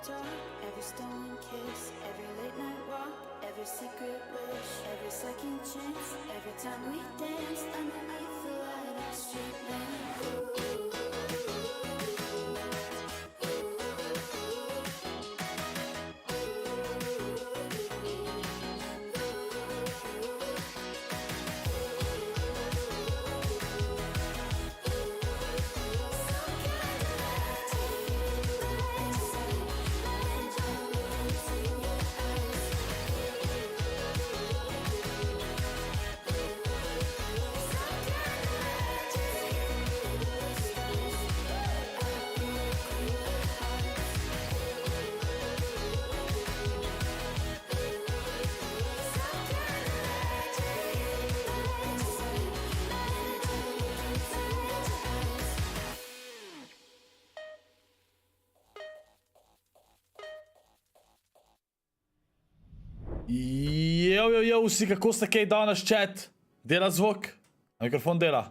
talk, every stolen kiss, every late night walk, every secret wish, every second chance, every time we dance underneath the light of street lamp. Vsi, kako ste kaj danes chat? Dela zvok? Mikrofon dela?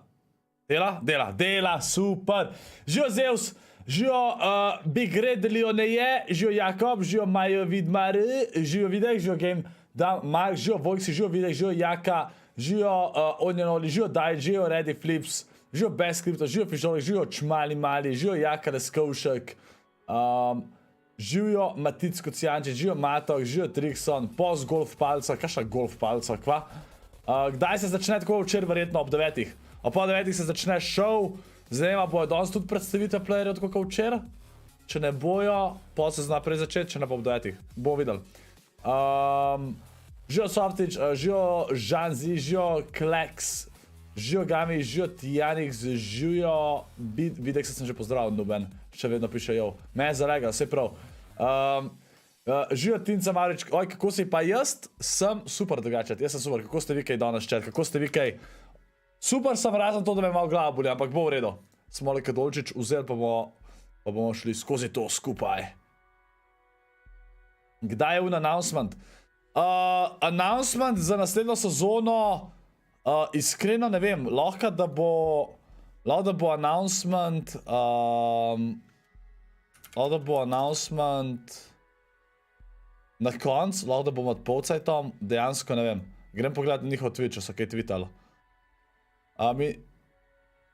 Dela, super. Živo Zeus, živo Big Red Leoneje, živo Jakob, živo Majo Vidmar, živo Videk, živo Game Mark, živo Vojksi, živo Videk, živo Jaka, živo Onjanoli, živo Daj, živo Ready Flips, živo Beskripto, živo Fižolek, živo Čmali Mali, živo Jaka Leskovšek, živijo Maticko Cijančič, živijo Matok, živijo Trikson, post golf palca, kakšna golf palca, kva? Kdaj se začne tako včer, verjetno ob 9. Ob 9 se začne show, zanima bojo danes tudi predstavitev playerjev tako kot včer. Če ne bojo, pa se zna prej začeti, če ne bo ob 9. Bomo videli. Živijo Softič, živijo Žanzi, živijo Kleks, živijo Gami, živijo Tijanix, živijo Videk se sem že pozdravil, noben. Še vedno piše, jo, me je zaregal, vse prav. Živijo Tinca Marič, oj, kako si pa jaz? Sem super drugače, jaz sem super, kako ste vi kaj danes čet, kako ste vi kaj? Super sem, razen to, da me malo glava boli, ampak bo v redu. Smo Leke Dolčič vzeli, pa bomo šli skozi to skupaj. Kdaj je un announcement? Announcement za naslednjo sezono, iskreno ne vem, lahko da bo announcement, na konc, lahko da bom od polcajtom, dejansko ne vem. Grem pogledati njihov Twitch, so kaj tweetali.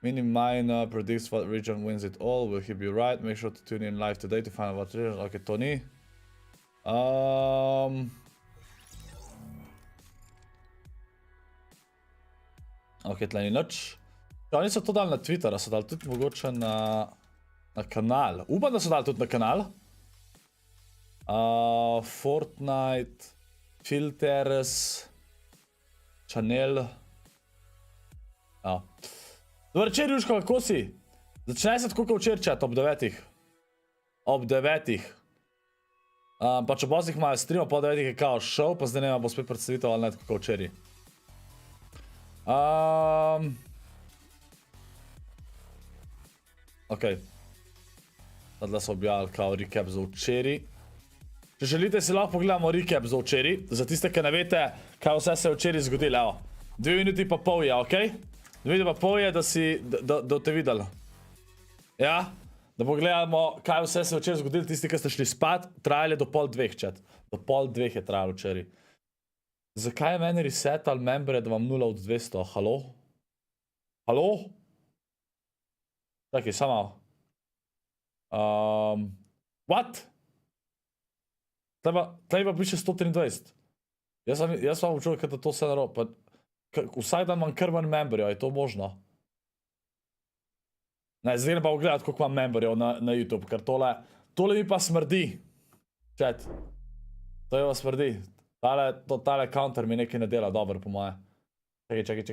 Minimine predicts what region wins it all, will he be right? Make sure to tune in live today to find out what region, ok, to ni. Ok, tle ni nič. Oni so to dali na Twitter, so dali tudi mogoče na kanal. Upam, da so dali tudi na kanal. Fortnite, Filters, Channel. Dobar večer, Jusko, kako si? Začnaj se tako kot včer chat, ob 9. Ob 9. Pa če bosih imajo stream, po 9 je kao show, pa zdaj nema bo spet predstavitev ali ne tako kot včeri. Ok. Tadle so objavili kao recap za včeri. Če želite, si lahko pogledamo recap za včeri. Za tiste, ki ne veste, kaj vse se je včeri zgodilo, evo. 2 minuti pa pol je, ok? 2 minuti pa pol je, da te videli. Ja? Da pogledamo, kaj vse se je včeri zgodilo. Tisti, ki ste šli spat, trajali do pol 2, chat. Do pol 2 je trajalo včeri. Zakaj je meni resetal membre, da vam 0 od 200? Halo? Halo? Čakaj, samo. What? Tlej pa piše 123. Jaz vam učujem, da to vse narobe. Vsak dan imam kar manj memberjev, je to možno? Ne, zdaj ne pa pogledati, koliko imam memberjev na YouTube, ker tole mi pa smrdi. Chat. To je pa smrdi. Tale counter mi nekaj ne dela dobro, po moje. Čekaj.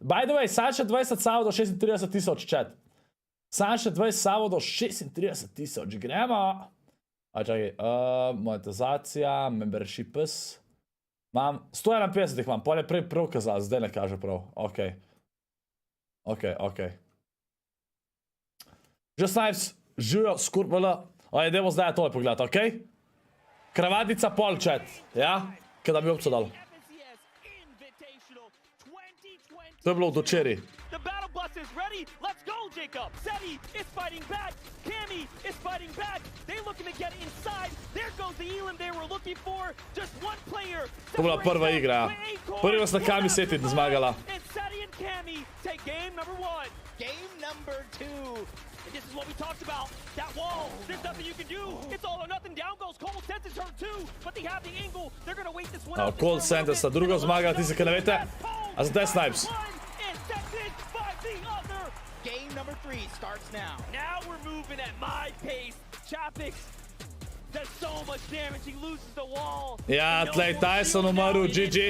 By the way, sam še 20 savo do 36 tisoč, chat. Sam še 20 savo do 36 tisoč. Gremo. Čakaj, monetizacija, memberships. Imam 151 jih imam, pol je prej prav kazal, zdaj ne kaže prav. Ok. Že snipes, živijo, ScorpVL. Oj, dajmo zdaj tole pogledati, ok? Kravatica pol, chat. Ja? Kada bi opco dal. To je bilo v dočeri. go, Jacob. Seti is fighting back. Cammy is fighting back. They're looking to get inside. There goes the Elam they were looking for. Just one player. To bila prva igra. Prva sta Kami Seti zmagala. And Seti and Cammy take game number 1. Game number 2. And this is what we talked about. That wall. There's nothing you can do. It's all or nothing. Down goes Cold Sense in turn 2. But they have the angle. They're going to wait this one out. Cold Sense sta drugo zmagala, tisti, ki ne veste. A zdaj Snipes. Game number 3 starts now. Now we're moving at my pace. Chapix does so much damage. He loses the wall. Ja, tlej Tyson umrl, GG.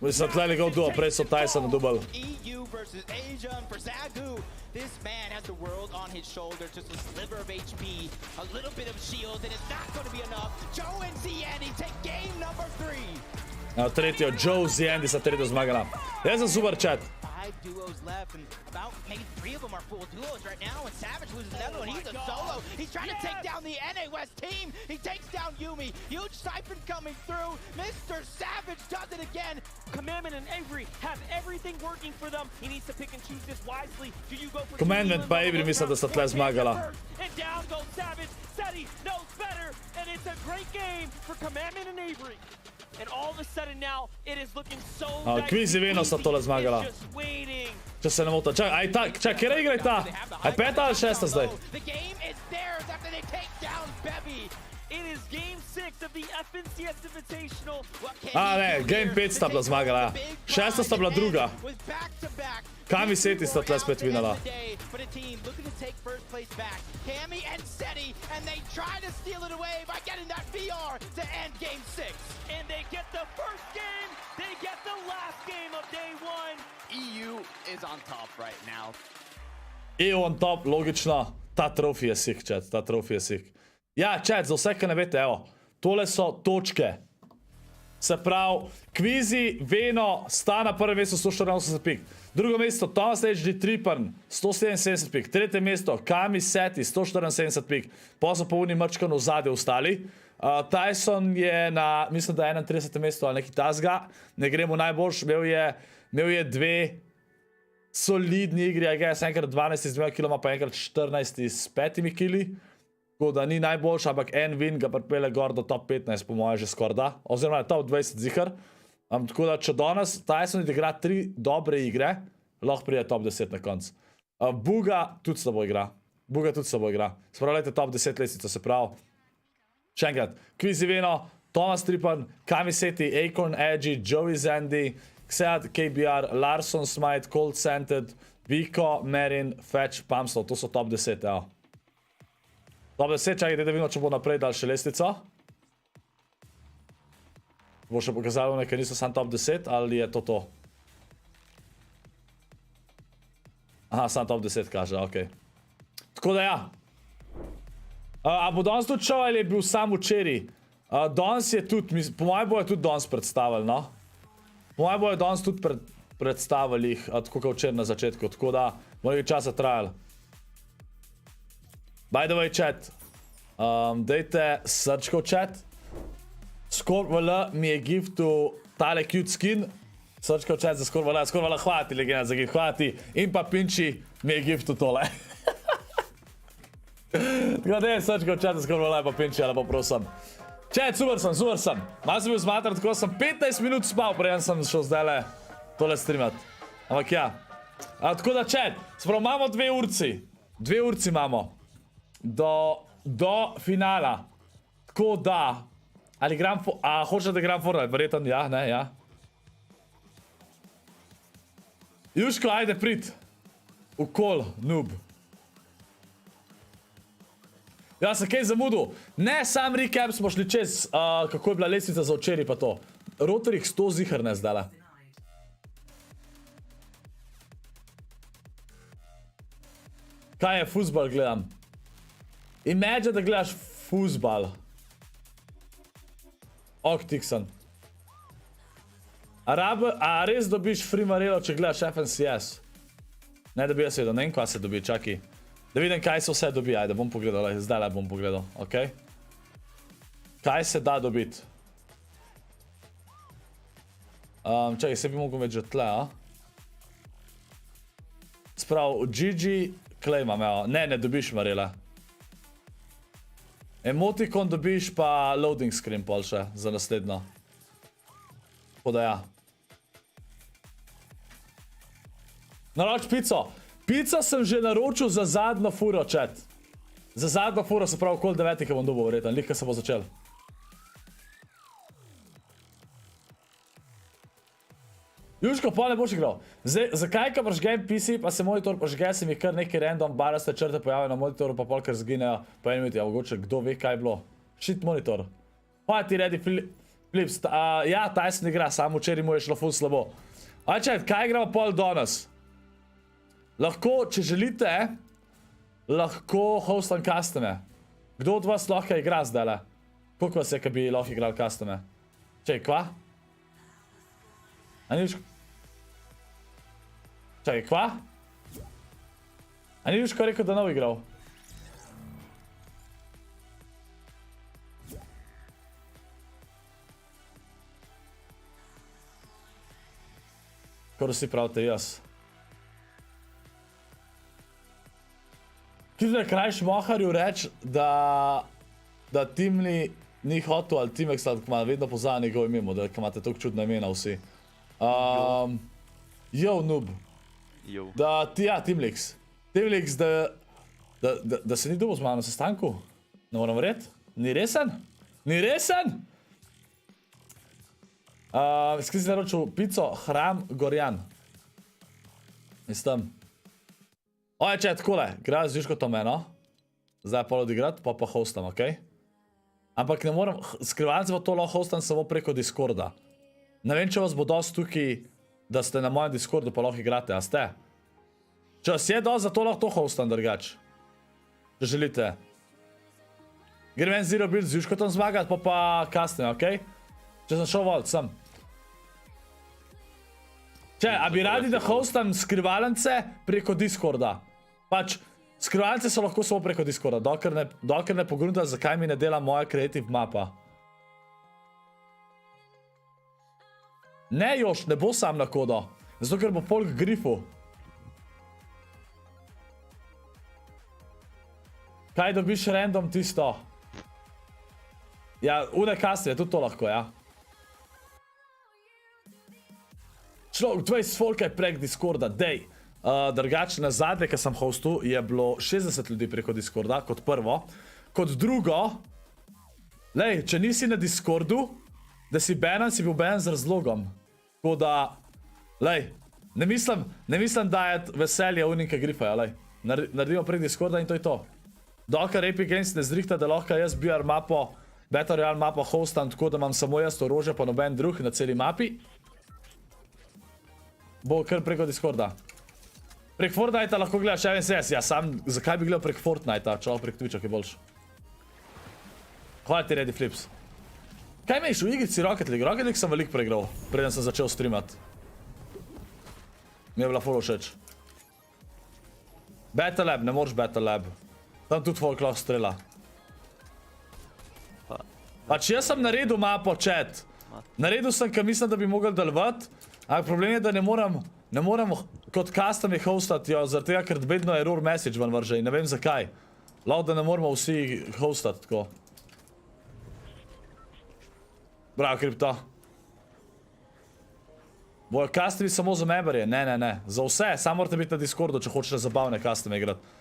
Mislim, tlej njegov duo, prej so Tyson dubal. EU versus Asia and for Zagu. This man has the world on his shoulder, just a sliver of HP, a little bit of shield, and it's not going to be enough. Joe and Ziandi take game number 3. Tretjo, Joe Ziandi sta tretjo zmagala. Jaz sem super chat. 5 duos left, and about maybe 3 of them are full duos right now, and Savage loses another one. He's a solo. He's trying to take down the NA West team. He takes down Yumi. Huge siphon coming through. Mr. Savage does it again. Commandment and Avery have everything working for them. He needs to pick and choose this wisely. Do you go for Commandment pa Avery mislim, da sta tle zmagala. And down goes Savage. Seti knows better, and it's a great game for Commandment and Avery. And all of a sudden now, it is looking so Kvizi Veno sta tole zmagala. Če se ne motim. Čakaj, kjera igra je ta? A je 5 ali 6 zdaj? The game is theirs after they take down Bevy. It is game 6 of the FNCS Invitational. Ne, game 5 sta bila zmagala. 6 sta bila druga. Kami Seti sta tle spet vinala. But a team looking to take first place back. Cammy and Seti, and they try to steal it away by getting that VR to end game 6. And they get the first game, they get the last game of day 1. EU is on top right now. EU on top, logično. Ta trofij je sick, chat, ta trofij je sick. Ja, chat, za vse, ki ne veste, evo. Tole so točke. Se pravi, Kvizi, Veno sta na prvem mestu 184 pik. Drugo mesto, Thomas HD Tripan 177 pik. Tretje mesto, Kami Seti 174 pik. Pa so po uni mrčkano v zadje ostali. Tyson je na, mislim, da 31. mesto ali nekaj tasga. Ne gremo najboljš. Imel je 2 solidni igri, enkrat 12 z 2 kiloma, pa enkrat 14 s 5 kili. Tako da ni najboljš, ampak en win ga pripelje gor do top 15, po mojem že skoraj da. Oziroma top 20 zihar. Tako da, če danes Tyson igra 3 dobre igre, lahko pride top 10 na konc. Buga tudi slabo igra. Spravljajte top 10 lestvico, se pravi. Še enkrat, Kvizi Veno, Thomas Tripan, Kami Seti, Acorn Edgy, Joey Zandi, Xead, KBR, Larson Smite, Cold Scented, Viko, Merin, Fetch, Pamstov. To so top 10, evo. Top 10, čakajte, da vidimo, če bo naprej dal še lestvico. Bo še pokazalo nekaj, niso sam top 10, ali je to? Aha, sam top 10 kaže, okej. Tako da ja. A bo danes tudi šel, ali je bil sam včeraj? Danes je tudi, po mojem bojo tudi danes predstavili, no? Po mojem bojo danes tudi predstavili jih, tako kot včeraj na začetku, tako da bo nekaj časa trajalo. By the way, chat, dejte srčko v chat. ScorpVL mi je giftu tale cute skin. Srčko v chat za ScorpVL. ScorpVL, hvala ti, legenda, za gift, hvala ti. In pa Pinči mi je giftu tole. Tako da je srčko v chat za ScorpVL, pa Pinči, ali pa prosim. Chat, super sem. Malo sem bil zmatran, tako sem 15 minut spal, preden sem šel zdajle tole streamat. Ampak ja. Tako da, chat, sprav imamo 2 urci. 2 urci imamo. Do finala. Tako da, ali gram, hočeš da gram Fortnite, verjetno, ja, ne, ja. Jusko, ajde, prid. Ukol, noob. Ja, sem kaj zamudil. Ne, sam recap smo šli čez, kako je bila lestvica za včeraj pa to. Rotorih 100 zihar ne zdala. Kaj je fuzbal, gledam? Imagine, da gledaš fuzbal. Ok, Tiksan. A res dobiš free marelo, če gledaš FNCS? Ne, da bi jaz vedel, ne vem, kaj se dobi, čaki. Da vidim, kaj se vse dobi, ajde, bom pogledal, zdaj bom pogledal, ok? Kaj se da dobiti? Čakaj, se bi mogel več že tle, a? sprav, GG, claimam, evo. Ne dobiš Marela. Emotikon dobiš pa loading screen pol še za naslednjo. Tako da ja. Naroč pico. Pico sem že naročil za zadnjo furo, chat. Za zadnjo furo se pravi okoli 9, bom dobil verjetno, lihka se bo začel. Jusko, pa ne boš igral. Zdaj, zakaj, ko prežgem PC, pa se monitor prežge, se mi kar neki random baraste črte pojavijo na monitoru, pa polkar zginejo po eni minuti, a mogoče kdo ve, kaj je bilo. Shit monitor. Pa ti redi flips. Ja, Tyson igra, samo včeraj mu je šlo ful slabo. Ajčaj, kaj igramo pol danes? Lahko, če želite, lahko hostam custome. Kdo od vas lahko igra zdajle? Koliko vas je, kad bi lahko igral custome? Čej, kva? A ni Jusko? Čakaj, kva? A ni Jusko rekel, da nov igral? Kar vsi pravite, jaz. Kdo je krajš moharju reč, da Timli ni hotel, ali Timex, ali kma, vedno pozna njegov ime, da imate toliko čudna imena vsi. Yo, noob. Jo. Da, ja, Timlix. Timlix, da se ni dobil z mano na sestanku? Ne moram verjeti? Ni resen? Ni resen? Skaj si naročil pico, hram, gorjan. Mislim. Oje, če je takole, igrajo z Jusko to meno. Zdaj je pol odigrat, pa hostam, okej? Ampak ne moram, skrivalce pa to lahko hostam samo preko Discorda. Ne vem, če vas bo dosti tukaj, da ste na mojem Discordu pa lahko igrate, a ste? Če vas je dosti, zato lahko to hostam drugač. Če želite. Grem en zero build z Juškotom zmagati, pa kasneje, okej? Če sem šel volt, sem. Če, a bi radi, da hostam skrivalence preko Discorda? Pač, skrivalence so lahko samo preko Discorda, dokler ne pogrunta, zakaj mi ne dela moja creative mapa. Ne, Još, ne bo sam na kodo. Zato, ker bo polk grifu. Kaj dobiš random tisto? Ja, une kasnije, tudi to lahko, ja. Človek, 20 folka je prek Discorda, dej. Drugače, na zadnje, ki sem hostil, je bilo 60 ljudi preko Discorda, kot prvo. Kot drugo, lej, če nisi na Discordu, da si banan, si bil banan z razlogom. Tako da, lej, ne mislim dajati veselje unika grifaja, lej. Naredimo prek Discorda in to je to. Dokler Epic Games ne zrihta, da lahko jaz BR mapo, Battle Royale mapo hostam, tako da imam samo jaz orožje, pa noben drug na celi mapi, bo kar preko Discorda. Prek Fortnite lahko gledaš MSS, ja sam, zakaj bi gledal prek Fortnite, če lahko prek Twitcha, ki je boljš. Hvala ti, Ready Flips. Kaj meniš v igrici Rocket League? Rocket League sem veliko preigral, preden sem začel streamat. Mi je bila full všeč. Battle Lab, ne moraš Battle Lab. Tam tudi folk lahko strela. Pač jaz sem naredil mapo, chat. Naredil sem, ker mislim, da bi mogel delovati, ampak problem je, da ne moram kot custom je hostati, jo, zaradi tega, ker vedno error message ven vrže in ne vem zakaj. Lahko, da ne moramo vsi hostati tako. Bravo, kripto. Bojo customi samo za memberje? Ne. Za vse, samo morate biti na Discordu, če hočete zabavne custome igrati.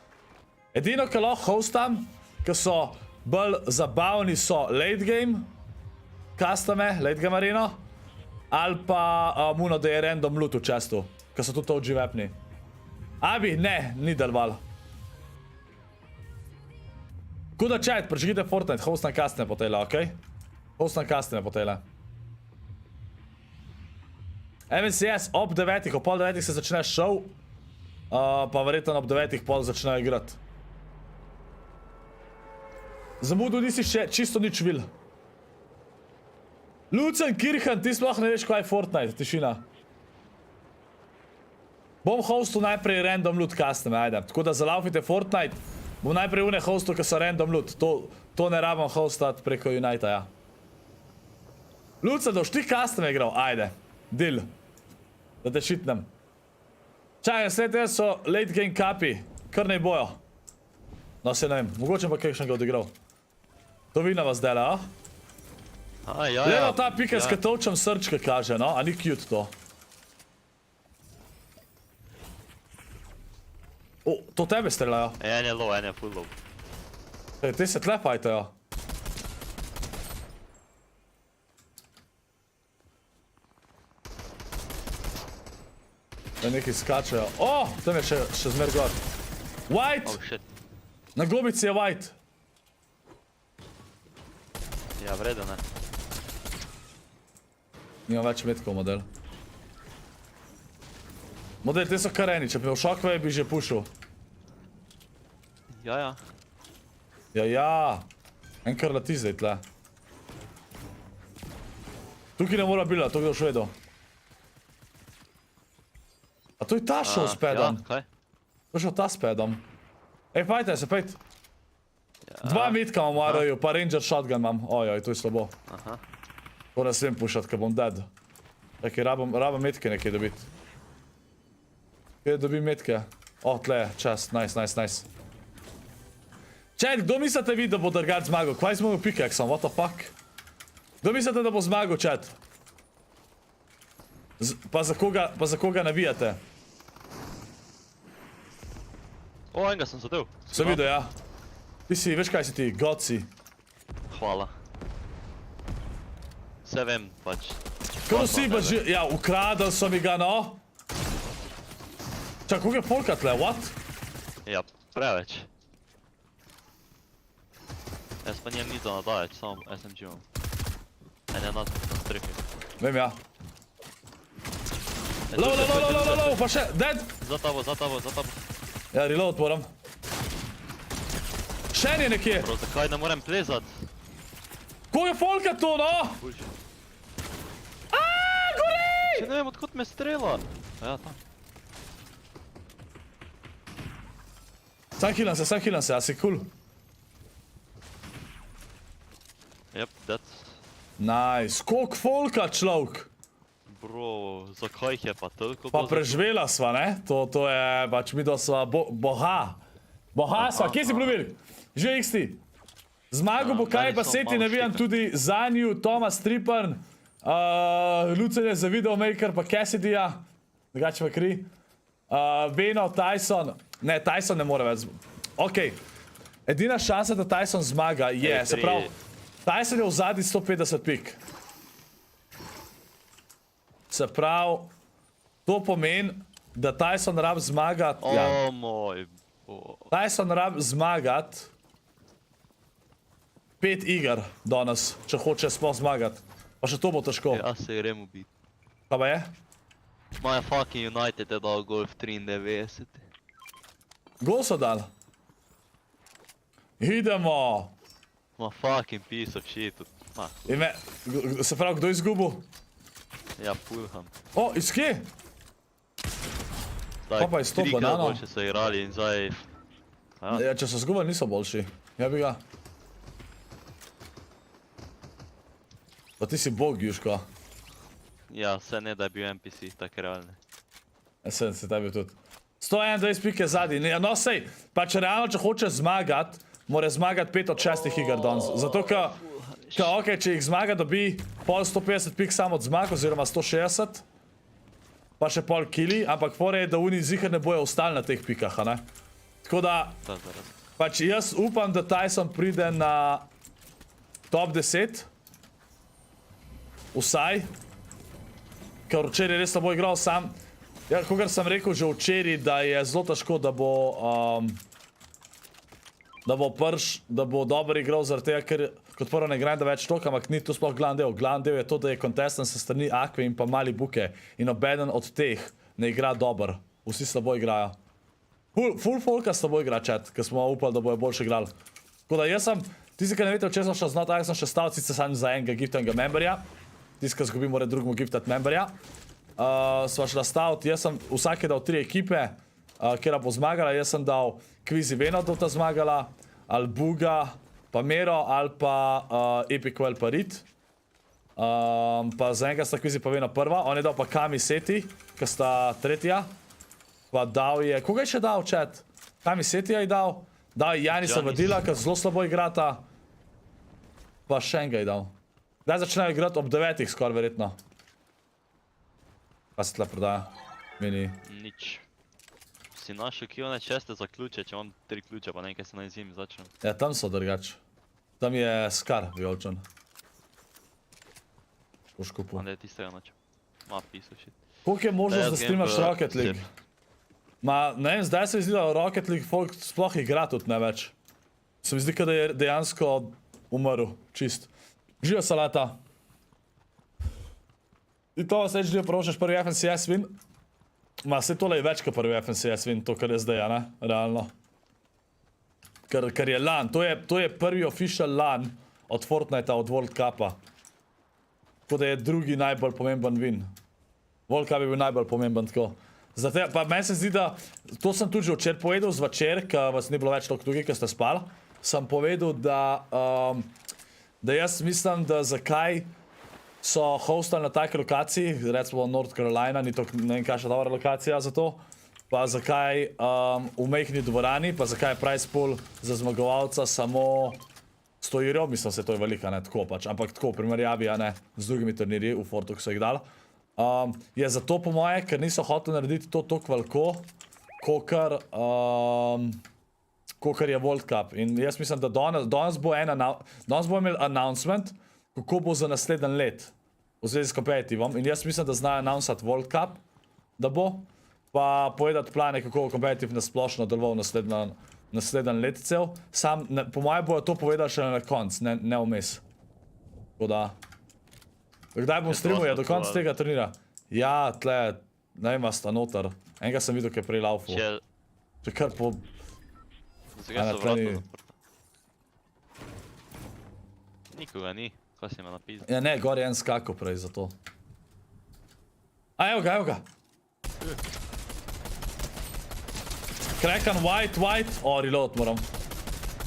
Edino, kar lahko hostam, ki so bolj zabavni, so late game custome, late game areno, ali pa muno, da je random loot v chestu, ki so tudi to OG-webni. Abi, ne, ni deloval. Kuda chat, prečekite Fortnite, hostam custome po tele, okej? Hostam custome po tele. MCS ob 9, ob pol 9 se začne show, pa verjetno ob 9 pol začne igrati. Zamudil nisi še čisto nič vil. Lucen Kirhan, ti sploh ne veš, kaj je Fortnite, tišina. Bom hostil najprej random loot custome, ajde. Tako da zalaufite Fortnite, bom najprej une hostil, ki so random loot. To ne rabam hostati preko Unite, ja. Lucen, da boš ti custome igral, ajde. Deal. Da te šitnem. Čakaj, slede so late game kapi. Kar ne bojo. No, se ne vem. Mogoče pa kakšen ga odigral. To vidna vas dela, a? Levo ta pika s katovčem srčka kaže, no? A ni cute to? O, to tebe streljajo. En je low, en je full low. Te se tle fajtajo. Da neki skačajo. O, tam je še zmer gor. White! Oh shit. Na globici je white. Ja, vredo ne. Nimam več metkov, model. Model, te so kareni, če bi v šokve bi že pušil. Ja. Ja. En kar leti zdaj tle. Tukaj ne mora bila, to gre v švedo. A to je ta šel s pedom. Ja, kaj? To je šel ta s pedom. Ej, pajte se, pejt. Dva metka imam v RA-ju, pa ranger shotgun imam. Ojoj, to je slabo. Aha. To ne smem pušat, ka bom dead. Čakaj, rabam metke nekaj dobit. Kje dobim metke? O, tle je, čast, nice. Čet, kdo mislite vi, da bo Drgat zmagal? Kvaj smo v pickaxom, what the fuck? Kdo mislite, da bo zmagal, čet? Pa za koga navijate? O, enega sem zadev. Sem videl, ja. Ti si, veš kaj si ti, god si. Hvala. Vse vem, pač. Kako si pa že, ja, ukradel so mi ga, no? Čak, koga je folka tle, what? Ja, preveč. Jaz pa njem ni za nadajać, samo SMG imam. En je na strehi. Vem, ja. Low, pa še, dead! Za tabo. Ja, reload moram. Še en je nekje. Bro, zakaj ne morem plezat? Koga je folka to, no? Bullshit. Gori! Če ne vem, odkot me strela. Ja, tam. Sam healam se, a si cool? Yep, that's... Nice, koliko folka, človek? Bro, zakaj jih je pa toliko? Pa preživela sva, ne? To je, pač mi da sva boha. Boha sva, kje si bil? Že XT. Zmago bo kaj pa seti navijam tudi za nju, Thomas Trippern, Lucen je za videomaker pa Cassidyja, drugače pa kri. Beno, Tyson, ne, Tyson ne more več. Ok, edina šansa, da Tyson zmaga je, se pravi, Tyson je v zadnji 150 pik. Se pravi, to pomeni, da Tyson rab zmagat. O moj bo. Tyson rab zmagat 5 iger danes, če hoče sploh zmagat. Pa še to bo težko. Ja se grem ubit. Kaj pa je? My fucking United je dal gol v 93. Gol so dal. Idemo. My fucking piece of shit. Ma, Se pravi, kdo je izgubil? ja, Fulham. O, iz kje? Pa pa iz to banano. Boljše so igrali in zdaj... Ja, če so izgubili, niso boljši. Ja bi ga. Pa ti si bog, Jusko. Ja, vse ne da je bil NPC, tako realne. Ja, sem se tebi tudi. 121 pike zadnji. No, sej, pa če realno, če hoče zmagat, mora zmagat 5 od 6 iger danes. Zato, ok, če jih zmaga, dobi pol 150 pik samo od zmag, oziroma 160. Pa še pol kili, ampak fora je, da oni zihar ne bojo ostali na teh pikah, a ne? Tako da, pač jaz upam, da Tyson pride na top 10. Vsaj. Ker včeraj res ne bo igral sam. Ja, kogar sem rekel že včeraj, da je zelo težko, da bo dobro igral zaradi tega, ker kot prvo ne grinda več toliko, ampak ni to sploh glavni del. Glavni del je to, da je contestant se strani Akve in pa mali buke. In obeden od teh ne igra dober. Vsi slabo igrajo. Full folka slabo igra, chat, ker smo upali, da bojo boljše igrali. Tako da jaz sem, tisti, ki ne vete, včeraj sem še znal, tako sem še stal, sicer sam za enega giftenega memberja. Tisti, ki zgubi, mora drugemu giftat memberja. Sva šla staviti, jaz sem vsake dal 3 ekipe, kjera bo zmagala, jaz sem dal Kvizi Veno, da bo ta zmagala, ali Buga, pa Mero, ali pa EpicWell pa Rit. Pa za enega sta Kvizi pa Veno prva, on je dal pa Kami Seti, ki sta tretja. Pa dal je, koga je še dal chat? Kaj mi Setija je dal? Dal je Janisa Janis. Vadila, ki zelo slabo igrata. Pa še enega je dal. Kdaj začnejo igrati ob 9 skoraj verjetno. Kaj se tle prodaja? Mini. Nič. Si našel kje one česte za ključe, če imam 3 ključe, pa nekaj se na zimi začnem. Ja, tam so drugač. Tam je Skar, vijolčan. Boš kupil. Onda je tistega noče. Ma pisal shit. Koliko je možnost, da streamaš Rocket League? Ma, ne vem, zdaj se mi zdi, da Rocket League folk sploh igra tudi ne več. Se mi zdi, da je dejansko umrl, čist. Živa salata. In to vas reč, da prošaš prvi FNCS win. Ma, se tole je več kot prvi FNCS win, to kar je zdaj, ne? Realno. Ker je LAN, to je prvi official LAN od Fortnite'a, od World Cupa. Tako da je drugi najbolj pomemben win. World Cup je bil najbolj pomemben tako. Zato, pa meni se zdi, da, to sem tudi že včeraj povedal zvečer, ker vas ni bilo več toliko tukaj, ker ste spali. Sem povedal, da jaz mislim, da zakaj so hostali na taki lokaciji, recimo North Carolina, ni to ne vem kakšna dobra lokacija za to, pa zakaj v majhni dvorani, pa zakaj je price pool za zmagovalca samo 100 €, mislim se to je velika, ne tako pač, ampak tako v primerjavi, a ne, z drugimi turnirji v Fortu, ki so jih dali. Je zato po moje, ker niso hoteli narediti to toliko veliko, kakor je World Cup. In jaz mislim, da danes bo imel announcement, kako bo za naslednji let v zvezi s competitivom. In jaz mislim, da znajo announcati World Cup, da bo, pa povedati plane, kako bo competitive nasplošno deloval naslednji let cel. Po moje bojo to povedali še na konc, ne vmes. Tako da... Kdaj bom streamal, je do konca tega turnira? Ja, tle, ne vem, sta noter. Enega sem videl, ki je prej laufal. Če kar po... Zakaj so vrata zaprta? Nikoga ni, kaj si me napisal? Ja, ne, gor je en skakal prej, zato. A, evo ga. Kraken, white. O, reload moram.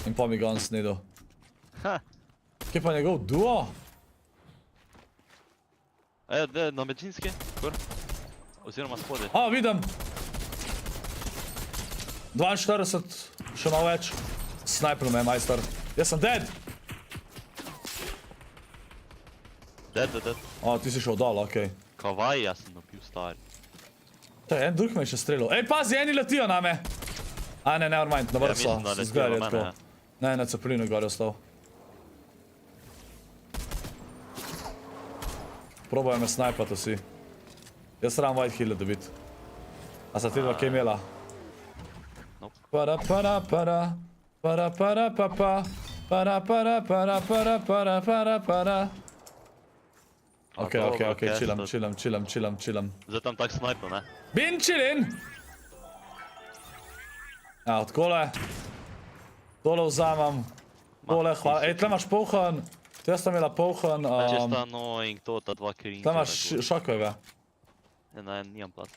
In pa mi ga on snedil. Kje pa njegov duo? Na benzinski, gor. Oziroma spodaj. A, vidim. 42, še malo več. Sniper me je, majster. Jaz sem dead. Dead. O, ti si šel dol, okej. Kavaj, jaz sem dobil stari. En drug me je še streljal. Ej, pazi, eni letijo name. A, ne, nevermind, na vrh so. mislim, da letijo Zgleda je na tako. mene, Ne, na ceplinu gor je ostal. Probajo me snajpati vsi. Jaz rabim white heal dobiti. A sta ti dva kaj imela? Nope. Okej, chillam. Zdaj tam tak snajpil, ne? Bin chillin! Ja, odkole. Tole vzamem. Tole, hvala. Ej, tle imaš polhan. Jaz sem imela polhan. Čista annoying to, ta dva kirinca. Tle imaš šokove. Ne, nijam plat.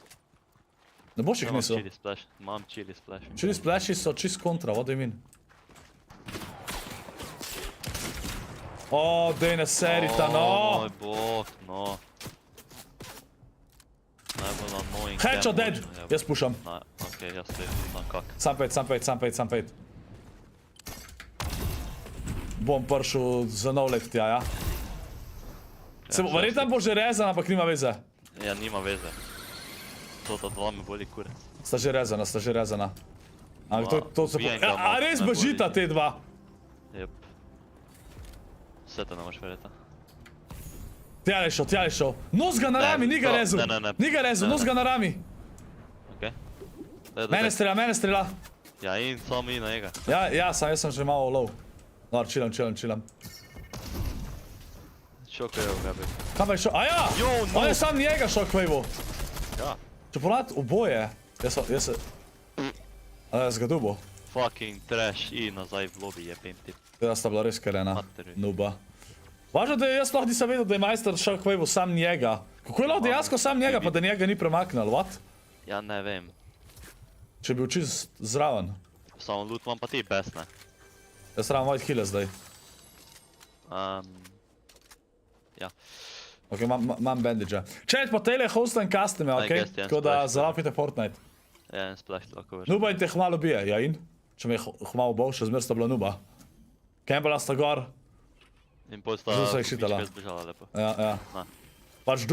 Ne boš jih nisel. Imam chili splash. Chili splashi so čist kontra, what do you mean? O, dej ne serita, no! Moj bog, no. Najbolj annoying. Headshot dead! Jaz pušam. Okej, jaz te znam kak. Sam pet. Bom prišel za nov let tja, ja? Verjetno bo že rezan, ampak nima veze. Ja, nima veze. Tota dva me boli kurec. Sta že rezana. Ampak to se... ubijem ga, A res me bežita boli. te dva? Jep. Vse te ne moš verjeti. Tja je šel. Nos ga na rami, ni ga rezal. Ni ga rezal, nos ga na rami. Okej. Mene strela. Ja, in samo mi na njega. Ja, jaz sem že malo low. No, chillam. Šokajo ga bi. Kam pa je šel? A ja! Jo, no. On je sam njega shockwave'u. Ja. Če pogledati oboje. Jaz se... Jaz ga dubo. Fucking trash i nazaj v lobby jebem ti. Teda sta bila res karena. Materij. Nuba. Važno, da jaz sploh nisem vedel, da je majster shockwave'u sam njega. Kako je lahko dejansko sam njega, pa da njega ni premaknil, what? Ja, ne vem. Če bi bil čist zraven. Samo loot imam pa ti best, ne. Jaz rabim white heal zdaj. Ja. Ok, imam bandage-a. Chat, po tele hostam customer, I okej? guess, yeah, Tako da splash. zalapite Fortnite. Ja, en splash lahko vrš. Nuba in te hmalo bije, ja in? Če me je hmalo bol, še zmer sta bila nuba. Campbella sta gor. In pol sta Zato se je šitala. kupička zbežala lepo. Ja. Na. Pač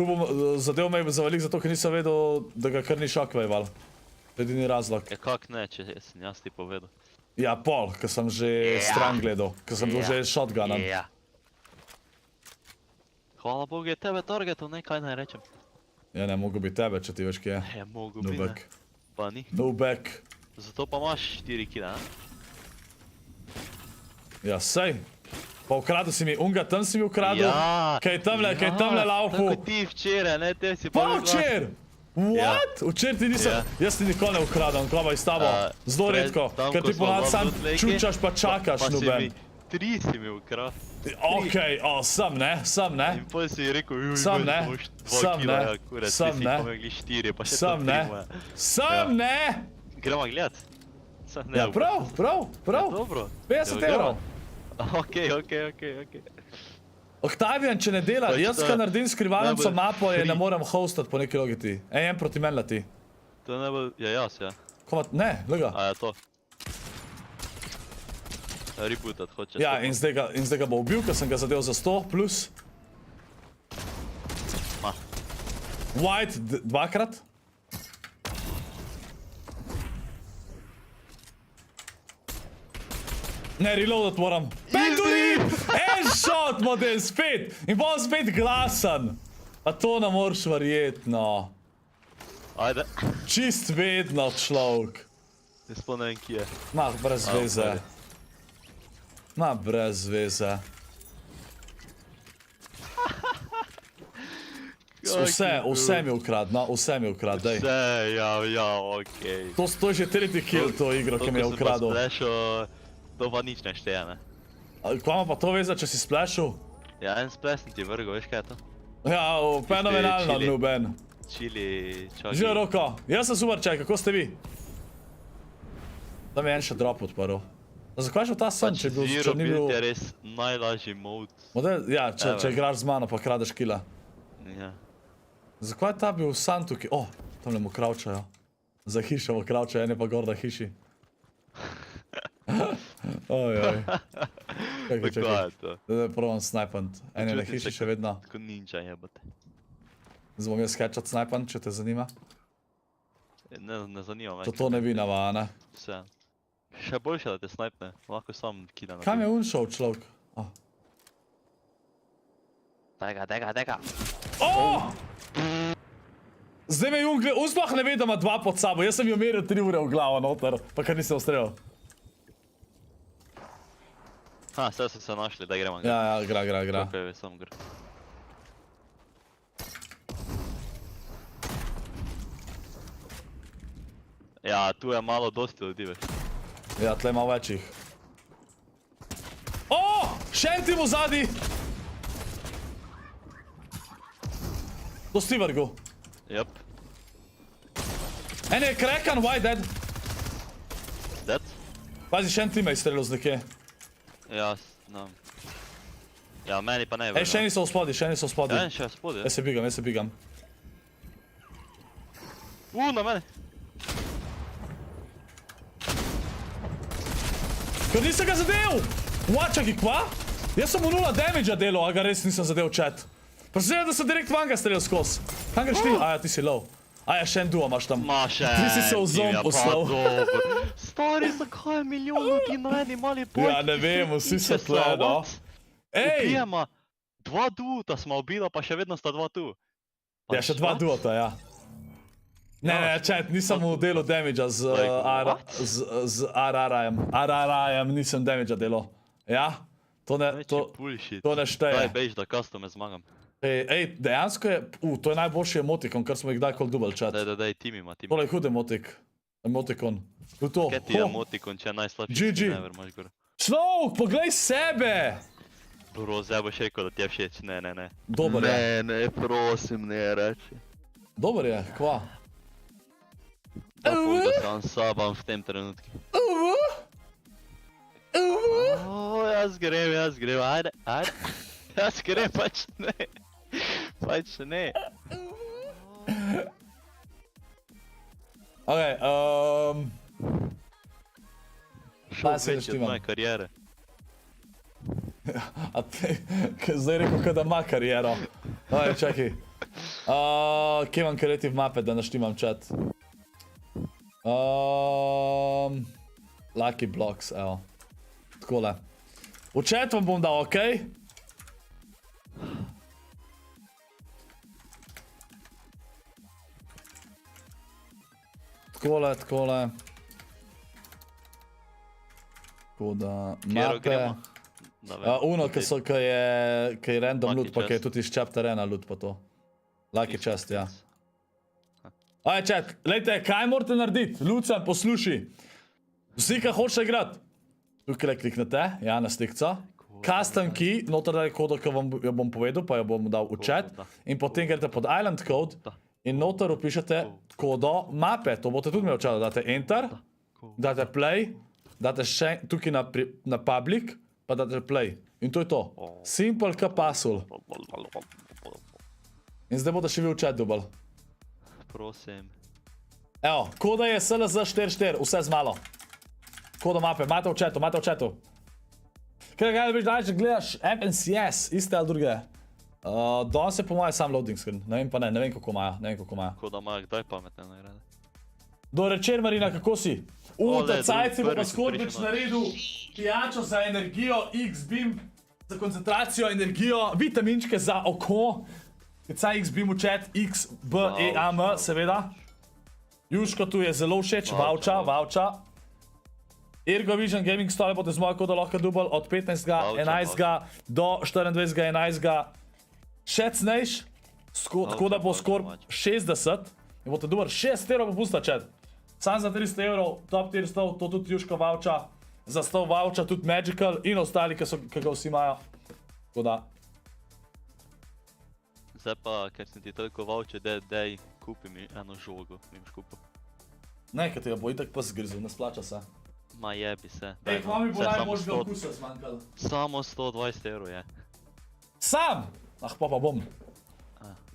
zadev me je za velik, zato ker nisem vedel, da ga kar ni šokvejval. Edini razlog. Ja, kak ne, če sem jaz ti povedal. Ja, pol, ker sem že stran gledal, ker sem bil že shotgunan. Ja. Hvala Bogu je tebe targetal, ne, kaj naj rečem. Ja, ne, mogo bi tebe, če ti veš, kje je. Je, mogo bi, ne. Nubek. Pa ni. Nubek. Zato pa imaš 4 kila, ne? Ja, sej. Pa ukradel si mi, unga tam si mi ukradel. Ja. Kaj tamle laufu. Tako ti včeraj, ne, te si pa... Pa včer! What? Včer ti nisem, jaz ti nikoli ne ukradem, klaba iz tabo. Zelo redko, ker ti ponad sam čučaš pa čakaš, nuben. 3 si mi ukradel. Okej, sem ne. In pol si rekel, juj, Sam ne, imaš 2 sam kila, ne, ja, kurat, sam ti si ne. pomegli 4, pa še to Sam ne, 3 moja. sam ne. Gremo gledat? Sam ne. Ja, prav. Dobro. 50 evrov. Okej. Octavian, če ne dela, jaz kaj naredim skrivalnico mapo, je ne morem hostat po neki logiti. En proti meni leti. To je najbolj, ja jaz, ja. Komat, ne, lega. A ja, to. Rebootat hoče. Ja, in zdaj ga bo ubil, ker sem ga zadev za 100 plus. Ma. White, dvakrat. Ne, reloadat moram. Back to him! En shot, model, spet! In bom spet glasen. A to ne moreš verjet, no. Ajde. Čist vedno, človek. Ne sploh ne vem, ki je. Ma, brez veze. Ma, brez veze. Vse mi ukrad, no, vse mi ukrad, dej. Vse, ja, okej. To je že tretji kill, to igro, ki mi je ukradel. To, ko sem pa splashal, to pa nič ne šteje, ne? Kva ima pa to veze, če si splashal? Ja, en splash sem ti vrgel, veš kaj je to? Ja, fenomenalno, nuben. Chili, čaki. Živijo roko, jaz sem super čaj, kako ste vi? Da mi je en še drop odprl. Zakaj šel ta sen, če ni bil... Zero build je res najlažji mode. Ja, če igraš z mano, pa kradeš kila. Ja. Zakaj je ta bil san tukaj? Tamle mu kravčajo. Za hišo mu kravčajo, en je pa gor na hiši. Ojoj. Tako je to. Da probam snajpant. En je na hiši še vedno. Tako ninja jebate. Zdaj bom jaz sketchat snajpant, če te zanima. Ne zanima me. To ne vinava, ne? Vse. Še boljše, da te snajpne. Lahko sam kida na Kam je unšel, človek? Dega. Zdaj me Jung, on sploh ne ve, da ima 2 pod sabo. Jaz sem jo meril 3 ure v glavo noter, pa kar nisem ustrelil. Zdaj so se našli, da gremo. Ja, gra. Kako je, sam gre. Ja, tu je malo dosti ljudi, veš. Ja, tle ima več jih. Še en tim v zadnji! To si vrgel. Jep. En je krekan, why dead? Dead? Pazi, še en tim je izstrelil z nekje. Ja, znam. Ja, meni pa ne vrgel. Še eni so v spodi. Ja, en še v spodi, Jaz se bigam. Na mene. Ker nisem ga zadev! Čakaj, kva? Jaz sem mu 0 damage-a delal, a ga res nisem zadev chat. Predstavljam, da sem direkt van ga streljal skos. Kam greš ti? Ja, ti si low. Še en duo imaš tam. Ma še en. Ti si se v zomb poslal. Stari, zakaj je milijon ljudi na eni mali pojki? Ja, ne vem, vsi so tle, no. Ej! Ubijema 2 duota smo ubila, pa še vedno sta 2 tu. Ja, še 2 duota, ja. Ne, chat, nisem mu delal damage-a z RRI-jem. Nisem damage-a delal. Ja? To ne šteje. Daj, bež, da custome zmagam. Ej, dejansko je... to je najboljši emotikon, kar smo jih kdajkoli dubal, chat. Daj, timima. Tole je hud emotikon. Kaj ti je emotikon, če je najslabši? GG. Človek, poglej sebe! Bro, zdaj boš rekel, da ti je všeč. Ne. Dober je. Ne, prosim, ne reči. Dober je, kva? Da sam sabam v tem trenutku. Jaz grem, ajde. Jaz grem, pač ne. Okay, Šel se večji od naštimam. moje karijere. A te, zdaj rekel, kada ima kariero. Aj, čakaj. Kje imam creative mape, da naštimam chat? Lucky blocks, evo. Takole. V chat vam bom dal, okej? Takole. Tako da, Kjero mape. gremo? Da vem. Uno, ki je random Lucky loot, pa ki je chest. tudi iz chapter 1 loot pa to. Lucky chest, ja. Aj, chat, lejte, kaj morate narediti? Lucan, posluši. Vsi, ki hočete igrati. Tukaj kliknete, ja, na stikca. Custom key, noter da je kodo, ki vam jo bom povedal, pa jo bom dal v chat. In potem greste pod island code in noter upišete kodo mape. To boste tudi imeli v chatu. Date enter, date play, date še tukaj na public, pa date play. In to je to. Simple ka pasul. In zdaj boste še vi v chat dubal. Prosim. Evo, koda je SLZ 44, vse z malo. Kodo mape, imate v chatu. Kaj bi daj, če gledaš MNCS, iste ali druge? Danes je po moje sam loading screen, ne vem kako imajo, Ko da imajo kdaj pametne nagrade. Dorečer, Marina, kako si? Ole, Cajci bo pa prvi si Skorpič prišel, naredil pijačo za energijo, X-Beam, za koncentracijo, energijo, vitaminčke za oko. Caj X-Beam v chat, XBEAM, seveda. Jusko tu je zelo všeč, voucha. Ergovision Gaming Store bote z mojo kodo lahko dubal od 15.11. do 24.11. Še cnejš, tako da bo Scorp 60 in bote dubal 6 € popusta, chat. Sam za 300 €, top tier 100, to tudi Jusko voucha. Za 100 voucha tudi Magical in ostali, ki ga vsi imajo. Tako da. Zdaj pa, ker sem ti toliko voucher, dej kupi mi eno žogo, mi boš kupil. Ne, ker tega bo itak pa zgrizel, ne splača se. Ma jebi se. Ej, kva mi bo Saj najboljšega okusa zmanjkalo. Samo 120 € je. Sam! Ah, pa bom.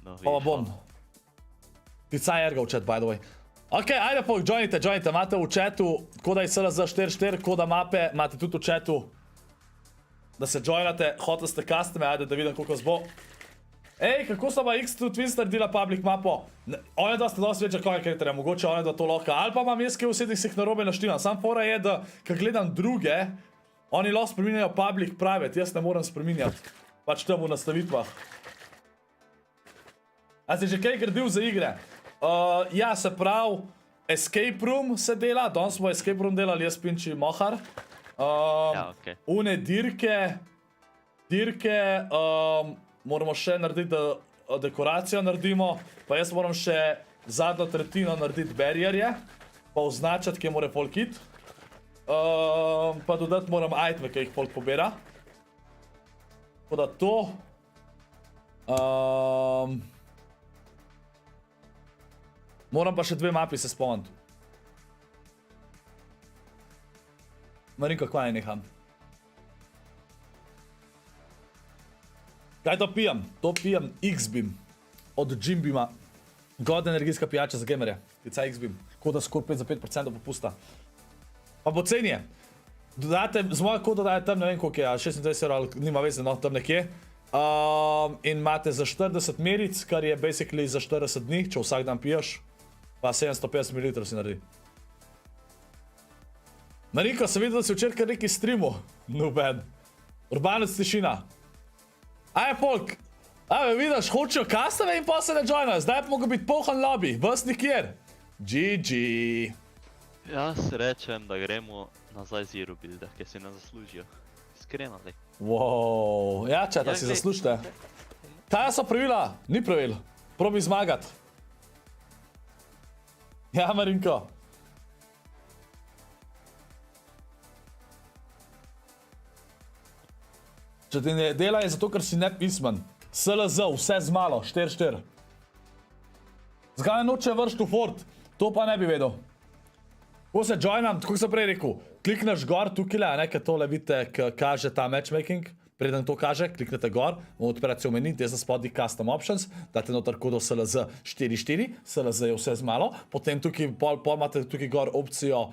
No, Pa bom. Ticaj erga v chat, by the way. Ok, ajde pa, joinite, imate v chatu koda je SLZ 44, koda mape, imate tudi v chatu, da se joinate, hotel ste customer, ajde da vidim koliko zbo. Ej, kako sta pa X2 Twins naredila public mapo? One dva sta dosti večja konkurentera, mogoče one dva to lahko, ali pa imam jaz, ki v setih se jih narobe naštimam. Sam fora je, da, kad gledam druge, oni lahko spreminjajo public private, jaz ne moram spreminjati. Pač tam v nastavitvah. A si že kaj gradil za igre? Ja, se pravi, Escape Room se dela, danes smo Escape Room delali, jaz Pinči Mohar. Ja, okej. Une dirke, moramo še narediti, da dekoracijo naredimo, pa jaz moram še zadnjo tretjino narediti barrierje, pa označati, kje mora folk iti. Pa dodati moram iteme, ki jih folk pobira. Tako da to. Moram pa še 2 mapi se spomniti. Marinko, kva ne neham? Kaj to pijem? To pijem X-Beam od Jimbima. God energijska pijača za gamerje. Tica X-Beam. Koda ScorpLZ za 5% popusta. Pa poceni je. Dodate, z mojo kodo daje tam, ne vem koliko je, 26 € ali nima veze, no, tam nekje. In imate za 40 meric, kar je basically za 40 dni, če vsak dan piješ. Pa 750 ml si naredi. Mariko, sem videl, da si včeraj kar neki streamu. No bad. Urbanec tišina. Aj, folk. Aj, vidiš, hočejo custome in pa se ne joinajo. Zdaj pa mogo biti polhan lobby. Vas nikjer. GG. Jaz rečem, da gremo nazaj zero builde, ker si ne zaslužijo. Iskreno, daj. Wow. Ja, četa, si zaslužite. Kaj so pravila? Ni pravil. Probi zmagat. Ja, Marinko. Če ti ne dela je zato, ker si nepismen. SLZ, vse z malo, 4-4. Zgaj noče vršiti v fort, to pa ne bi vedel. Ko se joinam, tako sem prej rekel, klikneš gor tukaj, nekaj tole vidite, kaže ta matchmaking, Preden to kaže, kliknete gor, odprete se v meni, desno spodnji Custom Options, date noter kodo SLZ 44, SLZ je vse z malo, potem tukaj pol imate tukaj gor opcijo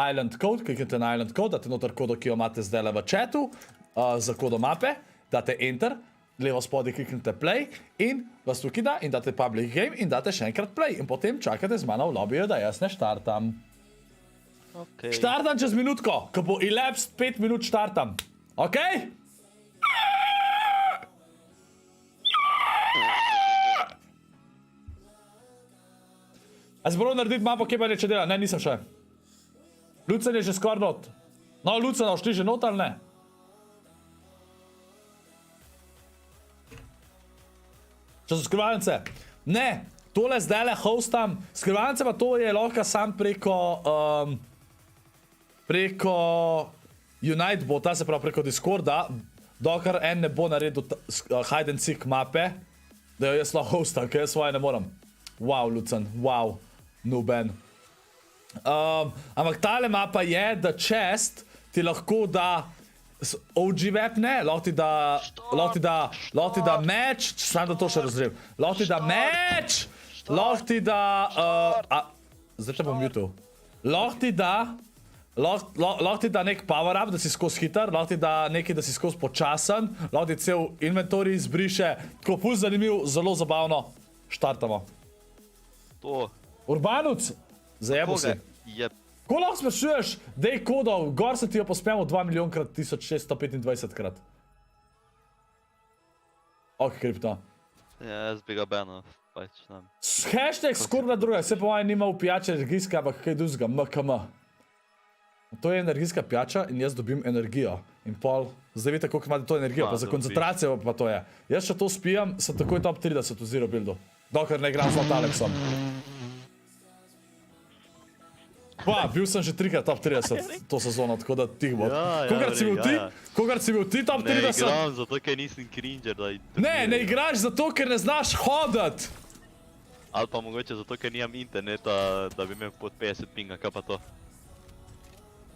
Island Code, kliknete na Island Code, date noter kodo, ki jo imate zdaj v chatu, za kodo mape, date Enter, levo spodaj kliknete Play in vas tukaj da in date Public Game in date še enkrat Play in potem čakate z mano v lobiju, da jaz ne štartam. Okay. Štartam čez minutko, ko bo elapsed 5 minut štartam. Ok? A si prav narediti mapo, kje pa neče dela? Ne, nisem še. Lucen je že skoraj not. No, Lucen, šli že not ali ne? Če so skrivalnice? Ne, tole zdaj le hostam. Skrivalnice pa to je lahko sam preko Unite bota, se pravi preko Discorda, dokler en ne bo naredil hide and seek mape, da jo jaz lahko hostam, ker jaz svoje ne moram. Wow, Lucen, wow, nuben. Ampak tale mapa je, da chest ti lahko da OG web, ne, lahko ti da match, sam da to še razrev, lahko ti da match, lahko ti da, zdaj te bom mutil, lahko ti da nek power up, da si skozi hiter, lahko ti da nekaj, da si skozi počasen, lahko ti cel inventory izbriše, tako ful zanimiv, zelo zabavno, štartamo. To. Urbanuc, zajebo si. Jep. Ko lahko sprašuješ, dej kodov, gor se ti jo pospemo 2 milijonkrat 1625 krat. Ok, kripto. Ja, jaz bi ga banil, pač nam. Hashtag skorna druga, se po mojem nima v pijače energijske, ampak kaj duzga, MKM. To je energijska pijača in jaz dobim energijo. In pol, zdaj vidite, koliko imate to energijo, pa za koncentracijo pa to je. Jaz še to spijam, sem takoj top 30 v zero buildu. Dokler ne igram s Alexom. Pa, bil sem že 3krat top 30 to sezono, tako da tih bo. Kogar si bil ti? Kogar si bil ti top 30? Ne igram zato, ker nisem cringer, da... Ne igraš zato, ker ne znaš hodat. Ali pa mogoče zato, ker nimam interneta, da bi imel pod 50 pinga, kaj pa to?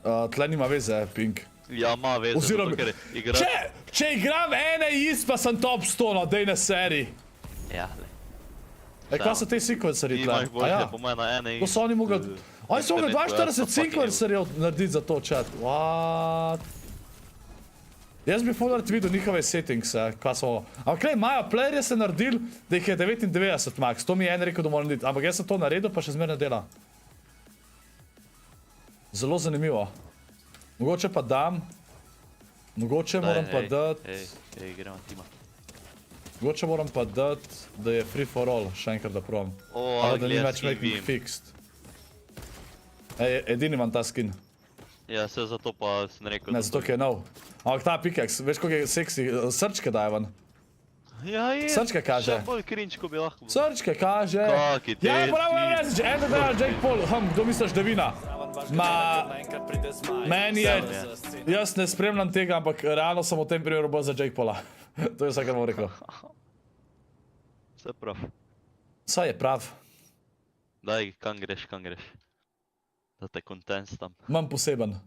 Tle nima veze, ping. Ja, ima veze, zato ker igram... Če igram ene ist, pa sem top 100 na dejne seriji. Ja, le. Kaj so te sequenceri tle? Imaš boljše, po moje na ene ist... To so oni mogli... Oni so mogli 42 sequencerjev narediti za to, chat. What? Jaz bi full art videl njihove settings, kaj so... Ampak kaj, imajo playerje se naredili, da jih je 99 max. To mi je en rekel, da moram narediti. Ampak jaz sem to naredil, pa še zmer ne dela. Zelo zanimivo. Mogoče pa dam. Mogoče moram pa dati... Ej, gremo tima. Mogoče moram pa dati, da je free for all, še enkrat da provam. Ali da ni matchmaking fixed. Ej, edini imam ta skin. Ja, se zato pa sem rekel... Ne, zato ker je nov. Ampak ta pickaxe, veš koliko je seksi, srčke daje ven. Ja, je. Srčke kaže. Še bolj cringe, ko bi lahko... Srčke kaže. Kaki te... Ja, pravo ne rezič, eno da je Jake Paul. Kdo misliš, da vina? Meni je... Jaz ne spremljam tega, ampak realno sem v tem primeru bolj za Jake Paula. To je vse, kar bom rekel. Vse prav. Vse je prav. Daj, kam greš, kam greš. Da te kontestam. Manj poseben.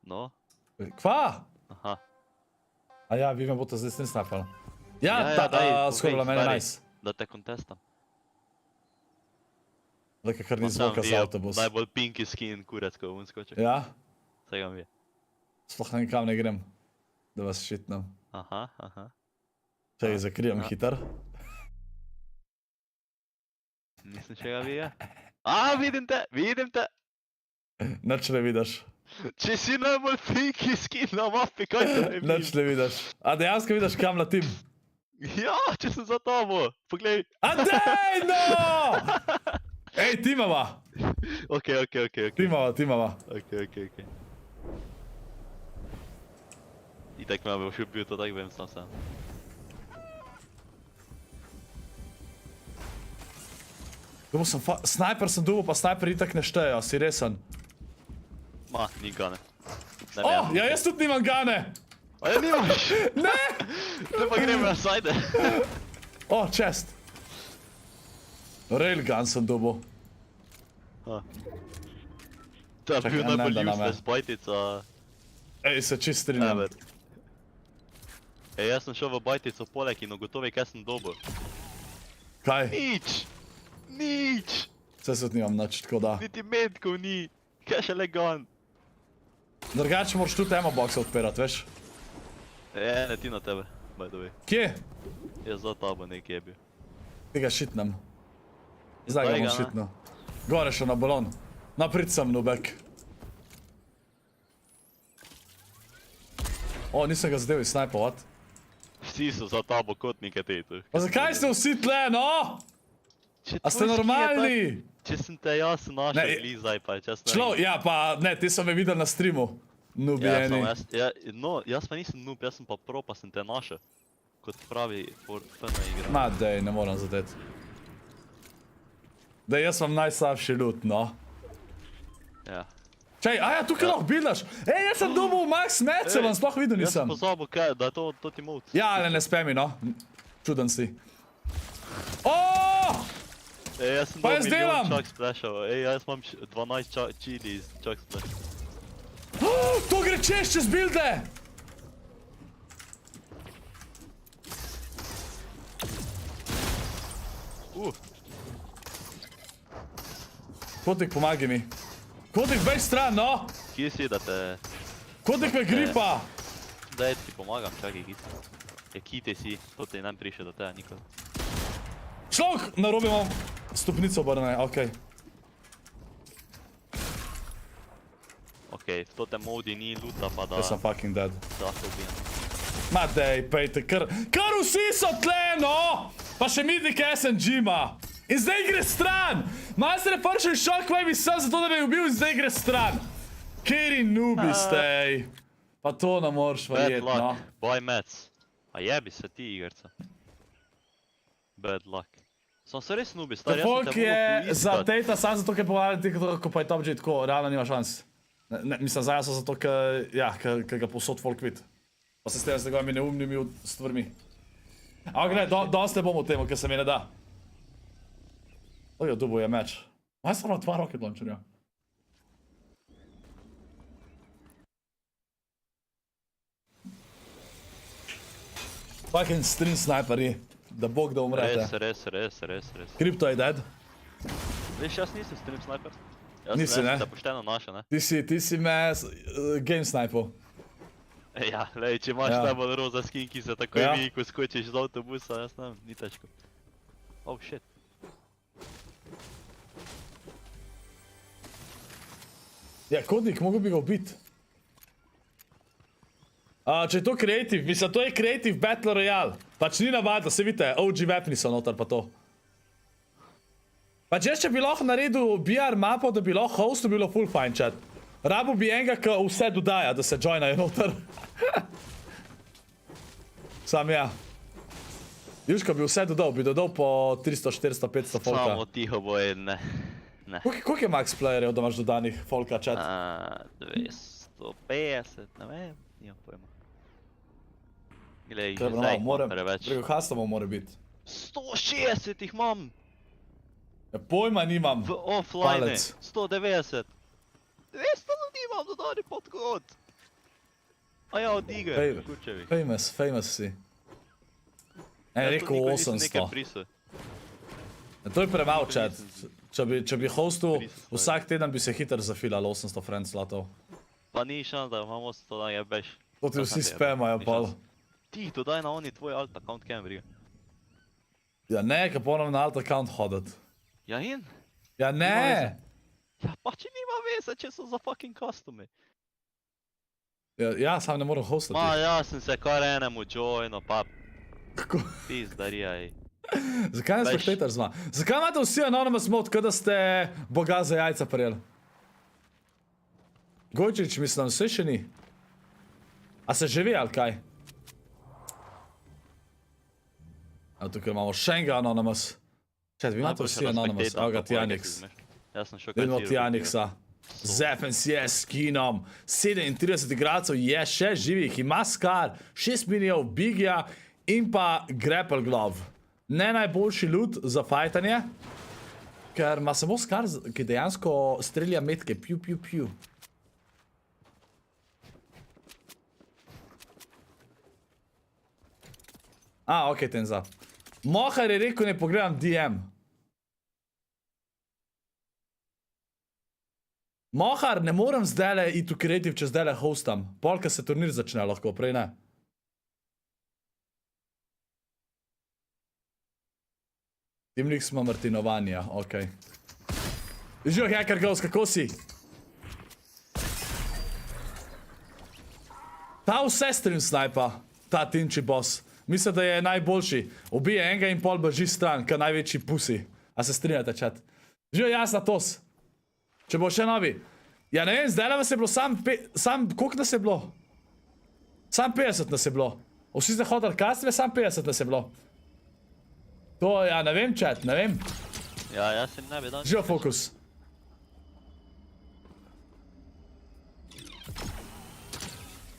No? Kva? Aha. A ja, vi me boste zdaj s tem snapali. Ja, ScorpLZ meni je nice. Da te kontestam. Lekaj, kar ni zvoka za avtobus. Najbolj pinky skin kurec, ko bom skočil. Ja? Vsega mi je. Sploh nekam ne grem, da vas šitnem. Aha, aha. Če jih zakrijem hiter. Nisem še ga videl. Vidim te, vidim te! Nič ne vidiš. Če si najbolj pinky skin na mapi, kaj te ne vidim? Nič ne vidiš. A dejansko vidiš, kam letim? Ja, če sem za tobo. Poglej. A dej, no! Ej, timava! Ok. Timava. Ok. Itak me bo šel bil to, tak vem sam sam. Snajper sem dobil, pa snajper itak ne štejo, si resen. Ma, ni gane. Ja, jaz tudi nimam gane! A ja nimaš? Ne! Ne pa gremo na sajde. Chest. Railgun sem dobil. To je bil najbolj useless bajtica. Ej, se čist strinjam. Ej, jaz sem šel v bajtico poleg in ugotovil, kaj sem dobil. Kaj? Nič! Vse se nimam nič, tako da. Niti medkov ni. Kaj še legan? Drugače moraš tudi ammo boxe odpirati, veš? Ne ti na tebe, by the way. Kje? Jaz za tabo nekje je bil. Ti ga šitnem. Zdaj ga bom šitno. Gore še na balon. Naprid sem, nubek. O, nisem ga zadev snajpovat. Vsi so za tabo kotnike te tu. Pa zakaj ste vsi tle, no? A ste normalni? Če sem te jaz našel glizaj, pa če sem... Ja, pa ne, ti so me videli na streamu. Nubi eni. No, jaz pa nisem noob, jaz sem pa pro, pa sem te našel. Kot pravi FN igra. Ma, dej, ne moram zadeti. Dej, jaz vam najslabši loot, no. Ja. Čaj, aja, tukaj lahko buildaš. Ej, jaz sem dobil max match, se vam sploh videl Jaz sem nisem. pozabil, da je to ti mod. Ja, ale ne spemi, no. Čuden si. Oooo! Ej, jaz sem Pa dal jaz milijon delam! chuck splashov. Ej, jaz imam 12 chili iz chuck splash. To gre čez builde! Kotik, pomagi mi. Kotik, bej stran, no! Kje si, da te... Kotik me gripa! Daj, ti pomagam, čakaj, Kit. Kite si, to ti nam prišel do tega nikoli. Človek, narobe imam stopnico obrne, okej. Okej, v totem modi ni luta, pa da... Jaz sem fucking dead. Da se ubijem. Ma dej, pejte, kar vsi so tle, no! Pa še Midnik SNG ima. In zdaj gre stran! Master je pršel shockwave sem zato, da me je ubil in zdaj gre stran. Keri nubi ste, ej. Pa to ne moreš verjeti, no. Bad luck, boy mats. A jebi se ti, igrca. Bad luck. Sem se res nubi, star, jaz sem Folk te je mogel za poiskat. tejta sam zato, ker povali ti, ko pa je top J tako, realno nima šans. Mislim, zdaj so zato, ker ga posod folk vid. Pa se s tem z njegovimi neumnimi stvarmi. Ampak gledaj, dosti ne bom v temu, ker se mi ne da. Ojo, dubo je meč. Maj sem imel 2 rocket launcherja. Fucking stream snajperi, da bog da umrete. Res. Crypto je dead. Veš, jaz nisem stream sniper. Jaz Nisi, sem ne? res, da pošteno naša, ne? Ti si me game snipal. Ja, lej, če imaš najbolj roza skin, ki se takoj vidi, ko skočiš z avtobusa, jaz ne vem, ni težko. Oh shit. Ja, Kodik, mogel bi ga ubiti. Če je to creative, mislim, to je creative battle royale. Pač ni navadno, se vidite, OG weaponi so noter pa to. Pač jaz, če bi lahko naredil BR mapo, da bi lahko hostu bilo full fine chat. Rabo bi enega, ki vse dodaja, da se joinajo noter. Sam ja. Jusko bi vse dodal, bi dodal po 300, 400, 500 folka. Samo tiho boje, ne. Koliko je max playerjev, da imaš dodanih folka chat? 250, ne vem, nimam pojma. Glej, Treba zdaj malo, preveč. preko customov mora biti. 160 jih imam! Ja, pojma nimam. V offline, Palec. 190. 200 ljudi imam dodani podkod. A ja, od igre, kurčevi. Famous si. Rekel 800. To je premalo chat. Če bi hostil vsak teden bi se hitro zafilal 800 friends slatov. Pa ni šans, da imam 800, da jebeš. To ti vsi spamajo, pol. Ti jih dodaj na oni tvoj alt account Cambridge. Ja ne, ka ponovno na alt account hodat. Ja in? Ja ne! Ja pa če nima veze, če so za fucking customi. Ja, sam ne moram hostati. Ma ja sem se kar enemu joino, pa Kako? pizdarija ej. Zakaj ne spectator zma? Zakaj imate vsi anonymous mode, kada ste boga za jajca prijeli? Gojčič, mislim, vse še ni. A se živi ali kaj? Evo tukaj imamo še enega anonymous. Čet, vi imate vsi anonymous. Evo ga Tianix. Jaz sem šel Vidimo Tianixa. Zefen si je s skinom. 37 igralcev je še živih. Ima Scar, 6 minijev, Bigja in pa Grapple Glove. Ne najboljši loot za fajtanje. Ker ima samo Scar, ki dejansko strelja metke. Piu, piu, piu. A, okej, Tenza. Mohar je rekel, ne pogledam DM. Mohar, ne morem zdajle iti v kreativ, če zdajle hostam. Polka se turnir začne lahko, prej ne. Timlik smo Martinovanja, okej. Živo, Hacker Girls, kako si? Ta vse stream snajpa, ta Tinči boss. Mislim, da je najboljši. Ubije enega in pol beži stran, ka največji pusi. A se strinjate, chat? Živo, jasna tos. Če bo še novi. Ja, ne vem, zdaj vas je bilo koliko nas je bilo? Sam 50 nas je bilo. Vsi ste hodili kastive, sam 50 nas je bilo. To, ja, ne vem, chat, ne vem. Ja, jaz sem ne bi dan. Živo, fokus.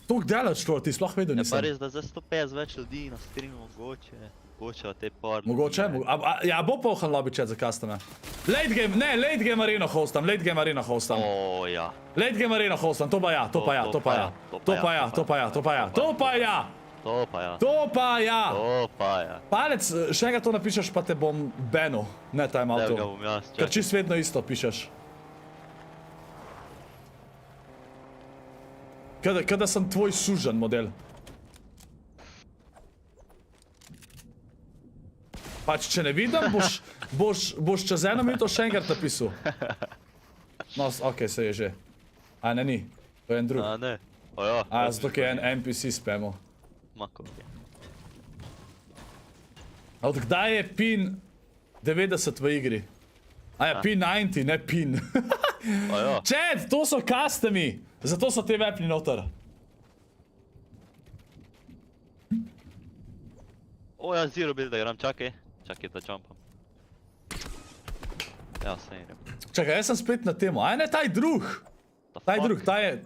Tuk delač to, ti sploh vedel Pa nisem. res, da zdaj 150 več ljudi na streamu, mogoče te par. Mogoče? Ja, bo pohal lobby chat za custome. Late game, ne, late game arena hostam, late game arena hostam. O, ja. Late game arena hostam, to pa ja, to pa ja, to pa ja. To pa ja, to pa ja, to pa ja, to pa ja. To pa ja. To pa ja. To pa ja. Palec, še enkrat to napišeš, pa te bom banu. Ne time Evo ga outu. bom jaz, Ker čist vedno isto pišeš. Kada sem tvoj sužen model. Pač, če ne vidim, boš čez 1 minuto še enkrat napisal. No, okej, se je že. A ne, ni. To je en drug. A ne. O ja. A, zato ki je en NPC spamil. Mako. A od kdaj je pin 90 v igri? A ja, pin 90, ne pin. O ja. Chat, to so customi. Zato so te vepni noter. O ja, zero build, da igram, čakaj. Čakaj, da jumpam. Ja, se igram. Čakaj, jaz sem spet na temo. Aj ne, taj drug. Taj drug, taj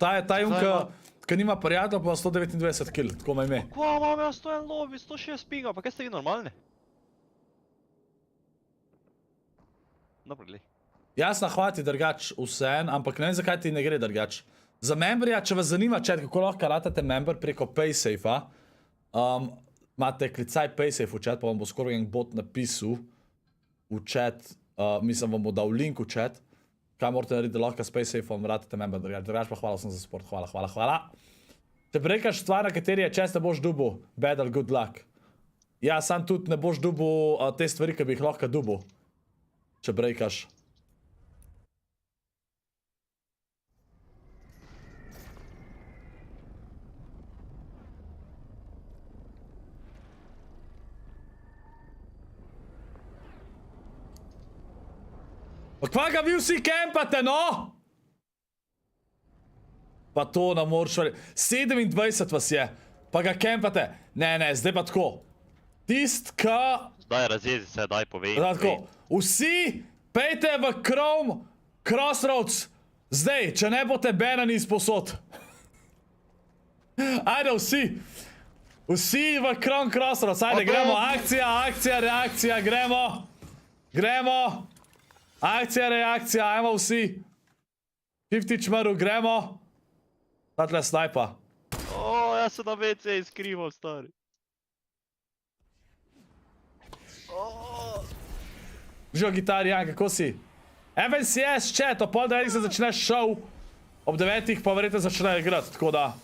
ka nima prijatelj, pa 129 kill, tako ima ime. Kva imam jaz 101 lobby, 106 pinga, pa kaj ste vi normalni? Dobro, glej. Jasna, hvati drgač vseen, ampak ne vem, zakaj ti ne gre drgač. Za memberja, če vas zanima, chat, kako lahko ratate member preko PaySafe-a, imate klicaj PaySafe v chat, pa vam bo skoraj en bot napisal v chat, mislim, vam bo dal link v chat, kaj morate narediti, da lahko s PaySafe-om ratate member drgač. Drgač pa hvala sem za support, hvala. Če prekaš stvar, na kateri je čest, ne boš dubu, bad or good luck. Ja, sam tudi ne boš dubu te stvari, ki bi jih lahko dubu, če brekaš. Pa kva ga vi vsi kempate, no? Pa to ne moreš verjeti. 27 vas je, pa ga kempate. Ne, zdaj pa tako. Tist, ka... Daj, razjezi se, daj, povej. Da, tako. Vsi pejte v Chrome Crossroads. Zdaj, če ne boste banani izposod. Ajde, vsi. Vsi v Chrome Crossroads. Ajde, gremo. Akcija, reakcija, gremo. Akcija, reakcija, ajmo vsi. 50 čmrv, gremo. Tatle snajpa. O, jaz sem na WC izkrival, stari. Živo gitar, Jan, kako si? FNCS, chat, o pol 9 se začne šov. Ob 9 pa verjetno začne igrati, tako da.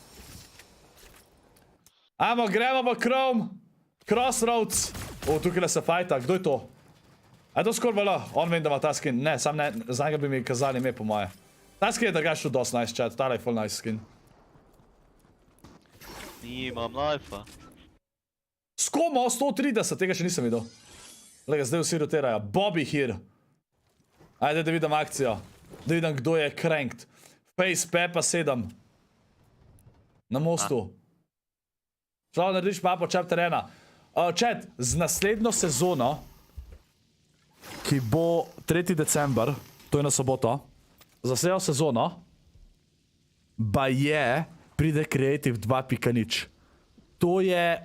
Ajmo, gremo v Chrome Crossroads. O, tukaj se fajta, kdo je to? A je to ScorpVL? On vem, da ima ta skin. Ne, sam ne, za njega bi mi kazali ime po moje. Ta skin je drugač tudi dost nice, chat, tale je full nice skin. Nimam life-a. Skomo, 130, tega še nisem videl. Lega, zdaj vsi rotirajo. Bobby here. Ajde, da vidim akcijo. Da vidim, kdo je cranked. Face Peppa 7. Na mostu. Šlo narediš mapo chapter 1. Chat, z naslednjo sezono, ki bo 3. december, to je na soboto, za vsejo sezono, baje pride Creative 2.0. To je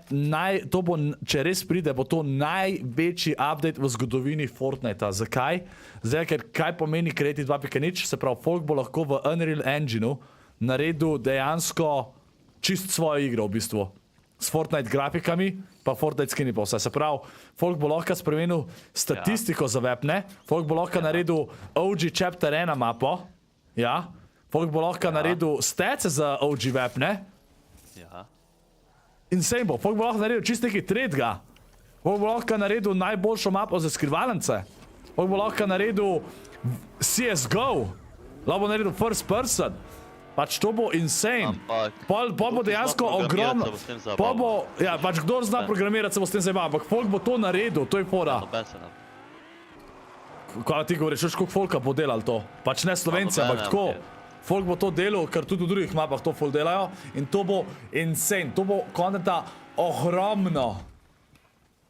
to bo, če res pride, bo to največji update v zgodovini Fortnite'a. Zakaj? Zdaj, ker kaj pomeni Creative 2.0, se pravi, folk bo lahko v Unreal Engineu naredil dejansko čist svojo igro v bistvu. s Fortnite grafikami, pa Fortnite skini pa vse. Se pravi, folk bo lahko spremenil statistiko za webne, folk bo lahko naredil OG chapter 1 mapo, ja, folk bo lahko naredil stats za OG webne, Ja. insane bo, folk bo lahko naredil čist nekaj tretjega, folk bo lahko naredil najboljšo mapo za skrivalence, folk bo lahko naredil CSGO, lahko bo naredil first person. Pač to bo insane. Pol bo dejansko ogromno. Pol bo, ja, pač kdo zna programirati, se bo s tem zabaval, ampak folk bo to naredil, to je fora. Kaj ti govoriš, veš koliko folka bo delal to? Pač ne Slovenci, ampak tako. Folk bo to delal, ker tudi v drugih mapah to folk delajo in to bo insane, to bo kontenta ogromno.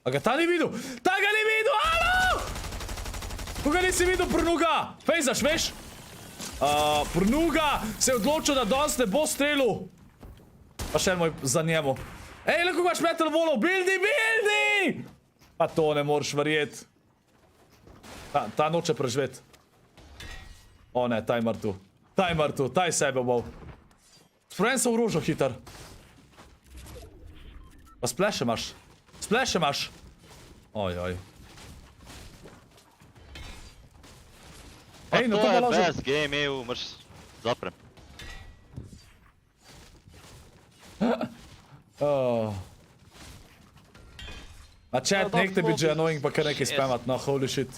A ga ta ni videl? Ta ga ni videl, alo! Koga nisi videl, prnuga? Fejzaš, veš? Prnuga se je odločil, da danes ne bo strelil. Pa še moj za njemu. Ej, lahko imaš metal volov, bildi! Pa to ne moreš verjeti. Ta noče preživeti. O ne, ta je mrtv. Ta je mrtv, ta je sebe bol. Spravim se v rožo hiter. Pa spleše imaš. Spleše imaš. Ojoj. Ej, no to je best game, EU, moraš zaprem. A chat, nekte biti že annoying, pa kar nekaj spamat, no, holy shit.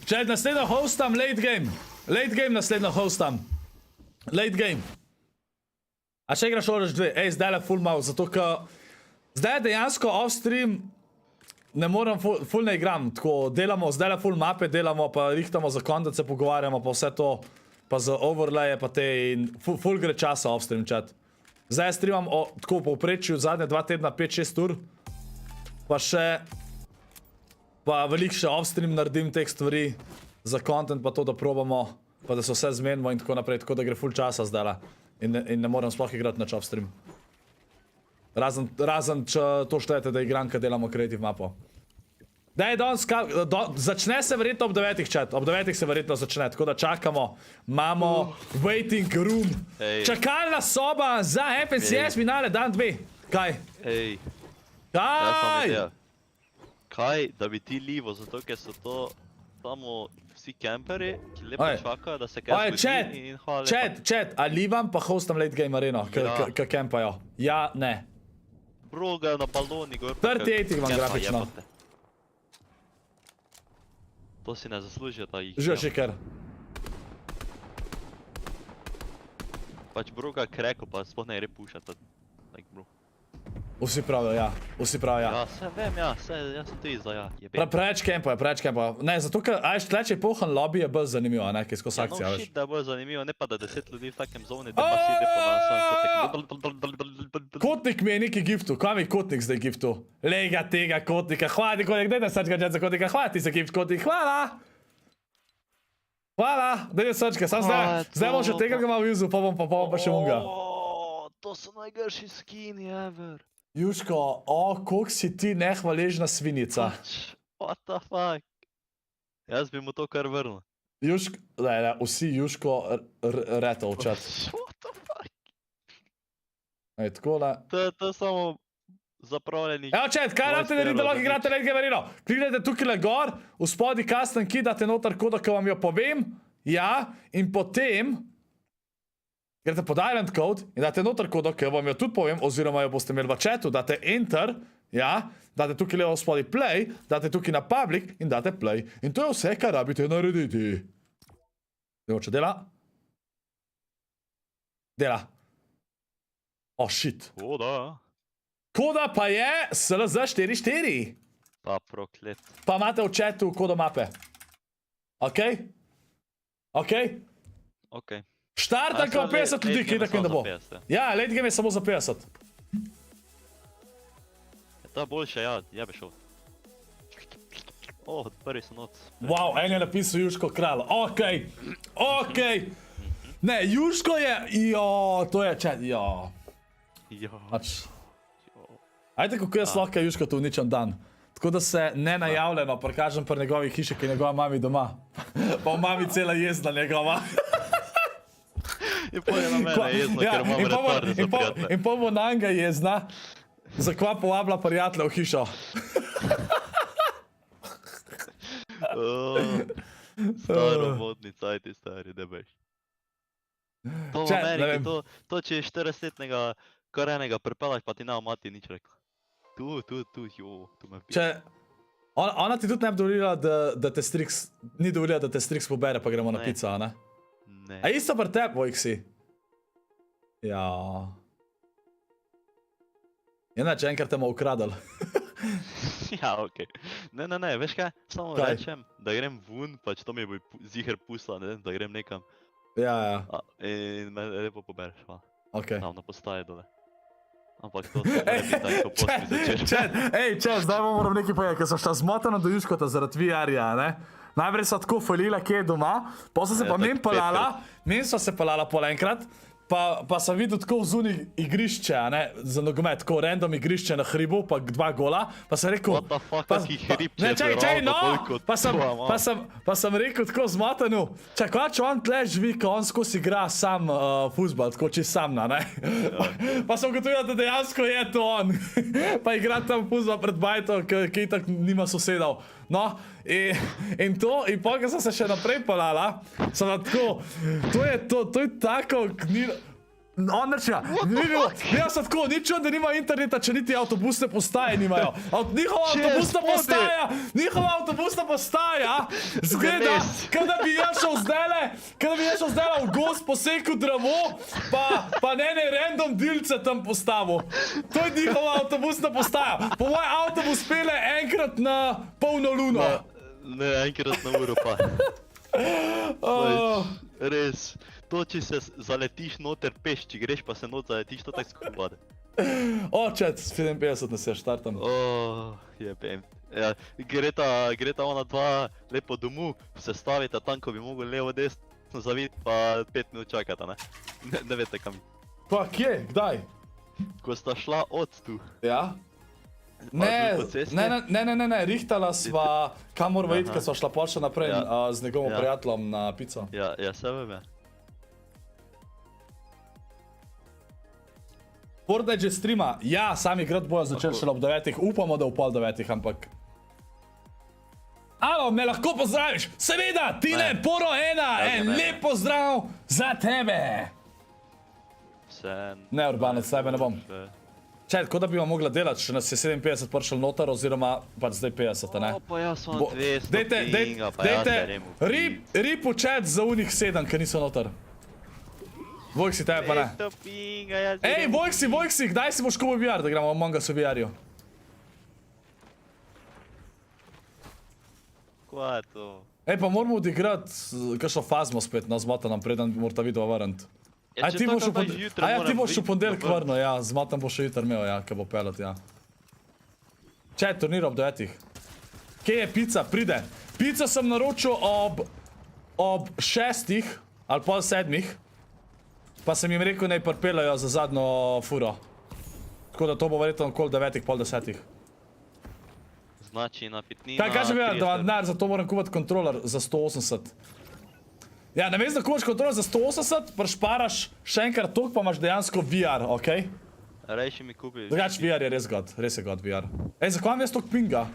Chat, naslednjo hostam, late game. Late game naslednjo hostam. Late game. A še igraš Orange 2? Ej, zdaj le full mal, zato ka... Zdaj dejansko off-stream ne morem, full ne igram, tako delamo, zdaj le full mape delamo, pa rihtamo za content, se pogovarjamo, pa vse to, pa za overlaye, pa te in full gre časa off-stream chat. Zdaj streamam tako v povprečju zadnje 2 tedna 5-6 ur, pa še, pa veliko še off-stream naredim teh stvari za content, pa to, da probamo, pa da se vse zmenimo in tako naprej, tako da gre full časa zdaj in ne morem sploh igrati nač off-stream. Razen, če to štejete, da igram, kad delamo creative mapo. Daj, začne se verjetno ob 9 chat, ob 9 se verjetno začne, tako da čakamo. Imamo waiting room. Čakalna soba za FNCS finale, dan 2. Kaj? Ej. Kaj? Kaj, da bi ti livo, zato ker so to samo vsi kemperi, ki lepo čakajo, da se kaj zgodi in hvala lepa. Chat, a livam pa hostam late game areno, ka kempajo? Ja, ne. Bro, ga na baloni gor. 38 imam grafično. To si ne zaslužijo, da jih... Živo šiker. Pač bro ga kreko, pa sploh ne gre pušati. Like bro. Vsi pravijo, ja. Vsi pravijo, ja. Ja, se vem, ja, jaz sem tudi za ja. Preveč kempa. Ne, zato ker, ajš, tleče pohan lobby je bolj zanimivo, ne, kaj skozi akcija, veš. No shit, da je bolj zanimivo, ne pa da 10 ljudi v takem zoni, da pa si ide po nas. Kotnik mi je neki giftu, kam je kotnik zdaj giftu? Lega tega kotnika, hvala ti kotnik, daj da srčka chat za kotnika, hvala ti za gift kotnik, hvala! Hvala, daj da srčka, sam zdaj bom še tega ga malo uzu, pa bom pa še unga. To so najgrši skini ever. Jusko, koliko si ti nehvaležna svinica. What the fuck? Jaz bi mu to kar vrnil. Juško, ne, vsi Juško reta v chat. What the fuck? Ej, takole. To je samo zapravljeni... Evo chat, kaj rabite narediti, da lahko igrate late game areno? Kliknete tukaj gor, v spodi custom key, date noter kodo, ko vam jo povem. Ja, in potem... Grete pod island code in date noter kodo, ki vam jo tudi povem, oziroma jo boste imeli v chatu, date enter, ja, date tukaj levo v spodi play, date tukaj na public in date play. In to je vse, kar rabite narediti. Demo, če dela. Dela. Oh, shit. Koda. Koda pa je SLZ 4.4. Pa proklet. Pa imate v chatu kodo mape. Okej? Okej? Okej. Štartan kao 50 ljudi, ki tako in da bo. Ja, late game je samo za 50. To je boljše, ja, jebe šel. Prvi so noc. Wow, en je napisal Jusko kralj. Okej. Ne, Jusko je, to je chat, Ajde, kako jaz lahko Jusko to uničam dan. tako da se nenajavljeno prikažem pri njegovi hiši, ki je njegova mami doma. Pa v mami cela jezna njegova. In pol je na mene jezno, ker imam retarde za prijatelje. In pol bo na njega jezna, zakva povabila prijatelja v hišo. Staromodni cajti, stari, ne veš. To v Ameriki, to če je 40-letnega korenega pripelaš, pa ti ne o mati nič rekla. Tu, tu me vpije. Ona ti tudi ne bi dovolila, da te Strix, ni dovolila, da te Strix pobere, pa gremo na pico, a ne? Ne. A isto pri tebi, Vojksi? Ja. Inače, enkrat te bomo ukradali. Ja, okej. Ne, veš kaj? Samo rečem, da grem vun, pač to mi bo ziher pustila, ne vem, da grem nekam. Ja. In me lepo pobereš, hvala. Okej. Tam na postaje dole. Ampak to se ne bi tako posti začel. Čet, zdaj bomo moram nekaj povedati, ker so šla zmotana do Juskota zaradi VR-ja, ne? Najprej so tako falila, kje je doma, pa so se pa men so se pelala pol enkrat, pa sem videl tako vzuni igrišče, ne, za nogomet, tako random igrišče na hribu, pa 2 gola, pa sem rekel... What the fuck, kaki hrib, če je čakaj, no, pa sem rekel tako zmotanu, čakaj, če on tle živi, ko on skozi igra sam fuzbal, tako čist sam, ne? Pa sem ugotovil, da dejansko je to on, pa igra tam fuzbal pred bajto, ki itak nima sosedov. No, in potem sem se še naprej pelala, sem tako, to je tako, odlična, jaz sem tako, nič da nima interneta, če niti avtobusne postaje nimajo. Njihova avtobusna postaja zgleda, kada bi jaz šel zdaj v gozd posekal drevo, pa ne random dilce tam postavil. To je njihova avtobusna postaja. Po moj avtobus pele enkrat na polno luno. Ne, enkrat na uro pa. Res. To, če se zaletiš noter peš, če greš pa se not zaletiš, to tako skupade. Čet, 57 nas je štartam. Jebem. Greta ona dva lepo domu, se stavita tam, ko bi mogel levo desno zaviti, pa 5 minut čakata, ne? Ne vete kam. Pa kje? Kdaj? Ko sta šla od tu. Ja? Ne, rihtala sva, kam morava iti, ker sva šla pol še naprej z njegovom prijateljem na pico. Ja, se vem, ja. Fortnite že streama, ja, sam igrat bojo začeli šele ob 9, upamo, da v pol 9, ampak... Alo, me lahko pozdraviš? Seveda, Tine, Poro 1, en lep pozdrav za tebe! Ne, Urbanec, sebe ne bom. Čaj, tako da bi vam mogla delati, če nas je 57 prišel noter, oziroma pač zdaj 50, ne? Pa jaz sem 200 pinga, pa jaz berem v pinga. Rip v chat za unih 7, ker niso noter. Vojksi, tebe pa ne. 200 pinga, jaz berem v pinga. Ej, Vojksi, kdaj si boš kubil VR, da gremo v Among Us v VR-ju? Kva je to? Ej, pa moramo odigrati kakšno fazmo spet, no, zmota nam preden bi morata vidova vrniti. A ti boš v ponedeljek vrno, ja, zmotam bo še jutr imel, ja, kaj bo pelat, ja. Čaj, turnir ob 9. Kje je pica? Pride. Pico sem naročil ob 6 ali pol 7, pa sem jim rekel, naj pripeljajo za zadnjo furo. Tako da to bo verjetno okoli 9, pol 10. Znači napitnina... Kaj kažem ja, da vam denar, zato moram kupiti kontroler za 180. Ja, namesto da kupaš kontroler za 180, prešparaš še enkrat toliko, pa imaš dejansko VR, okej? Rejši mi kupi... Drugač VR je res je god VR. Ej, zakaj imam jaz toliko pinga?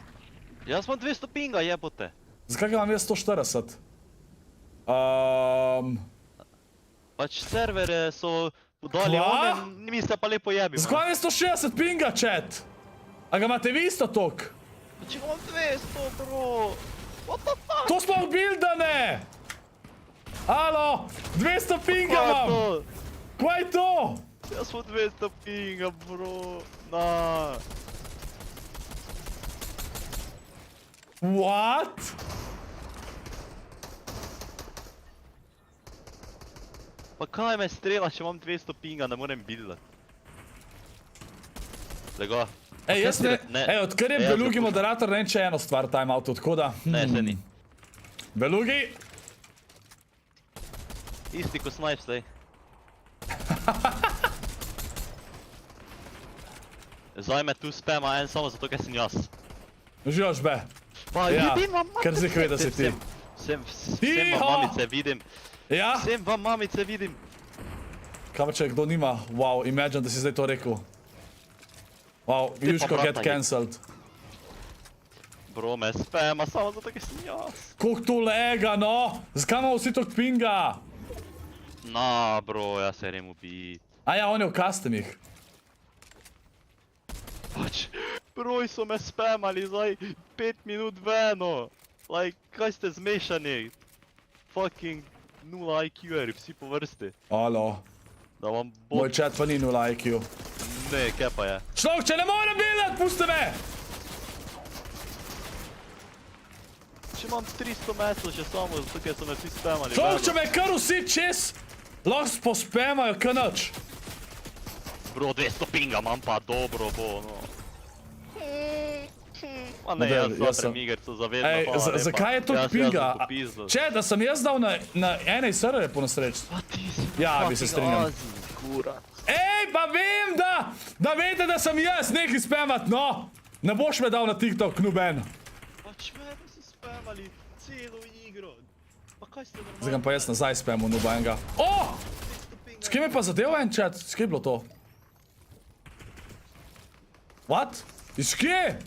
Jaz imam 200 pinga, jebote. Zakaj ga imam jaz 140? Pač servere so dali one, mi se pa lepo jebimo. Zakaj imam jaz 160 pinga, chat? A ga imate vi isto toliko? Če imam 200, bro. What the fuck? To smo obildane! Alo, 200 pinga imam! Kaj je to? Jaz smo 200 pinga, bro. Na. What? Pa kaj me strela, če imam 200 pinga, ne morem buildat. Lego. Ej, jaz ne... Ej, odkar je Belugi moderator, ne vem, če eno stvar timeoutu, tako da... Ne, se ni. Belugi! Isti ko Snipes, daj. Zdaj me tu spema en samo zato, ker sem jaz. Uživaš be. Pa Ja, vidim vam ker zihar ve, da si ti. Sem Tiho! vam mamice vidim. Ja? Sem vam mamice vidim. Kaj pa če kdo nima? Wow, imagine, da si zdaj to rekel. Wow, pa Jusko brata get je. cancelled. Bro, me spama samo zato, ker sem jaz. Koliko to lega, no? Zakaj imamo vsi tok pinga? Na, bro, jaz se rem ubit. A ja, on je v customih. Pač, broj so me spamali zdaj 5 minut veno. Like, kaj ste zmešani? Fucking 0 IQ-eri, vsi po vrsti. Alo, Da vam moj bo... chat pa ni 0 IQ. Ne, kaj pa je? Človek, če ne morem videti, pusti me! Če imam 300 metrov še samo, zato ker so me vsi spamali. Človek, če me kar vsi čez, lahko pospemajo, kaj nič. Bro, 200 pinga imam pa dobro bo, no. Ma ne, Model, jaz jaz sam sem- igrico zavedno, Ej, hvala lepa. zakaj je to Jaz pinga? sem popizdil. Če, da sem jaz dal na ene serverje po nesreč. Pa ti si Ja, bi se fucking strinjal. Azij, kurac. Ej, pa vem, da veste, da sem jaz nekaj spamat, no! Ne boš me dal na TikTok, nuben. Pač mene so spamali celo igro. Pa kaj ste normalni? Zdaj ga pa jaz nazaj spamu, nubenga. O! S kim je pa zadev en chat? S kim je bilo to? What? Iz kje?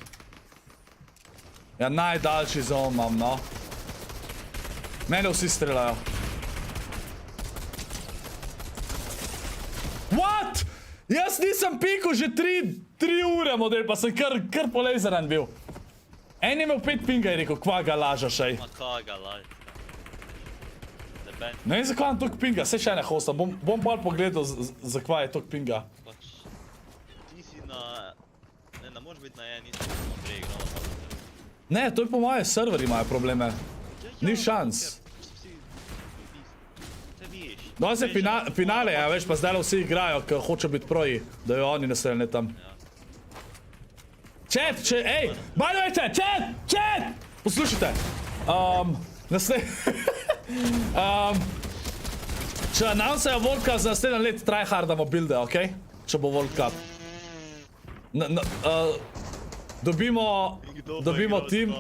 Ja, najdaljši zon imam, no. Mene vsi streljajo. What? Jaz nisem pikal že 3 ure, model, pa sem kar polejzeran bil. En je imel 5 pinga in rekel, kva ga lažaš, ej. Ma kaj ga laj. Ben, Ne vem, zakaj imam toliko pinga, saj še ne hosta. Bom bolj pogledal, zakaj je toliko pinga. pač... Ti si na... Ne moreš biti na eni, nisi na dve igrala. Ne, to je po moje serveri imajo probleme. Ni šans. Te viš. Danes je finale, ja, veš, pa zdaj vsi igrajo, ker hoče biti proji, da jo oni nastrelni tam. Chat, ej, by the way, chat! Poslušajte. Če announcejo World Cup za naslednje let, tryhardamo builde, okej? Če bo World Cup. Dobimo tim.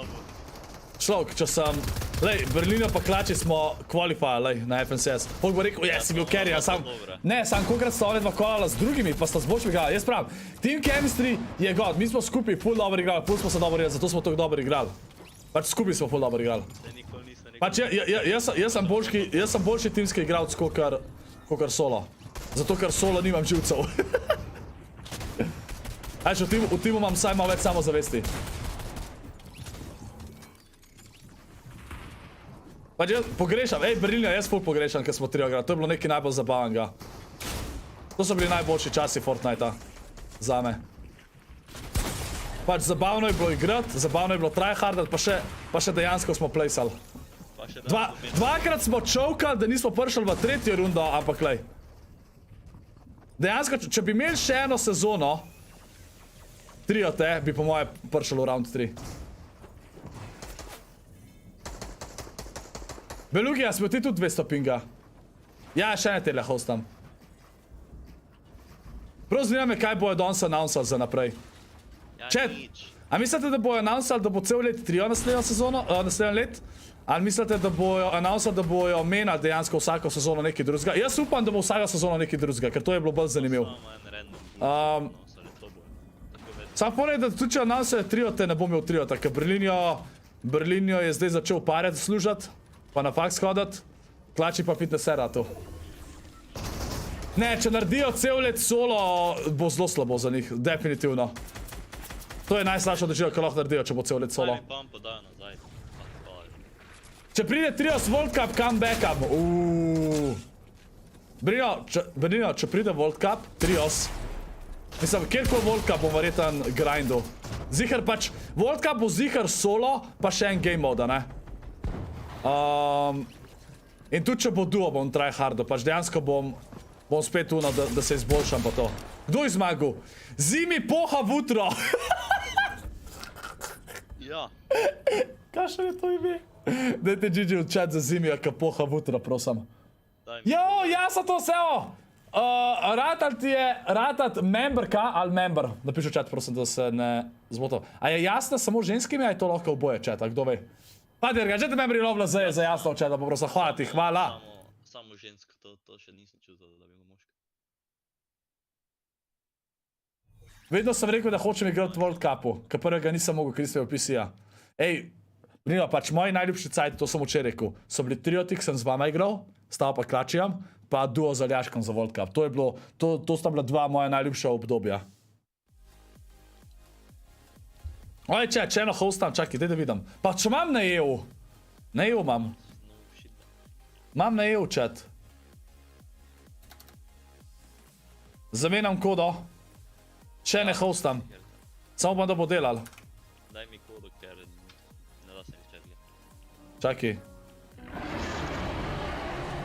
Človek, če sem... Lej, Berlino pa Klači smo qualifier, lej, na FNCS. Folk bo rekel, si bil carry, sam... Ne, sam kolikrat sta ona dva kolala z drugimi, pa sta z boljšimi igrali. Jaz pravim, team chemistry je god, mi smo skupaj ful dobro igrali, ful smo se dobro igrali, zato smo tako dobro igrali. Pač skupaj smo ful dobro igrali. Nikoli nisem rekel. Pač jaz sem boljši timski igralec, kakor solo. Zato, ker solo nimam živcev. Ajš, v timu imam vsaj malo več samozavesti. Pač jaz pogrešam, Berlina, jaz ful pogrešam, ker smo trio igrali. To je bilo nekaj najbolj zabavnega. To so bili najboljši časi Fortnite'a. Zame. Pač zabavno je bilo igrati, zabavno je bilo tryhardat, pa še dejansko smo playsali. Dvakrat smo čovkali, da nismo prišli v tretjo rundo, ampak lej. Dejansko, če bi imeli še eno sezono, trio te, bi po moje prišli v round 3. Belugija, smo ti tudi 200 pinga? Ja, še ne tele hostam. Prav zanima me, kaj bojo danes announcali za naprej. Chat, a mislite, da bojo announcali, da bo cel let trio naslednjo let? Ali mislite, da bojo announcali, da bojo menali dejansko vsako sezono nekaj drugega? Jaz upam, da bo vsaka sezono nekaj drugega, ker to je bilo bolj zanimivo. Sam porej, da tudi če announcali trio, te ne bom imel trio, tako Berlinjo je zdaj začel paret služati, pa na faks hodati, Klači pa fitnessera tu. Ne, če naredijo cel let solo, bo zelo slabo za njih, definitivno. To je najslabša odločitev, kar lahko naredijo, če bo cel let solo. Če pride trios World Cup, come back up. Berlino, če pride World Cup, trios. Mislim, kjerkoli World Cup bom verjeten grindu. Zihar pač, World Cup bo zihar solo, pa še en game moda, ne? In tudi če bo duo, bom tryhardo, pač dejansko bom spet uno, da se izboljšam pa to. Kdo je zmagal? Zimi poha v utro! Ja. Kakšno je to ime? Dajte Gigi v chat za Zimija, ka poha v utro, prosim. Jo, jaz sem to vseo! Ratat je, memberka ali member. Napiši v chat, prosim, da se ne zmoto. A je jasno samo ženskimi, a je to lahko oboje chat, a kdo ve? Pa dirga, že te membri lovla za jasno v chat, pa prosim, hvala ti, hvala. Samo žensko, to še nisem čutil, da bi bilo moško. Vedno sem rekel, da hočem igrati v World Cupu, ker prvega nisem mogel, ker nisem PC-ja. Ej, Nino, pač moji najljubši cajt, to sem včeraj rekel, so bili Triotik, sem z vama igral, stava pa Klačijam, pa duo z Aljaškom za World Cup. To je bilo, to sta bila dva moja najljubša obdobja. Oj, če eno hostam, čakaj, daj da vidim. Pa če imam na EU. Na EU imam. Imam na EU chat. Zamenjam kodo. Če ne hostam. Samo bom, da bo delal. Daj mi kodo, ker ne da se mi chat gledati. Čakaj.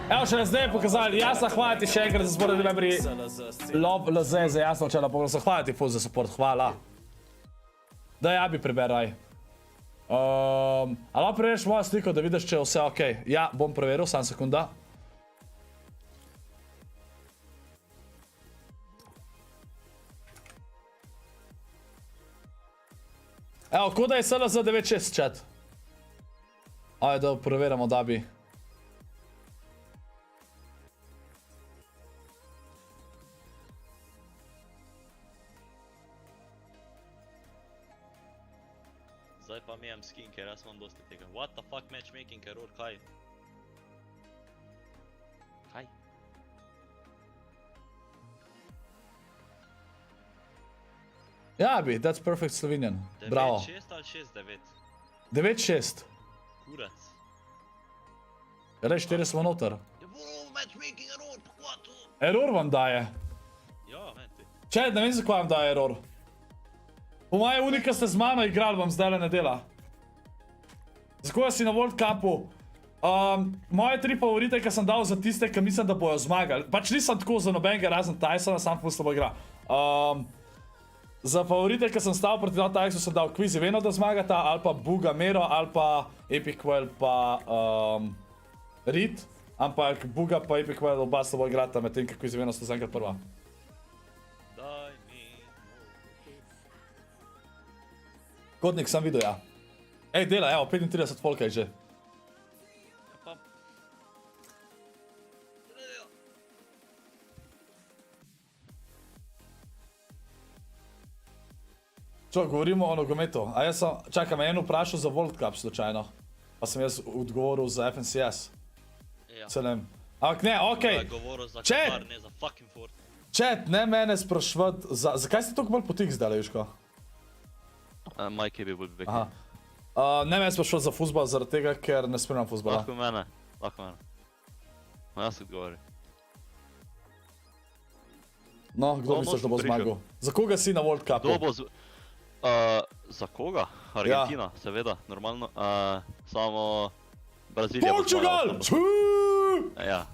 Evo, še zdaj je pokazali, jasno, hvala ti še enkrat za support, da membri ScorpLZ za jasno včeraj pogledal, hvala ti ful za support, hvala. Da ja bi preberaj. Ali preveriš mojo sliko, da vidiš, če je vse ok. Ja, bom preveril, sam sekunda. Evo, koda je SLO 96 chat. Ajde, da preverimo, da bi. Zdaj pa imam skin, ker jaz imam dosti tega. What the fuck matchmaking error, kaj? Kaj? Ja bi, that's perfect Slovenian. Bravo. 9-6 ali 6-9? 9-6. Kurac. Rej, 4 smo noter. Matchmaking error, pa kva to? Error vam daje. Ja, meni. Če, ne vem, zakaj vam daje error. Po moje unika ste z mano igrali, vam zdaj ne dela. Zakaj si na World Cupu? Moje 3 favorite, ki sem dal za tiste, ki mislim, da bojo zmagali. Pač nisem tako za nobenega razen Tysona, sam ful slabo igra. Za favorite, ki sem stal proti Tyson, sem dal Quizy Veno, da zmagata, ali pa Buga Mero, ali pa EpicWell pa Reed. Ampak Buga pa EpicWell oba slabo igrata, medtem, ker Quizy Veno sta zaenkrat prva. Kodnik sem videl, ja. Ej, dela, evo, 35 folka je že. Čo, govorimo o nogometu. A jaz sem, čakaj, me je eno vprašal za World Cup slučajno. Pa sem jaz odgovoril za FNCS. Ja. Se ne vem. Ampak ne, okej. Govoril za Katar, ne za fucking Fortnite. Chat, ne mene sprašvat, zakaj ste toliko bolj potik zdaj, Jusko? Mike bi bil back. Aha. Ne mene sprašvat za fuzbal, zaradi tega, ker ne spremljam fuzbala. Lahko mene, lahko mene. Ma jaz odgovorim. No, kdo misliš, da bo zmagal? Za koga si na World Cupu? Kdo bo za koga? Argentina, seveda, normalno. Samo Brazilija bo zmagala. Portugal! Ja.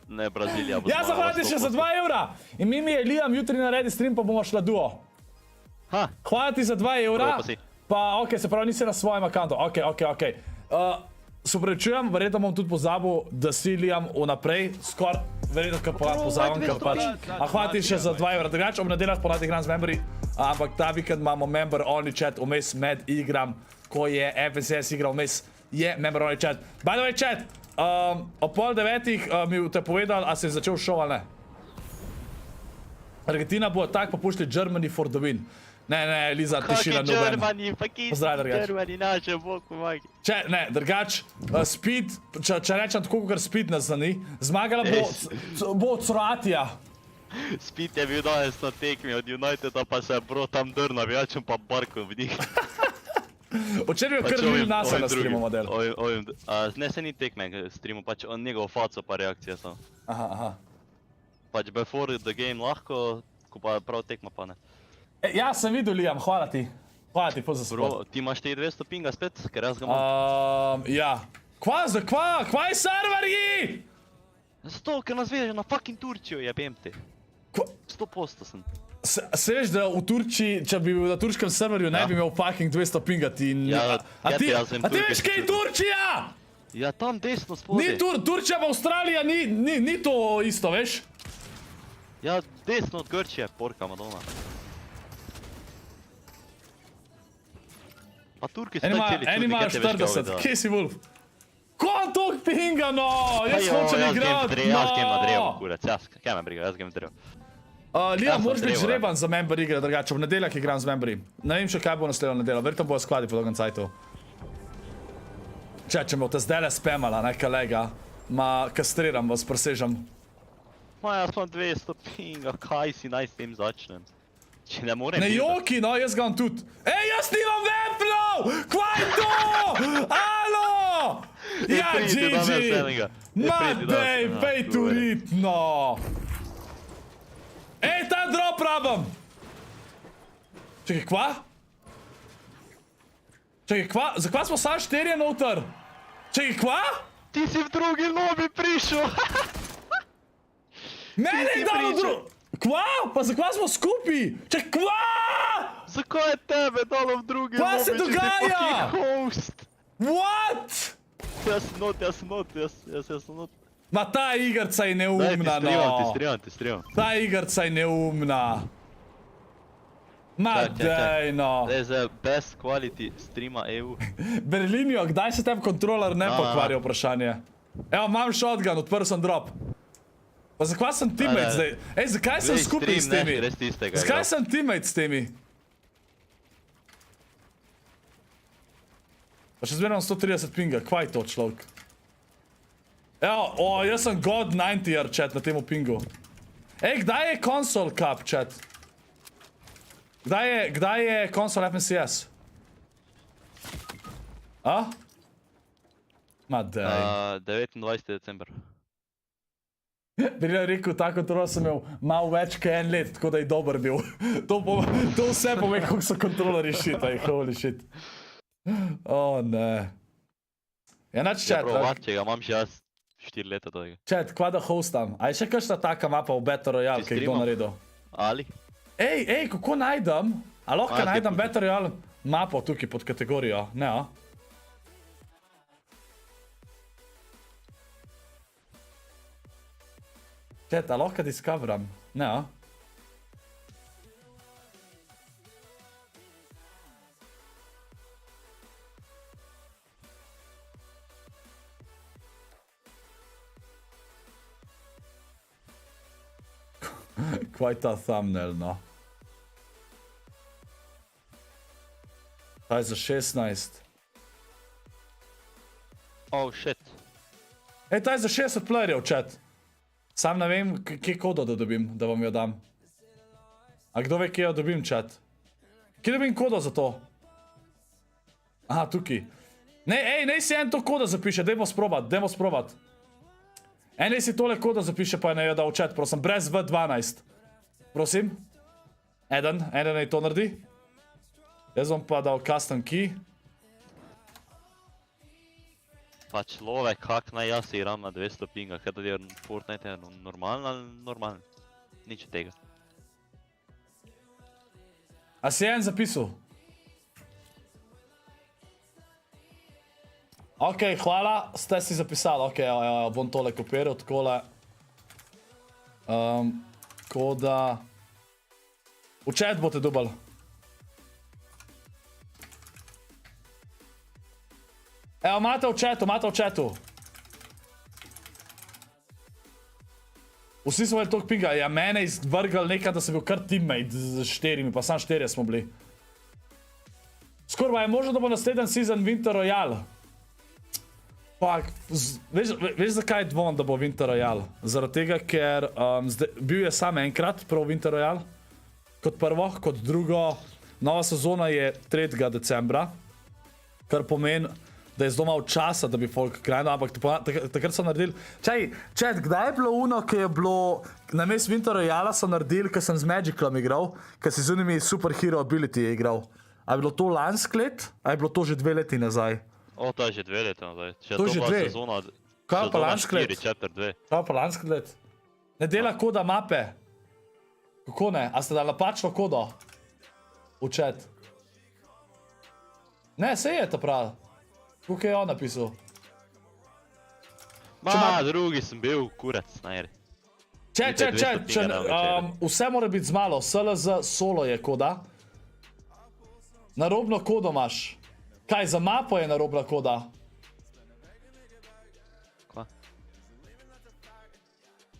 Ne, Brazilija bo zmagala. Ja, zahvalite še za 2 evra! In mi je Liam jutri naredi stream, pa bomo šla duo. Ha! Hvala ti za 2 evra. Prav pa si. Pa, okej, se pravi, nisi na svojem akantu. Okej. Se upravičujem, verjetno bom tudi pozabil, da si Liam vnaprej. Skoraj, verjetno, ker pozabim, ker pač. A hvala ti še za 2 evra. Drugače, ob nedeljah ponavadi igram z membri. Ampak ta vikend imamo member only chat, vmes med igram, ko je FNCS igra, vmes je member only chat. By the way, chat, ob 8:30 mi te povedal, a si začel šov ali ne. Argentina bo tak, pa pošli Germany for the win. Ne, Eliza, tišina noben. Kaki Germany, pa kis Germany, naše bog pomagi. Če, ne, drugač, Speed, če rečem tako, kot Speed nas zani, zmagala bo Croatija. Speed je bil danes na tekmi od Uniteda, pa se je bro tam drnal, jačem pa barko v njih. Včeraj je kar Lil Nasa na streamu model. Ne, se ni tekme streamu, pač on njegov faco pa reakcija samo. Aha. Pač before the game lahko, ko pa prav tekma pa ne. Ja, sem videl, Liam, hvala ti. Hvala ti, ful za support. Bro, ti imaš te 200 pinga spet, ker jaz ga imam. Ja. Kva je serverji? Zato, ker nas veže na fucking Turčijo, jebem te. 100% sem. Se veš, da v Turčiji, če bi bil na turškem serverju, ne bi imel fucking 200 pinga ti... A ti veš, kaj je Turčija? Ja, tam desno spodaj. Turčija v Avstraliji ni to isto, veš? Ja, desno od Grčije, porka Madonna. Pa Turki so tako celi Eni imajo 40, kje si Wolf? Ko tok pinga, no! Jaz hočem igrat, no! Jaz game na drevo, kurac, kaj me briga, jaz game na drevo. Lija, moraš biti žreban za member igre, drugače, v nedeljah igram z memberi. Ne vem še kaj bo naslednjo nedeljo, verjetno bojo skladi po dolgem cajtu. Če me boste zdajle spamala, ne kolega, ma kastriram vas, presežem. Ma jaz imam 200 pinga, kaj si naj s tem začnem? Če ne morem Ne videti. joki, no, jaz ga imam tudi. Ej, jaz nimam veplov! Kvaj to? Alo! Ja, GG! Ma dej, pej tu ritno! Ej, ta drop rabam! Čekaj, kva? Čekaj, kva? Zakva smo sam 4 noter? Čekaj, kva? Ti si v drugi lobby prišel! Mene je dalo drugo! Kva? Pa zakva smo skupaj? Čekaj, kva? Zakaj je tebe dalo v drugi Kva lobby, se če si dogaja? fucking host? What? Jaz sem not. Ma ta igrca je Daj, neumna, no. ti stream. Ta igrca je neumna. Ma Čak. dej, no. To je za best quality streama EU. Berlinio, kdaj se tem kontroler ne pokvari vprašanje? Evo, imam shotgun, odprl sem drop. Pa zakaj sem teammate zdaj? Ej, zakaj sem skupaj s temi? Zakaj sem teammate s temi? Pa še zmeraj 130 pinga, kvaj to človek? Evo, jaz sem god 90er chat na temu pingu. Ej, kdaj je console cup chat? Kdaj je console FNCS? A? Ma daj. 29. december. Bi rekel, ta kontrola sem imel malo več kot 1 let, tako da je dober bil. To vse pove, koliko so kontrolerji shitaj, holy shit. O, ne. Ja, nač chat. Če ga imam še jaz 4 leta tega. Chat, kva da hostam? A je še kakšna taka mapa v Battle Royale, ki je kdo naredil? Ali? Ej, kako najdem? A lahko najdem Battle Royale mapo tukaj pod kategorijo? Ne, a? Chat, a lahko discoveram? Ne, a? Kvaj ta thumbnail, no. Ta je za 16. Oh, shit. Ej, ta je za 60 playerjev, chat. Sam ne vem, kje kodo da dobim, da vam jo dam. A kdo ve, kje jo dobim, chat? Kje dobim kodo za to? Aha, tukaj. Nej si en to kodo zapiše, dajmo sprovat. En si tole kodo zapiše, pa je ne jo dal v chat, prosim, brez V12. Prosim. Eden naj to naredi. Jaz bom pa dal custom key. Pa človek, kak naj jaz igram na 200 pinga, kaj da je Fortnite normalno ali normalno? Nič od tega. A si en zapisal? Ok, hvala, ste si zapisali, ok, bom tole kopiral, takole. Koda... V chat bote dobili. Evo, imate v chatu. Vsi smo imeli toliko pinga, ja, mene izvrgal nekaj, da sem bil kar teammate z 4, pa sam 4 smo bili. Skorba, je možno, da bo naslednji season Winter Royale. Pa, veš zakaj dvom, da bo Winter Royale? Zaradi tega, ker bil je sam enkrat prav Winter Royale. Kot prvo, kot drugo, nova sezona je 3. decembra. Kar pomeni, da je zelo malo časa, da bi folk grindal, ampak takrat so naredili... Čaj, kdaj je bilo uno, ki je bilo... Namest Winter Royala so naredili, ker sem z Magiclom igral, ker si z unimi Superhero Ability igral. A je bilo to lansk let, a je bilo to že 2 leti nazaj? O, to je že 2 leta nazaj. To je že 2? Sezona, Kaj pa lansk let? Chapter 2. Kaj pa lansk let? Ne dela koda mape. Kako ne? A ste dali napačno kodo? V chat. Ne, sej je to prav. Kako je on napisal? Ma, drugi sem bil, kurac, najri. Vse mora biti z malo, SLO solo je koda. Narobno kodo imaš. Kaj, za mapo je narobna koda?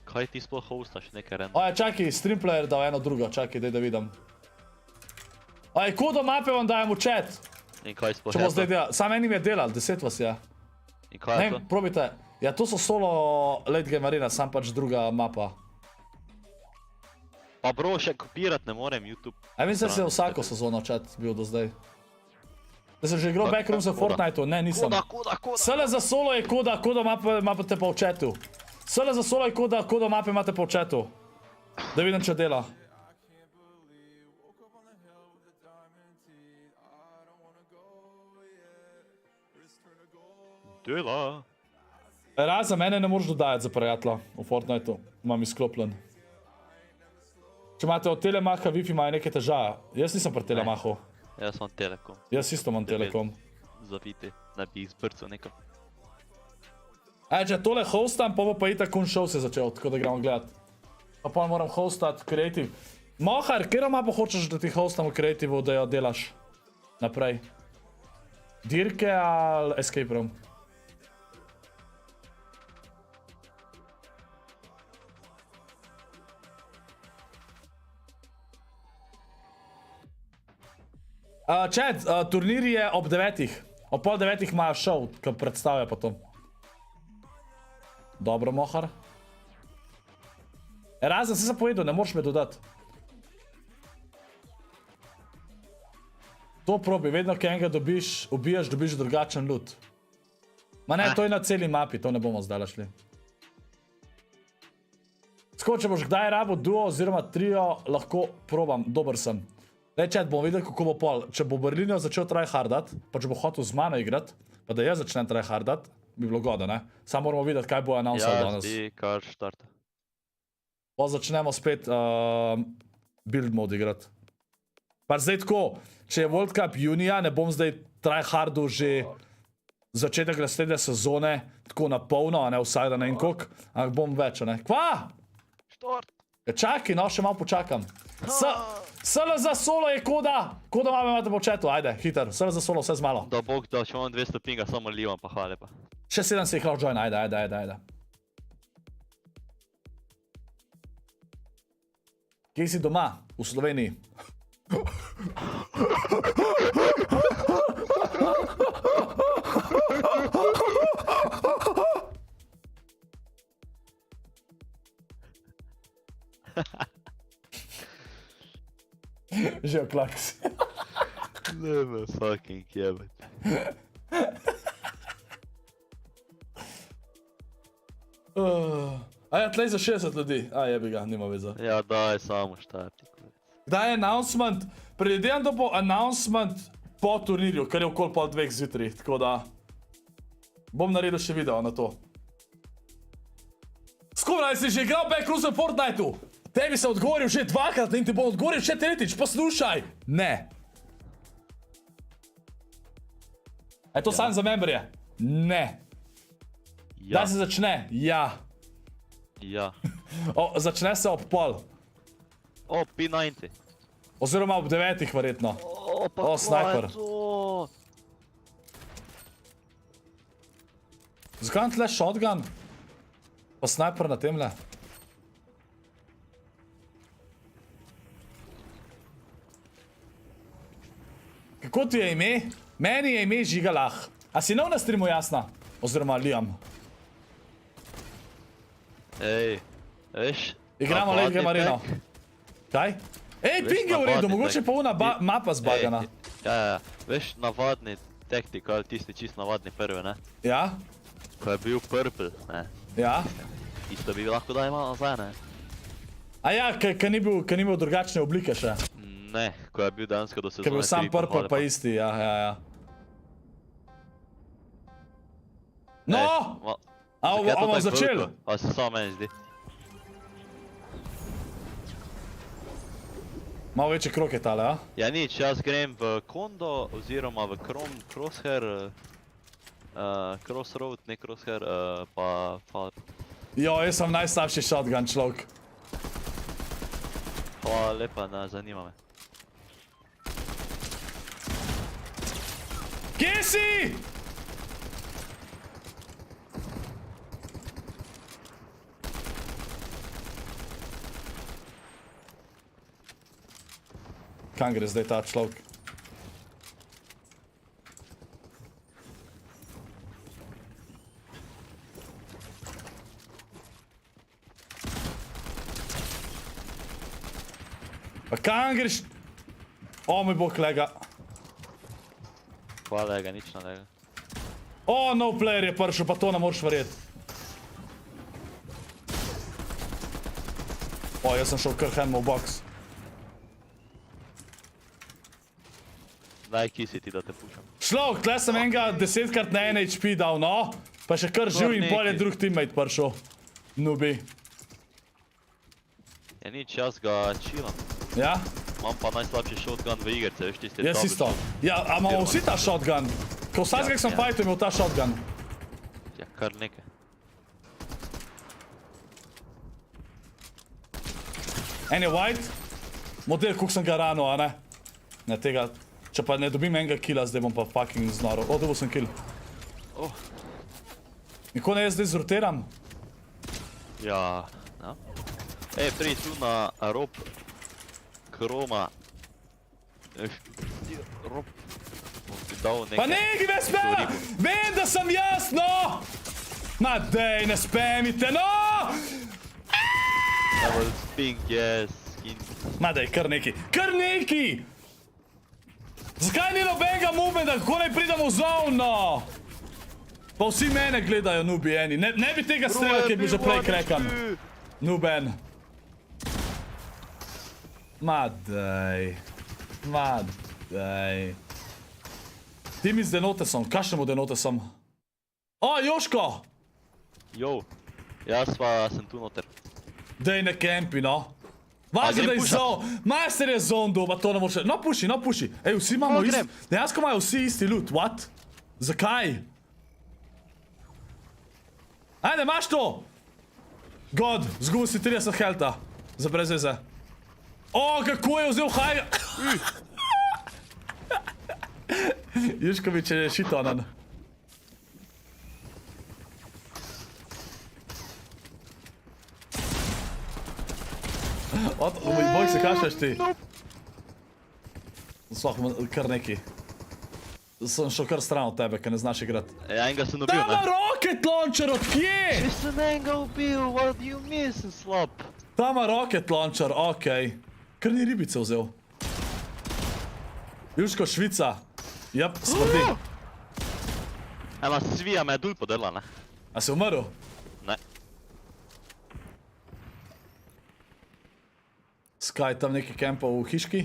Kaj ti sploh hostaš, nekaj random? Čakaj, streamplayer dal eno drugo, čakaj, daj da vidim. Kodo mape vam dajem v chat. In kaj sploh Če bo je zdaj to? delal, sam enim je delal, 10 vas je. In kaj je to? Probajte. Ja, to so solo late game arena, sam pač druga mapa. Pa bro, še kopirat ne morem YouTube. Mislim, da se je vsako sezono chat bil do zdaj. Da sem že igral Backrooms v Fortniteu, ne, nisem. Koda. SLO za solo je koda, kodo mape imate pa v chatu. SLO za solo je koda, kodo mape imate pa v chatu. Da vidim, če dela. Dela. Razen mene ne moreš dodajati za prijatelja v Fortniteu, imam izklopljen. Če imate od Telemaha, Wi-Fi imajo neke težave. Jaz nisem pri Telemahu. Jaz imam Telekom. Jaz isto imam Telekom. Zaviti, da bi jih zbrcal nekam. Če tole hostam, pa bo pa itak kun show se začel, tako da gremo gledat. Pa moram hostat Creative. Mohar, kjero mapo hočeš, da ti hostam v Creative, da jo delaš naprej? Dirke ali Escape Room? Chat, turnir je ob 9. Ob pol 9 imajo show, ki predstavlja potom. Dobro, Mohar. Razen, se sem povedal, ne moreš me dodati. To probi, vedno, ko enega dobiš, ubijaš, dobiš drugačen loot. Ma ne, to je na celi mapi, to ne bomo zdaj šli. Tako, če boš kdaj rabo duo oziroma trio, lahko probam, dober sem. Lej, chat, bomo videli, kako bo pol. Če bo Berlinio začel tryhardat, pa če bo hotel z mano igrat, pa da jaz začnem tryhardat, bi bilo godo, ne? Samo moramo videti, kaj bo announcel danes. Ja, ti kar štarta. Pa začnemo spet build mode igrat. Pa zdaj tako, če je World Cup junija, ne bom zdaj tryhardu že začetek naslednje sezone, tako na polno, a ne vsak dan en kok, ampak bom več, a ne? Kva? Štart! Čakaj, no, še malo počakam. SLO za solo je koda! Koda imate po chatu, ajde, hiter. SLO za solo, vse z malo. Da bog, da če imam 200 pinga, samo livam, pa hvala lepa. Še 7 se jih lahko join, ajde. Kje si doma? V Sloveniji. Že oklaks. Ne me fucking jebet. Aja, tlej za 60 ljudi. A jebi ga, nima veze. Ja, daj, samo štarti. Kdaj je announcement? Predvidevam, da bo announcement po turnirju, kar je okoli pol 2 zjutraj, tako da bom naredil še video na to. Skoraj si že igral Backrooms v Fortniteu! Tebi sem odgovoril že 2krat in ti bom odgovoril še 3-tič, poslušaj! Ne. To sam za memberje? Ne. Ja. Kdaj se začne? Ja. Ja. Začne se ob pol. O, P90. Oziroma ob 9 verjetno. Pa sniper. kva je to? Zakaj imam tle shotgun? Pa sniper na temle. Kako ti je ime? Meni je ime Žigalah. A si nov na streamu, Jasna? Oziroma Liam. Ej, veš? Igramo late game areno. Kaj? Ej, ping je v redu, mogoče pa una mapa zbagana. Ja, veš, navadni tactical, tisti čist navadni prvi, ne? Ja? Ko je bil purple, ne? Ja? Isto bi lahko daj malo nazaj, ne? A ja, ka ni bil drugačne oblike še. Ne, ko je bil dansko do sezone 3. Ka je bil sam purple pa isti, ja. No! A bomo začeli? A se samo meni zdi. Malo večji krok je tale, a? Ja nič, jaz grem v Kondo, oziroma v Crosshair, Crossroad, ne Crosshair, pa... Jo, jaz sem najslabši shotgun človek. Hvala lepa, ne zanima me. Kje si? Kam gre zdaj ta človek? Pa kam greš? O, moj bog, lega. Hvala, lega, nič na lega. O, no player je prišel, pa to ne moreš verjeti. O, jaz sem šel kar handmo v box. Daj, ki si ti, da te pušam. Šlok, tle sem enega 10krat na 1 HP dal, no. Pa še kar živ in pol je drug teammate prišel. Nubi. Ja nič, jaz ga chillam. Ja? Imam pa najslabši shotgun v igrce, veš tiste Jaz isto. Ja, a imamo vsi ta shotgun? Ko vsakega sem fajtu imel ta shotgun. Ja, kar nekaj. En je white. Model, koliko sem ga ranil, a ne? Ne, tega... Če pa ne dobim enega killa, zdaj bom pa fucking znoro. O, dobil sem kill. Niko ne jaz zdaj zrotiram? Ja, no. Ej, prej tu na rob kroma. Rob. Bom ti dal nekaj. Pa neki me spema! Vem, da sem jaz, no! Ma dej, ne spamite, no! Double ping je skin. Ma dej, kar neki. Kar neki! Zakaj ni nobenega movementa, kako naj pridemo v zone, no? Pa vsi mene gledajo, nubi eni. Ne bi tega strela, ki je bil že prej krekan. Nuben. Ma dej. Ma dej. Ti mi z denotesom, kakšnemu denotesom? O, Jusko! Jo, jaz pa sem tu noter. Dej ne kempi, no. Važno da je zone. Master je zone doba, to ne moreš... No puši, no puši. Ej, vsi imamo isti... Dejansko imajo vsi isti loot, what? Zakaj? Ajde, imaš to! God, zgubil si 30 helta. Za brez veze. O, kako je vzel hajga! Juškovič je shitonan. Boj se, kašaš ti? Svah, kar neki. Sem šel kar stran od tebe, ker ne znaš igrat. Ja, enega sem ubil, ne? Tama rocket launcher, od kje? Če sem enega ubil, what do you miss, slab? Tama rocket launcher, okej. Kar ni ribice vzel. Juško, Švica. Jep, smrdi. Ena svija me je dul podrla, ne? A si umrl? Ne. Skaj, tam neki kempov v hiški.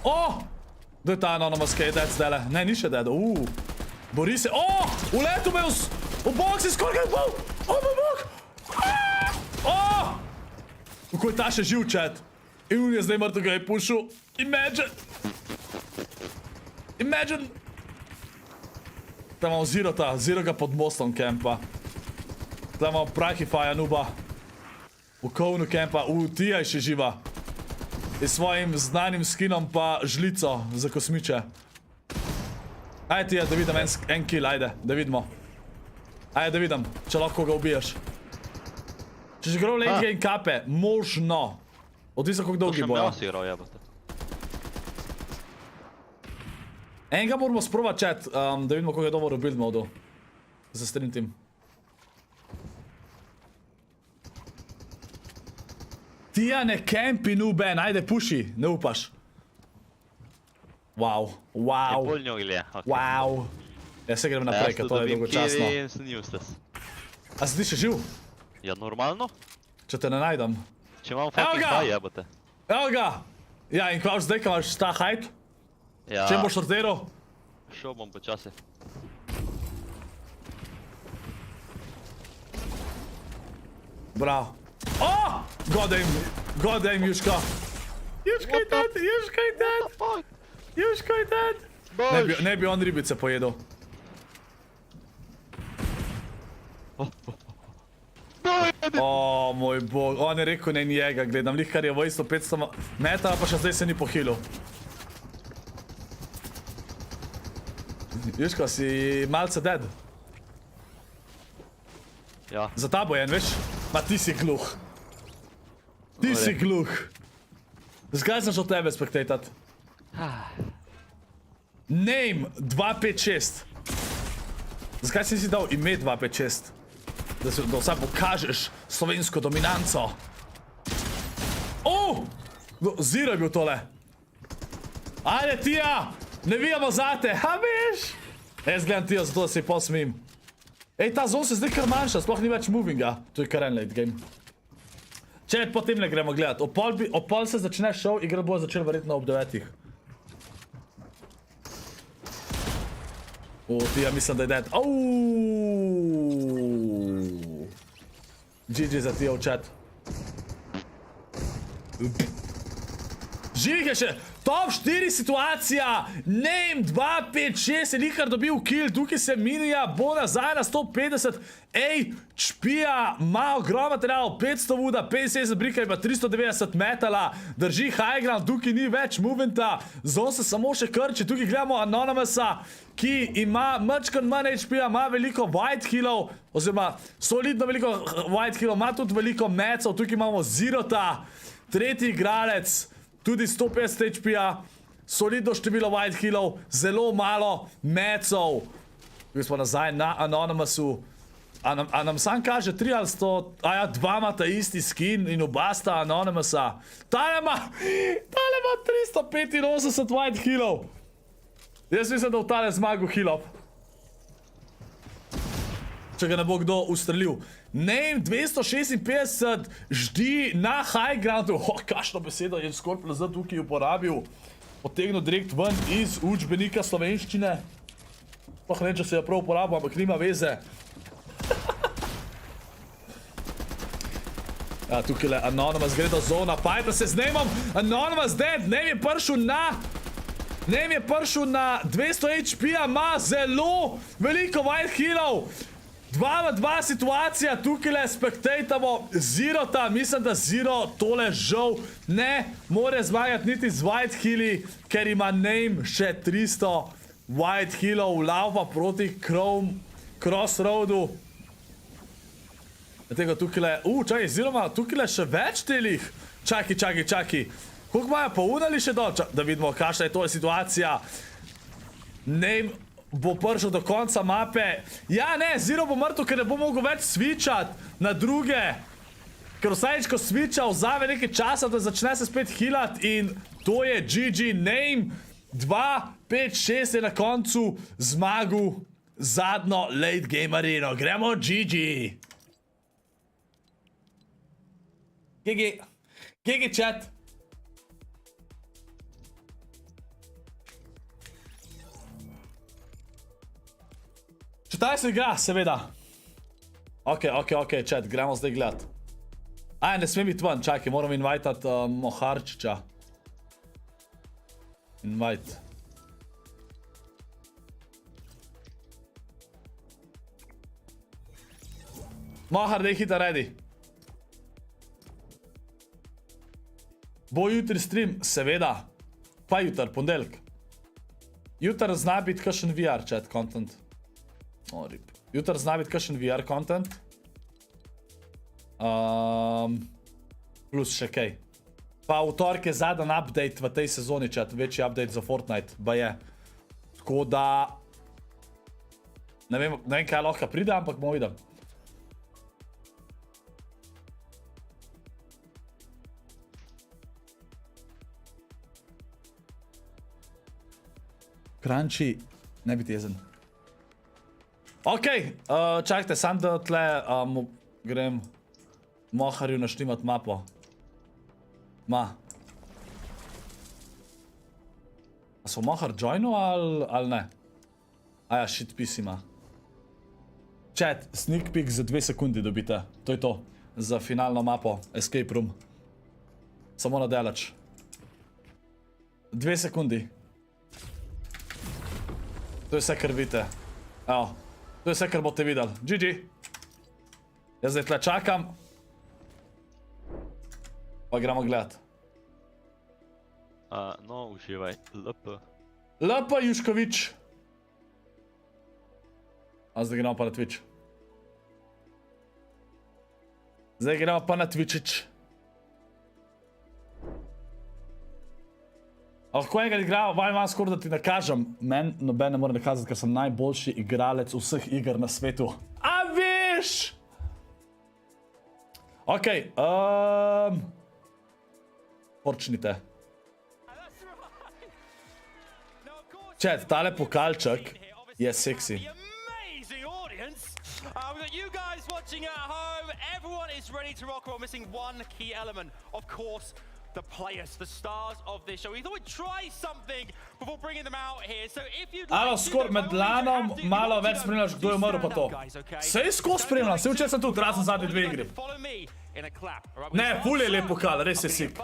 O! Kdo je ta anonymous, kaj je dead zdajle? Ne, ni še dead, Bori se, v letu me v boksi, skoraj je bol! O, moj bog! Kako je ta še živ, chat? In on je zdaj mrtev, ga je pušil. Imagine! Imagine! Tam imamo Zerota, Zero ga pod mostom kempa. Tam imamo Prahifaja, nuba. V kovnu kempa, Tija je še živa. I svojim znanim skinom pa žlico za kosmiče. Ajde Tija, da vidim en kill, ajde, da vidimo. Ajde, da vidim, če lahko ga ubiješ. Če že grov late game kape, možno. Odvisno koliko dolgi bojo. To še me igral, jebote. Enega moramo sprovat chat, da vidimo koliko je dobro v build modu. Za stream team. Tija ne kempi nuben, ajde puši, ne upaš. Wow, wow. Je bolj njog ili je? Wow. Ja se grem naprej, ker to je dolgočasno. Jaz tu dobim kill in sem useless. A si ti še živ? Ja, normalno? Če te ne najdem. Če imam fucking high, jebote. Evo ga! Ja, in kvaš zdaj, kaj imaš ta height? Ja. Čem boš sortiral? Šel bom počasi. Bravo. O! God aim, Juško. Juško je dead, Juško je dead. Juško je dead. Ne bi on ribice pojedel. Bož! O, moj bog, on je rekel, ne njega, gledam, lih kar je vojstvo 500 metara, pa še zdaj se ni pohilil. Jusko, si malce dead. Ja. Za tabo je en, veš? Ma ti si gluh. Ti si gluh. Zakaj sem šel tebe spektatat? Name 256. Zakaj si dal ime 256? Da vsaj pokažeš slovensko dominanco. Zero je bil tole. Ajde, Tija! Ne vijamo zate, ha veš? Jaz gledam Tija, zato da se pol smim. Ej, ta zon se zdaj kar manjša, sploh ni več movinga. To je kar en late game. Če potem ne gremo gledat. Ob pol se začne šov, igra bo začel verjetno ob 9. Tija, mislim, da je dead. GG za Tija v chat. Živih je še top 4 situacija. Name 256 je likar dobil kill. Tukaj se Minija bo nazaj na 150. Ej, čpija, ima ogromno material, 500 vuda, 75 brika ima 390 metala. Drži high ground, tukaj ni več movementa. Zon se samo še krči. Tukaj gledamo Anonymousa, ki ima mačkan manj HP-a, ima veliko white killov, oziroma solidno veliko white killov, ima tudi veliko mecov. Tukaj imamo Zerota, tretji igralec, tudi 150 HP-a, solidno število white killov, zelo malo mecov. Tukaj smo nazaj na Anonymousu. A nam sam kaže 3 ali 100, aja, 2 ima ta isti skin in oba sta Anonymousa. Tale ima 385 white killov. Jaz mislim, da v tale zmagu heal-up. Če ga ne bo kdo ustrelil. Name 256 ždi na high groundu. Kakšno besedo je ScorpLZ tukaj uporabil. Potegnil direkt ven iz učbenika slovenščine. Pa ne, če se je prav uporabil, ampak nima veze. Ja, tukaj le Anonymous gre do zona. Fajta se z Nameom. Anonymous dead. Name je prišel na 200 HP-a, ima zelo veliko white killov. 2v2 situacija, tukaj le spektatamo Zerota. Mislim, da Zero tole žal ne more zmagati niti z white killi, ker ima Name še 300 white killov. Laupa proti Crossroadu. Tega tukaj le, čakaj, Zero ima tukaj le še več telih. Čaki. Koliko imajo pounali še dol? Da vidimo, kakšna je to situacija. Name bo prišel do konca mape. Ja, ne, Zero bo mrtev, ker ne bo mogel več switchati na druge. Ker vsajič, ko switcha, vzame nekaj časa, da začne se spet healat in to je GG. Name 256 je na koncu zmagu zadnjo late game areno. Gremo GG. GG chat. Četaj se igra, seveda. Ok, chat, gremo zdaj gledat. Ne smem biti ven, čakaj, moram invajtat Moharčiča. Invite. Mohar, daj hita ready. Bo jutri stream, seveda. Pa jutr, pondelk. Jutr zna biti kakšen VR chat content. Jutr zna biti kakšen VR content. Plus še kaj. Pa v torek je zadnji update v tej sezoni chat, večji update za Fortnite, ba je. Tako da... Ne vem kaj lahko pride, ampak bomo videli. Crunchy, ne biti jezen. Ok, čakajte, sam da tle grem Moharju naštimat mapo. A so Mohar joinu ali ne? Aja, shit piece ima. Chat, sneak peek za 2 sekundi dobite. To je to. Za finalno mapo. Escape room. Samo na delač. 2 sekundi. To je vse, kar vidite. Evo. To je vse, kar boste videli. GG. Jaz zdaj tle čakam. Pa gremo gledat. No, uživaj. LP. LP Juškovič. A zdaj gremo pa na Twitch. Zdaj gremo pa na Twitchič. Lahko enega igramo, vaj vam skoraj, da ti nakažem. Men noben ne more nakazati, ker sem najboljši igralec vseh iger na svetu. A veš! Okej, počnite. Chat, tale pokalček je seksi. We've got you guys watching at home. Everyone is ready to rock. We're missing one key element. Of course, the players, the stars of this show. We thought we'd try something before bringing them out here. So if you'd Alo, Scorp, med lanom malo več spremljaš, kdo je umrl pa to. Sej skozi spremljam, sej včeraj sem tudi, razen zadnji dve igri. Ne, ful je lep pokal, res je sik.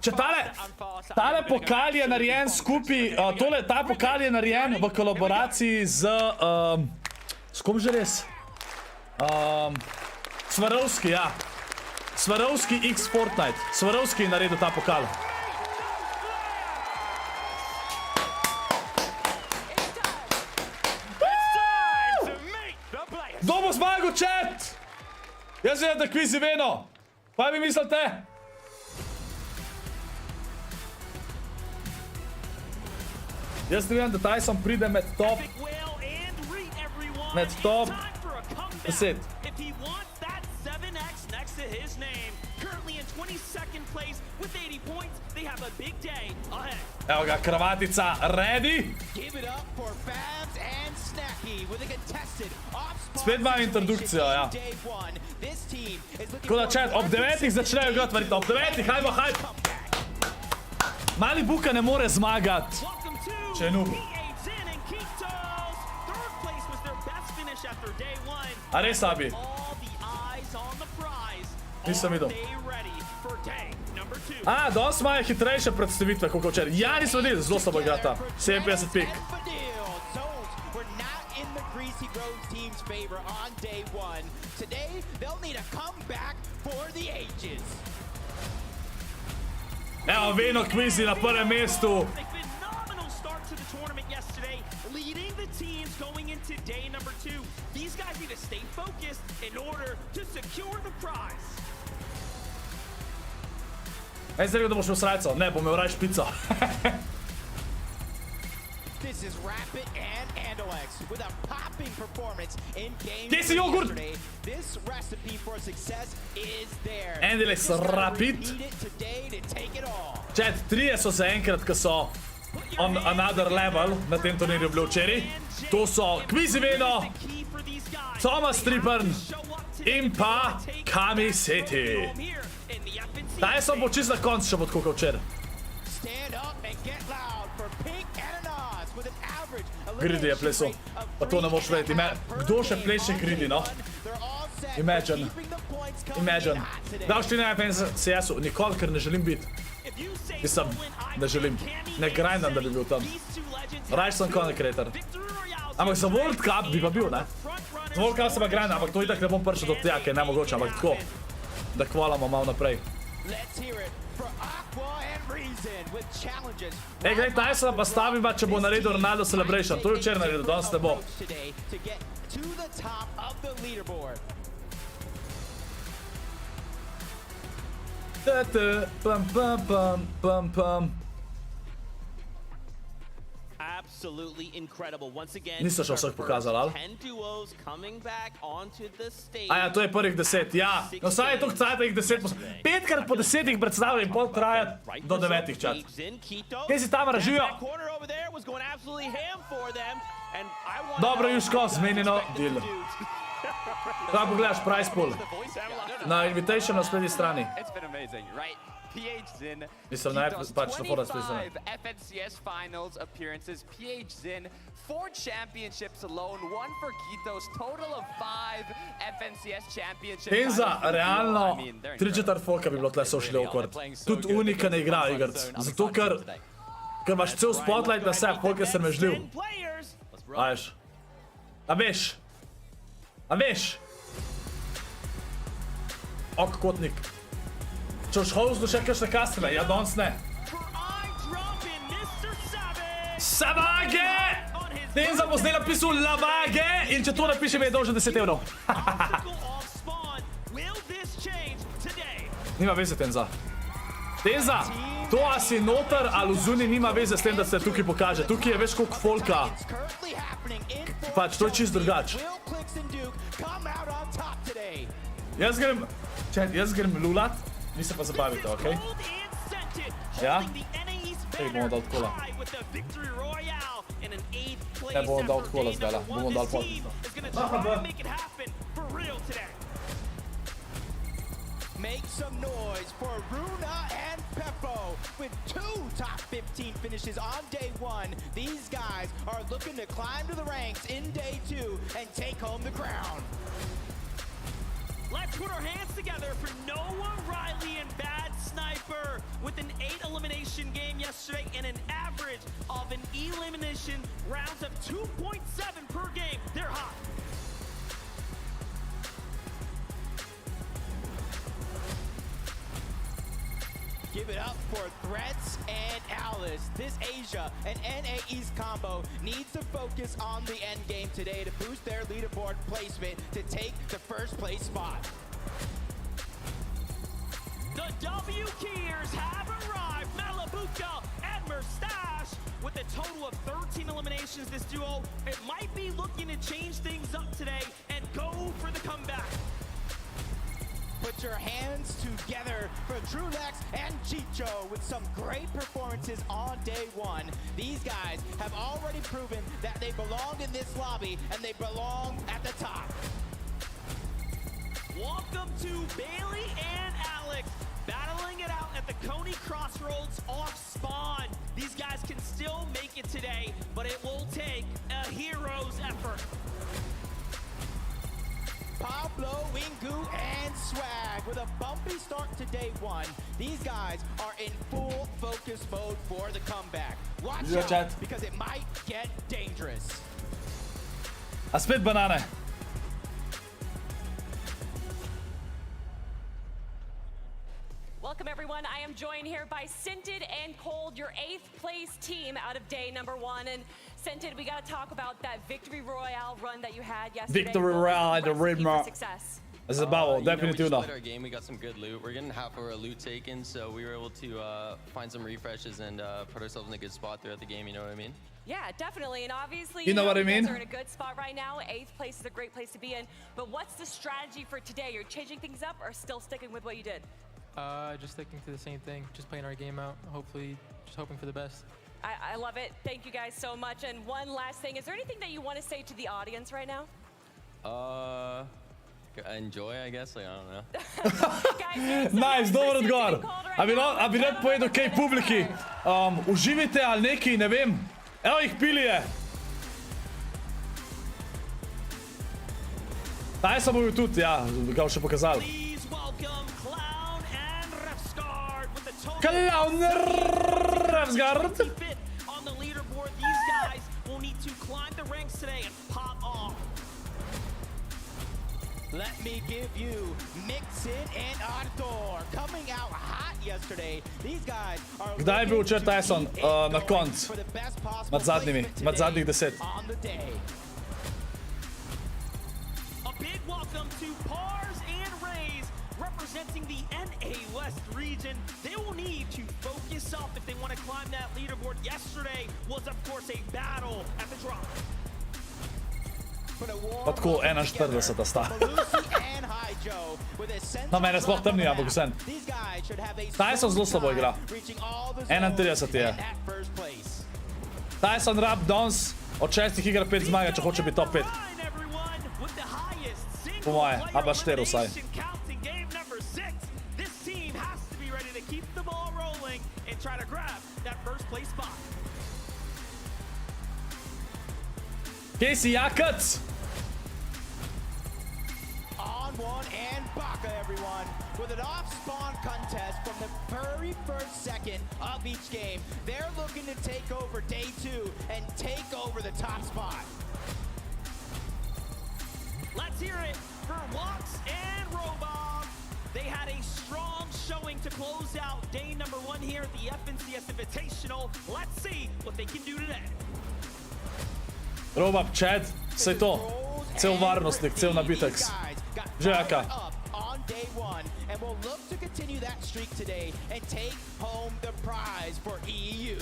Če tale pokal je narejen skupaj, ta pokal je narejen v kolaboraciji z, s kom že res? Svarovski, ja. Svarovski X Fortnite. Svarovski je naredil ta pokal. Kdo bo zmagal, chat? Jaz vem, da kvizi veno. Kaj vi mislite? Jaz ne vem, da Tyson pride med top 10. Evo ga, kravatica, ready? Spet imam introdukcijo, ja. Tako da, chat, ob 9 začnejo igrati, verjetno, ob 9, hajmo, hajmo. Mali Buka ne more zmagati, če je noob. A res, Abi? Nisem videl. A, dosti imajo hitrejše predstavitve, kot včeraj. Ja, nisem videl, zelo slabo igrata. 57 pik. Evo, Veno kvizi na prvem mestu. Leading the teams going into day number 2. These guys need to stay focused in order to secure the prize. Ej, zdaj da boš imel srajco. Ne, bom imel raj špico. This is Rapid and Andalex with a popping performance in game. Kje si jogurt? This recipe for success is there. Andalex Rapid. Chat, 3 so zaenkrat, ko so on another level na tem turnirju bili včeraj. To so Kvizi Veno, Thomas Tripern in pa Kami Seti. Tyson bo čist na konc še odkukal včeraj. Greedy je plesal. Pa to ne moš vedeti. Kdo še pleše Greedy, no? Imagine. Imagine. Dal 14 CS-u. Nikoli, ker ne želim biti. Mislim, ne želim. Ne grindam, da bi bil tam. Raj sem content creator. Ampak za World Cup bi pa bil, ne? Za World Cup se pa grindam, ampak to itak ne bom prišel do tega, ker je nemogoče, ampak tako. Da kvalamo malo naprej. Ej, gledaj, Tysona pa stavim, če bo naredil Ronaldo Celebration. To je včeraj naredil, danes ne bo. Pam, pam, pam, pam, pam. Niso še vseh pokazali, ali? Aja, to je prvih 10, ja. No, saj je toliko cajta jih 10. 5krat po 10 predstavljaj in pol traja do 9, čat. Kje si tam ražijo? Dobro, Jusko, zmenjeno, deal. Kaj pogledaš, price pool? Na invitation na sprednji strani. Mislim, pač na forum sprednji strani. FNCS finals appearances, PH Zin, 4 championships alone, 1 for Kitos, total of 5 FNCS championships. In za realno 3/4 folka bi bilo tle socially awkward. Tudi unika ne igra igrc. Zato, ker imaš cel spotlight na sebe, folk je srmežljiv. Aješ. A veš? A veš? Ok, kotnik. Če boš hozdu še kakšne kastele, ja danes ne. For eye dropping, Mr. Savage. Savage! Tenza bo zdaj napisal Lavage in če to napiše, mi je dolžen 10 evrov. Obstacle off spawn. Will this change today? Nima veze, Tenza. Tenza, to a si noter ali zunaj nima veze s tem, da se tukaj pokaže. Tukaj je veš koliko folka. Pač, to je čist drugač. Jaz grem lulat, vi se pa zabavite, okej? Ja? Ej, bomo dal tkola. Ne, bomo dal tkola zdajla, bomo dal pot. Make some noise for Runa and Peppo with 2 top 15 finishes on day 1. These guys are looking to climb to the ranks in day 2 and take home the crown. Let's put our hands together for Noah Riley and Bad Sniper with an 8 elimination game yesterday and an average of an elimination rounds of 2.7 per game. They're hot. Give it up for Threats and Alice. This Asia and NA East combo needs to focus on the end game today to boost their leaderboard placement to take the first place spot. The W Keyers have arrived. Malabuka and Mustache with a total of 13 eliminations. This duo, it might be looking to change things up today and go for the comeback. Put your hands together for Trulex and Chicho with some great performances on day 1. These guys have already proven that they belong in this lobby and they belong at the top. Welcome to Bailey and Alex battling it out at the Coney Crossroads off spawn. These guys can still make it today, but it will take a hero's effort. Pablo, Wingu, and Swag with a bumpy start to day 1. These guys are in full focus mode for the comeback. Watch out, chat. because it might get dangerous. A spet banane. Welcome everyone. I am joined here by Scented and Cold, your 8th place team out of day number 1. And Scented, we got to talk about that Victory Royale run that you had yesterday. Victory Royale at the Ridmer. Success. This is about definitely we split our game. We got some good loot. We're getting half of our loot taken, so we were able to find some refreshes and put ourselves in a good spot throughout the game. You know what I mean? Yeah, definitely. And obviously, you know what I mean? You guys are in a good spot right now. 8th place is a great place to be in. But what's the strategy for today? You're changing things up or still sticking with what you did? Just sticking to the same thing, just playing our game out, hopefully just hoping for the best. I love it. Thank you guys so much. And one last thing, is there anything that you want to say to the audience right now? Enjoy, I guess, like, I don't know. Guys, Nice, dober odgovor. A bi rad povedal kaj publiki. Uživajte ali neki, ne vem. Evo jih pilije. Taj sem bil tudi, ja, ga še pokazal. Clown Revsgard. On the leaderboard, these guys will need to climb the ranks today and pop off. Let me give you Mixin and Arthur coming out hot yesterday. These guys are Kdaj je bil Chad Tyson na koncu? Med zadnjimi, med zadnjih 10. on the day. A big welcome to Pars and Rays representing the NA West region. They will need to focus up if they want to climb that leaderboard. Yesterday was, of course, a battle at the drop. Pa tako 41 sta. No, mene sploh tam ni, ampak vsem. Tyson zelo slabo igra. 31 je. Tyson rab danes od 6 igra 5 zmaga, če hoče biti top 5. Po moje, a pa 4 vsaj. Kje si, Jakac? On one and Baka, everyone, with an off-spawn contest from the very first second of each game. They're looking to take over day 2 and take over the top spot. Let's hear it for Lux and Robog. They had a strong showing to close out day number 1 here at the FNCS Invitational. Let's see what they can do today. Roba, Chad, saj to. Cel varnostnik, cel nabitek. Jaka. On day 1, and will look to continue that streak today and take home the prize for EU.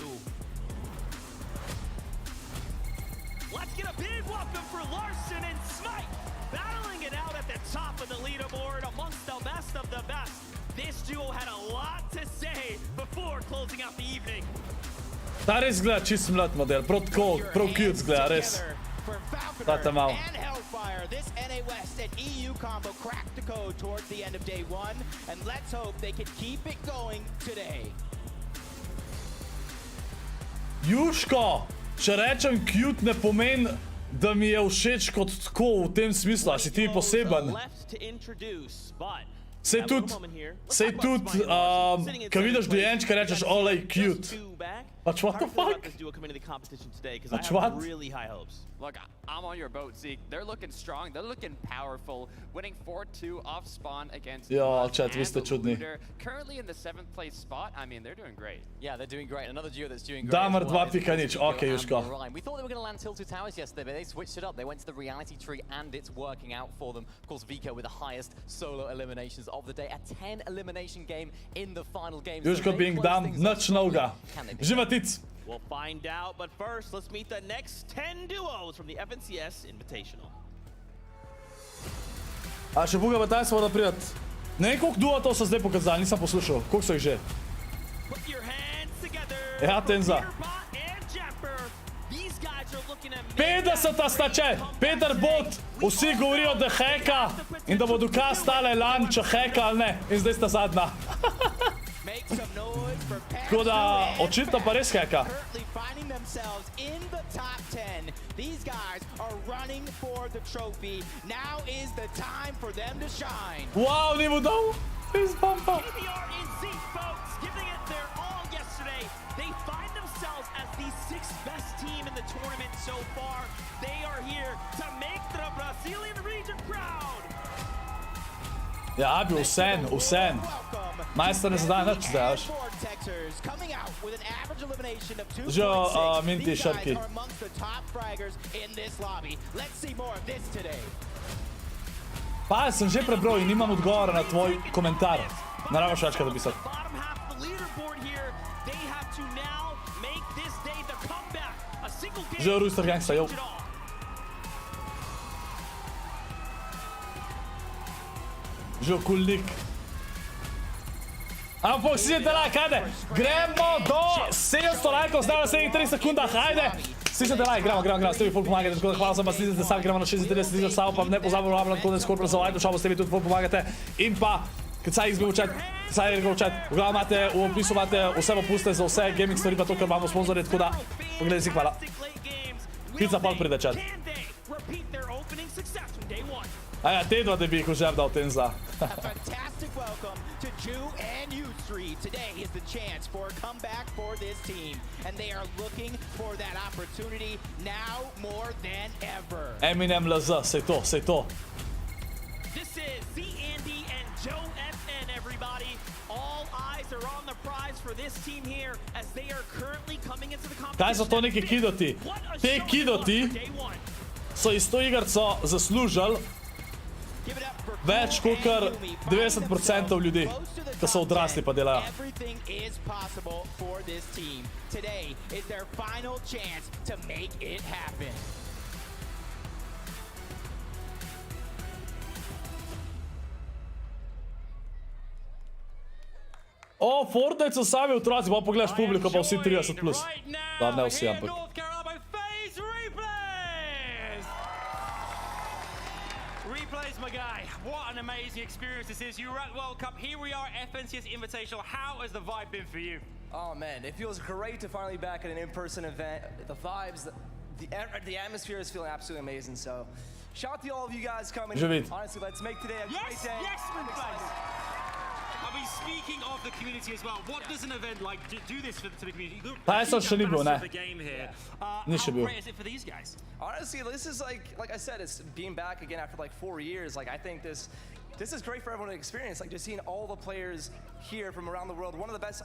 Let's get a big welcome for Larson and Smite, battling it out at the top of the leaderboard amongst the best of the best. This duo had a lot to say before closing out the evening. Ta res gleda čist mlad model, prav cute gleda, res. Dajte malo. This NA West and EU combo cracked the code towards the end of day 1, and let's hope they can keep it going today. Jusko, če rečem cute, ne pomeni, da mi je všeč kot tako v tem smislu, a si ti poseben. Sej tudi, ko vidiš dojenčka, rečeš, olej, cute. Pač, what the fuck? Pač, what? Look, I'm on your boat, Zeke. They're looking strong. They're looking powerful. Winning 4-2 off spawn against chat, vi ste čudni. Currently in the 7th place spot. I mean, they're doing great. Yeah, they're doing great. Another duo that's doing great. Damar 2.0, okay, Jusko. We thought they were going to land Tilted Towers yesterday, but they switched it up. They went to the reality tree, and it's working out for them. Of course, Vico with the highest solo eliminations of the day. A 10 elimination game in the final game. Jusko being dumb, nič novega. Živatic. We'll find out, but first, let's meet the next 10 duos from the FNCS Invitational. A še buga bataj smo da prijat. Ne vem, koliko duo to so zdaj pokazali, nisem poslušal. Koliko so jih že? Ja, Tenza. 50 sta če, Peter Bot, vsi govorijo, da heka in da bo dokaz stale lan, če heka ali ne. In zdaj sta zadnja. Tako da, očitno pa res heka. These guys are running for the trophy. Now is the time for them to shine. Wow, ni mu dal. Fist bumpa. KBR in seat, folks, giving it their all yesterday. They find themselves as the 6th best team in the tournament so far. They are here to make the Brazilian region proud. Ja, bi vsem. Majster ne zadaja nič zdaj, veš. Že Minti šarki. Pa, sem že prebral in nimam odgovora na tvoj komentar. Ne rabiš več kaj dopisati. Že Rooster Gangsta, jo. Že kulnik. Ampak si te like, ajde. Gremo do 700 lajkov, zdaj v 7-3 sekundah, ajde. Stisnite like, gremo, s tebi ful pomagate, tako da hvala sem pa stisnite sam, gremo na 36 000 samo, pa ne pozabimo rabljam kode ScorpLZ, ajde, šalbo s tebi tudi ful pomagate. In pa, kad saj izgledamo v chat, v glavu imate, v opisu imate vse popuste za vse gaming stvari, pa to, kar imamo sponzorje, tako da, pogledaj si, hvala. Pizza pol pride, chat. Aja, te dva, da bi jih užer dal Tenza. Today is the chance for a comeback for this team, and they are looking for that opportunity now more than ever. Eminem LZ, sej to. This is Z Andy and Joe FN, everybody. All eyes are on the prize for this team here as they are currently coming into the competition. Kaj so to neki kidoti? Te kidoti so iz to igrco zaslužili več kot 90% ljudi, ki so odrasli pa delajo. O, Fortnite so sami otroci, pa pogledaš publiko, pa vsi 30+. Da, ne vsi, ampak. My guy, what an amazing experience this is. You were at World Cup, here we are at FNCS Invitational. How has the vibe been for you? Oh man, it feels great to finally be back at an in-person event. The vibes, the atmosphere is feeling absolutely amazing. So, shout out to all of you guys coming. Honestly, let's make today a great day. Yes, I mean, speaking of the community as well, what does an event like do this to the community? Pa jaz še ni bil, ne. Ni še bil. How great is it for these guys? Honestly, this is like I said, it's being back again after like 4 years. Like I think this this is great for everyone to experience. Like just seeing all the players here from around the world. One of the best,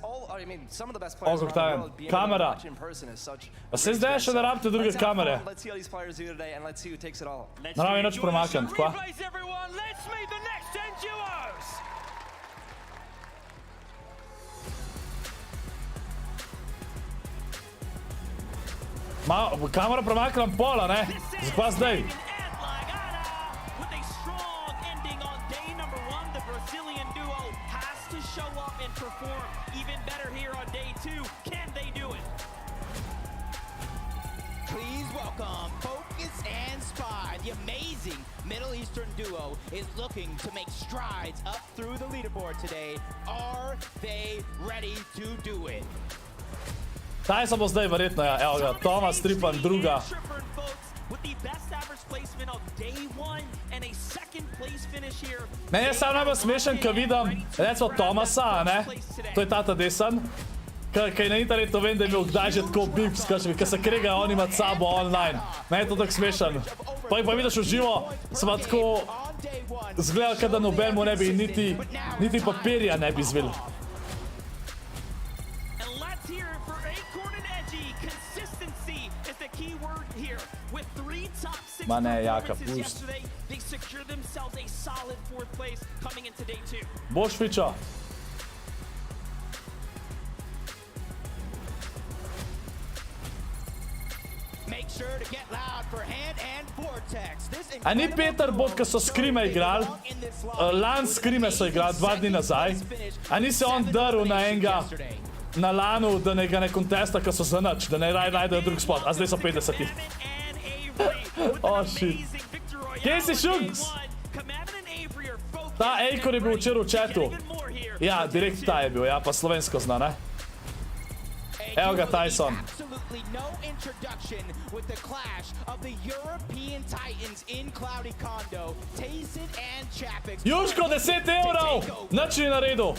some of the best players around the world being able to watch in person is such. Pa se zdaj še ne rabite druge kamere. Let's see how these players do today and let's see who takes it all. Ne rabim nič premakniti, kva? Let's meet the next 10 duos. Kamera premaknem pola, ne? Zakaj zdaj? Please welcome Focus and Spy. The amazing Middle Eastern duo is looking to make strides up through the leaderboard today. Are they ready to do it? Tyson bo zdaj verjetno, ja. Evo ga, Tomas, Tripan, druga. Meni je sam najbolj smešen, ko vidim, recimo Tomasa, ne? To je tata desen. Kaj na internetu vem, da je bil kdaj že tako bips, ko se kregajo oni med sabo online. Meni je to tako smešen. Pa jih pa vidiš v živo, sva tako zgledal, kada nobenemu ne bi niti papirja ne bi zvil. Ma ne, Jaka, pust. Boš fičo. A ni Peter Bot, ko so Skrime igrali? Lan Skrime so igrali 2 dni nazaj. A ni se on drl na enega na lanu, da ne ga ne kontesta, ko so za nič, da ne najdejo drug spot. A zdaj so 50. Oh, shit. Kje si Šugs? Ta Ejkor je bil včeraj v chatu. Ja, direkt ta je bil, ja, pa slovensko zna, ne? Evo ga, Tyson. Jusko, 10 evrov! Nič ni naredil.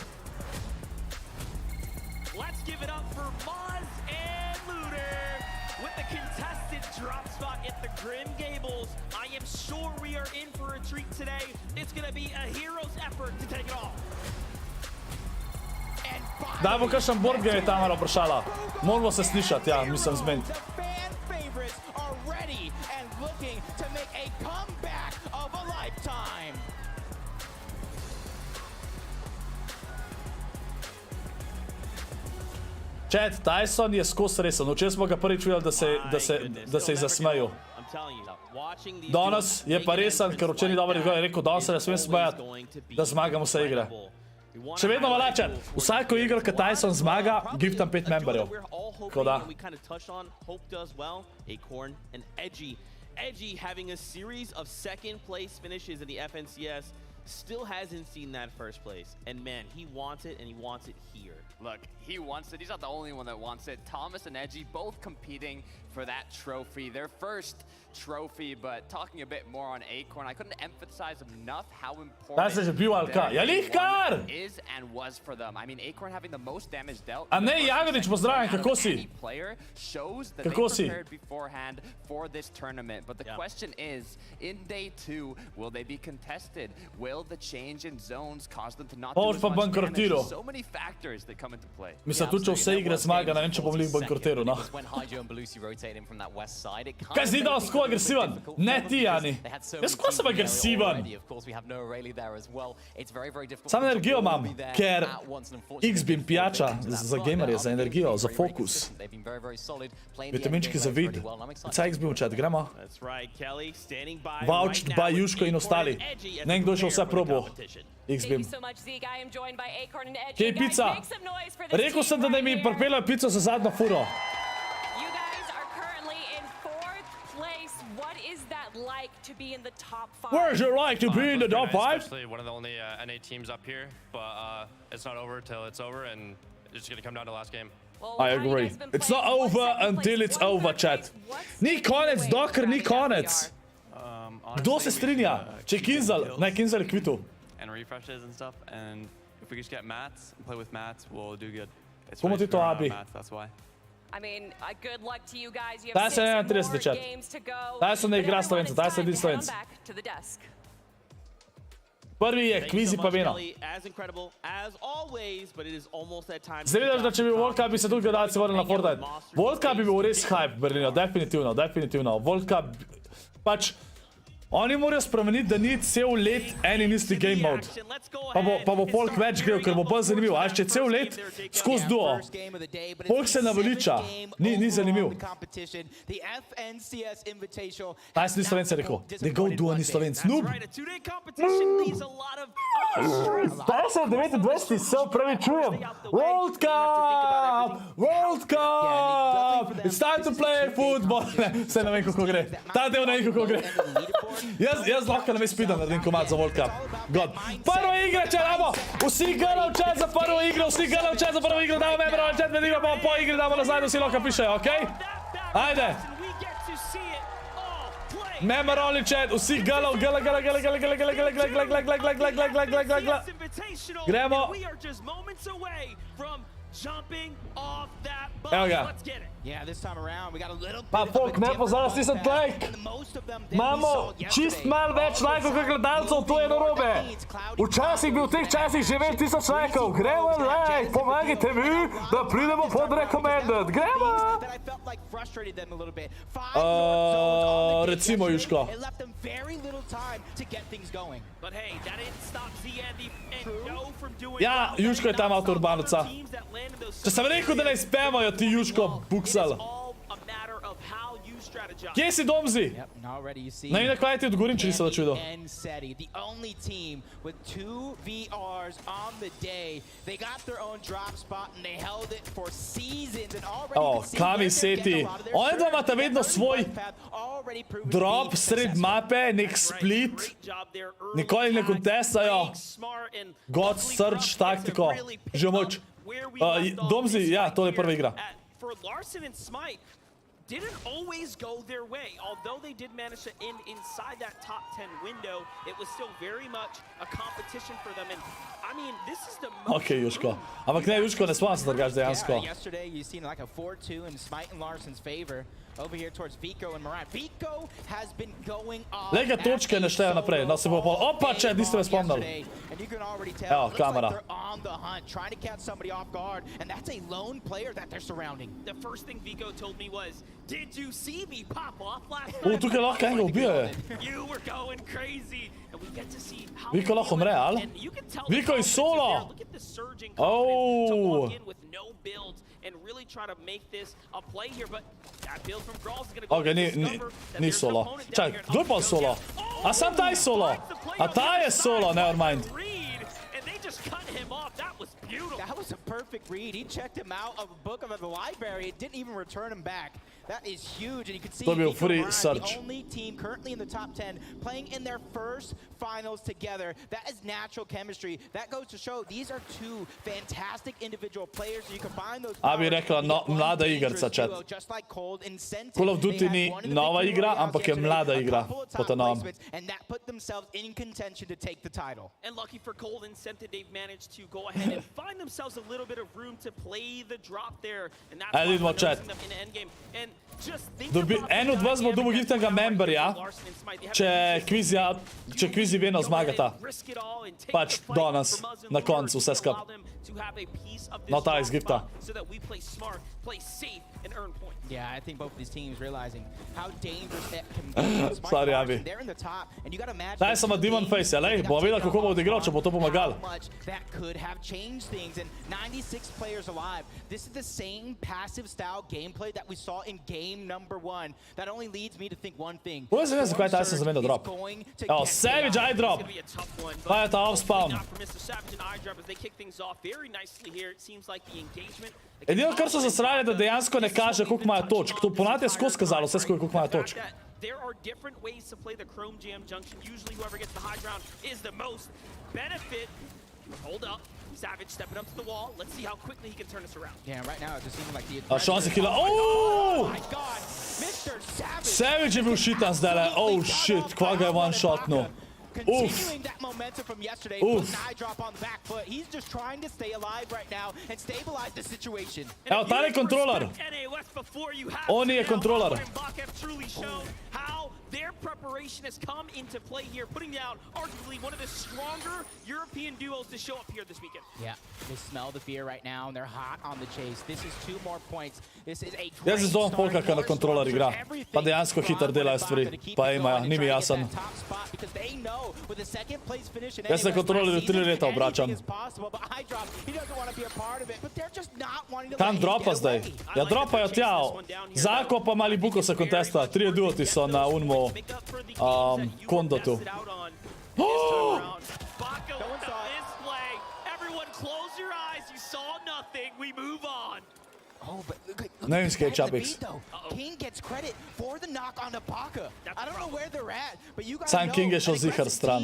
Drop spot at the Grim Gables. I am sure we are in for a treat today. It's going to be a hero's effort to take it off. Daj bo kakšen board game je Tamara vprašala. Moramo se slišati, ja, mislim zmeniti. Chat, Tyson je skos resen. Včeraj smo ga prvič videli, da se je zasmejal. Danes je pa resen, ker včeraj ni dobro rekel, danes se ne smem smejati, da zmagamo vse igre. Še vedno velja, chat. Vsako igro, ko Tyson zmaga, giftam 5 memberjev. Tako da. Edgy having a series of second place finishes in the FNCS still hasn't seen that first place. And man, he wants it and he wants it here. Look, he wants it. He's not the only one that wants it. Thomas and Edgy both competing for that trophy. Their first trophy, but talking a bit more on Acorn, I couldn't emphasize enough how important is and was for them. I mean, Acorn having the most damage dealt. A ne, Jagodič, pozdravim, kako si? Player shows that they prepared beforehand for this tournament. But the question is, in day 2, will they be contested? Will the change in zones cause them to not do as much damage? There's so many factors that come into play. Mislim, tudi če vse igre zmaga, ne vem, če bom lik bankrotiral, no. Kaj zdi, dasko agresiven? Ne ti, Jani. Jaz ko sem agresiven? Sam energijo imam, ker X-Beam pijača za gamerje, za energijo, za fokus. Vitaminčki za vid. Vca X-Beam chat, gremo? Vouched by Jusko in ostali. Ne kdo še vse probo. X-Beam. Kje je pizza? Rekel sem, da ne mi pripeljajo pico za zadnjo furo. Where's your like to be in the top 5? Especially one of the only NA teams up here, but it's not over till it's over, and it's just going to come down to the last game. I agree. It's not over until it's over, chat. Ni konec, dokler ni konec. Kdo se strinja? Če je Kinzel, naj Kinzel je kvitu. And refreshes and stuff, and if we just get mats and play with mats, we'll do good. Komu ti to abi? That's why. I mean, good luck to you guys. You have 6 more games to go. Tyson ne igra Slovenca, Tyson je Slovenc. Prvi je Kvizi pa Veno. Zdaj vidiš, da če bi World Cup bi se tudi gledalci vrnili na Fortnite. World Cup bi bil res hype v Berlinu, definitivno. World Cup, pač, oni morajo spremeniti, da ni cel let en in isti game mode. Pa bo folk več grel, ker bo bolj zanimiv. A če cel let skozi duo, folk se naveliča, ni zanimiv. Taj si ni Slovenci rekel, njegov duo ni Slovenc. Noob! Taj sem 29. se pravi čujem. World Cup! World Cup! It's time to play football! Se ne vem, kako gre. Ta del ne vem, kako gre. Jaz lahko na speedam naredim komad za World Cup. God. Prva igra, če damo! Vsi gledam čas za prvo igro, damo memero, čas med igro, bomo po igri, damo nazaj, da vsi lahko pišejo, okej? Ajde! Memero ali chat, vsi gledam, gremo! Evo ga. Pa folk, ne pozor, nisem like. Imamo čist malo več lajkov kot gledalcev, to je narobe. Včasih bi v teh časih že 1000 lajkov. Gremo like, pomagajte mi, da pridemo pod recommended. Gremo! Recimo Jusko. Ja, Jusko je tam avtor Urbanovca. Če sem rekel, da ne spemajo ti Jusko buksal. Kje si Domzi? Na ime kaj ti odgovorim, če nisem začudil. Kami Seti. Oni dva imata vedno svoj drop sred mape, nek split. Nikoli ne kontestajo. God search taktiko. Že moč. Domzi, ja, to je prva igra. Didn't always go their way. Although they did manage to end inside that top 10 window, it was still very much a competition for them. And I mean, this is the most... Okay, Jusko. Ampak ne, Jusko, ne spomnim se drugač dejansko. Yesterday, you seen like a 4-2 in Smite and Larson's favor. Over here towards Vico and Moran. Vico has been going off. Lega točke ne štejo naprej. No se bo pol... Opa, če niste me spomnili. Evo, kamera. Trying to catch somebody off guard, and that's a lone player that they're surrounding. The first thing Vico told me was, "Did you see me pop off last night?" Tukaj lahko enega ubije. You were going crazy, and we get to see how Vico lahko umre, ali? Vico je solo. Look at the surging confidence to walk in with no builds and really try to make this a play here, but that build from Grawls is going to go. Okay, ni solo. Čakaj, kdo je pa solo? A sam ta je solo. A ta je solo, never mind. Just cut him off. That was beautiful. That was a perfect read. He checked him out of a book of the library. It didn't even return him back. That is huge, and you can see the only team currently in the top 10 playing in their first finals together. That is natural chemistry. That goes to show these are two fantastic individual players. You combine those. Abi rekla mlada igrca, chat. Call of Duty ni nova igra, ampak je mlada igra. And that put themselves in contention to take the title. And lucky for Cold and Scented, they've managed to go ahead and find themselves a little bit of room to play the drop there, and that's why they're noticing them in the end game. And En od vas bo dobil giftnega memberja, če Kvizi Veno zmagata. Pač danes, na koncu, vse skup. No, ta iz gifta. Yeah, I think both of these teams realizing how dangerous that can be. Sorry, Abi. They're in the top, and you got to match. Daj samo Demon Face, lej, bomo videli, kako bo odigral, če bo to pomagal. That could have changed things, and 96 players alive. This is the same passive style gameplay that we saw in game number 1. That only leads me to think one thing. Ovo se vem, zakaj ta sem zamenil drop. Evo, Savage eye drop. Pa je ta off spawn. Edino, kar so zasrali, da dejansko ne kaže, koliko imajo točk. To ponavadi je skozi kazalo, vse skozi, koliko imajo točk. There are different ways to play the Chrome Jam Junction. Usually whoever gets the high ground is the most benefit. Hold up. Savage stepping up to the wall. Let's see how quickly he can turn this around. Yeah, right now it just seems like the šanse killa. Oh! My God, Mr. Savage. Savage je bil šitan zdaj. Oh shit, kva ga je one shotno. Continuing that momentum from yesterday, putting an eye drop on the back foot. He's just trying to stay alive right now and stabilize the situation. Evo, ta je kontroler. On je kontroler. Truly shown how now their preparation has come into play here, putting down arguably one of the stronger European duos to show up here this weekend. Yeah, they smell the fear right now, and they're hot on the chase. This is 2 more points. This is a Jaz se zovem pol, kako na kontroler igra. Pa dejansko hitro delajo stvari. Pa imajo, ni mi jasen. Jaz se na kontrolerju 3 leta obračam. Kam dropa zdaj? Ja, dropajo tja. Zako pa Malibuko se kontesta. 3 duoti so na unmo kondotu. Ne vem, skaj Čapix. Sam King je šel zihar stran.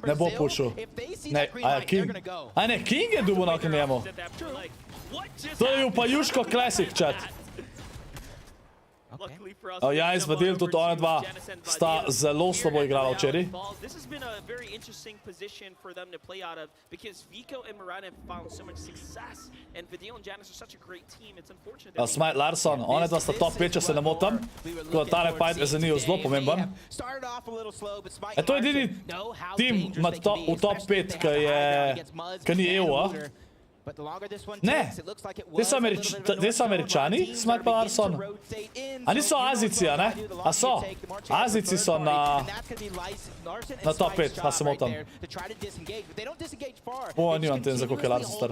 Ne bo pušil. Ne, a King? A ne, King je dubo nok njemu. To je bil pa Jusko Classic chat. Ja, izvadil tudi ona dva sta zelo slabo igrala včeraj. Smite Larson, ona dva sta top 5, če se ne motam. Tako da tale fight je za njih zelo pomemben. To je edini tim v top 5, ki ni EU, a? Ne, te so Američani, Smite pa Larson. A niso Azici, a ne? A so? Azici so na top 5, pa se motam. O, nimam tem, za koliko je Larson star.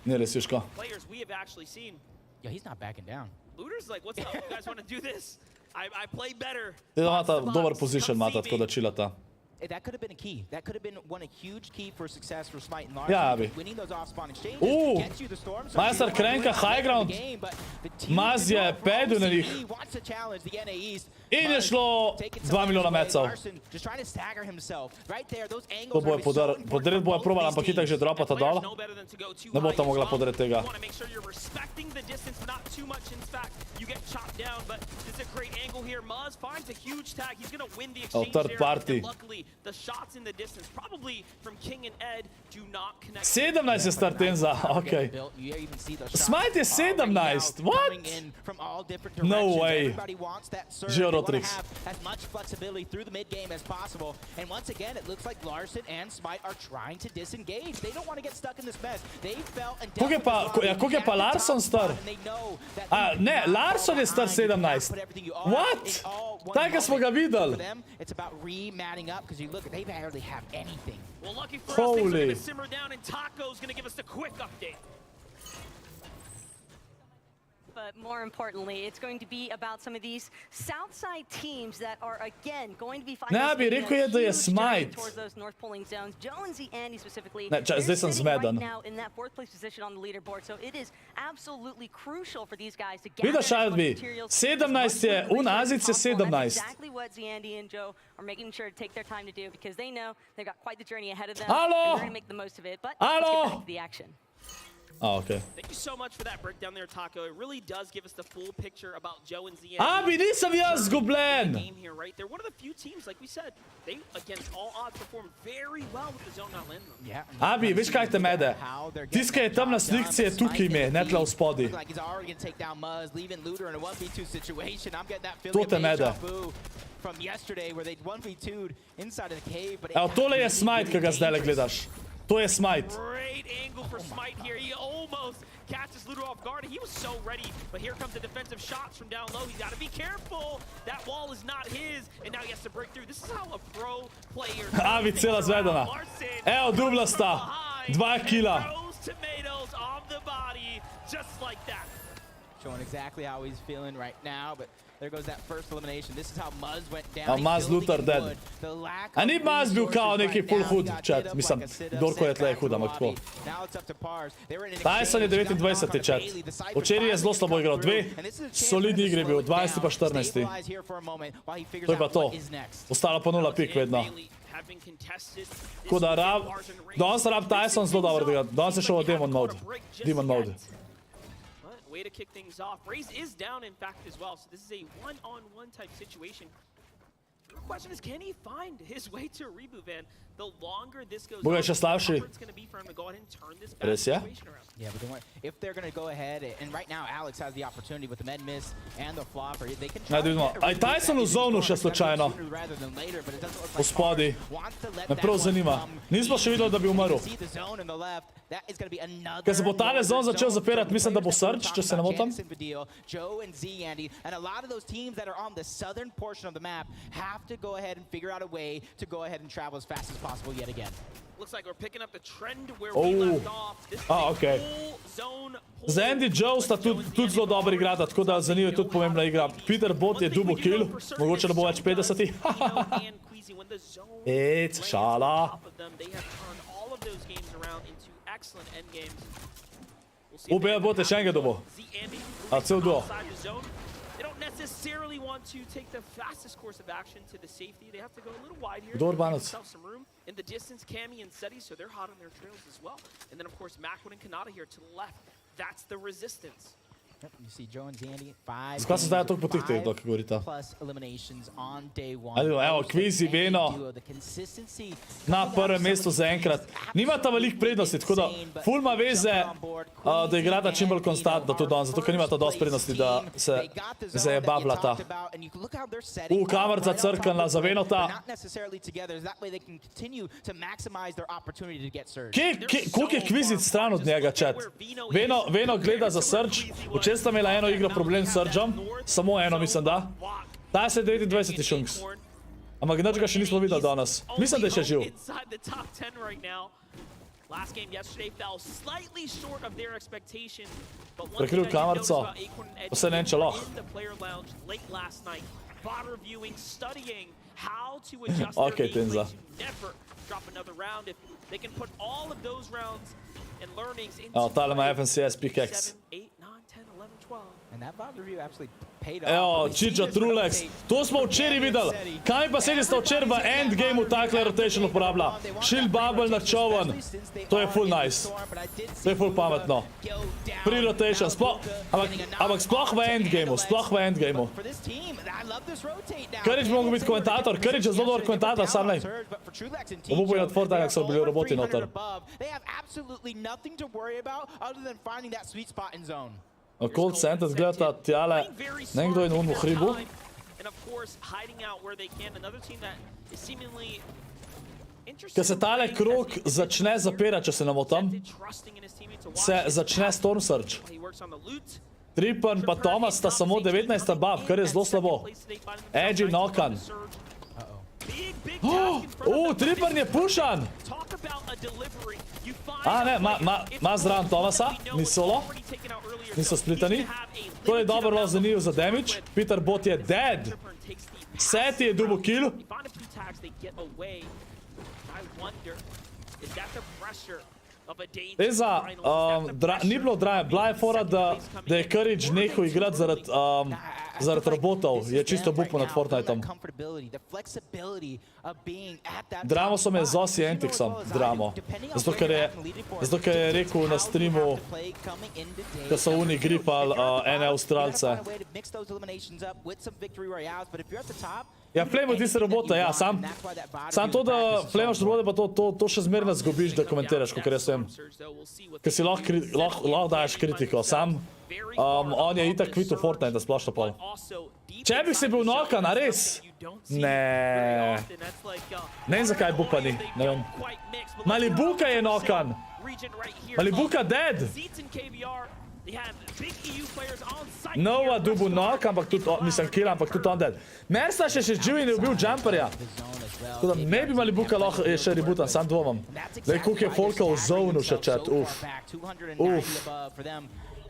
Nije res, Jusko. I play better. Te da imata dober position, imata, tako da chillata. That could have been a key. That could have been a huge key for success for Smite and Larson. Ja, bi. Winning those off-spawn exchanges gets you the storm. Majster krenka high ground. Maz je pedil na njih. In je šlo 2 milijona mecov. To boje podred boje probala, ampak hitak že dropata dol. Ne bo ta mogla podred tega. Third party. The shots in the distance, probably from King and Ed, do not connect. 17 je star Tenza, okej. Smite je 17, what? No way. Žerotrix. As much flexibility through the mid game as possible, and once again, it looks like Larson and Smite are trying to disengage. They don't want to get stuck in this mess. They felt and koliko je pa Larson star? A, ne, Larson je star 17. What? Tako smo ga videli. It's about re-matting up because you look, they barely have anything. Well, lucky for us, things are going to simmer down, and Taco's going to give us the quick update. But more importantly, it's going to be about some of these Southside teams that are again going to be fighting towards those North pulling zones. Jonesy Andy specifically, they're sitting right now in that 4th place position on the leaderboard, so it is absolutely crucial for these guys to gather materials. 17 je, Azic je 17. That's exactly what Zandy and Joe are making sure to take their time to do, because they know they've got quite the journey ahead of them. And they're going to make the most of it. But let's get back to the action. Oh, okay. Thank you so much for that breakdown there, Taco. It really does give us the full picture about Joe and Zian. Abi, nisam jaz zgubljen! They're one of the few teams, like we said, they, against all odds, perform very well with the zone not landing them. Yeah. Abi, veš kaj te mede? Tiskaj je tam na slikci je tukaj ime, ne tle v spodi. To te mede. From yesterday where they 1v2'd inside of the cave, but evo, tole je Smite, ki ga zdaj gledaš. To je Smite. Great angle for Smite here. He almost catches Ludo off guard. He was so ready, but here comes the defensive shots from down low. He's got to be careful. That wall is not his, and now he has to break through. This is how a pro player. Avi, cela zvedena. Evo, dubla sta. 2 kila. Tomatoes on the body, just like that. Showing exactly how he's feeling right now, but there goes that first elimination. This is how Muzz went down. Muzz Luther dead. A ni Muzz bil kao neki full hud, chat. Mislim, kdorko je tle hud, ampak tako. Tyson je 29. chat. Včeraj je zelo slabo igral. 2 solidni igre bil, 12 pa 14. To je pa to. Ostalo pa 0 pik vedno. Tako da danes rab Tyson zelo dobro tega. Danes je šel v Demon mode. Demon mode. Way to kick things off. Raze is down, in fact, as well. So this is a one-on-one type situation. The question is, can he find his way to a reboot, Van? The longer this goes Bo on, je še slabši. the tougher it's going to be for him to go ahead and turn this bad Res je? situation around. Yeah, but don't worry. If they're going to go ahead, and right now Alex has the opportunity with the med miss and the flopper, they can try Ajde vidimo. Aj Tyson v zonu še slučajno. rather than later, but it doesn't look V like spodi. wants to let Me that prav one zanima. come. Nismo še videli, da bi umrl. See the zone in the left. That is going to be another. Ker se bo tale zon začel zapirati, mislim, da bo Surge, če se ne motim. Joe and Z, Andy, and a lot of those teams that are on the southern portion of the map have to go ahead and figure out a way to go ahead and travel as fast as possible yet again. Looks like we're picking up the trend where we left off. This is a okej. full zone Z Andy Joe sta tudi zelo dobro igrata, tako da za njih je tudi pomembna igra. Peter Bot je double kill, mogoče ne bo več 50. and Queasy when the zone Ec, šala. top of them. They have turned all of those games around into excellent end games. We'll see if Ube they Bot je še enega dobo. Z Andy A cel duo. outside the zone. They don't necessarily want to take the fastest course of action to the safety. They have to go a little wide here. Kdo Give Urbanec? themselves some room. In the distance, Cammy and Seti, so they're hot on their trails as well. And then, of course, Macwood and Kanata here to the left. That's the resistance. Yep, you see Joe and Zandy, 5 Zakaj se zdaj toliko potihtali, dok govorita? plus eliminations on day 1. Ajde, evo, Queasy, Veno. The consistency Na prvem mestu zaenkrat. Nimata veliko prednosti, tako da ful ima veze, da igrata čim bolj konstantno tudi on, zato ker nimata dosti prednosti, da se je bablata. Kamerca crknila za Venota. Not necessarily together, that way they can continue to maximize their opportunity to get surge. Koliko je Queasy stran od njega, chat? Veno gleda za Surge. Včeraj sta imela eno igro problem s Surgeom, samo eno mislim da. Ta se 29. šunks. Ampak nič ga še nismo videli danes. Mislim, da je še živ. Inside the top 10 right now. Last game yesterday fell slightly short of their expectation. But one Prekril thing I did notice kamerco. about Acorn and Edge Pa se ne vem, če lahko. in the player lounge late last night. VOD reviewing, studying how to adjust Okay, their gameplay Tenza. to never drop another round. If they can put all of those rounds and learnings into Tale ima play, FNCS pickaxe. 7, 8, 9, 10, 11, 12. And that VOD review actually paid off. Evo, We see Čiča this Trulex. rotate. To smo včeraj videli. Kaj pa sedi sta včeraj v endgameu takle rotation uporablja? Shield bubble na čoven. To je full nice. To je full pametno. Free rotation, ampak sploh v endgameu, sploh v endgameu. For this team, I love this rotate now. Karič bi mogel biti komentator, Karič je zelo dober komentator, sam ne. Obupuj od Fortnite, jak so bili roboti noter. They have absolutely nothing to worry about other than finding that sweet spot in zone. Cold Sentence gledata tjale, nekdo je na unmu hribu. And of course, hiding out where they can. Another team that is seemingly Ker se tale krog začne zapirati, če se ne motim, trusting in his teammates to se začne Storm Surge. He works on the loot. Trippen pa Thomas sta samo 19 buff, kar je zelo slabo. Edgy Nokan. Trippen je pušan! Talk about a delivery. You find A ne, ma zraven Thomasa, ni solo, niso splitani. To je dobro bilo za njih za damage. Peter Bot je dead. Seti je double kill. Find a few tags, they get away. I wonder, is that the pressure of a dangerous Eza, ni bilo draje, bila je fora, da je Courage nehal igrati zaradi robotov, je čisto bupo nad Fortniteom. Dramo so me z Ossi Antixom, dramo. Zato ker je rekel na streamu, da so oni gripali ene Avstralce. Ja, flame tiste robote, ja, sam to, da flamaš robote, pa to še zmerno zgubiš, da komentiraš, kakor jaz vem. Ker si lahko daješ kritiko, sam on je itak kvit v Fortnite, da splošno pol. Če bi si bil nokan, a res? Ne. Ne vem, zakaj Buka ni, ne vem. Malibuka je nokan. Malibuka dead. Nova dubu nok, ampak tudi, mislim, kill, ampak tudi on dead. Mersa še živ in je ubil jumperja. Tako da, maybe Malibuka lahko je še rebootan, sam dvomam. Daj, koliko je folka v zonu še chat, uf.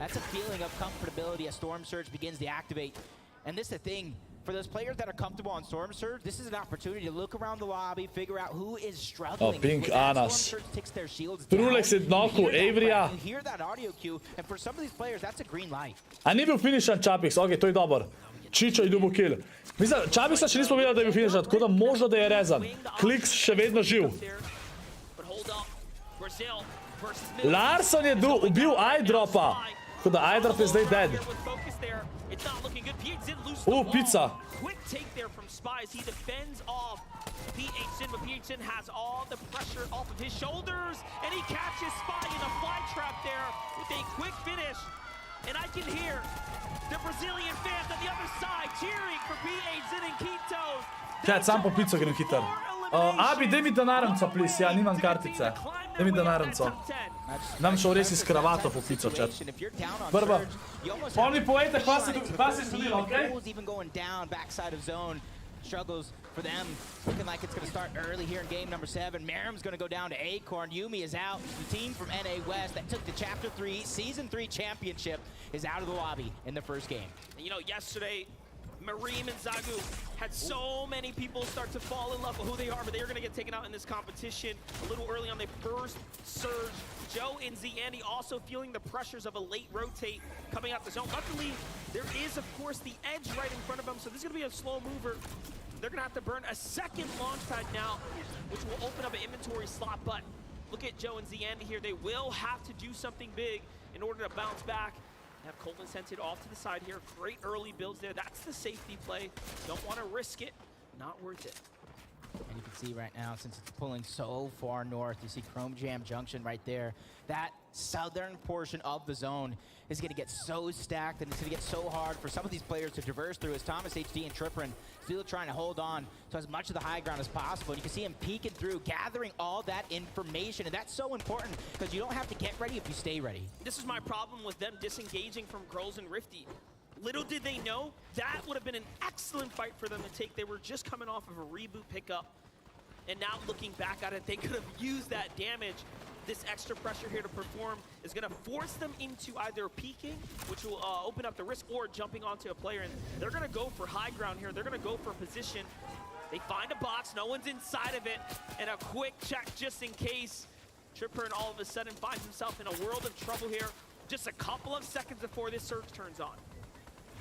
That's a feeling of comfortability as Storm Surge begins to activate. And this is the thing, for those players that are comfortable on Storm Surge, this is an opportunity to look around the lobby, figure out who is struggling. Pink Anas. Trulex je knockal Averya. You hear that audio cue, and for some of these players, that's a green light. A ni bil finishan Čapix, ok, to je dober. Čičo je double kill. Mislim, Čapixa še nismo videli, da je bil finishan, tako da možno, da je rezan. Kliks še vedno živ. Larson je ubil eyedropa. Tako da Idrop je zdaj dead. Pizza. Quick take there from Spies. He defends off PHN, but PHN has all the pressure off of his shoulders, and he catches Spy in a fly trap there with a quick finish. And I can hear the Brazilian fans on the other side cheering for PHN and Quito. Čet, sam po pico grem hiter. Abi, daj mi denarnico, please, ja nimam kartice. Daj mi denarnico. Nam šel res iz kravato po pico, čet. Prva. On mi povejte, kva se zgodilo, okej? Struggles for them, looking like it's going to start early here in game number 7. Merrim's going to go down to Acorn. Yumi is out. The team from NA West that took the Chapter 3 Season 3 championship is out of the lobby in the first game. And you know, yesterday, Marim and Zagu had so many people start to fall in love with who they are, but they are going to get taken out in this competition a little early on their first surge. Joe and Zandy also feeling the pressures of a late rotate coming out the zone. Luckily, there is, of course, the edge right in front of them, so this is going to be a slow mover. They're going to have to burn a second launch pad now, which will open up an inventory slot, but look at Joe and Zandy here. They will have to do something big in order to bounce back. Have Coleman sent it off to the side here. Great early builds there. That's the safety play. Don't want to risk it. Not worth it. And you can see right now, since it's pulling so far north, you see Chrome Jam Junction right there. That southern portion of the zone is going to get so stacked, and it's going to get so hard for some of these players to traverse through, as Thomas HD and Tripperin still trying to hold on to as much of the high ground as possible. And you can see him peeking through, gathering all that information, and that's so important because you don't have to get ready if you stay ready. This is my problem with them disengaging from Grols and Rifty. Little did they know, that would have been an excellent fight for them to take. They were just coming off of a reboot pickup, and now looking back at it, they could have used that damage. This extra pressure here to perform is going to force them into either peeking, which will open up the risk, or jumping onto a player. And they're going to go for high ground here. They're going to go for position. They find a box, no one's inside of it, and a quick check just in case. Tripper and all of a sudden finds himself in a world of trouble here, just a couple of seconds before this surge turns on.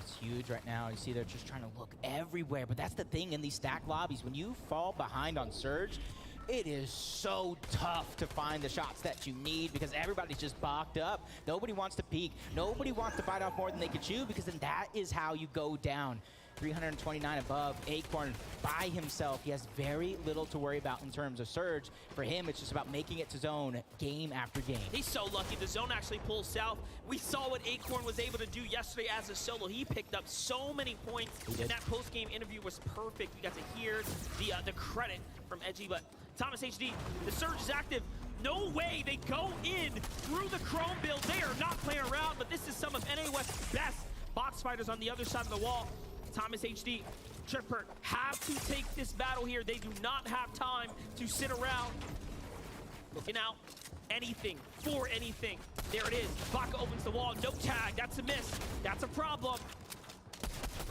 It's huge right now. You see they're just trying to look everywhere, but that's the thing in these stack lobbies. When you fall behind on surge, it is so tough to find the shots that you need because everybody's just boxed up. Nobody wants to peek. Nobody wants to bite off more than they can chew, because then that is how you go down. 329 above, Acorn by himself. He has very little to worry about in terms of surge. For him, it's just about making it to zone game after game. He's so lucky. The zone actually pulls south. We saw what Acorn was able to do yesterday as a solo. He picked up so many points. And that post-game interview was perfect. We got to hear the credit from Edgy, but Thomas HD, the surge is active. No way they go in through the Chrome build. They are not playing around, but this is some of NA West's best box fighters on the other side of the wall. Thomas HD, Tripper have to take this battle here. They do not have time to sit around looking out anything for anything. There it is. Baka opens the wall. No tag. That's a miss. That's a problem.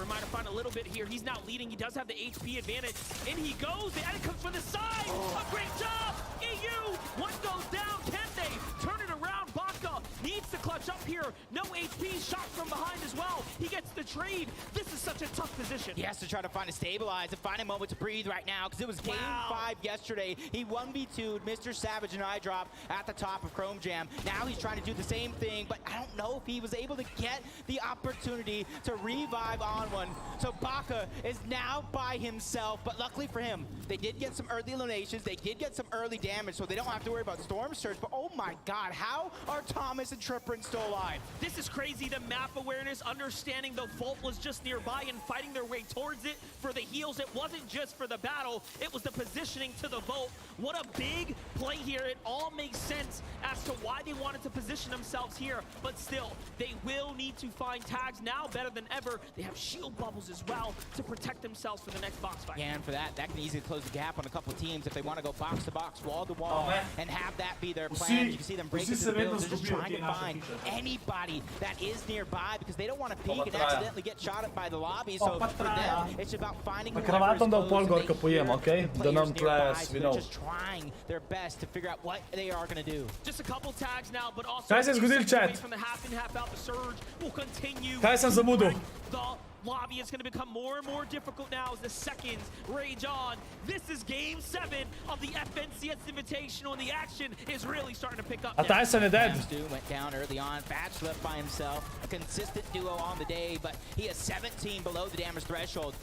Might have found a little bit here. He's now leading. He does have the HP advantage. In he goes. The edit comes from the side. A great job. EU. One goes down. Can they turn it around? Baka needs to clutch up here. No HP. Shot from behind as well. He gets the trade. This is such a tough position. He has to try to find a stabilize and find a moment to breathe right now, because it was game 5 yesterday. He 1v2'd Mr. Savage and iDrop at the top of Chrome Jam. Now he's trying to do the same thing, but I don't know if he was able to get the opportunity to revive on one. So Baka is now by himself, but luckily for him, they did get some early eliminations, they did get some early damage, so they don't have to worry about Storm Surge. But oh my god, how are Thomas and Tripperin still alive? This is crazy. The map awareness, understanding the vault was just nearby and fighting their way towards it for the heals. It wasn't just for the battle, it was the positioning to the vault. What a big play here. It all makes sense as to why they wanted to position themselves here, but still, they will need to find tags now better than ever. They have shield bubbles as well to protect themselves for the next box fight. Yeah, and for that can easily close the gap on a couple of teams if they want to go box to box, wall to wall, and have that be their plan. You can see them break into the build. They're just trying to find anybody that is nearby because they don't want to peek and accidentally get shot at by the lobby. So for them, it's about finding Kravatom dal pol gorka pojem, okay? Da nam tle svinov. Just trying their best to figure out what they are going to do. Just a couple tags now, but also Kaj se je zgodil, chat? from the half in, half out. The surge will continue. Kaj sem zamudil? The lobby is going to become more and more difficult now as the seconds rage on. This is game 7 of the FNCS Invitational, and the action is really starting to pick up. A Tyson je dead. Went down early on. Fatch left by himself. A consistent duo on the day, but he is 17 below the damage threshold.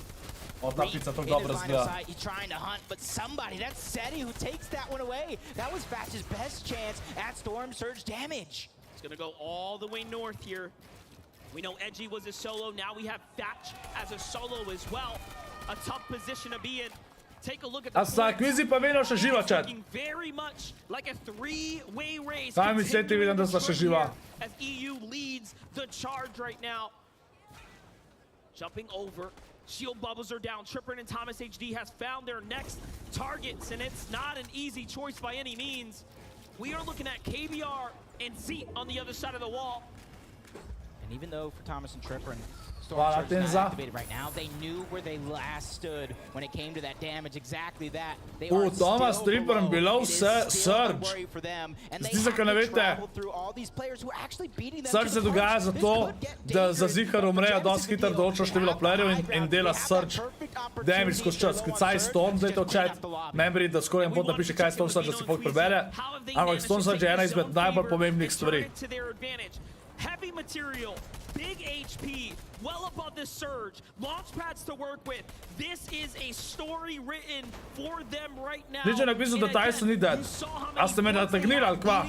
Ta pizza to dobro izgleda. He's trying to hunt, but somebody, that's Seti who takes that one away. That was Fatch's best chance at Storm Surge damage. It's going to go all the way north here. We know Edgy was a solo. Now we have Fatch as a solo as well. A tough position to be in. Take a look at the Kvizi pa vedno še živa, chat. Very much like a three-way race. Kaj mi Seti vidim, da sta še živa. As EU leads the charge right now. Jumping over. Shield bubbles are down. Tripper and Thomas HD has found their next targets, and it's not an easy choice by any means. We are looking at KBR and Zeet on the other side of the wall. And even though for Thomas and Tripper and Storm Surge is not activated right now, they knew where they last stood when it came to that damage. Exactly that. They are Thomas still Tripper below. below It is still a Surge. worry for them, and they Zdi se, have ko ne to veste. travel through all these players who are actually beating them Surge to se the dogaja punch. zato, This could get da dangerous, za zihar but umrejo Jens dosti hitro Video, določeno they število have playerjev the high in ground. dela They have Surge. that perfect opportunity Damage skozi čas. to go on Sklicaj Surge Storm, and zdaj to just chat. clean up the lobby. Membri, da skoraj en pot napiše, kaj je Storm Surge, da si folk prebere. Ampak Storm Surge je ena izmed najbolj pomembnih stvari. To their advantage. Heavy material, big HP, well above the surge, launch pads to work with. This is a story written for them right now. Nič je napisal, da Tyson ni dead. A ste me nategnili ali kva?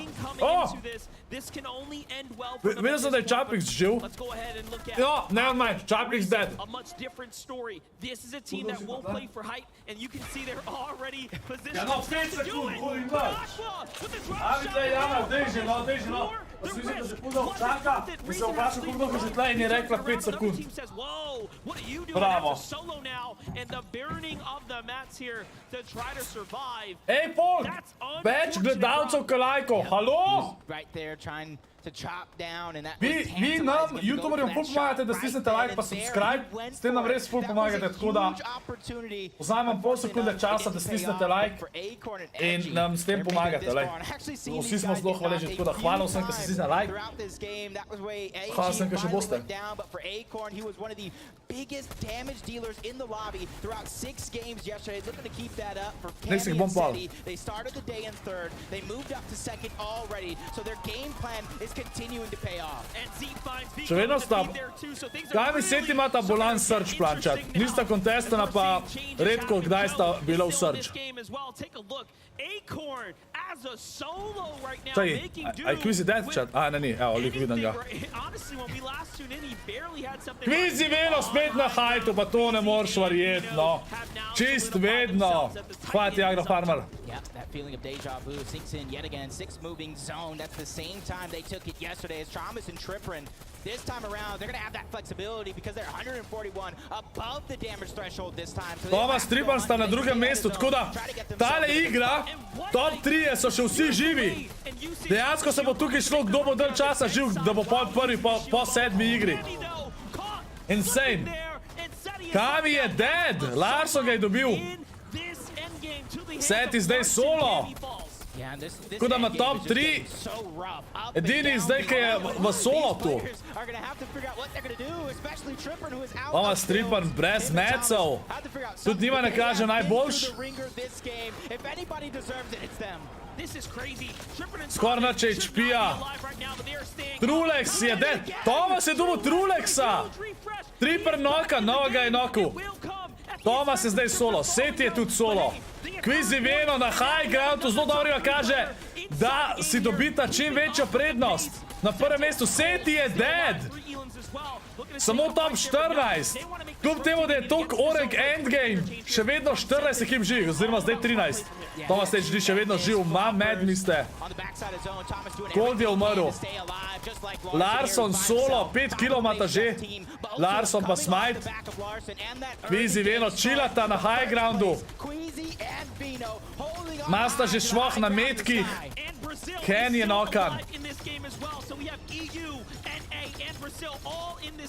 This can only end well for them. Videl sem, da je Čapik živ. Let's go ahead and look at Jo, never mind, Čapik's dead. a much different story. This is a team that will play for height, and you can see they're already positioned no, to 5 do sekund, it. holy But much. Aqua with the drop Avi, shot. zdaj Jana, diži, no. Pa si mislim, da že puno čaka in se vprašal, kako dolgo že tle in je rekla 5 sekund. Team says, "Whoa, what are you doing?" Bravo. That's a solo now, and the burning of the mats here to try to survive. Ej, Polk, več gledalcev kalajko, halo? Right there trying to chop down, and that Vi nam, youtuberjem, ful pomagate, da stisnete like pa subscribe, s tem nam res ful pomagate, tako da vzamem pol sekunde časa, da stisnete like in nam s tem pomagate, lej. Vsi smo zelo hvaležni, tako da hvala vsem, ki ste stisnili like. Hvala vsem, ki še boste. Nek si jih bom pal. They started the day in third. They moved up to second already. So their game plan is continuing to pay off. Še vedno sta, kaj mi Seti imata bolan Surge plan, chat. Nista kontestana, pa redko kdaj sta bila v Surge. Čaj, aj Kvizi dead, chat? A, ne, ni, evo, lik vidim ga. Kvizi vedno spet na hajtu, pa to ne moreš verjeti, no. Čist vedno. Hvala ti, Agrofarmer. Yeah, that feeling of deja vu sinks in yet again. 6 moving zone. That's the same time they took it yesterday as Thomas and Tripper. This time around, they're going to have that flexibility because they're 141 above the damage threshold this time. So Thomas Tripper sta na drugem mestu, tako da tale igra, top 3 so še vsi živi. Dejansko se bo tukaj šlo, kdo bo dalj časa živ, da bo prvi po 7 igri. Insane. Kavi je dead, Larson ga je dobil. Seti zdaj solo. Tako da ima top 3. Edini zdaj, ki je v solo tu. Thomas Tripper brez mecov. Tudi njima ne kaže najboljš. Skoraj nač HP-a. Trulex je dead. Thomas je dobil Trulexa. Tripper noka, novega je noku. Thomas je zdaj solo, Seti je tudi solo. Kvizi Veno na high groundu zelo dobro kaže, da si dobita čim večjo prednost. Na prvem mestu Seti je dead. Samo top 14. Kljub temu, da je toliko oreng endgame, še vedno 14 ekip živih, oziroma zdaj 13. Thomas HD še vedno živ, mad miste. Cold je umrl. Larson solo, 5 kilo imata že. Larson pa Smite. Kvizi Veno chillata na high groundu. Masta že švoh na metkih. Ken je nokan.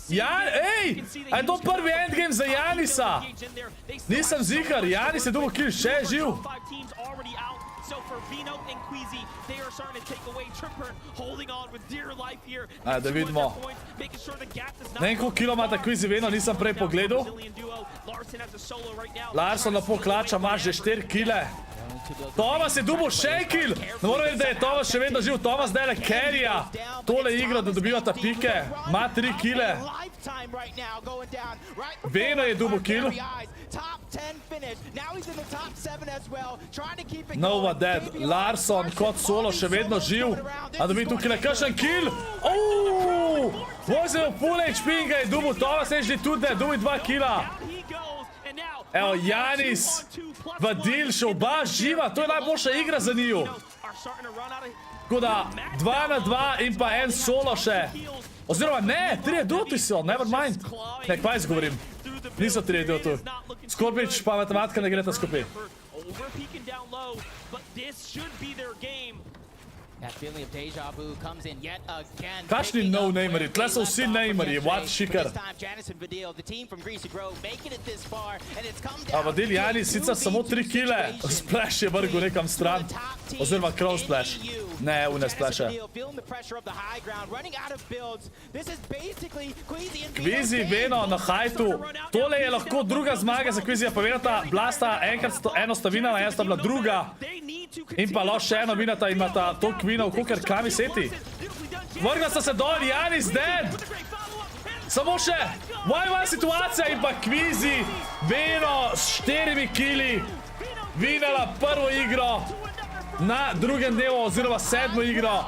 Ja, ej! A je to prvi endgame za Janisa? Nisem zihar, Janis je dobil kill, še je živ. So for Vino and Queasy, they are starting to take away Tripper, holding on with dear life here. Da vidimo. Ne vem, koliko kilo ima ta Queasy Vino, nisem prej pogledal. Larson lepo klača, ima že 4 kile. Thomas je dubil še en kill. Ne moram reči, da je Thomas še vedno živ. Thomas dele carrya tole igro, da dobivata pike. Ima 3 kile. Veno je dubil kill. Nova dead. Larson kot solo še vedno živ. A dobi tukaj le kakšen kill. Vozil full HP in ga je dubil. Thomas je že tudi, da je dubil 2 killa. Evo, Janis, Vadil, še oba živa, to je najboljša igra za njiju. Tako da, 2 na 2 in pa en solo še. Oziroma, ne, 3 duty so, never mind. Ne, kaj izgovorim? Niso 3 duty. Skorpič pa matematika ne gre ta skupaj. Kakšni no-nameri? Tle so vsi nameri, what šikar. A Vadil Janis sicer samo 3 kile. Splash je vrgul nekam stran. Oziroma crow splash. Ne, une splashe. Queasy Veno na hajtu. Tole je lahko druga zmaga za Queasyja. Pa Venata blasta enkrat eno sta vinala, ena sta bila druga. In pa lahko še eno vinata imata toliko vinov, kukar kami seti. Vrgla sta se dol, Janis dead. Samo še 1v1 situacija in pa Queasy Veno s 4 kili vinala prvo igro na drugem dnevu oziroma 7. igro.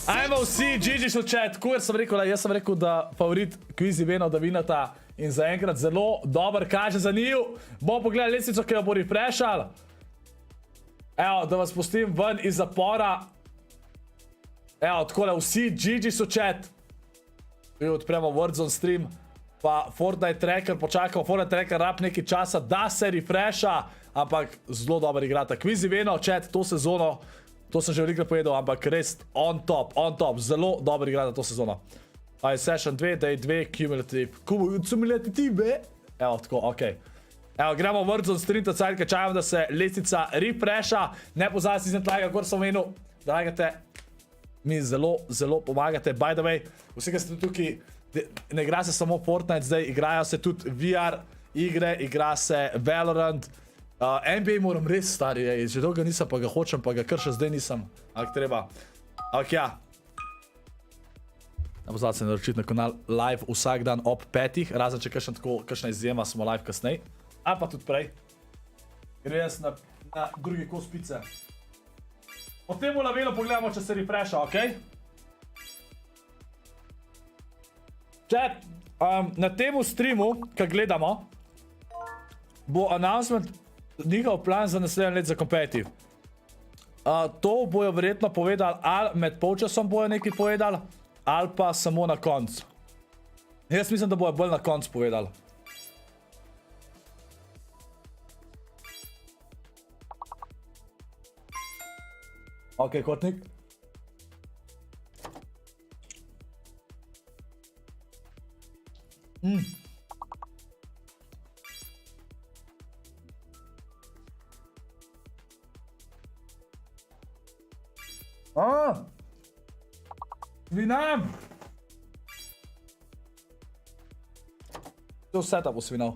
Ajmo vsi, GG so chat. Kukar sem rekel, jaz sem rekel, da favorit Queasy Veno, da vinata in zaenkrat zelo dober kaže za njiju. Bomo pogledali lestvico, ki jo bo refreshal. Evo, da vas pustim ven iz zapora. Evo, takole, vsi GG so chat. Mi odpremo Warzone stream. Pa Fortnite tracker, počakamo. Fortnite tracker rab nekaj časa, da se refresha. Ampak zelo dober igrata. Queasy Veno, chat, to sezono. To sem že veliko povedal, ampak res on top. Zelo dober igrata to sezono. Session 2, day 2, cumulative. Evo, tako, okej. Evo, gremo v Warzone stream, ta cajt, čajam, da se lestvica refresha. Ne pozaj si like, kot sem menil, da lagate, mi zelo, zelo pomagate. By the way, vsi, ki ste tukaj, ne igra se samo Fortnite zdaj, igrajo se tudi VR igre, igra se Valorant. NBA moram res stari, že dolgo nisem, pa ga hočem, pa ga kar še zdaj nisem. Ampak treba. Ampak ja. Ne pozaj se naročiti na kanal live vsak dan ob 5, razen če kakšna izjema, smo live kasnej. A pa tudi prej. Gre jaz na drugi kos pice. Po temu labelu pogledamo, če se refresha, okej? Chat, na temu streamu, kak gledamo, bo announcement njihov plan za naslednje let za competitive. To bojo verjetno povedali, ali med polčasom bojo nekaj povedali, ali pa samo na koncu. Jaz mislim, da bojo bolj na koncu povedali. Ok, kotnik. Svinam! To setup v svinal.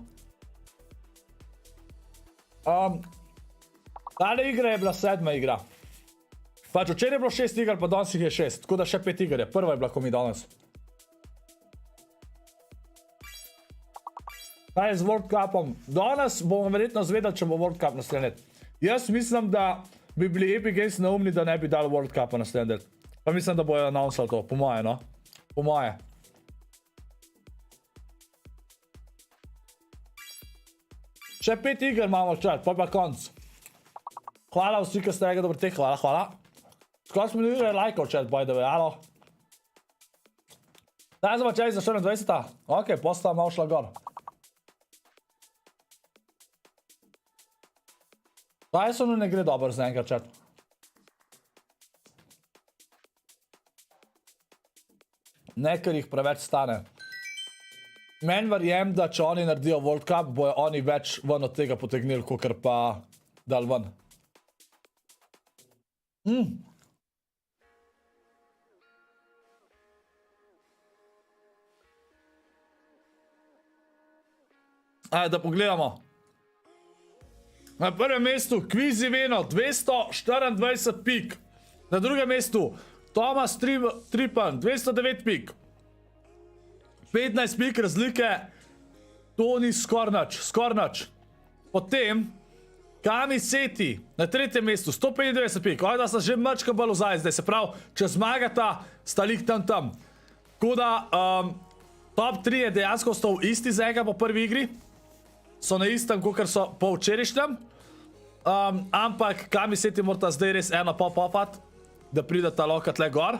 Tale igra je bila 7. igra. Pač včeraj je bilo 6 iger, pa danes jih je 6, tako da še 5 iger je. Prva je bila komi danes. Kaj je z World Cupom? Danes bomo verjetno zvedali, če bo World Cup naslednji let. Jaz mislim, da bi bili Epic Games neumni, da ne bi dali World Cupa naslednji let. Pa mislim, da bojo announcali to, po moje, no? Po moje. Še 5 iger imamo čet, pa konc. Hvala vsi, ki ste rekli, dobro tek, hvala. Skoro smo mi lajkal chat, by the way, alo. Daj za čaj za 24. Ok, posta malo šla gor. Dysonu ne gre dobro za enkrat chat. Ne, ker jih preveč stane. Men verjem, da če oni naredijo World Cup, bojo oni več ven od tega potegnili, kakor pa dal ven. Ajde, da pogledamo. Na prvem mestu Kvizi Veno, 224 pik. Na drugem mestu Tomas Tripan, 209 pik. 15 pik razlike, to ni skornač. Potem Kami Seti na tretjem mestu, 195 pik. Ojda sta že mrčka bolj vzaj zdaj, se pravi, če zmagata, sta lik tam. Tako da top 3 je dejansko ostal isti z enega po prvi igri. So na istem, kakor so po včerajšnjem. Ampak Kami Seti morata zdaj res eno pop-opat, da prideta lahko tle gor.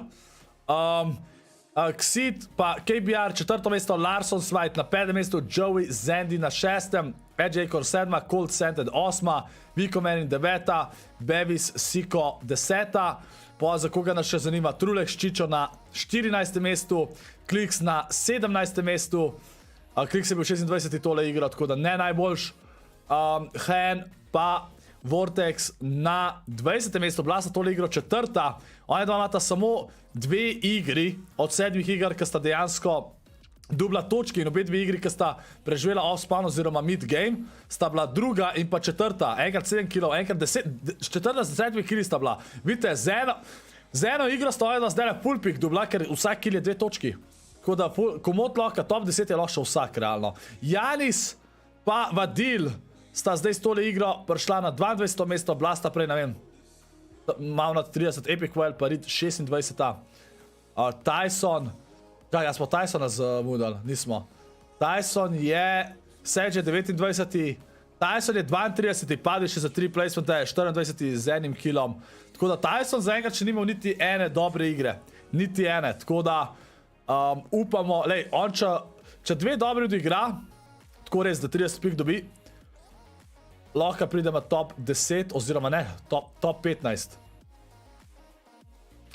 Xid pa KBR, četrto mesto, Larson Svajt na 5. mestu, Joey Zendi na 6. Edge Akor 7. Cold Scented 8. Viko Menin 9. Bevis Siko 10. Pa za koga nas še zanima, Trulek Ščičo na 14. mestu, Kliks na 17. mestu. Kliks je bil 26. tole igro, tako da ne najboljš. Hen pa Vortex na 20. mestu, bila sta tole igro četrta. Oni dva imata samo 2 igri od 7 iger, ki sta dejansko dubla točki, in obe 2 igri, ki sta preživela off-spawn oziroma mid-game, sta bila druga in pa četrta. Enkrat 7 kg, enkrat 10, četrta z 7 kg sta bila. Vidite, z eno igro sta oni dva zdaj full pick dubla, ker vsak kill je 2 točki. Tako da komot lahko, top 10 je lahko še vsak, realno. Janis pa Vadil sta zdaj s tole igro prišla na 22. mesto, bila sta prej, ne vem, malo nad 30, Epic Well pa Reed 26. Tyson, jaz smo Tysona zamudali, nismo. Tyson je, Sedge je 29. Tyson je 32. Padel še za 3 placementa, je 24. z enim killom. Tako da Tyson zaenkrat še nimel niti ene dobre igre. Niti ene, tako da upamo, lej, on če 2 dobre odigra, tako res, da 30 pik dobi, lahko pridemo top 10, oziroma ne, top 15.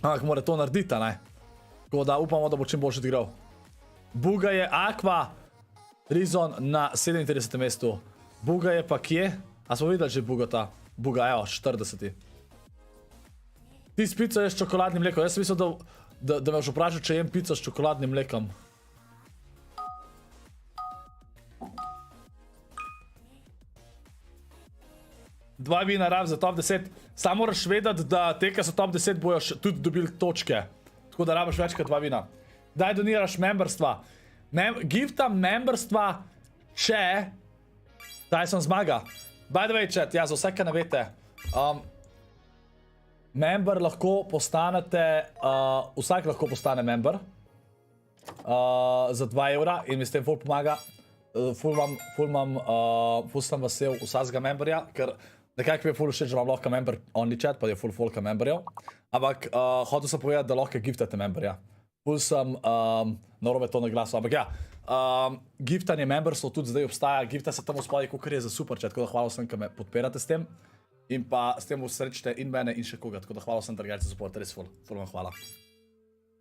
Ampak mora to narediti, ne? Tako da upamo, da bo čim boljši odigral. Buga je Aqua, Rizon na 37. mestu. Buga je pa kje? A smo videli že Bugota? Buga, evo, 40. Ti s pico ješ čokoladnim mlekom. Jaz sem mislil, da me boš vprašal, če jem pico s čokoladnim mlekom. Dva vina rab za top 10. Samo moraš vedeti, da te, ki so top 10, bojo tudi dobili točke. Tako da rabaš več kot 2 vina. Daj doniraš memberstva. Giftam memberstva, če Tyson zmaga. By the way, chat, ja, za vse, ki ne veste. Member lahko postanete, vsak lahko postane member. Za 2 evra in mi s tem ful pomaga. Ful sem vesel vsakega memberja, ker nekako mi je ful všeč, da vam lahko member only chat, pa je ful folka memberjev. Ampak hotel sem povedati, da lahko giftate memberja. Ful sem narobe to na glasu, ampak ja. Giftanje memberstv tudi zdaj obstaja, gifta se tam v spodaj, kakor je za super chat, tako da hvala vsem, ki me podpirate s tem. In pa s tem usrečite in mene in še koga, tako da hvala vsem, dragajci za support, res ful vam hvala.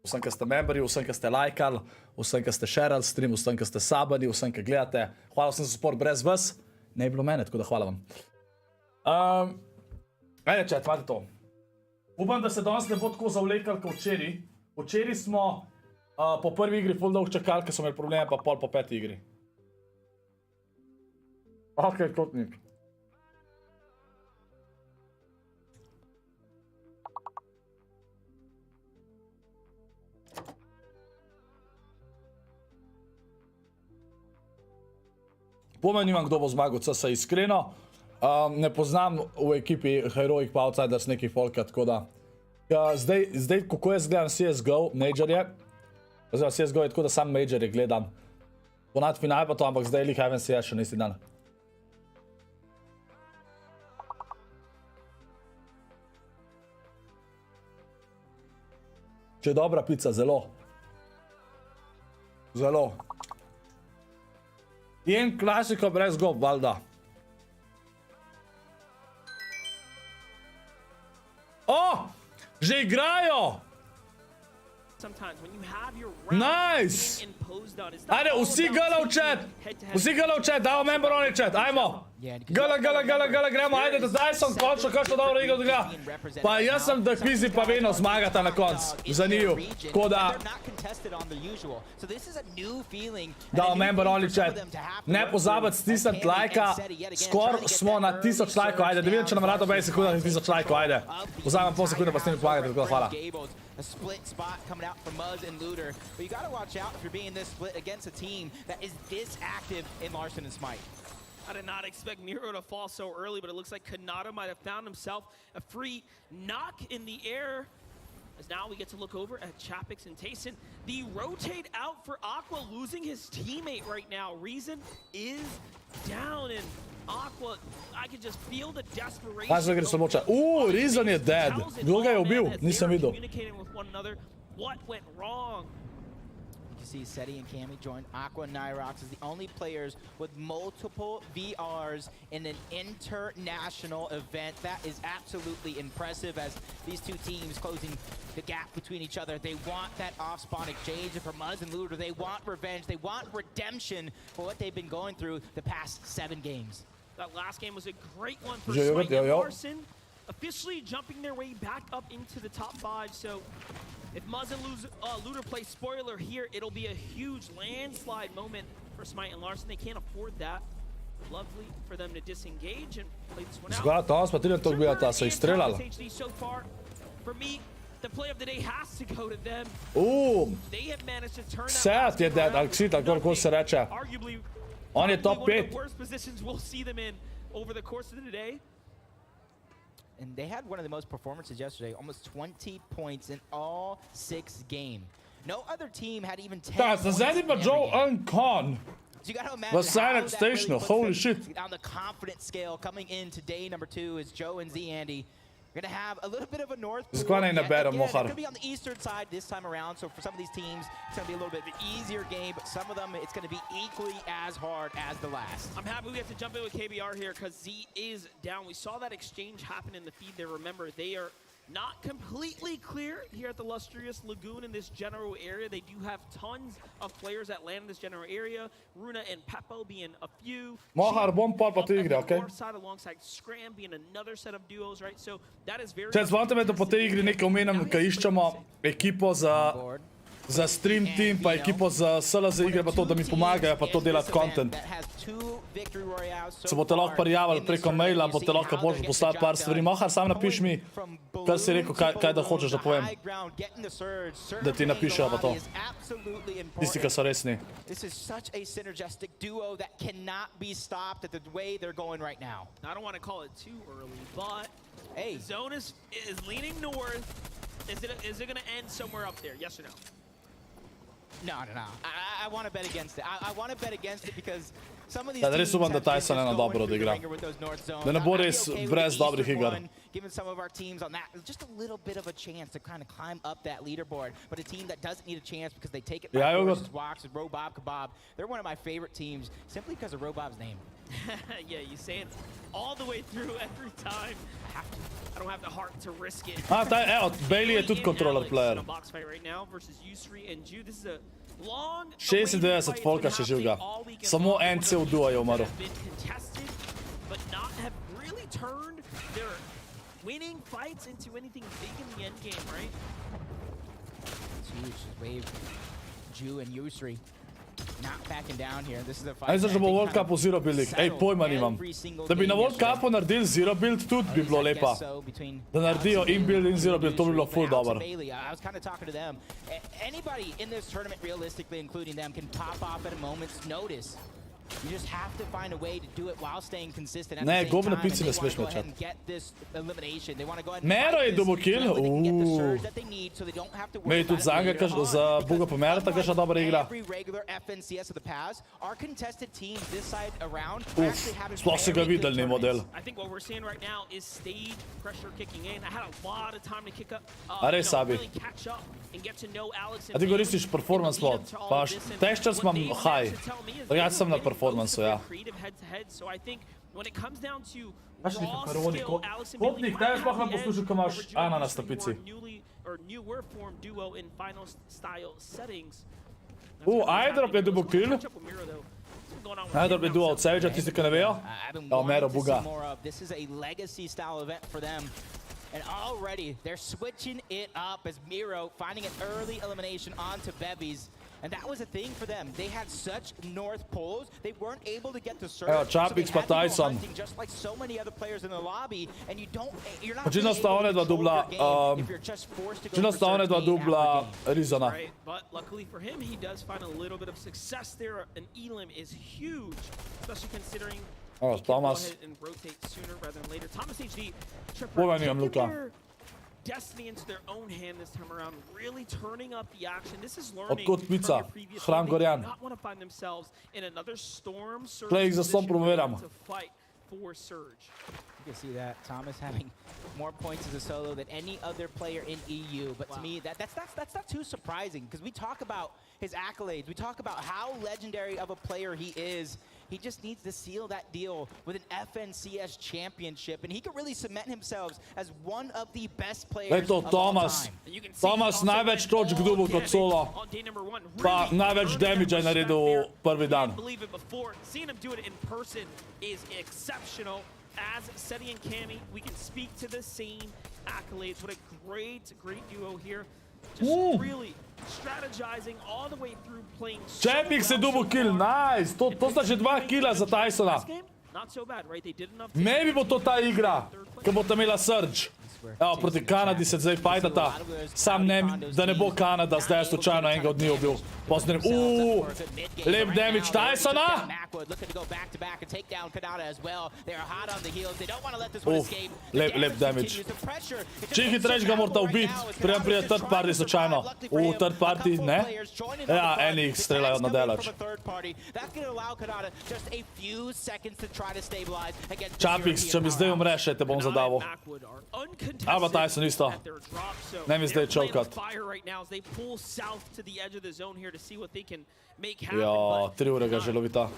Vsem, ki ste memberji, vsem, ki ste lajkali, vsem, ki ste sharali stream, vsem, ki ste sabani, vsem, ki gledate. Hvala vsem za support, brez vas ne bi bilo mene, tako da hvala vam. Ajde, chat, imate to. Upam, da se danes ne bo tako zavlekali, kot včeraj. Včeraj smo po prvi igri full dolg čakali, ker so imeli probleme, pa pol po 5. igri. Ok, kotnik. Pojma nimam, kdo bo zmagal, se iskreno. Ne poznam v ekipi Heroic pa Outsiders nekih folka, tako da. Zdaj, kako jaz gledam CSGO, Majorje, oziroma CSGO je tako, da sam Majorje gledam. Ponad final pa to, ampak zdaj li haven si je še nisi dan. Če je dobra pizza, zelo. Zelo. In klasiko brez gob, valjda. O! Že igrajo! Nice! Ajde, vsi gala v chat! Vsi gala v chat, dajmo member only chat, ajmo! Gala, gremo, ajde, da zdaj sem končno kakšno dobro igro odigra. Pa jaz sem da kvizi pa vedno zmagata na koncu, za njiju. Tako da... Da, remember only chat. Ne pozabiti stisniti lajka, skoro smo na 1000 lajkov, ajde, da vidim, če nam rado 20 sekund na 1000 lajkov, ajde. Vzamem pol sekunde pa s tem pomagate, tako da hvala. A split spot coming out from Muzz and Looter. But you gotta watch out if you're being this split against a team that is this active in Larson and Smite. I did not expect Miro to fall so early, but it looks like Kanata might have found himself a free knock in the air. As now we get to look over at Chapix and Tayson. The rotate out for Aqua losing his teammate right now. Reason is down and Aqua, I can just feel the desperation. Kaj se gre sloboča? Reason je dead. Kdo ga je ubil? Nisem videl. What went wrong? You see Seti and Cammy join Aqua and Nyrox as the only players with multiple VRs in an international event. That is absolutely impressive as these two teams closing the gap between each other. They want that off-spawn exchange, and for Muzz and Looter, they want revenge. They want redemption for what they've been going through the past 7 games. That last game was a great one for Smite and Larson, officially jumping their way back up into the top 5. So if Muzz and Looter play spoiler here, it'll be a huge landslide moment for Smite and Larson. They can't afford that. Lovely for them to disengage and play this one out. Zgledaj, danes pa 3 tog bijata, so jih streljali. So far, for me, the play of the day has to go to them. They have managed to turn Set je dead, ali ksit, ali kako se reče. On je top 5. One of the worst positions we'll see them in over the course of the day. And they had one of the most performances yesterday, almost 20 points in all 6 games. No other team had even 10 points in every game. Joe Uncon. So you got to imagine how that really holy shit. On the confidence scale coming into day number 2 is Joe and Z Andy. We're going to have a little bit of a north pool. It's going to be on the eastern side this time around, so for some of these teams, it's going to be a little bit of an easier game, but some of them, it's going to be equally as hard as the last. I'm happy we have to jump in with KBR here because Z is down. We saw that exchange happen in the feed there. Remember, they are not completely clear here at the Lustrous Lagoon in this general area. They do have tons of players that land in this general area. Runa and Peppo being a few. Side alongside Scram being another set of duos, right? So that is very. Zvonite me, da po tej igri nekaj omenjam, ko iščemo ekipo za stream team, pa ekipo za SLO igre, pa to, da mi pomagajo, pa to delati content. Se boste lahko prijavili preko maila, boste lahko poslati par stvari. Mahar, sam napiš mi, kaj si rekel, kaj da hočeš, da povem. Da ti napišejo pa to. Tisti, ki so resni. This is such a synergistic duo that cannot be stopped at the way they're going right now. I don't want to call it too early, but the zone is leaning north. Is it going to end somewhere up there? Yes or no? No. I want to bet against it. I want to bet against it because some of these teams have been just going with those north zones. Da ne bo res brez dobrih iger. Giving some of our teams on that just a little bit of a chance to kind of climb up that leaderboard, but a team that doesn't need a chance because they take it back versus Wax and Robob Kebab. They're one of my favorite teams simply because of Robob's name. Yeah, you say it all the way through every time. I don't have the heart to risk it. Evo, Bailey je tudi controller player. 96 folka še živga. Samo en cel duo je umrl. But not have really turned their winning fights into anything big in the end game, right? It's huge. Wave, Ju and Yusri. Not backing down here. This is a fight. Ajde, da bo World Cup v Zero Building. Ej, pojma nimam. Da bi na World Cupu naredili Zero Build tudi bi bilo lepa. Da naredijo in build in Zero Build, to bi bilo full dobro. I was kind of talking to them. Anybody in this tournament, realistically, including them, can pop off at a moment's notice. You just have to find a way to do it while staying consistent at the same time. And they want to go ahead and get this elimination. They want to go ahead and Mero je double kill. get the surge that they need so they don't have to worry tudi za Buga Pomerata, kakšna dobra igra. Every regular FNCS of the past, our contested teams this side around actually have sploh se ga videli ni model. I think what we're seeing right now is stage pressure kicking in. I had a lot of time to kick up, really catch up and get to know Alex. A ti koristiš performance mode. Pa textures imam high. Drugače sem na performance, ja. So I think when it comes down to Kakšni pepperoni, Kopnik, tebe sploh ne poslušal, ko imaš Ana na stopici. Airdrop je double kill. Najdor bi duo od Savage-a, tisti, ki ne vejo. Evo, Mero, buga. This is a legacy style event for them. And already they're switching it up as Miro finding an early elimination onto Bebies. And that was a thing for them. They had such North Poles, they weren't able to get to serve. Evo, Čapix pa Tyson. Just like so many other players in the lobby, and you're not Očitno sta one dva dubla, očitno sta one dva dubla Rizona. But luckily for him, he does find a little bit of success there, and Elim is huge, especially considering Evo, Thomas. and rotate sooner rather than later. Thomas HD, Povedam, Luka. destiny into their own hand this time around, really turning up the action. This is learning Odkud from pizza? their previous Hram game. Gorjan. They do not want to find themselves in another storm surge Play za stom promoviramo. to fight for surge. You can see that Thomas having more points as a solo than any other player in EU. But to me, that's not too surprising, because we talk about his accolades. We talk about how legendary of a player he is. He just needs to seal that deal with an FNCS championship, and he could really cement himself as one of the best players Eto, of all Thomas. time. Thomas največ točk dobil kot solo. Pa največ damage je naredil prvi dan. Believe it before. Seeing him do it in person is exceptional. As Seti and Cammy, we can speak to the same accolades. What a great duo here. Just really strategizing all the way through playing so Čepik se dubo kill, nice. To sta že 2 killa za Tysona. not so bad, right? They did enough. Maybe bo to ta igra, ko bo ta imela Surge. Evo, proti Kanadi se zdaj fajtata. Sam ne, da ne bo Kanada zdaj slučajno enega od njih ubil. Pozdravim. Lep damage Tysona. Lep damage. Čim hitrejš ga morata ubiti, preden pride third party slučajno. Third party, ne? Ja, eni jih streljajo na delač. Čapix, če mi zdaj umreš, te bom zadavil. Aba Tyson isto. Ne mi zdaj čovkat. Ja, 3 ure ga že lovita.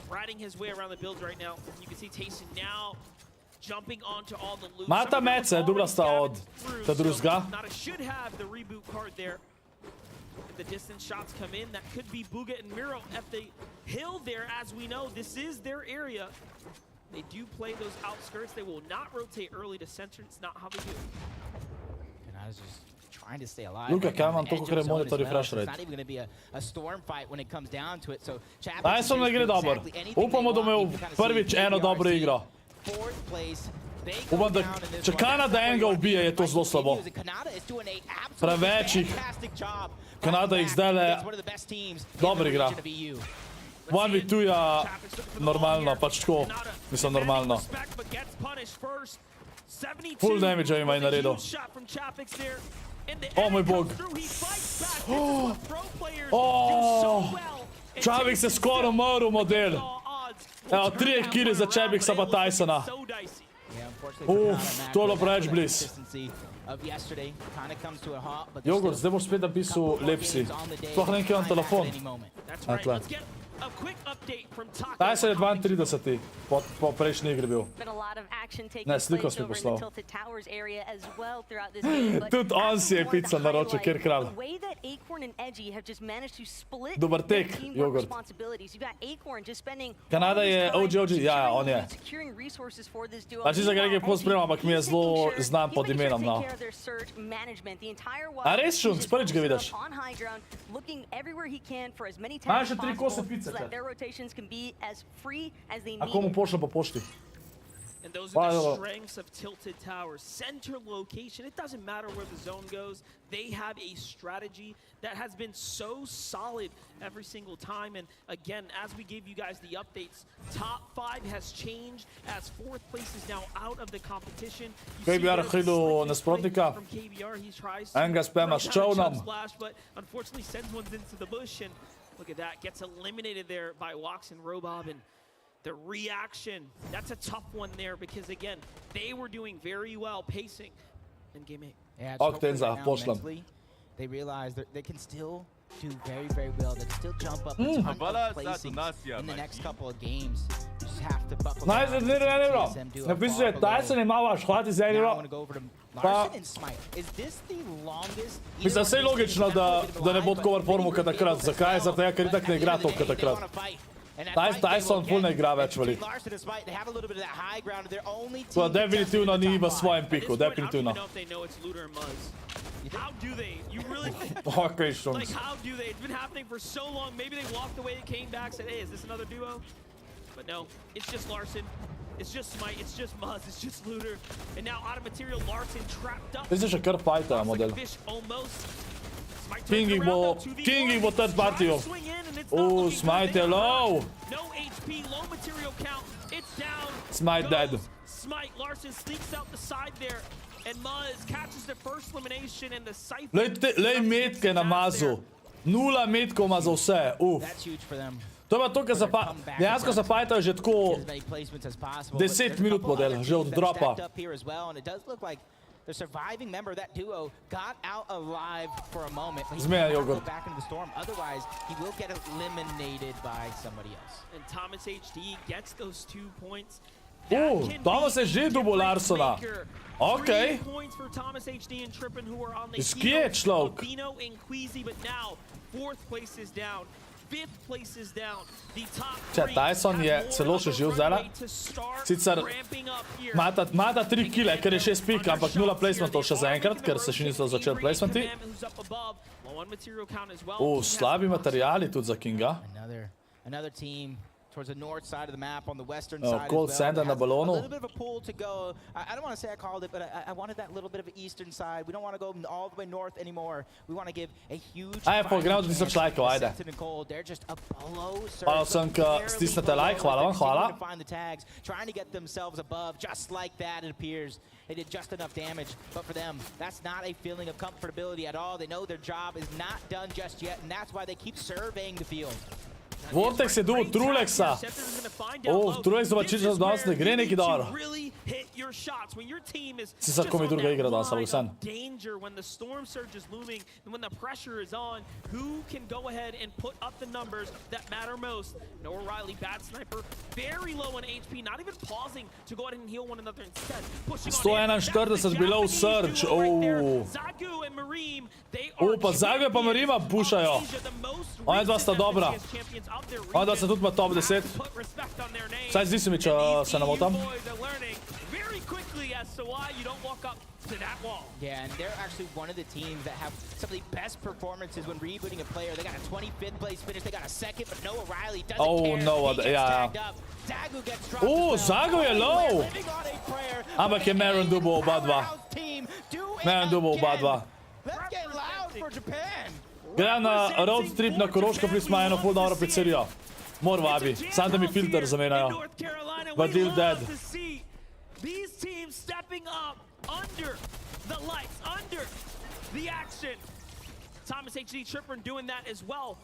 Mata mece, dubla sta od ta drugega. The distance shots come in, that could be Booga and Miro at the hill there. As we know, this is their area. They do play those outskirts. They will not rotate early to center. It's not how they do. And I was just trying to stay alive. Luka, kaj imam toliko, ker je monitor refresh rate. It's not even going to be a storm fight when it comes down to it. So Tyson ne gre dober. Upamo, da bo imel prvič eno dobro igro. Upam, da če Kanada enega ubije, je to zelo slabo. Preveč jih. Kanada jih zdaj dobro igra. 1v2 je normalno, pač tako, mislim normalno. Full damage ima in naredil. O moj bog. Čavik se skoraj umrl model. Evo, 3 killi za Čabiksa pa Tysona. To je bilo preveč bliz. Jogurt, zdaj boš spet napisal lepsi. Sploh ne vem, kje imam telefon. Atle. Tyson je 32. Po prejšnji igri bil. Ne, sliko si mi poslal. Tudi on si je pizza naročil, kjer kralj. Dobar tek, Jogurt. Kanada je OG, ja, on je. Znači, za Greg je pospremljal, ampak mi je zelo znam pod imenom, no. A res, Šunc, prvič ga vidiš? Imaš še 3 kose pice, kar. A komu pošljem po pošti? And those are the strengths of Tilted Towers. Center location, it doesn't matter where the zone goes. They have a strategy that has been so solid every single time. And again, as we gave you guys the updates, top 5 has changed as 4th place is now out of the competition. KBR hilu nasprotnika. Enga spema s čovnom. But unfortunately sends one into the bush, and look at that, gets eliminated there by Wax and Robob. And the reaction, that's a tough one there, because again, they were doing very well pacing in game 8. Yeah, mentally, they realize that they can still do very, very well. They can still jump up a ton of placings in the next couple of games. You just have to buckle down. Napisao je Tyson je malo vaš hvati za eniro. Pa, mislim, vse je logično, da ne bo tako v formu kot takrat. Zakaj? Zato, ker itak ne igra toliko kot takrat. Tyson full ne igra več veliko. To definitivno ni v svojem piku, definitivno. How do they? You really Okay, Shunks. like how do they? It's been happening for so long. Maybe they walked away, came back, said, "Hey, is this another duo?" But no, it's just Larson. It's just Smite. It's just Muzz. It's just Looter. And now out of material, Larson trapped up. Mislim, že kar fajta model. King jih bo third partijo. Smite je low. No HP, low material count. It's down. Smite dead. Smite, Larson sneaks out the side there. And Muzz catches the first elimination and the Cypher. Lej metke na Mazu. 0 metkov ima za vse. To je pa to, kar dejansko se fajtajo že tako 10 minut model, že od dropa. The surviving member of that duo got out alive for a moment, but he Zmeja will Jogurt. go back into the storm. Otherwise, he will get eliminated by somebody else. And Thomas HD gets those 2 points. Thomas je že dobil Larsona. Okay. 3 points for Thomas HD and Trippin, who are on the Iz kje je človek? Albino and Queasy, but now 4th place is down. 5th place is down. The top 3 Tyson je celo še živ zdaj. Sicer mata 3 kile, ker je 6 pik, ampak 0 placementov še zaenkrat, ker se še niso začeli placementi. Slabi materijali tudi za Kinga. Another team towards the north side of the map on the western side as well. Cold Sander na balonu. A little bit of a pull to go. I don't want to say I called it, but I wanted that little bit of an eastern side. We don't want to go all the way north anymore. We want to give a huge... Pogledam 1000 lajkov, ajde. They're just a below Hvala vsem, ki stisnete like, hvala vam, hvala. Trying to get themselves above, just like that it appears. They did just enough damage, but for them, that's not a feeling of comfortability at all. They know their job is not done just yet, and that's why they keep surveying the field. Vortex je duo Trulexa. Trulex domačin za danes ne gre neki dobro. Sicer ko mi druga igra danes, ali vsem. When the storm surge is looming and when the pressure is on, who can go ahead and put up the numbers that matter most? Noah Riley, bad sniper, very low on HP, not even pausing to go ahead and heal one another instead. 141 below surge. Zagu and Mareem, they are pa Zagu pa Mareema pušajo. Oni dva sta dobra. Oni dva sta tudi med top 10. Saj zdi se mi, če se namotam. Yeah, and they're actually one of the teams that have some of the best performances when rebooting a player. They got a 25th place finish, they got a 2nd, but Noah Riley doesn't care. Noah, he gets tagged up. Zagu gets dropped as well. Zagu je low! Ampak je Maron dubo oba dva. Maron dubo oba dva. Let's get loud for Japan! Grem na road trip na Koroško, plis ima eno full dobro pizzerijo. Mor vabi, sam da mi filter zamenjajo. But deal dead. These teams stepping up under the lights, under the action. Thomas HD Trippin doing that as well.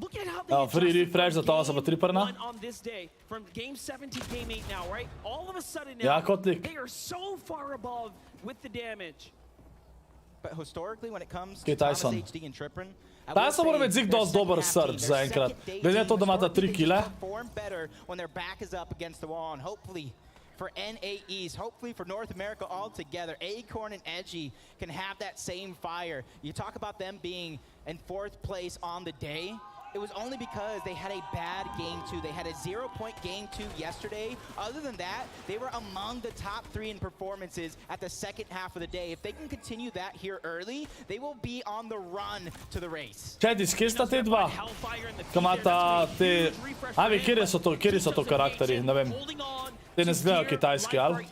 Look at how they free refresh za Thomasa pa Tripperna. On this day, from game 7 to game 8 now, right? All of a sudden now, they are so far above with the damage. But historically, when it comes to Thomas HD and Trippin, Tyson mora imeti zik dosti dober surge zaenkrat. Glede na to, da imata 3 kile. Perform better when their back is up against the wall, and hopefully for NAEs, hopefully for North America all together, Acorn and Edgy can have that same fire. You talk about them being in 4th place on the day. It was only because they had a bad game 2. They had a 0-point game 2 yesterday. Other than that, they were among the top 3 in performances at the second half of the day. If they can continue that here early, they will be on the run to the race. Čedi, skje sta te dva? Kamata te... Avi, kjeri so to karakteri? Ne vem. Te ne zgledajo kitajski, ali?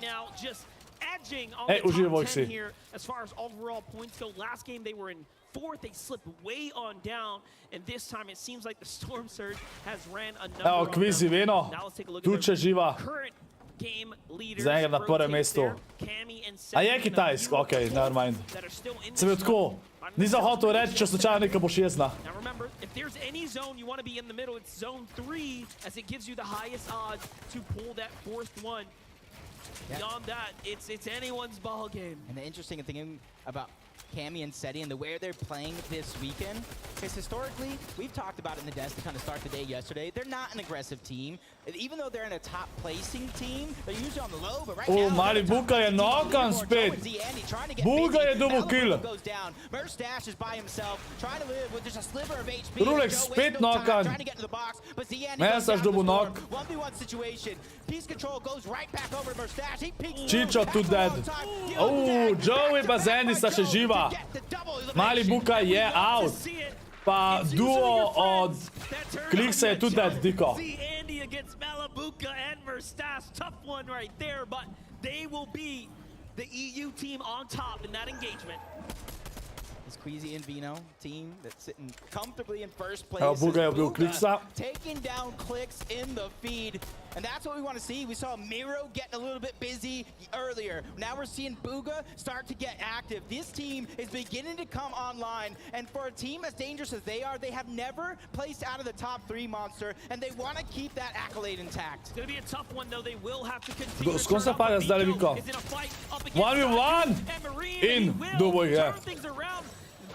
Uživaj si. As far as overall points go, last game they were in 4th, they slipped way on down, and this time it seems like the Storm Surge has ran a number on Queasy veno. Tuče živa. Zaenkrat na prvem mestu. A je kitajsko? Okej, never mind. Sem bil tako. Nisem hotel reči, če slučajno nekaj boš jezna. Now remember, if there's any zone you want to be in the middle, it's zone 3, as it gives you the highest odds to pull that 4th one. Beyond that, it's anyone's ball game. And the interesting thing about Cammy and Seti and the way they're playing this weekend, because historically, we've talked about it in the desk to kind of start the day yesterday, they're not an aggressive team. Even though they're in a top placing team, they're usually on the low, but right now... Mali Buka je knokan spet. Buga je double kill. Merstash is by himself, trying to live with just a sliver of HP. Rulek spet knokan. Merstash double knock. 1v1 situation. Piece control goes right back over to Merstash. He peeks Chicho too dead. Joey pa Zendi sta še živa. Mali Buka je out. Pa duo od Kliksa je tudi dead, Diko. Andy against Malabuka and Merstash. Tough one right there, but they will be the EU team on top in that engagement. This Queasy and Vino team that's sitting comfortably in first place. Buga je bil Kliksa. Taking down clicks in the feed. And that's what we want to see. We saw Miro getting a little bit busy earlier. Now we're seeing Booga start to get active. This team is beginning to come online. And for a team as dangerous as they are, they have never placed out of the top 3 monster. And they want to keep that accolade intact. It's going to be a tough one, though. They will have to continue. Skąd se pada zdaj Viko? 1v1 in duboj je.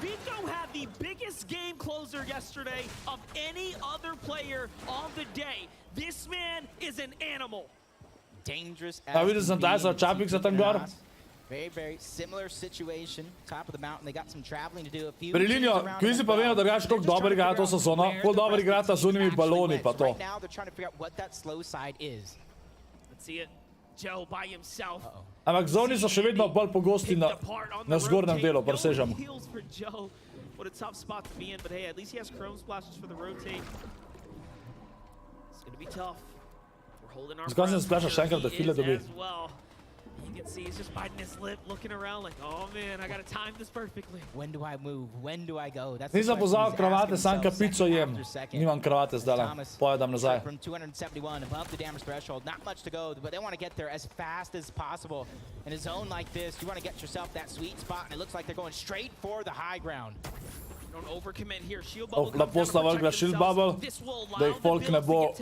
Vito had the biggest game closer yesterday of any other player on the day. This man is an animal. Dangerous. Videl sem taj za Čapik za tam gor. Very similar situation. Top of the mountain. They got some traveling to do. A few. Pri liniju, Queasy pa vemo, da drugače koliko dobro igra to sezono. Koliko dobro igrata z unimi baloni pa to. Right now they're trying to figure out what that slow side is. Let's see it. Joe by himself. Ampak zoni so še vedno bolj pogosti na zgornjem delu, presežemo. What a tough spot to be in, but hey, at least he has Chrome Splashes for the rotate. It's going to be tough. We're holding our breath. Zgornjem splasha še enkrat, da file dobi. You can see he's just biting his lip, looking around like, oh man, I got to time this perfectly. When do I move? When do I go? Nisem pozabil kravate, sam kapico jem. Nimam kravate zdaj, pojedam nazaj. From 271 above the damage threshold, not much to go, but they want to get there as fast as possible. In a zone like this, you want to get yourself that sweet spot, and it looks like they're going straight for the high ground. Don't overcommit here. Shield bubble lepo sta vrgla shield bubble, da jih folk ne bo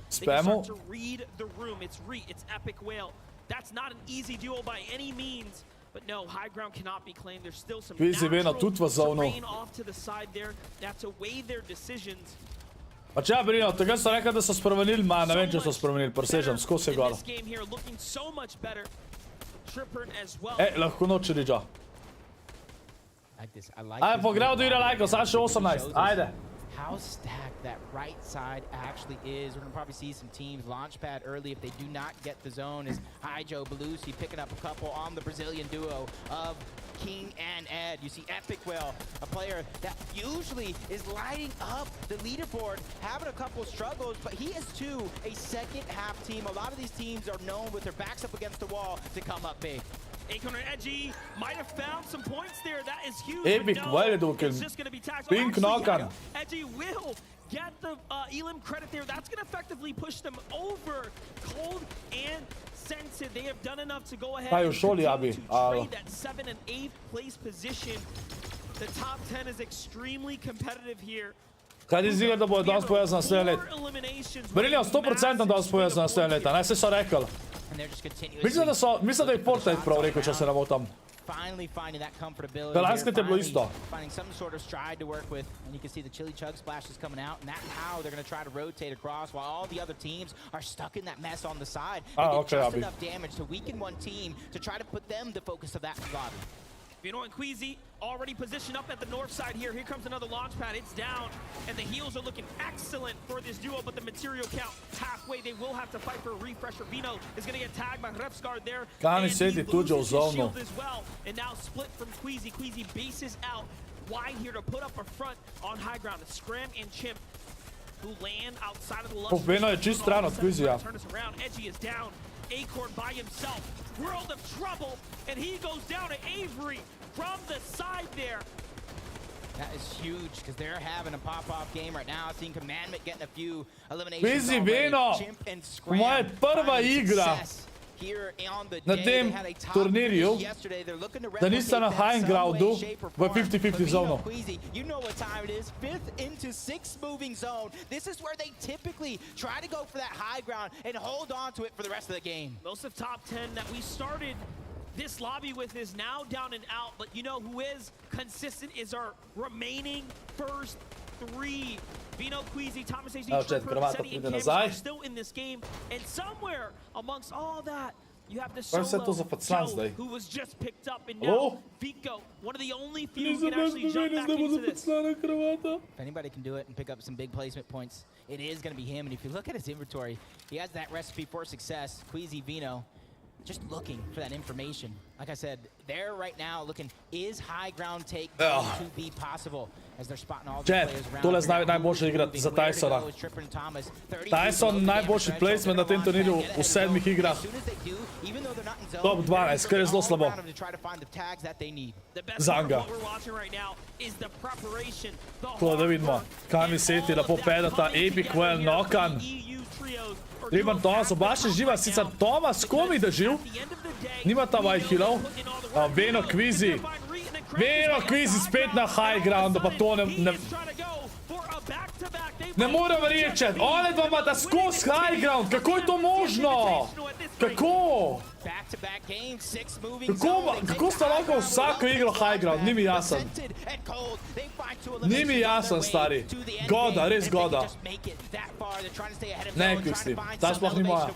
spamu. To read the room. It's epic whale. That's not an easy duo by any means. But no, high ground cannot be claimed. There's still some natural terrain off to the side there. That's to weigh their decisions. Pa če ja, Brino, tega so rekli, da so spremenili, ma ne vem, če so spremenili, presežem, skozi je gor. Lahko noče diđa. Ajde, pogledaj, da igra lajko, sad še 18, ajde. How stacked that right side actually is. We're going to probably see some teams launch pad early if they do not get the zone. Is Hijo Belusi picking up a couple on the Brazilian duo of King and Ed. You see Epic Will, a player that usually is lighting up the leaderboard, having a couple struggles, but he is too a second half team. A lot of these teams are known with their backs up against the wall to come up big. Akon or Edgy might have found some points there. That is huge. Epic, no, do it's just going to be tagged. Pink knockan. Edgy will get the Elim credit there. That's going to effectively push them over Cold and Sensei. They have done enough to go ahead and continue to trade that 7th and 8th place position. The top 10 is extremely competitive here. Kaj ti zdi, da bo danes povezan s tem let? Brillijo, 100% danes povezan s tem leta, ne se so rekli. Mislim, da je Fortnite prav rekel, če se ne motam. Lanskrat je bilo isto. Finding some sort of stride to work with, and you can see the chili chug splashes coming out, and that's how they're going to try to rotate across while all the other teams are stuck in that mess on the side. And get just enough damage to weaken one team to try to put them the focus of that lobby. Vino and Queasy already positioned up at the north side here. Here comes another launch pad. It's down, and the heals are looking excellent for this duo, but the material count halfway. They will have to fight for a refresher. Vino is going to get tagged by Repsguard there. And he loses his shield as well. And now split from Queasy. Queasy bases out wide here to put up a front on high ground. It's Scram and Chimp who land outside of the luxury. Vino je čist stran od Queasyja. Turn us around. Edgy is down. Acorn by himself. World of trouble, and he goes down to Avery from the side there. That is huge because they're having a pop-off game right now. Seeing Commandment getting a few eliminations. Queasy Vino, moja prva igra na tem turnirju, da nista na high groundu v 50-50 zonu. You know what time it is. 5th into 6th moving zone. This is where they typically try to go for that high ground and hold on to it for the rest of the game. Most of top 10 that we started this lobby with is now down and out, but you know who is consistent is our remaining first three. Vino, Queasy, Thomas HD, Setti, and Cameron are still in this game, and somewhere amongst all that, you have the solo who was just picked up, and now Vico, one of the only few who can actually jump back into this. If anybody can do it and pick up some big placement points, it is going to be him. And if you look at his inventory, he has that recipe for success. Queasy, Vino, just looking for that information. Like I said, they're right now looking, is high ground take going to be possible? As they're spotting all the players around. Tole znaju najboljše igrati za Tysona. Tyson najboljši placement na tem turnirju v 7 igrah. Top 12, kar je zelo slabo. Zanga. To da vidimo. Kami Seti lepo pedata, Epic Well, Nokan. Riban Thomas, oba še živa, sicer Thomas komi da živ. Nima ta white killov. Veno Queasy. Veno Queasy spet na high groundu, pa to ne morem rečeti. One dva imata skozi high ground, kako je to možno? Kako? Kako sta lahko vsako igro high ground? Ni mi jasen. Ni mi jasen, stari. Goda, res goda. Ne, Queasy. Ta sploh ni moja.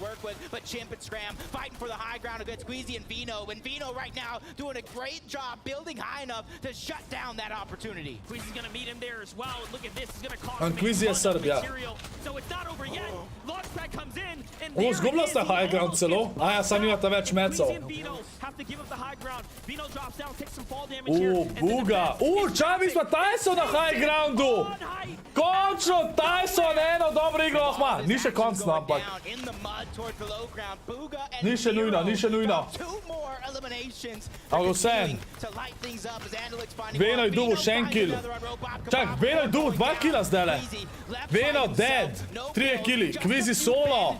On Queasy je Srb, ja. O, zgubila sta high ground celo. Aja, sam nimata več mecov. Buga. Čavi smo Tyson na high groundu. Končno Tyson eno dobro igro lahma. Ni še konc, no, ampak. Ni še nujno, ni še nujno. Ampak vsem. Veno je dubu še en kill. Čak, Veno je dubu 2 killa zdajle. Veno dead. 3 killi. Queasy solo.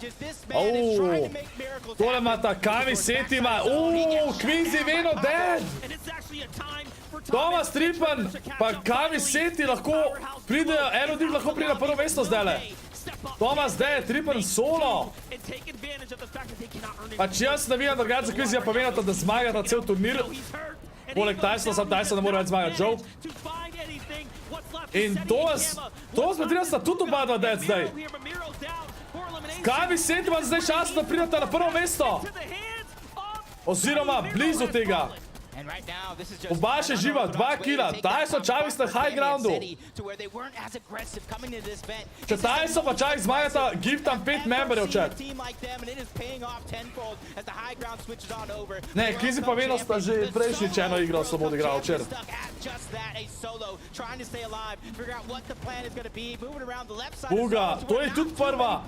Tole ima ta Kami Seti ima. Queasy, Veno dead. Thomas Tripan pa Kami Seti lahko pridejo, eno od njih lahko pride na prvo mesto zdajle. Thomas dead, Tripan solo. Pač jaz navijam drugače za Queasyja, pa Venata, da zmagata cel turnir. Poleg Tysona, sam Tyson ne mora več zmagati, Joe. In Thomas Petrina sta tudi oba dva dead zdaj. Kami Seti ima zdaj šanso, da prideta na prvo mesto. Oziroma blizu tega. Oba še živa, 2 killa. Tyson, Čavi sta high groundu. Če Tyson pa Čavi zmagata, giftam 5 memberjev, chat. Ne, Queasy pa Veno sta že prejšnji eno igro slabo odigrala včeraj. Buga, to je tudi prva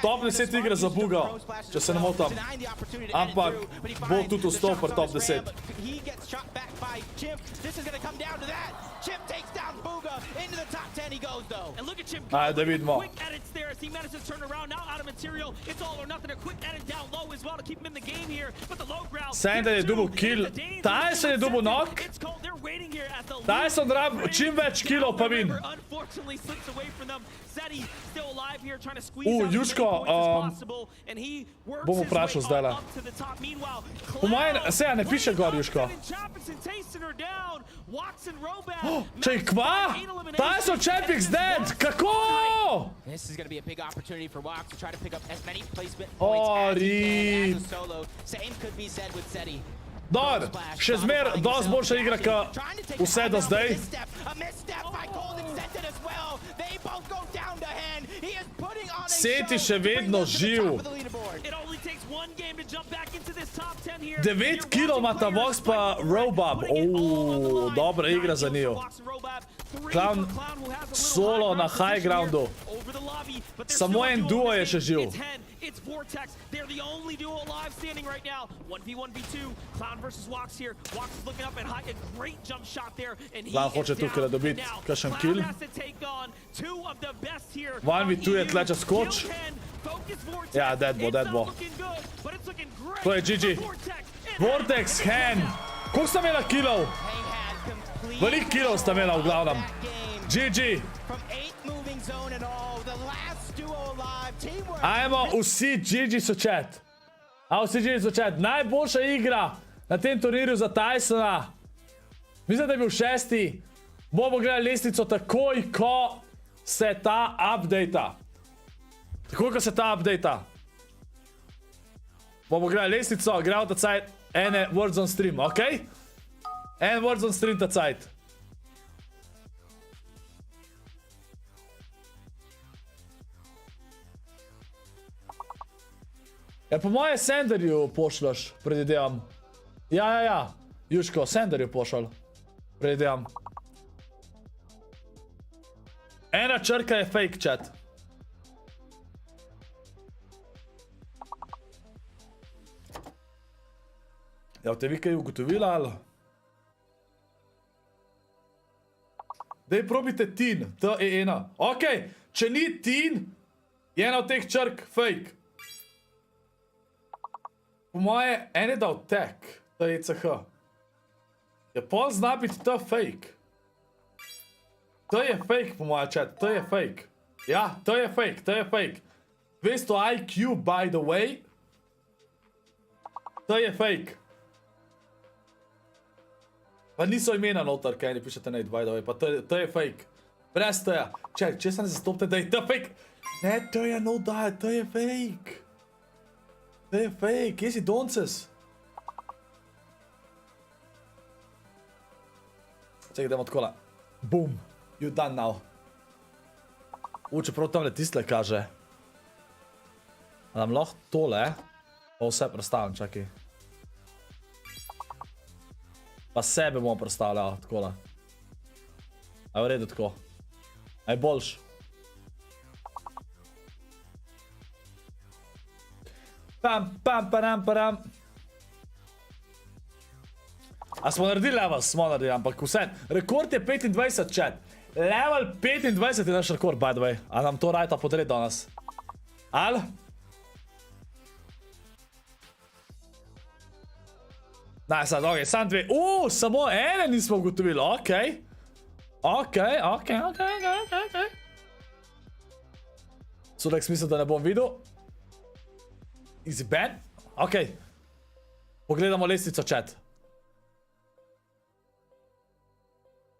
top 10 igre za Buga, če se ne motam. Ampak bo tudi vstopil top 10. Gets shot back by Chimp. This is going to come down to that. Chimp takes down Booga. Into the top 10 he goes, though. And look at Chimp. Quick edits there as he manages to turn around. Now out of material. It's all or nothing. A quick edit down low as well to keep him in the game here. But the low ground. Sander je dubu kill. Tyson je dubu knock. Tyson rab čim več killov pa vin. Unfortunately slips away from them. Setti still alive here trying to squeeze out Jusko, bomo vprašal zdajle. Po mojem, se ja ne piše gor, Jusko. Čej, kva? Tyson Chapik's dead! Kako? Rip. Dor, še zmer dosti boljša igra, ka vse do zdaj. Seti še vedno živ. 9 killov ima ta Vox pa Robab. Dobra igra za njo. Clown solo na high groundu. Samo en duo je še živ. It's Vortex. They're the only duo alive standing right now. 1v1v2. Clown versus Wax here. Wax is looking up and high. A great jump shot there. And he hoče tukaj dobiti kakšen kill. 1v2 je tle čez skoč. Ja, dead bo. To je GG. Vortex, Hen. Koliko sta imela killov? Veliko killov sta imela v glavnem. GG. Ajmo, vsi GG so chat. Najboljša igra na tem turnirju za Tysona. Mislim, da je bil 6. Bomo gledali lestvico takoj, ko se ta updata. Takoj, ko se ta updata. Bomo gledali lestvico, gremo ta cajt ene Warzone stream, okej? En Warzone stream ta cajt. Ja, po moje Senderju pošljaš, predvidevam. Ja. Jusko, Senderju pošlj. Predvidevam. Ena črka je fake chat. Ja, te vi kaj ugotovila, ali? Daj probite tin, T-E-N. Okej, če ni tin, je ena od teh črk fake. Po moje, en je dal tag, T-E-C-H. Je pol zna biti to fake. To je fake, po moje, chat, to je fake. Ja, to je fake. 200 IQ, by the way. To je fake. Pa niso imena noter, kaj ne pišete nade, by the way, pa to je fake. Brez to-ja. Čekaj, če se ne zastopite, da je to fake. Ne, to je no da, to je fake. To je fake, kje si donces? Čekaj, idemo odkola. Boom. You done now. Čeprav tamle tistle kaže. A nam lahko tole, pa vse predstavljam, čakaj. Pa sebe bomo predstavljali, takola. A je v redu tako. A je boljš. Pam. A smo naredili level? Smo naredili, ampak vse. Rekord je 25, chat. Level 25 je naš rekord, by the way. A nam to rajta podred danes? Al? Daj sad, okej, sam dve. Samo ene nismo ugotovili, okej. Okej. Sodek smisel, da ne bom videl. Easy ban. Okej. Pogledamo lestvico, chat.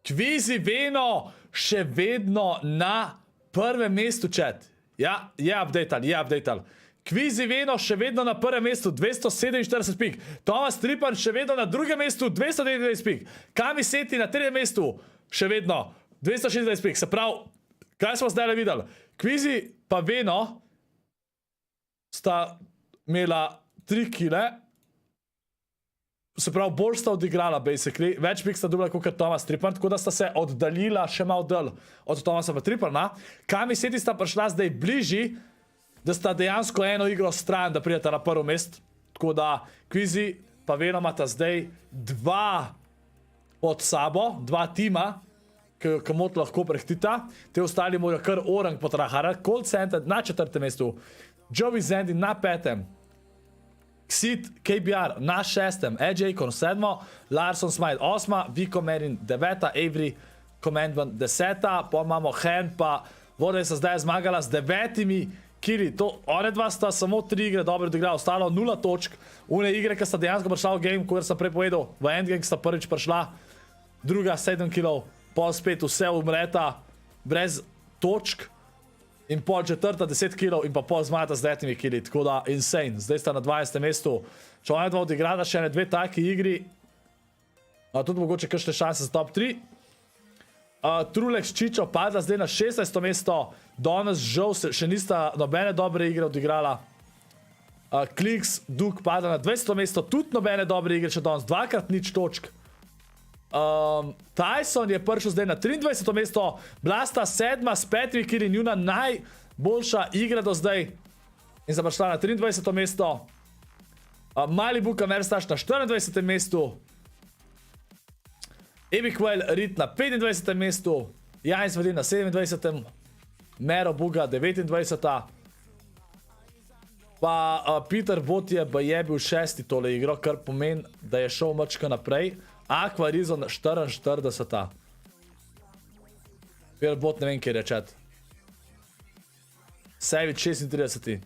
Kvizi Veno še vedno na prvem mestu, chat. Ja, je updatal. Kvizi Veno še vedno na prvem mestu, 247 pik. Tomas Tripan še vedno na drugem mestu, 229 pik. Kami Seti na tretjem mestu, še vedno, 226 pik. Se pravi, kaj smo zdaj videli? Kvizi pa Veno sta imela 3 kile. Se pravi, bolj sta odigrala, basically. Več pik sta dobila kot Tomas Tripan, tako da sta se oddaljila še malo dol od Tomasa pa Tripana. Kami Seti sta prišla zdaj bližji, da sta dejansko eno igro stran, da prideta na prvo mest. Tako da Kvizi pa Veno imata zdaj 2 pod sabo, 2 tima, ki mot lahko prehtita. Te ostali morajo kar orang potraharati. Cold Center na 4. mestu, Joey Zendi na 5. Xit KBR na 6. AJ Icon 7. Larson Smite 8. Viko Merin 9. Avery Commandment 10. Pa imamo Hen pa Vodaj se zdaj zmagala z 9 kili. One dva sta samo 3 igre dobro odigrala, ostalo 0 točk. Une igre, ki sta dejansko prišla v game, kot sem prej povedal, v endgame sta prvič prišla, druga 7 kilov, pol spet vse umreta brez točk in pol četrta 10 kilov in pa pol zmagata z 9 kili, tako da insane. Zdaj sta na 20. mestu. Če one dva odigrata še ene 2 taki igri, tudi mogoče kakšne šanse za top 3. Trulex Čičo padla zdaj na 16. mesto, danes žal še nista nobene dobre igre odigrala. Kliks Duk padla na 20. mesto, tudi nobene dobre igre, še danes 2x nič točk. Tyson je prišel zdaj na 23. mesto, Blasta 7. s 5 kili, njuna najboljša igra do zdaj in sta prišla na 23. mesto. Malibu Kamerstaš na 24. mestu. Ebikwell Rit na 25. mestu, Jans Vedin na 27. Mero Buga 29. Pa Peter Bot je bil 6. tole igro, kar pomeni, da je šel mačka naprej. Aquarizo na 44. Peter Bot ne vem, kjer je chat. Savage 36.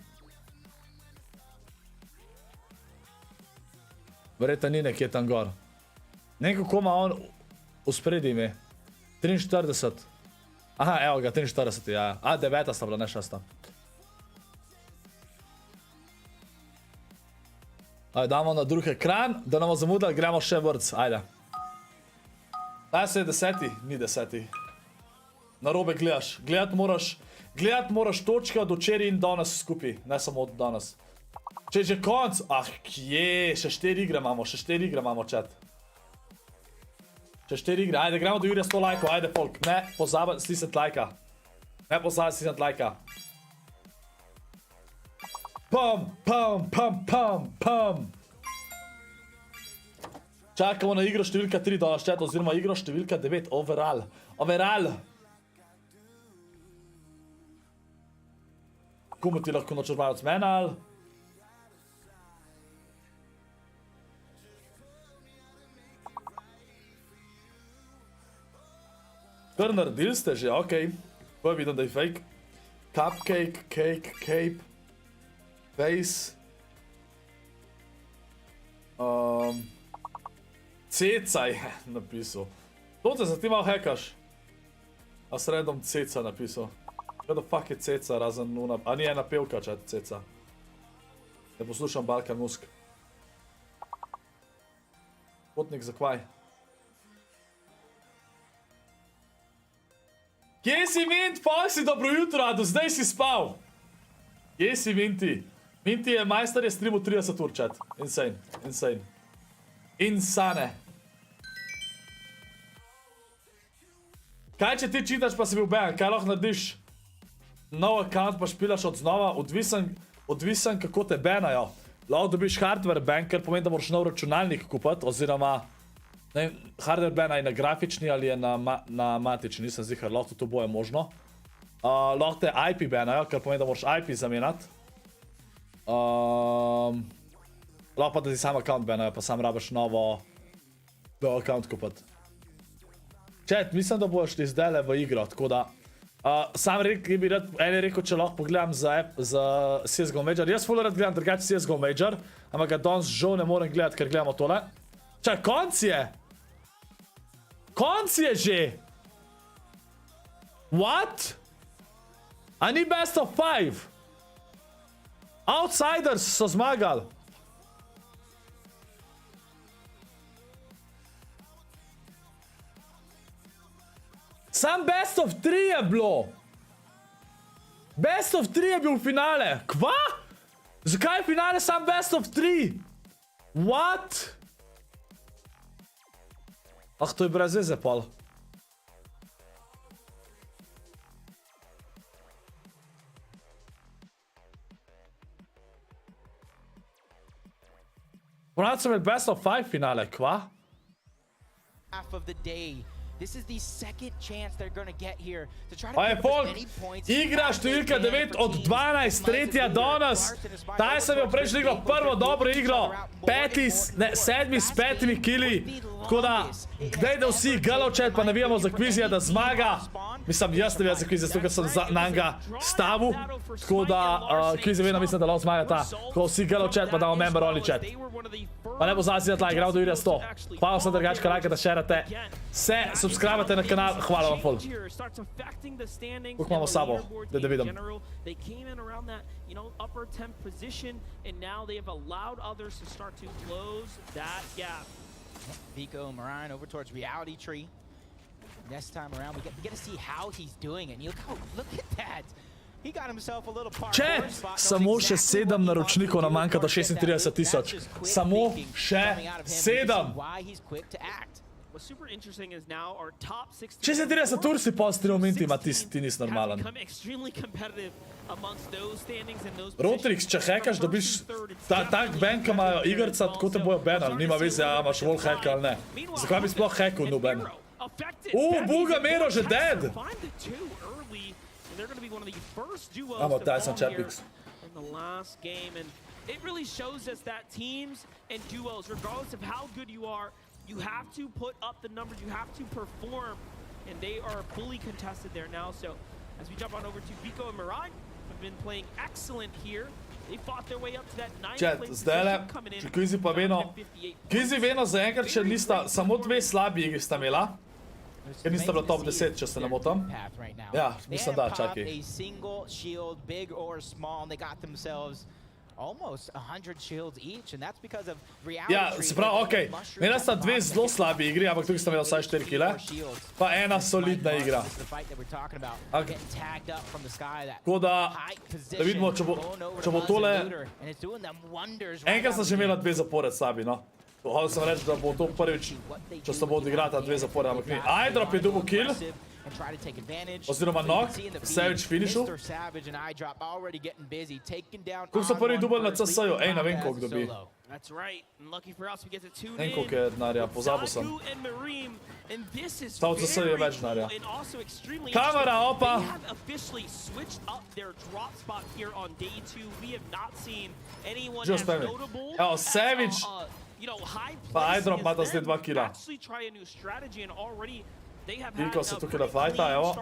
Verjetno ni nekje tam gor. Ne kako ima on v spredi ime. 43. Aha, evo ga, 43, ja. A, 9 sta bila, ne 6. Ajde, damo na drug ekran, da nam zamudili, gremo še vrc, ajde. Daj se je 10, ni 10. Narobe gledaš, gledat moraš točke od včeraj in danes skupaj, ne samo od danes. Če je že konc, ah kje, še 4 igre imamo, chat. Še 4 igre, ajde, gremo do Jurija 100 lajkov, ajde folk, ne pozabi stisniti lajka. Ne pozabi stisniti lajka. Pam, pam, pam, pam, pam. Čakamo na igro številka 3 danes, chat, oziroma igro številka 9, overall. Overall. Komu ti lahko načrvajo od mene, ali? Kar naredili ste že, okej. To je vidim, da je fake. Cupcake, cake, cape. Face. Ceca je napisal. To te za ti malo hekaš. A s random ceca napisal. What the fuck je ceca, razen nuna... A ni ena pevka, čet, ceca. Ne poslušam Balkan Musk. Potnik za kvaj. Kje si Mint? Pa si dobro jutro, a do zdaj si spal. Kje si Minti? Minti je majster, je streamu 30 ur, chat. Insane, insane. Insane. Kaj če ti čitaš pa si bil ban, kaj lahko narediš? Nov account pa špilaš od znova, odvisen kako te banajo. Lahko dobiš hardware ban, ker pomeni, da moraš nov računalnik kupiti, oziroma hardware ban je na grafični ali je na matični, nisem zihar, lahko to boje možno. Lahko te IP banajo, ker pomeni, da moraš IP zamenjati. Lahko pa da ti sam account banajo, pa sam rabiš novo account kupiti. Chat, mislim, da boš ti zdajle v igro, tako da... Sam bi rad, en je rekel, če lahko pogledam za CSGO Major. Jaz full rad gledam drugače CSGO Major, ampak ga danes žal ne morem gledati, ker gledamo tole. Čaj, konc je! Konc je že! What? A ni best of 5? Outsiders so zmagali. Sam best of 3 je bilo. Best of 3 je bil v finale. Kva? Zakaj je finale sam best of 3? What? Ah, to je brez veze, pol. Ponavljam sem imel best of 5 finale, kva? Half of the day. This is the second chance they're going to get here to try to pick up as many points. Igra številka 9 od 12, tretja danes. Taj sem jo prejšnji igro prvo dobro igro. 7 s 5 kili. Tako da, gdejte vsi galovčet, pa navijamo za Kvizija, da zmaga. Mislim, jaz navijam za Kvizija, zato ker sem na njega stavil. Tako da, Kvizija vedno mislim, da lahko zmaga ta. Tako vsi galovčet, pa damo member only chat. Pa ne bo zasi da like, gremo do Jurija 100. Hvala vsem drugačka, lajkate, šerate. Se subscribate na kanal, hvala vam ful. Koliko imamo sabo, da vidim. Vico Moran over towards Reality Tree. Next time around, we get to see how he's doing it. Look at that. He got himself a little parkour Chat, spot. samo še 7 naročnikov nam manjka do 36,000. Samo še 7. 36 ur si pa streamal Minti, ma ti nisi normalen. Rotrix, če hekaš, dobiš tak ban, ka imajo igrca, tako te bojo banali. Nima veze, a imaš vol heka ali ne. Zakaj bi sploh hekal nuben? Buga Mero že dead! Amo, taj sam Chapix. It really shows us that teams and duos, regardless of how good you are, you have to put up the numbers, you have to perform, and they are fully contested there now. So as we jump on over to Vico and Mirai, have been playing excellent here. They fought their way up to that 9th Chat, place zdajle, position coming in. če Kizi pa veno, Kizi veno zaenkrat še nista, samo 2 slabi igri sta imela. Ker nista bila top 10, če se ne motam. Ja, mislim da, čakaj. A single shield, big or small, and they got themselves almost 100 shields each, and that's because of reality. Ja, se pravi, okej, imela sta 2 zelo slabi igri, ampak tukaj sta imela vsaj 4 kile, pa 1 solidna igra. Tako da vidimo, če bo tole... Enkrat sta že imela 2 zapored slabi, no. Hotel sem reči, da bo to prvič, če sta bo odigrata 2 zapored, ampak ni. iDrop je dobil kill. Oziroma knock, Savage finishu. Koliko so prvi dubl na CS-ju? Ej, ne vem koliko dobi. Ne vem koliko je denarja, pozabil sem. Stav CS-ju je več denarja. Kamera, opa! Že uspemi. Evo, Savage pa iDrop imata zdaj 2 killa. Vilko se tukaj da fajta, evo.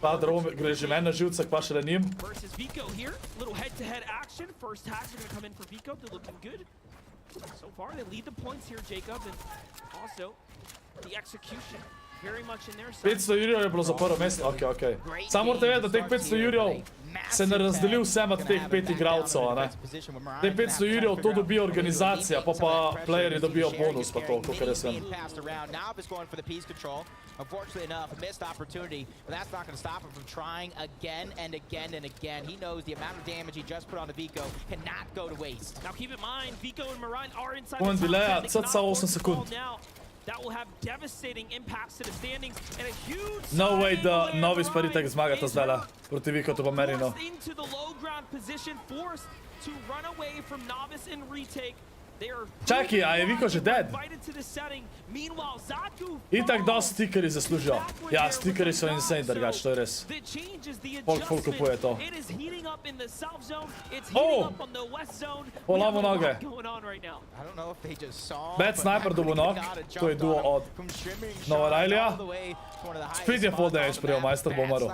Pa drugom gre že meni na živce, pa še le njim. very much in their side. 500 jurjev je bilo za prvo mesto, okej. Samo morate vedeti, da teh 500 jurjev se ne razdeli vsem od teh 5 igralcev, ne. Te 500 jurjev to dobi organizacija, pa playeri dobijo bonus pa to, kakor jaz vem. Unfortunately enough, a missed opportunity, but that's not going to stop him from trying again and again and again. He knows the amount of damage he just put on the Vico cannot go to waste. Now keep in mind, Vico and Marine are inside Moment the delaya, top 10. cca 8 sekund. That will have devastating impacts to the standings and a huge No way da novi sparitek zmagata zdajle proti Vicotu pa Merino. into the low ground position, forced to run away from Novice and retake. Čakaj, a je Vico že dead? Itak dosti stikeri zaslužijo. Ja, stikeri so insane drugač, to je res. Folk kupuje to. Oh! Polamo noge. Bad sniper dobil nog, to je duo od Nova Rajlija. Spet je full damage prijel, majster bo umrl.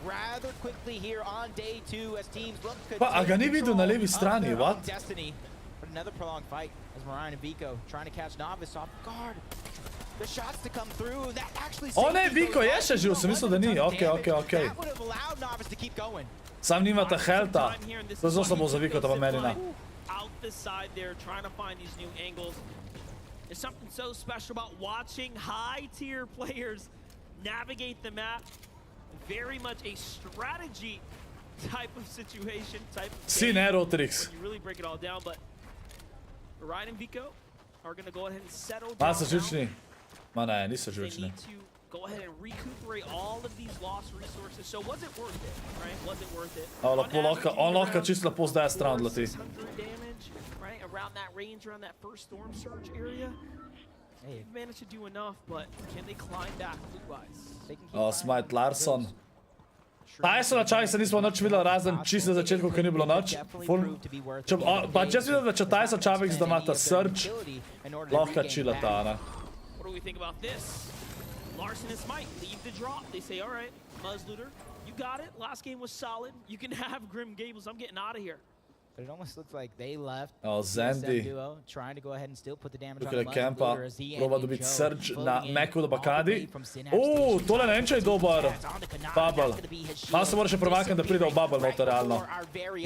Rather quickly here on day 2 as teams look Pa, a ga ni videl na levi strani, what? But another prolonged fight as Marine and Vico trying to catch Novice off guard. The shots to come through, that actually O ne, Vico je še živ, sem mislil, da ni. Okej. Sam nimata helta. To zelo slabo za Vicota pa Merina. Out the side there, trying to find these new angles. There's something so special about watching high-tier players navigate the map. Very much a strategy type of situation, type of Sin Aero Tricks. when you really break it all down, but Ryan and Vico are going to go ahead and settle down. A, so žučni? Ma ne, niso They žučni. need to go ahead and recuperate all of these lost resources. So was it worth it, right? Was it worth it? On lahko čisto lepo zdaj stran leti. 600 damage, right? Around that range, around that first storm surge area. They've managed to do enough, but can they climb back loot-wise? Smite Larson. Tyson na čaj se nismo nič videli, razen čisto na začetku, ko ni bilo nič. Pa če si videl, da če Tyson Čavik da ima ta Surge, lahko chillata, ne? What do we think about this? Larson and Smite leave the drop. They say, all right, Muzzlooter, you got it. Last game was solid. You can have Grim Gables. I'm getting out of here. But it almost looks like they left. Zandy. Duo, trying to go ahead and still put the damage Tukaj je on Kempa, Muzzlooter as he proba and dobiti Joe Surge na floating in Meku do all the Bakadi. way from Synapse Station. Tole ne vem, če je dober. Bubble. Malo se mora še premakniti, da pride v Bubble noter realno.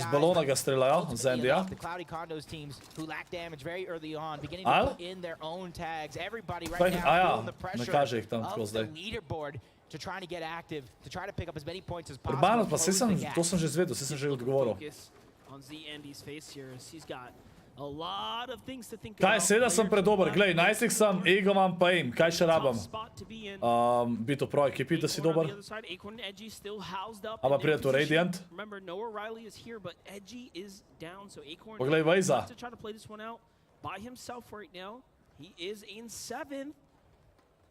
Z balona ga streljajo, Zandija. The Cloudy Condos teams who lack damage very early on, beginning Al? to put in their own tags. Everybody Pa right jih- now a ja, feeling the ne pressure kaže jih tam tako of the zdaj. leaderboard to try to get active, to try to pick up as many points as possible. Urbano, pa close the gap. to sem že zvedel, sem že odgovoril. Focus on Z Andy's face here as he's got a lot of things to think Kaj, about. seveda sem predober, glej, najstik sem, ego imam pa im, kaj še rabam? Spot to be in. Biti v pro ekipi, da si Acorn on dober. the other side, Acorn and Edgy still housed up Aba in their pride tu position. Radiant. Remember, Noah Riley is here, but Edgy is down, so Acorn Poglej Vajza. has to try to play this one out by himself right now. He is in 7th.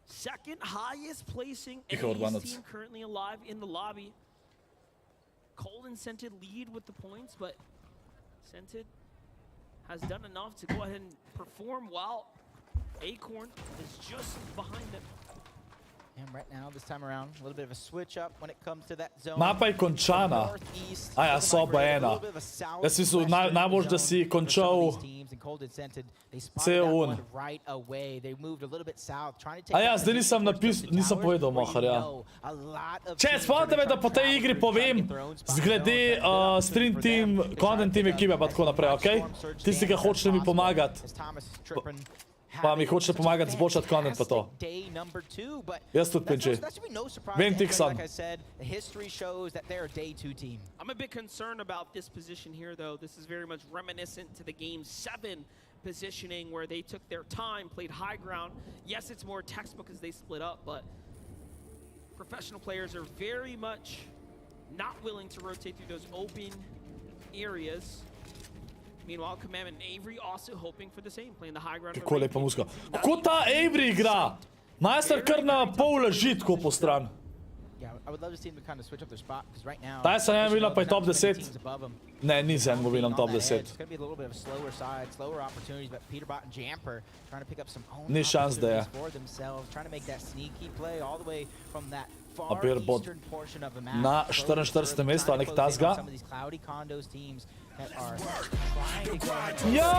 Second highest placing Ticho NA's Urbanoc. team currently alive in the lobby. Cold and Scented lead with the points, but Scented has done enough to go ahead and perform while Acorn is just behind them. And right now, this time around, a little bit of a switch up when it comes to that zone. Mapa je končana. Aja, soba ena. Jaz mislim, najbolj, da si končal cel un. Aja, zdaj nisem povedal, Mohar, ja. Če, spomnite me, da po tej igri povem zglede stream team, content team ekipe pa tako naprej, okej? Tisti, ki hočete mi pomagati. Pa mi hočete pomagati zboljšati content pa to. Jaz tudi pinči. Vem Tixon. I'm a bit concerned about this position here, though. This is very much reminiscent to the Game 7 positioning where they took their time, played high ground. Yes, it's more textbook as they split up, but professional players are very much not willing to rotate through those open areas. Meanwhile, Commandment and Avery also hoping for the same, playing the high ground. Kako lepa muzika. Kako ta Avery igra? Majster kar na pol leži tako po stran. Tyson je bila pa je top 10. Ne, ni Zen bo bila top 10. Ni šans, da je. Apir bo na 44. mesto, a nek tazga. Yo,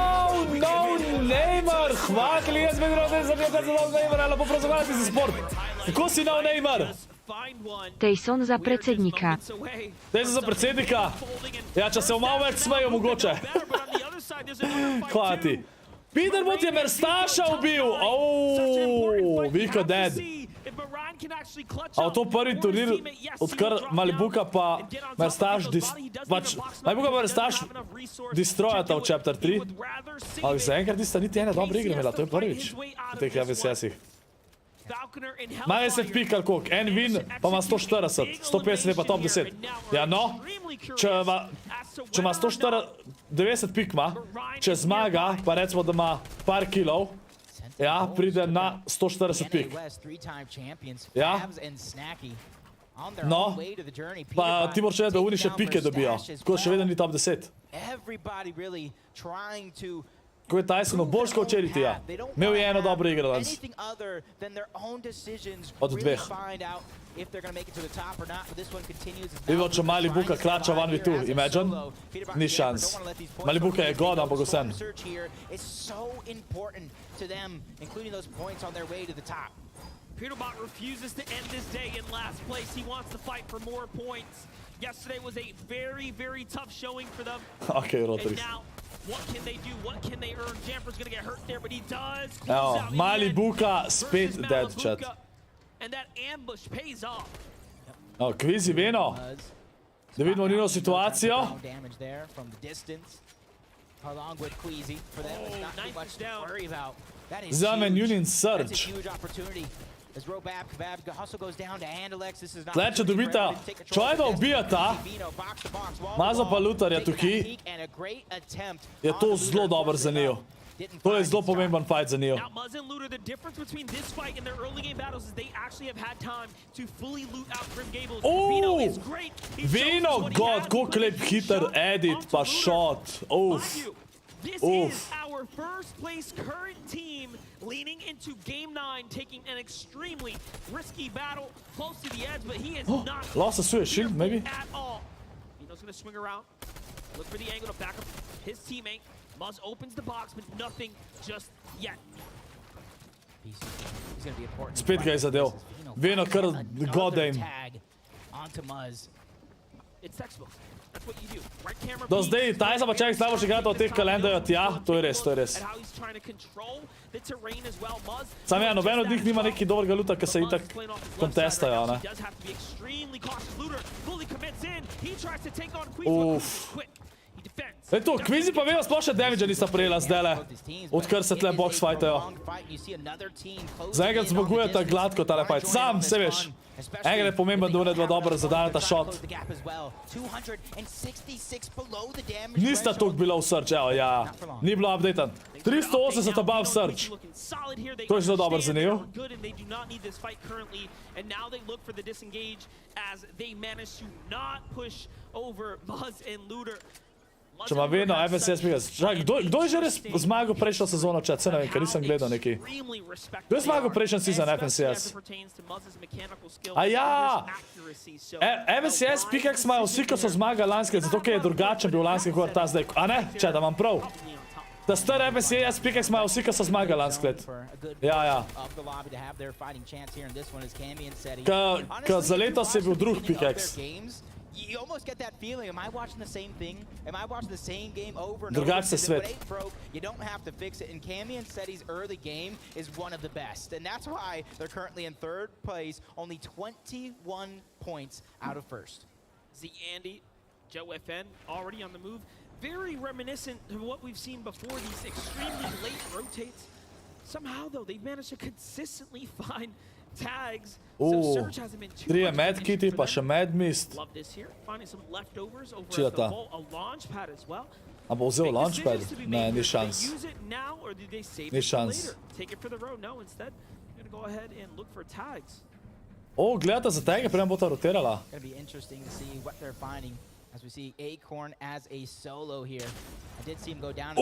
no Neymar! Hvakli, jaz bi rodil za nekaj za Neymara, lepo prozvati za sport. Kako si no Neymar? Tyson za predsednika. Tyson za predsednika? Ja, če se malo več smejo, mogoče. Hvala ti. Peterbot je Merstaša ubil. Viko dead. A to prvi turnir, odkar Malibuka pa Merstaš Malibuka pa Merstaš distrojata v Chapter 3. Ampak zaenkrat nista niti ene dobre igre imela, to je prvič v teh FSS-ih. Ima 10 pik ali koliko, en win pa ima 140, 150 je pa top 10. Ja no, če ima 190 pik ima, če zmaga, pa recimo da ima par kilov, ja, pride na 140 pik. Ja. No, pa ti moraš reči, da oni še pike dobijo, tako še vedno ni top 10. Ko je Tysonov bolj kot včeraj, ja. Imel je eno dobro igro danes. Od dveh. Vidimo, če Malibuka klača 1v2, imagine? Ni šans. Malibuka je god, ampak vsem. Peterbot refuses to end this day in last place. He wants to fight for more points. Yesterday was a very, very tough showing for them. Okay, Rodriguez. And now, what can they do? What can they earn? Jamper's gonna get hurt there, but he does. Evo, Malibuka spet dead, chat. And that ambush pays off. Evo, Kvizi Veno. Da vidimo njeno situacijo. Zamen Union Surge. Tle, če dobita čovjeka ubijata, Mazo pa Lutarja tukaj, je to zelo dober za njo. To je zelo pomemben fight za njo. Veno, god, koliko lep hiter edit pa shot. This is our first place current team leaning into Game 9, taking an extremely risky battle close to the edge, but he is not lost a switch shield, maybe? At all. Vino's going to swing around, look for the angle to back up his teammate. Muzz opens the box, but nothing just yet. Spet ga je zadel. Veno kar godem. It's textbook. That's what you do. Right camera. Do zdaj, Tyson pa čak najboljši igrata od teh kalendarjev, ja, to je res, to je res. Sam ja, noben od njih nima neki dobrega luta, ki se itak kontestajo, ne. To, Kvizi pa vemo sploh še damage nista prejela zdajle, odkar se tle box fightejo. Zaenkrat zmagujeta gladko tale fight. Sam, se veš, enkrat je pomemben, da one dva dobro zadaneta shot. Nista toliko bila v Surge, evo, ja, ni bilo updaten. 380 above Surge. To je zelo dobro za njo. And now they look for the disengage as they manage to not push over Muzz and Looter. Če ima vedno FNCS Pickers. Kdo je že res zmagal prejšnjo sezono, chat? Se ne vem, ker nisem gledal neki. Kdo je zmagal prejšnjo season FNCS? A ja! FNCS Pickers imajo vsi, ko so zmagali lanskrat, zato ker je drugačen bil lanski kot ta zdaj. A ne? Če, da imam prav. Da star FNCS Pickers imajo vsi, ko so zmagali lanskrat. Ja, ja. Ka za letos je bil drug Pickers. You almost get that feeling, am I watching the same thing? Am I watching the same game over and Drugačen over? svet. You don't have to fix it, and Cammy and Seti's early game is one of the best, and that's why they're currently in third place, only 21 points out of first. Z Andy, Joe FN already on the move. Very reminiscent of what we've seen before, these extremely late rotates. Somehow, though, they've managed to consistently find tags. So Surge hasn't been too Trije medkiti, pa še medmist. Love this here. Finding some leftovers over at the vault, a launch pad as well. A bo vzel launchpad? Ne, ni šans. Use it now or do they save Ni it for šans. later? Take it for the road. No, instead, they're going to go ahead and look for tags. O, gledate za tege, preden bo ta rotirala. Going to be interesting to see what they're finding. As we see Acorn as a solo here. I did see him go down.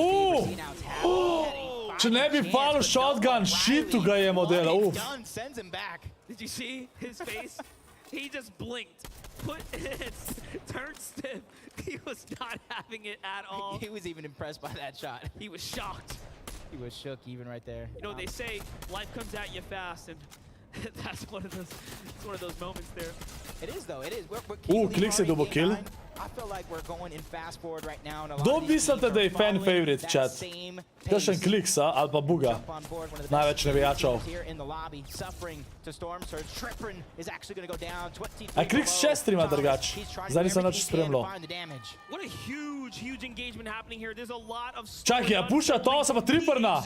Če ne bi falil shotgun, shitu ga je modela. Sends him back. Did you see his face? He just blinked. Turned stiff. He was not having it at all. He was even impressed by that shot. He was shocked. He was shook even right there. You know, they say life comes at you fast, and that's one of those moments there. It is though. It is. Kliks je double kill. I feel like we're going in fast forward right now. Kdo mislite, da je fan favorite, chat? Kakšen Kliksa ali pa Buga? Največ navijačev. A Kliks še streama drugač. Zdaj nisem nič spremljal. Čakaj, a puša to, se pa triprna.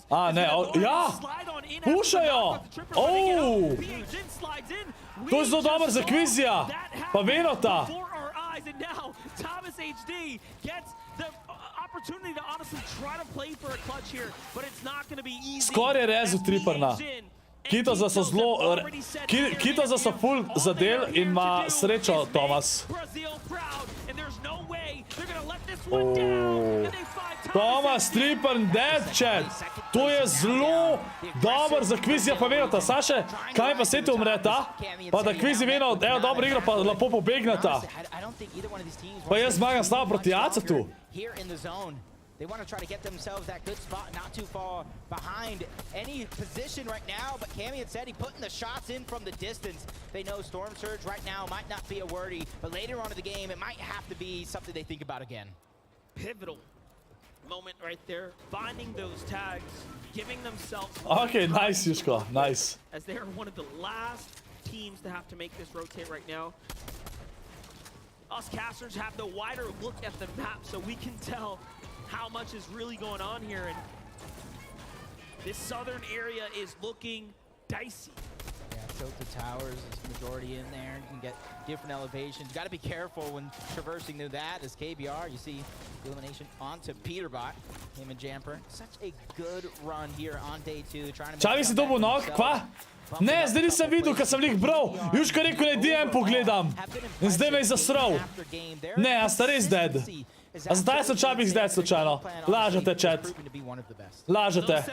A ne, ja! Pušajo! To je zelo dober za kvizija. Pa Venota. Skoraj je rezu triprna. Kitoza so zelo... Kitoza so full zadel in ima srečo, Tomas. Tomas, triprn, dead chat. To je zelo dober za kvizija pa Venota. Saše, kaj pa seti umreta? Pa da kvizi Venot, evo dobro igra pa lepo pobegneta. Pa jaz zmagam stava proti Acetu. They want to try to get themselves that good spot, not too far behind any position right now, but Cammy and Seti putting the shots in from the distance. They know Storm Surge right now might not be a worry, but later on in the game, it might have to be something they think about again. Pivotal moment right there, finding those tags, giving themselves... Okay, nice, Jusko, nice. As they are one of the last teams to have to make this rotate right now. Us casters have the wider look at the map, so we can tell how much is really going on here, and this southern area is looking dicey. Yeah, tilted towers is majority in there. You can get different elevations. You got to be careful when traversing through that. As KBR, you see the elimination onto Peterbot, him and Jamper. Such a good run here on day 2. Trying to Čavi si dobil nog, kva? Ne, zdaj nisem videl, kad sem lih bral. Juško rekel, ne DM pogledam. In zdaj me je zasral. Ne, a sta res dead. A zdaj so Čabih zdaj slučajno. Lažete, chat. Lažete.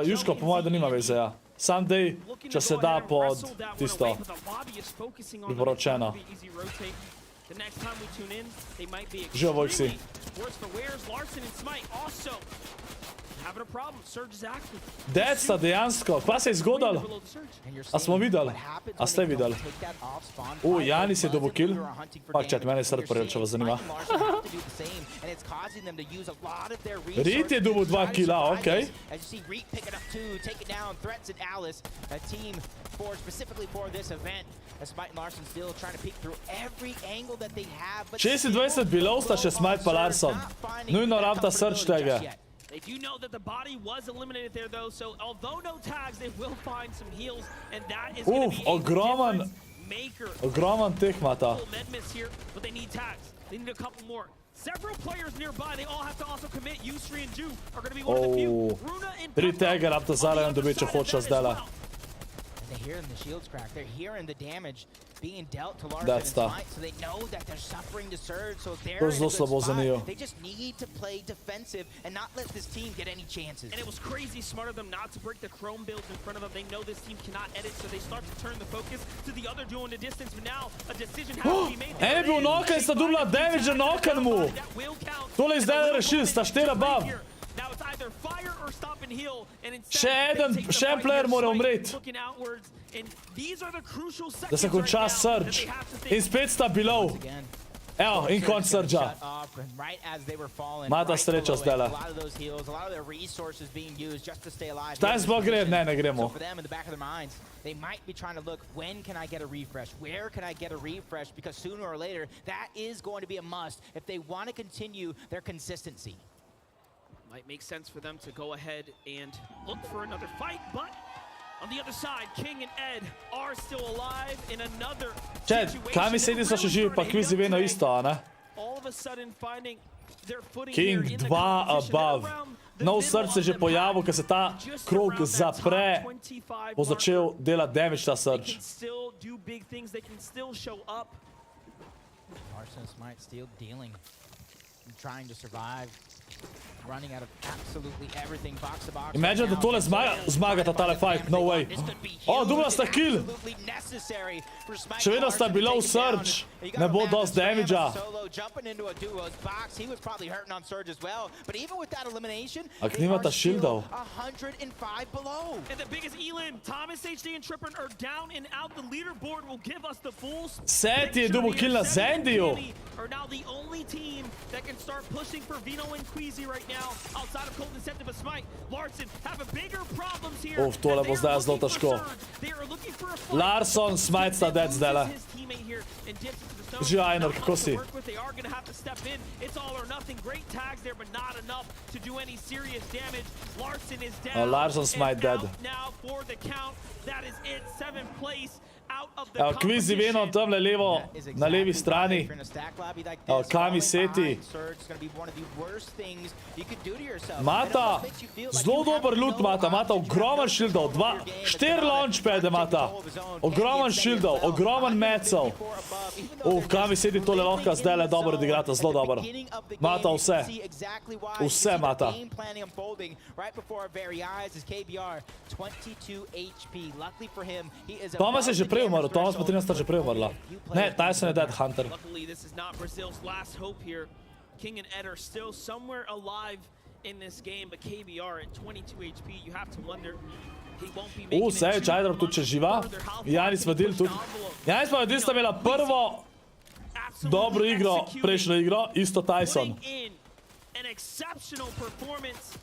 Juško, po mojem, da nima veze, ja. Sam dej, če se da pod tisto priporočeno. Živo Vojksi. Dead sta dejansko, kva se je zgodilo? A smo videli? A ste videli? Janis je dobil kill. Pak chat, mene je srd prejel, če vas zanima. Reed je dobil 2 killa, okej. Česi 20 below sta še Smite pa Larson. Nujno rabta search tega. They do know that the body was eliminated there, though, so although no tags, they will find some heals, and that is going to be a difference maker. Ogroman tekmata. Here, but they need tags. They need a couple more. Several players nearby, they all have to also commit. Yusri and Ju are going to be one of the few. Runa and 3 tagger rabta zaraven dobi, če hoče zdela. They're hearing the shields crack. They're hearing the damage being dealt to Larson and Smite, so they know that they're suffering the surge. So they're in a good spot. They just need to play defensive and not let this team get any chances. And it was crazy smart of them not to break the chrome builds in front of them. They know this team cannot edit, so they start to turn the focus to the other duo in the distance. But now a decision has to be made. En je bil nokan in sta dobila damage na nokan mu. Tole je zdaj rešil, sta 4 above. Še en player mora umreti. Da se konča surge. In spet sta below. Evo, in konc surgea. Mata srečo zdajle. Šta je sploh gre? Ne gremo. They might be trying to look, when can I get a refresh? Where can I get a refresh? Because sooner or later, that is going to be a must if they want to continue their consistency. Might make sense for them to go ahead and look for another fight, but on the other side, King and Ed are still alive in another situation. Kaj mi sedi so še živi, pa kvizi veno isto, a ne? All of a sudden finding their footing King 2 above. Nov srč se že pojavil, ker se ta krog zapre, bo začel delati damage ta srč. Larson and Smite still dealing and trying to survive. Running out of absolutely everything box to box. Imagine da tole zmagata tale fight, no way. O, dobila sta kill. Še vedno sta below surge. Ne bo dost damage-a. Ak nimata shieldov. Seti je dobil kill na Zendiju. Uf, tole bo zdaj zelo težko. Larson, Smite sta dead zdajle. Žajner, kako si? Larson, Smite dead. Evo, Kvizi Venom tamle levo, na levi strani. Evo, Kami Seti. Mata, zelo dober loot mata ogromen shieldov, 4 launchpade mata. Ogromen shieldov, ogromen mecov. Kami Seti tole lahko zdajle dobro odigrata, zelo dobro. Mata vse. Vse mata. Thomas je že prej umrl, Thomas pa 13 že prej umrla. Ne, Tyson je dead hunter. King and Ed are still somewhere alive in this game, but KBR at 22 HP, you have to wonder he won't be making it. Sej, Čajdrov tu če živa. Janis Vadil tu. Janis Vadil sta imela prvo dobro igro, prejšnjo igro, isto Tyson. An exceptional performance,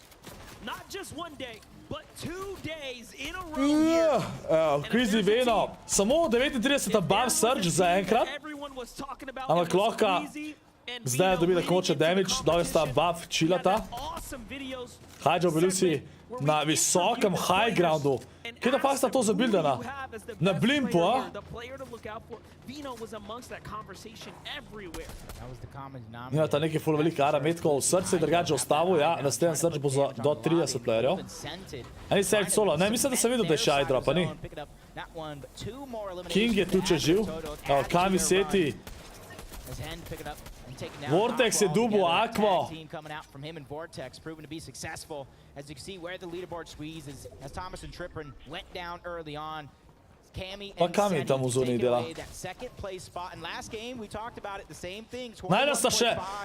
not just one day, but 2 days in a row here. Kvizi Venom. Samo 39 above surge za enkrat. Ampak lahko zdaj je dobila konča damage, dole sta buff chillata. Hajdžo bili si na visokem high groundu. Kje da pa sta to zabildena? Na blimpu, a? Imata neki full velik ara metkov, srce je drugače ostavil, ja, naslednji srč bo za do 30 playerjev. Eni select solo, ne, mislim da sem videl, da je shy drop, a ni? King je tu če živ, Kami Seti. Vortex je dubo Aqua. Pa Kami tam v zoni dela.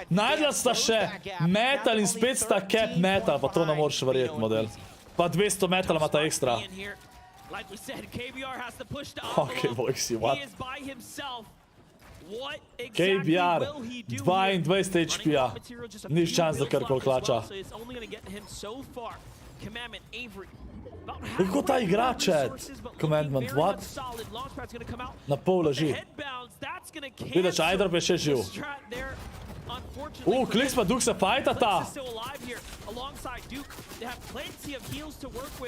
Najdla sta še metal in spet sta cap metal, pa to ne moraš verjeti, model. Pa 200 metala ima ta ekstra. Ok, Voxy, what? KBR, 22 HP-ja. Nič šans da karkoli klača. Kako ta igra, chat? Commandment, what? Na pol leži. Vidiš, Aydrop je še živ. Kliks pa Duke se fajtata.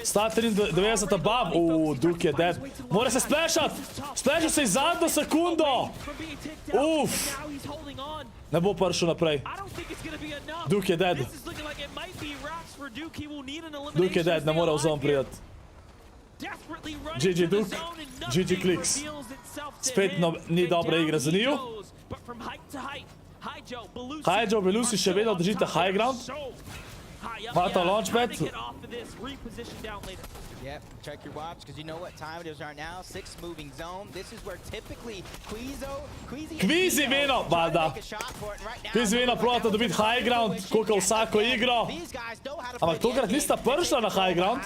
Sta 93 above. Duke je dead. Mora se splashat. Splashat se iz zadnjo sekundo. Ne bo prišel naprej. Duke je dead. Duke je dead, ne mora v zon prijeti. GG Duke, GG Clicks. Spet ni dobra igra za njiju. Hajjo, Belusi še vedno držite high ground. Mata launchpad. Yep, check your watch, because you know what time it is right now. 6 moving zone. This is where typically Kvizi vino, valjda. Kvizi vino probata dobiti high ground, koliko vsako igro. Ampak tokrat nista prišla na high ground.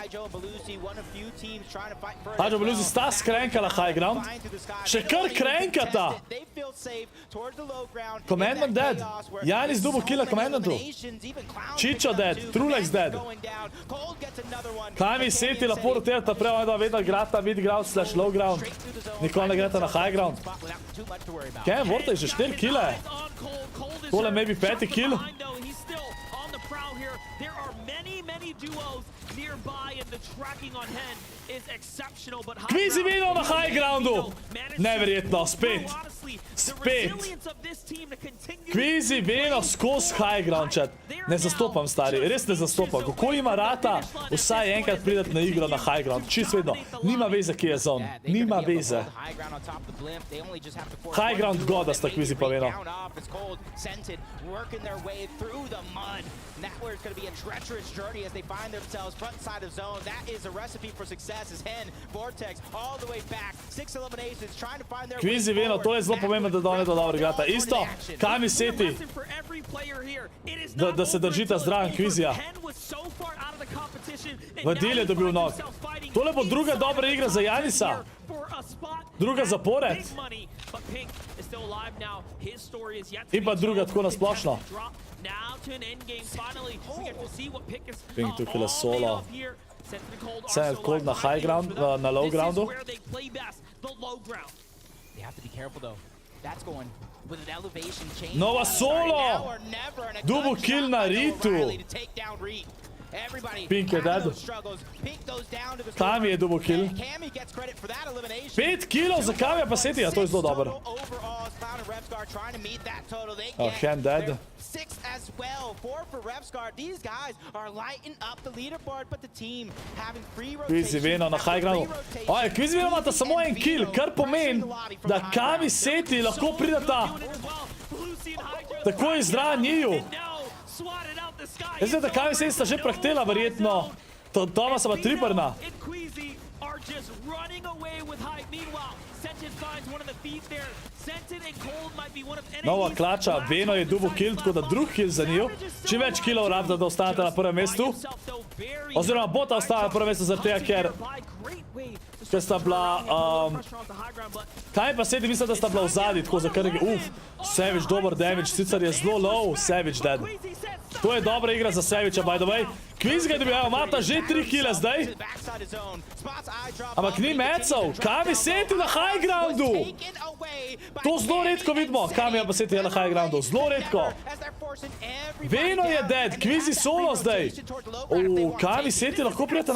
Hajjo Belusi sta skrenkala high ground. Še kar krenkata. Commandment dead. Janis double kill na Commandantu. Chicho dead. Trulex dead. Kami seti lepo rotirata prej, oni dva vedno igrata mid ground slash low ground. Nikoli ne greta na high ground. Cam Vorta je že 4 kile. Tole maybe 5. kill. Kvizi vino na high groundu. Neverjetno, spet. Spet. Kvizi vino skozi high ground, chat. Ne zastopam, stari, res ne zastopam. Kako ima rata, vsaj enkrat pridati na igro na high ground. Čist vedno. Nima veze, kje je zone. Nima veze. High ground goda sta Kvizi pa vino. Kvizi vino, to je zelo pomembno, da ne dobro igrata. Isto, Kami seti, da se držita zdraven Kvizija. Vadil je dobil nog. Tole bo druga dobra igra za Janisa. Druga zapored. In pa druga tako nasplošno. Pink tukaj le solo. Senate cold na high ground, na low groundu. Nova solo! Double kill na Ritu. Pink je dead. Kami je double kill. 5 killov za Kamija pa Setija, to je zelo dobro. Oh, hand dead. Kvizi vino na high groundu. Oje, Kvizi vino imata samo en kill, kar pomeni, da Kami Seti lahko pridata takoj zraven njiju. Jaz vem, da Kami Seti sta že prahtela, verjetno. Tomasa pa triprna. Nova klača, Veno je double kill, tako da drug kill za njiju. Čim več killov rabda, da ostanete na prvem mestu. Oziroma bota ostane na prvem mestu zaradi tega, ker sta bila... Kaj pa Seti, mislim, da sta bila v zadnji, tako za kar nekaj... Savage, dober damage, sicer je zelo low, Savage dead. To je dobra igra za Savage-a, by the way. Kviz ga je dobil, imata že 3 kile zdaj. Ampak ni mecov. Kami Seti na high groundu. To zelo redko vidimo. Kami pa Seti je na high groundu. Zelo redko. Veno je dead. Kvizi solo zdaj. Kami Seti lahko prijete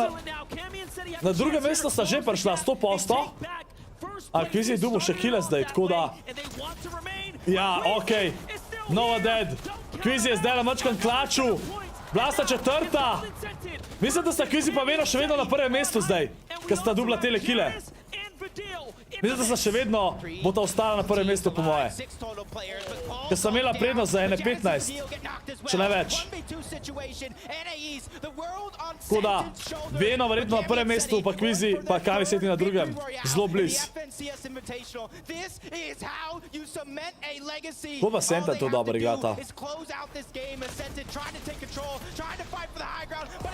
na druge mesto sta že prišla 100%. A Kvizi je dubo še kile zdaj, tako da... Ja, okej. Nova dead. Kvizi je zdaj na mačkan klaču. Blasta četrta. Mislim, da sta Kvizi pa Veno še vedno na prvem mestu zdaj, ker sta dubla tele kile. Mislim, da sta še vedno bota ostala na prvem mestu, po moje. Ker sta imela prednost za 1.15. Če ne več. Tako da, Veno verjetno na prvem mestu, pa Kvizi, pa Kami Seti na drugem. Zelo bliz. Ko pa Senta to dobro igrata.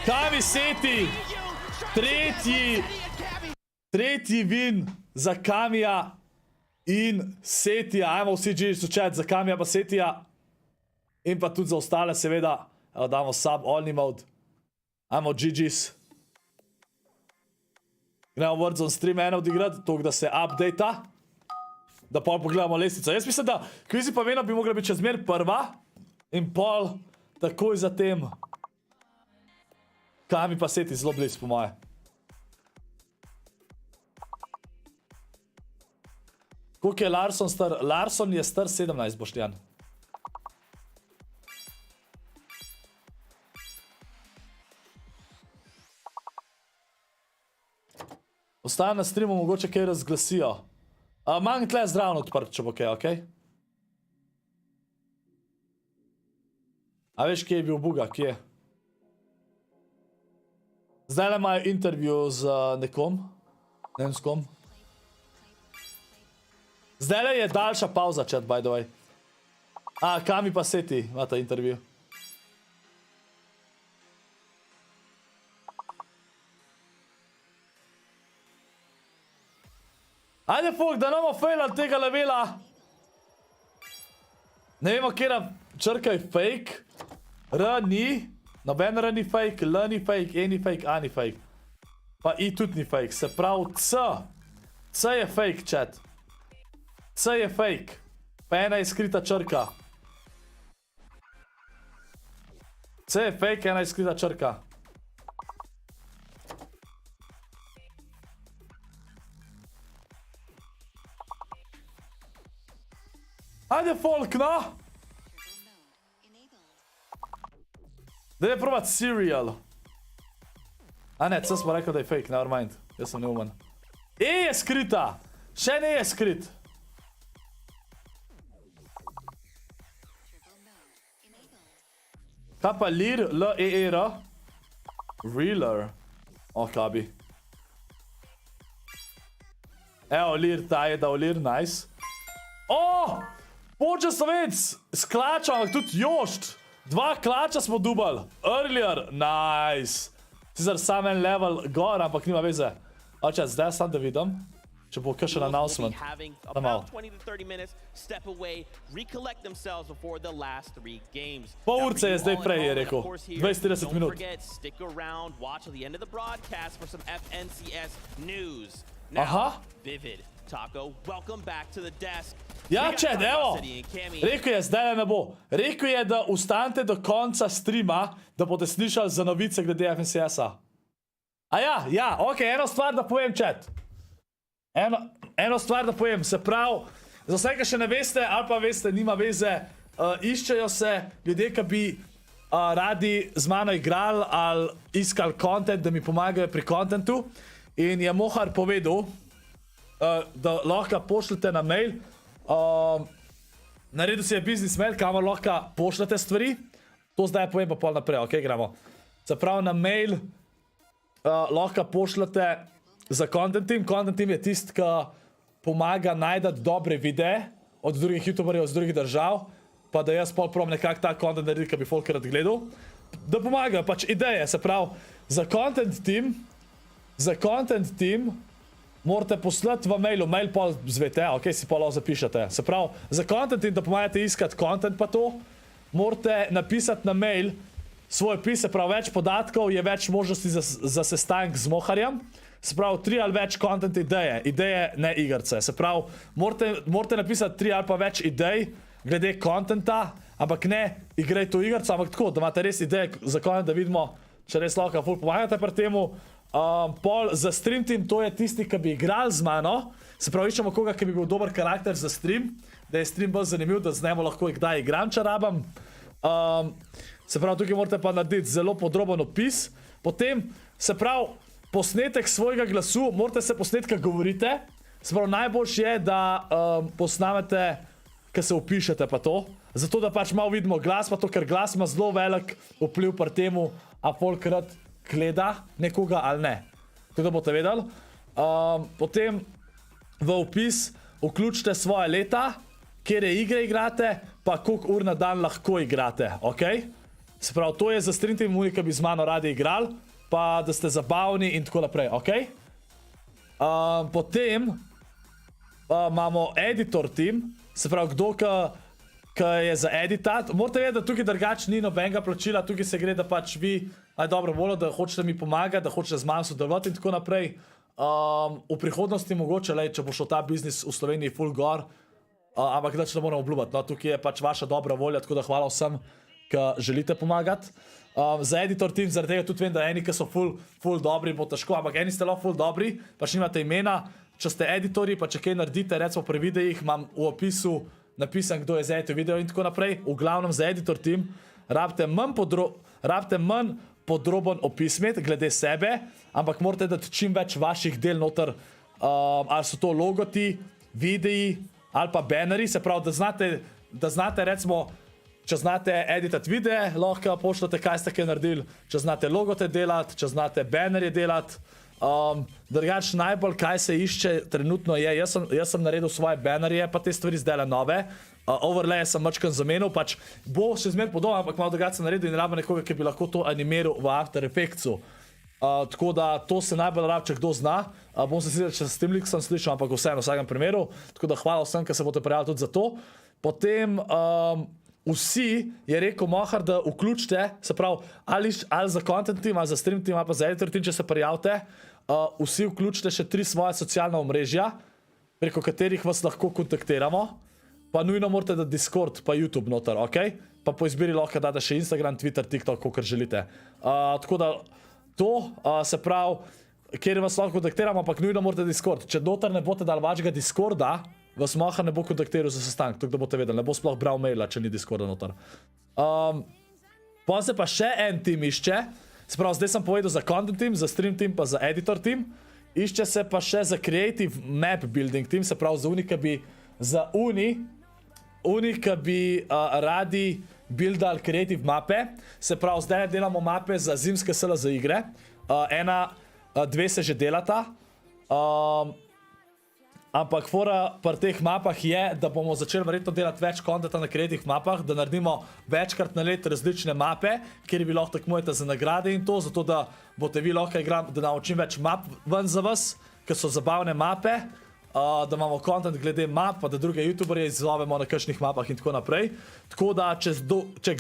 Kami Seti! Tretji win za Kamija in Setija. Ajmo vsi GG chat za Kamija pa Setija. In pa tudi za ostale, seveda. Damo sub only mode. Ajmo GG's. Gremo Warzone stream eno odigrati, toliko da se updata. Da pol pogledamo lestvico. Jaz mislim, da Kvizi pa Veno bi mogla biti čezmer prva. In pol takoj zatem Kami pa Seti zelo bliz, po moje. Koliko je Larson star? Larson je star 17, Boštjan. Ostaja na streamu, mogoče kaj razglasijo. Manj tle zdravno odprt, če bo kaj, okej? A veš, kje je bil buga, kje? Zdaj imajo intervju z nekom. Ne vem s kom. Zdaj je daljša pauza, chat, by the way. Kami pa Seti ima ta intervju. Ajde, folk, da ne bomo failali tega levela. Ne vemo, kjera črka je fake. R ni. Noben R ni fake, L ni fake, E ni fake, A ni fake. Pa I tudi ni fake. Se pravi C. C je fake, chat. C je fake. Pa ena je skrita črka. C je fake, ena je skrita črka. Ajde, folk, no? Daj je probat serial. Ne, C smo rekli, da je fake, never mind. Jaz sem neumen. E je skrita. Še ne je skrit. Kaj pa lir, L-E-E-R? Realer. Kaj bi. Evo, lir, ta je dal lir, nice. Počasovec, s klača, ampak tudi jošt. 2 klača smo dubali. Earlier, nice. Sicer sam en level gor, ampak nima veze. Oče, zdaj sam da vidim, če bo kakšen announcement. Da malo. Pol urce je zdaj prej, je rekel. 20-30 minut. Aha. Ja, čed, evo. Rekel je, zdaj ne bo. Rekel je, da ustanete do konca streama, da boste slišali za novice glede FNCS-a. Ja, ok, eno stvar da povem, čed. Eno stvar da povem, se pravi, za vse, ki še ne veste, ali pa veste, nima veze, iščejo se ljudje, ki bi radi z mano igrali ali iskali content, da mi pomagajo pri contentu. In je Mohar povedal, da lahko pošljete na mail. Naredil si je business mail, kamor lahko pošljete stvari. To zdaj povem pa pol naprej, ok, gremo. Se pravi, na mail lahko pošljete za content team. Content team je tist, ki pomaga najdati dobre videe od drugih youtuberjev, od drugih držav, pa da jaz pol probam nekak ta content narediti, ki bi folk rad gledal. Da pomagajo pač ideje, se pravi, za content team morate poslati v mailu, mail pol zvete, ok, si pol zapišete. Se pravi, za content team, da pomagate iskati content pa to, morate napisati na mail svoj opis, se pravi, več podatkov je več možnosti za sestank z Moharjem. Se pravi, 3 ali več content ideje, ne igrce. Se pravi, morate napisati 3 ali pa več idej glede contenta, ampak ne igraj to igrco, ampak tako, da imate res ideje za content, da vidimo, če res lahko ful pomagate pri temu. Pol za stream team, to je tisti, ki bi igrali z mano. Se pravi, iščemo koga, ki bi bil dober karakter za stream, da je stream bolj zanimiv, da z njemu lahko kdaj igram, če rabam. Se pravi, tukaj morate pa narediti zelo podroben opis. Potem, se pravi, posnetek svojega glasu, morate se posnetka govorite. Se pravi, najboljše je, da posnamete, ki se upišete pa to. Zato, da pač malo vidimo glas pa to, ker glas ima zelo velik vpliv pri temu, a folk rad gleda nekoga ali ne. Tako da boste vedeli. Potem v opis vključite svoje leta, kjere igre igrate, pa koliko ur na dan lahko igrate, ok? Se pravi, to je za stream team, ki bi z mano radi igrali, pa da ste zabavni in tako naprej, ok? Potem imamo editor team, se pravi, kdo, ki je za editat. Morate vedeti, da tukaj drugač ni nobenega plačila, tukaj se gre, da pač vi dobro voljo, da hočete mi pomagati, da hočete z mano sodelovati in tako naprej. V prihodnosti mogoče, če bo šel ta biznis v Sloveniji full gor, ampak da ne moramo obljubati. No, tukaj je pač vaša dobra volja, tako da hvala vsem, ki želite pomagati. Za editor team, zaradi tega tudi vem, da eni, ki so full dobri, bo težko, ampak eni ste lahko full dobri, pač nimate imena. Če ste editorji, pa če kaj naredite, recimo pri videih, imam v opisu napisan, kdo je za editor video in tako naprej. V glavnem za editor team rabite manj podroben opis imeti glede sebe, ampak morate dati čim več vaših del noter, ali so to logoti, videi, ali pa banneri, se pravi, da znate recimo, če znate editati videe, lahko pošljete, kaj ste kaj naredili, če znate logote delati, če znate bannerje delati. Drugač najbolj, kaj se išče trenutno je, jaz sem naredil svoje bannerje, pa te stvari zdaj nove. Overlay sem mačkan zamenil, pač bo še zmer podobno, ampak malo drugače naredil in rabo nekoga, ki bi lahko to animiral v After Effectsu. Tako da to se najbolj rab, če kdo zna. Bom se sicer, če s tem lik sem slišal, ampak vseeno v vsakem primeru. Tako da hvala vsem, ki se boste prijavili tudi za to. Potem vsi je rekel Mohar, da vključite, se pravi, ali za content team, ali za stream team, ali pa za editor team, če se prijavite, vsi vključite še 3 svoje socialna omrežja, preko katerih vas lahko kontaktiramo. Pa nujno morate dati Discord, pa YouTube noter, ok? Pa po izbiri lahko date še Instagram, Twitter, TikTok, kakor želite. Tako da to, se pravi, kjer vas lahko kontaktiramo, ampak nujno morate Discord. Če noter ne boste dali vašega Discorda, vas Mohar ne bo kontaktiral za sestanek, tako da boste vedeli, ne bo sploh bral maila, če ni Discorda noter. Pa se pa še en team išče, se pravi, zdaj sem povedal za content team, za stream team, pa za editor team. Išče se pa še za creative map building team, se pravi, za uni, ki bi radi buildali creative mape. Se pravi, zdaj delamo mape za zimske SLO igre. 2 se že delata. Ampak fora pri teh mapah je, da bomo začeli verjetno delati več kontenta na creative mapah, da naredimo večkrat na let različne mape, kjer bi lahko tekmujete za nagrade in to, zato da boste vi lahko igrali, da damo čim več map ven za vas, ker so zabavne mape, da imamo kontent glede map, pa da druge youtuberje izzovemo na kakšnih mapah in tako naprej. Tako da, če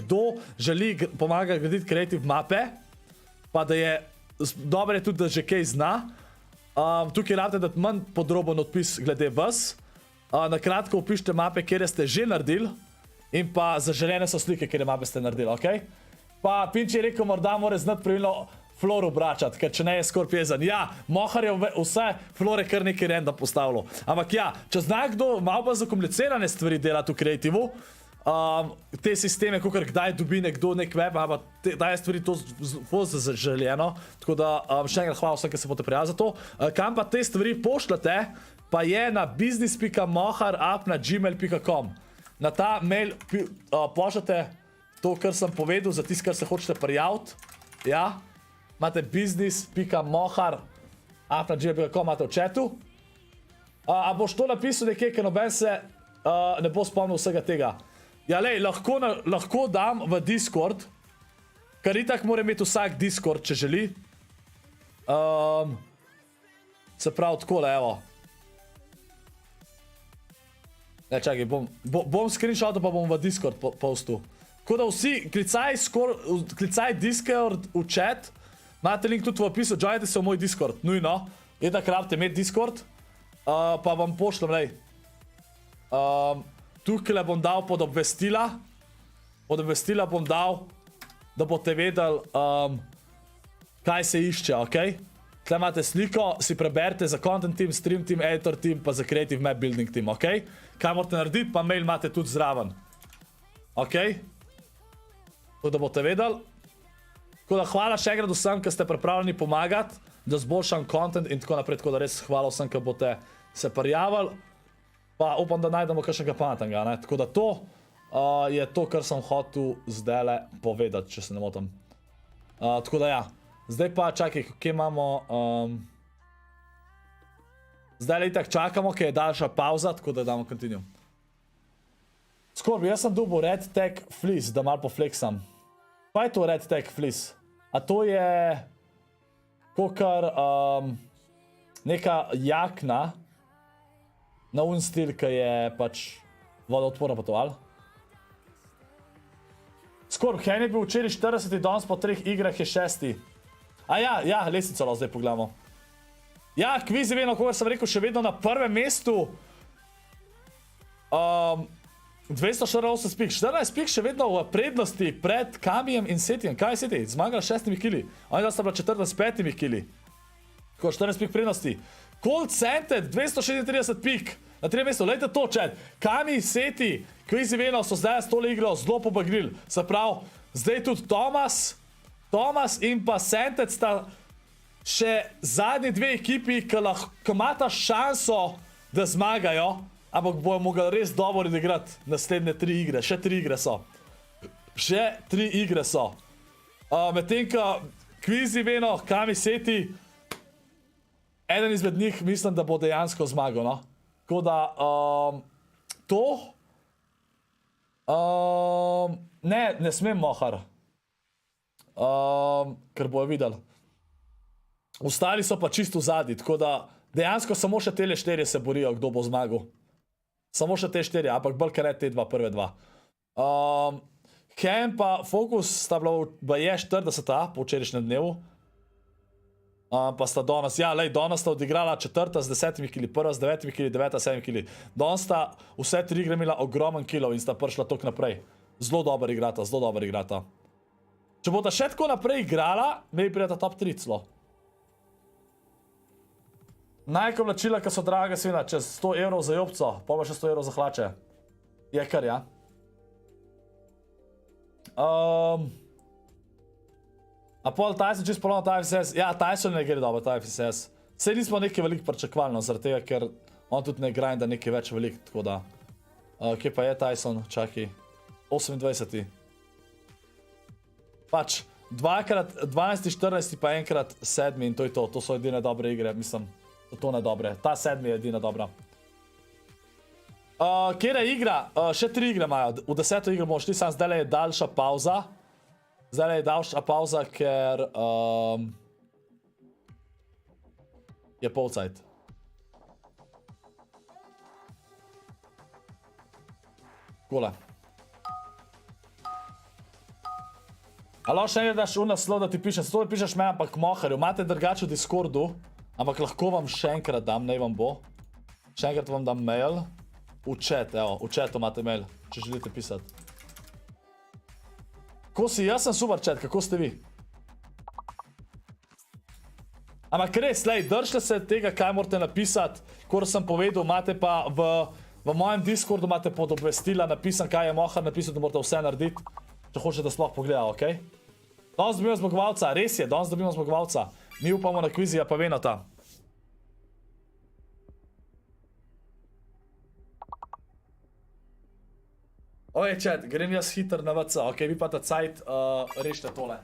kdo želi pomagati graditi creative mape, pa da je dobro je tudi, da že kaj zna, tukaj rabite dati manj podroben odpis glede vas. Na kratko opišite mape, kjer ste že naredili in pa zaželene so slike, kjer mape ste naredili, ok? Pa Pinči je rekel, morda mora znati pravilno flor obračati, ker če ne je ScorpLZ. Ja, Mohar je vse flore kar nekaj random postavilo. Ampak ja, če zna kdo malo pa zakomplicirane stvari delati v kreativu, te sisteme, kakor kdaj dobi nekdo nek web, ampak daje stvari to zaželjeno. Tako da še enkrat hvala vsem, ki se boste prijavili za to. Kam pa te stvari pošljate, pa je na business.mohar@gmail.com. Na ta mail pošljate to, kar sem povedal, za tist, kar se hočete prijaviti. Ja, imate business.mohar@gmail.com, imate v chatu. A boš to napisal nekaj, ker noben se ne bo spomnil vsega tega. Ja, lej, lahko dam v Discord, kar itak mora imeti vsak Discord, če želi. Se pravi, takole, evo. Ne, čakaj, bom screenshotu, pa bom v Discord postil. Tako da vsi, klicaj Discord v chat, imate link tudi v opisu, joinite se v moj Discord, nujno. Je tak rabite imeti Discord, pa vam pošljem, lej. Tukaj bom dal pod obvestila. Pod obvestila bom dal, da boste vedeli, kaj se išče, ok? Tukaj imate sliko, si preberite za content team, stream team, editor team, pa za creative map building team, ok? Kaj morate narediti, pa mail imate tudi zraven. Ok? Tako da boste vedeli. Tako da hvala še enkrat vsem, ki ste pripravljeni pomagati, da zboljšam content in tako naprej. Tako da res hvala vsem, ki boste se prijavili. Pa upam, da najdemo kakšnega pametnega, ne? Tako da to je to, kar sem hotel zdajle povedati, če se ne motim. Tako da ja. Zdaj pa čakaj, kje imamo... Zdajle itak čakamo, kje je daljša pauza, tako da damo continue. Scorp, jaz sem dobil Red Tag Fleece, da malo pofleksam. Kaj je to Red Tag Fleece? A to je... Kakor... Neka jakna... Na un stil, ki je pač vodoodporna pa to, ali? Scorp, Hen je bil včeraj 40. danes po 3 igrah je 6. A ja, lestvico lahko zdaj pogledamo. Ja, kviz je vedno, kot sem rekel, še vedno na prvem mestu. 248 pik, 14 pik še vedno v prednosti pred Kamijem in Setijem. Kaj je Seti? Zmagal 6 kili. Oni da sta bila 4 s 5 kili. Tako 14 pik prednosti. Cold Cented, 236 pik. Na 3 mestu, lejte to, čet. Kami, Seti, Kvizi Veno so zdaj s tole igro zelo pobagnili. Se pravi, zdaj tudi Tomas Thomas in pa Sentec sta še zadnji dve ekipi, ki imata šanso, da zmagajo, ampak bojo mogli res dobro odigrati naslednje 3 igre. Še 3 igre so. Še 3 igre so. Medtem, ko Kvizi Veno, Kami Seti, eden izmed njih mislim, da bo dejansko zmagal, no. Tako da, to... ne smem mohar. Ker bojo videli. Ostali so pa čisto v zadnji, tako da dejansko samo še tele 4 se borijo, kdo bo zmagal. Samo še te 4, ampak bolj kar ne te prve 2. Ken pa Focus sta bila je 40. po včerajšnjem dnevu. Pa sta danes, ja, lej, danes sta odigrala 4. z 10 kili, 1. z 9 kili, 9. 7 kili. Danes sta vse 3 igre imela ogromen kilov in sta prišla tok naprej. Zelo dobro igrata, zelo dobro igrata. Če bodo še tako naprej igrala, me bi prijeta top 3 celo. Najko vlačila, ki so draga, svina, čez 100 evrov za jobco, pa še 100 evrov za hlače. Je kar, ja. A pol Tyson čist polovno ta FCS? Ja, Tyson ne gre dobro, ta FCS. Sej nismo nekaj veliko pričakvalno, zaradi tega, ker on tudi ne grinda nekaj več veliko, tako da. Kje pa je Tyson? Čaki. 28. Pač, 2x 12, 14 pa enkrat 7 in to je to. To so edine dobre igre, mislim. To ne dobre. Ta 7 je edina dobra. Kjera igra? Še 3 igre imajo. V 10. igro bomo šli, sam zdaj je daljša pauza. Zdaj je daljša pauza, ker je polcajt. Kole. Alo, še enkrat daš naslov, da ti pišem. Zato da pišeš me, ampak moharju. Imate drugače v Discordu, ampak lahko vam še enkrat dam, ne vam bo. Še enkrat vam dam mail. V chat, evo, v chatu imate mail, če želite pisati. Kako si? Jaz sem super chat, kako ste vi? Ampak res, lej, držite se tega, kaj morate napisati, kot sem povedal, imate pa v mojem Discordu imate pod obvestila napisan, kaj je mohar napisal, da morate vse narediti, če hočete sploh pogledati, okej? Danes dobimo zmagovalca, res je, danes dobimo zmagovalca. Mi upamo na kvizija, pa Venota. Oje, chat, grem jaz hiter na VC, okej, vi pa ta cajt rešite tole.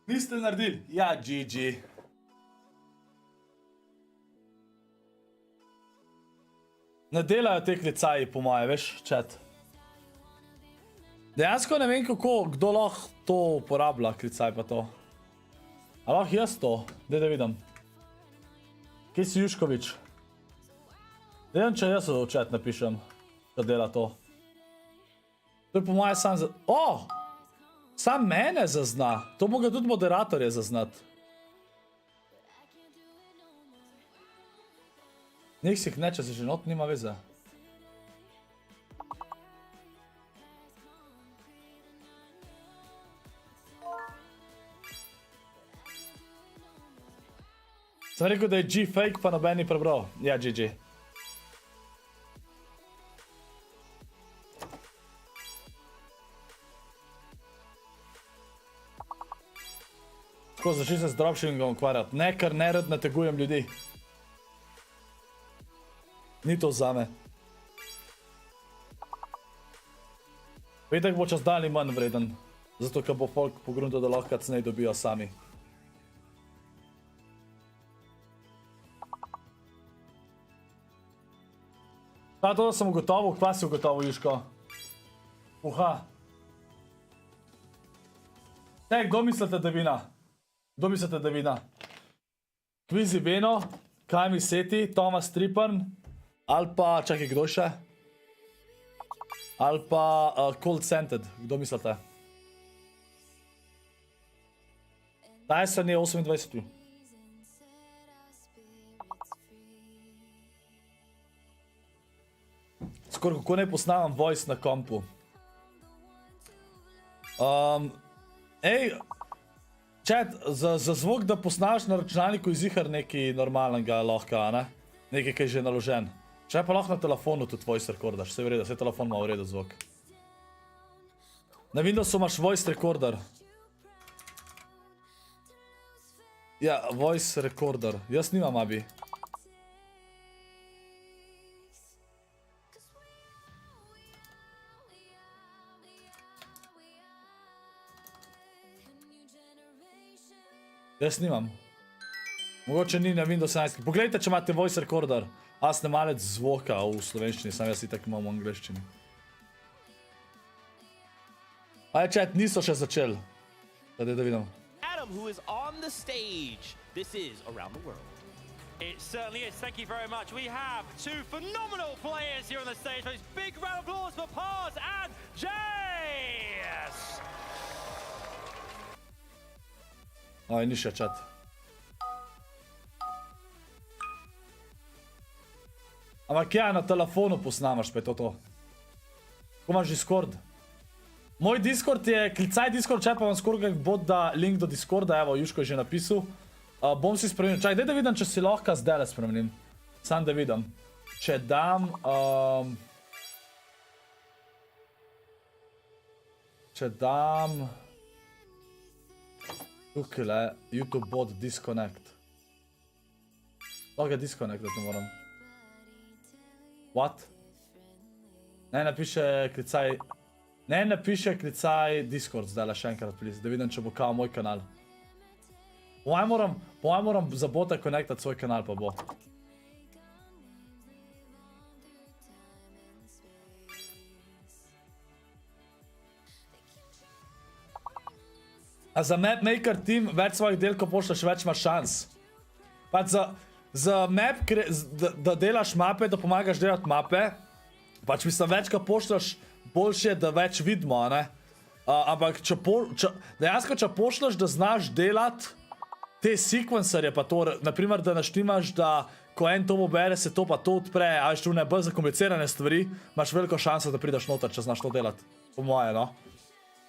Niste naredili? Ja, GG. Ne delajo te klicaji, po moje, veš, chat. Dejansko ne vem, kdo lahko to uporablja, klicaj pa to. A lahko jaz to? Daj da vidim. Kje si Juškovič? Vem, če jaz v chat napišem, da dela to. To je po moje sam za... O! Sam mene zazna. To moga tudi moderatorje zaznati. Nek si kneče, si že not, nima veze. Sem rekel, da je G fake, pa noben ni prebral. Ja, GG. Tako, začni se z dropshippingom ukvarjati. Ne, ker nerad nategujem ljudi. Ni to zame. Petek bo čez dan manj vreden. Zato, ker bo folk pogrunto, da lahko cnej dobijo sami. Pa to, da sem ugotovil, kva si ugotovil, Juško? Uha. Kdo mislite, da vina? Kdo mislite, da vina? Kvizi Beno, Kajmi Seti, Tomas Triparn, ali pa, čakaj, kdo še? Ali pa Cold Scented, kdo mislite? Tyson je 28. Skoro kako ne posnamam voice na kompu. Ej, chat, za zvok, da posnavaš na računalniku je zihar nekaj normalnega lahko, ne? Nekaj, kaj je že naložen. Če pa lahko na telefonu tudi voice rekordaš, vse v redu, vse telefon ima v redu zvok. Na Windowsu imaš voice recorder. Ja, voice recorder. Jaz nimam, abi. Jaz nimam. Mogoče ni na Windows 11. Poglejte, če imate voice recorder. A snemalec zvoka v slovenščini, sam jaz itak imam v angleščini. Aj, chat, niso še začeli. Da vidim. Adam, who is on the stage. This is Around the World. It certainly is. Thank you very much. We have two phenomenal players here on the stage. Those big round of applause for Paz and Jace. Aj, ni še chat. Ampak ja, na telefonu posnamaš, pa je to. Ko imaš Discord? Moj Discord je, klicaj Discord, če pa vam skoro kak bot da link do Discorda, evo, Juško je že napisal. Bom si spremenil, čaj, daj da vidim, če si lahko zdaj spremenim. Sam da vidim. Če dam... Tukaj le, YouTube bot disconnect. Lahko ga disconnect, da te moram. What? Ne napiše klicaj... Ne napiše klicaj Discord zdaj le še enkrat, please, da vidim, če bo kao moj kanal. Po mojem moram za bota connectat svoj kanal, pa bo. A za mapmaker team več svojih del, ko pošljaš, več imaš šans. Pač za map, da delaš mape, da pomagaš delati mape, pač mislim, več ko pošljaš, boljše, da več vidimo, ne? Ampak dejansko, če pošljaš, da znaš delati te sekvencerje, pa to, naprimer, da naštimaš, da ko en to pobere, se to pa to odpre, a veš, tu ne bolj zakomplicirane stvari, imaš veliko šanso, da prideš noter, če znaš to delati. Po moje, no?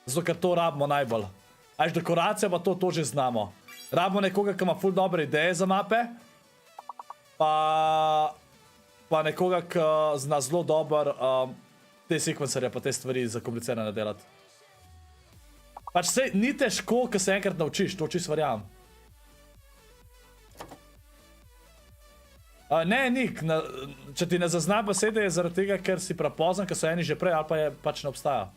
Zato, ker to rabimo najbolj. A veš, dekoracija pa to že znamo. Rabimo nekoga, ki ima ful dobre ideje za mape, pa nekoga, ki zna zelo dober te sekvencerje pa te stvari zakomplicirane delati. Pač sej, ni težko, ko se enkrat naučiš, to čisto verjamem. Ne, Nik, če ti ne zazna besede, je zaradi tega, ker si prepozan, ker so eni že prej, ali pa je pač ne obstaja.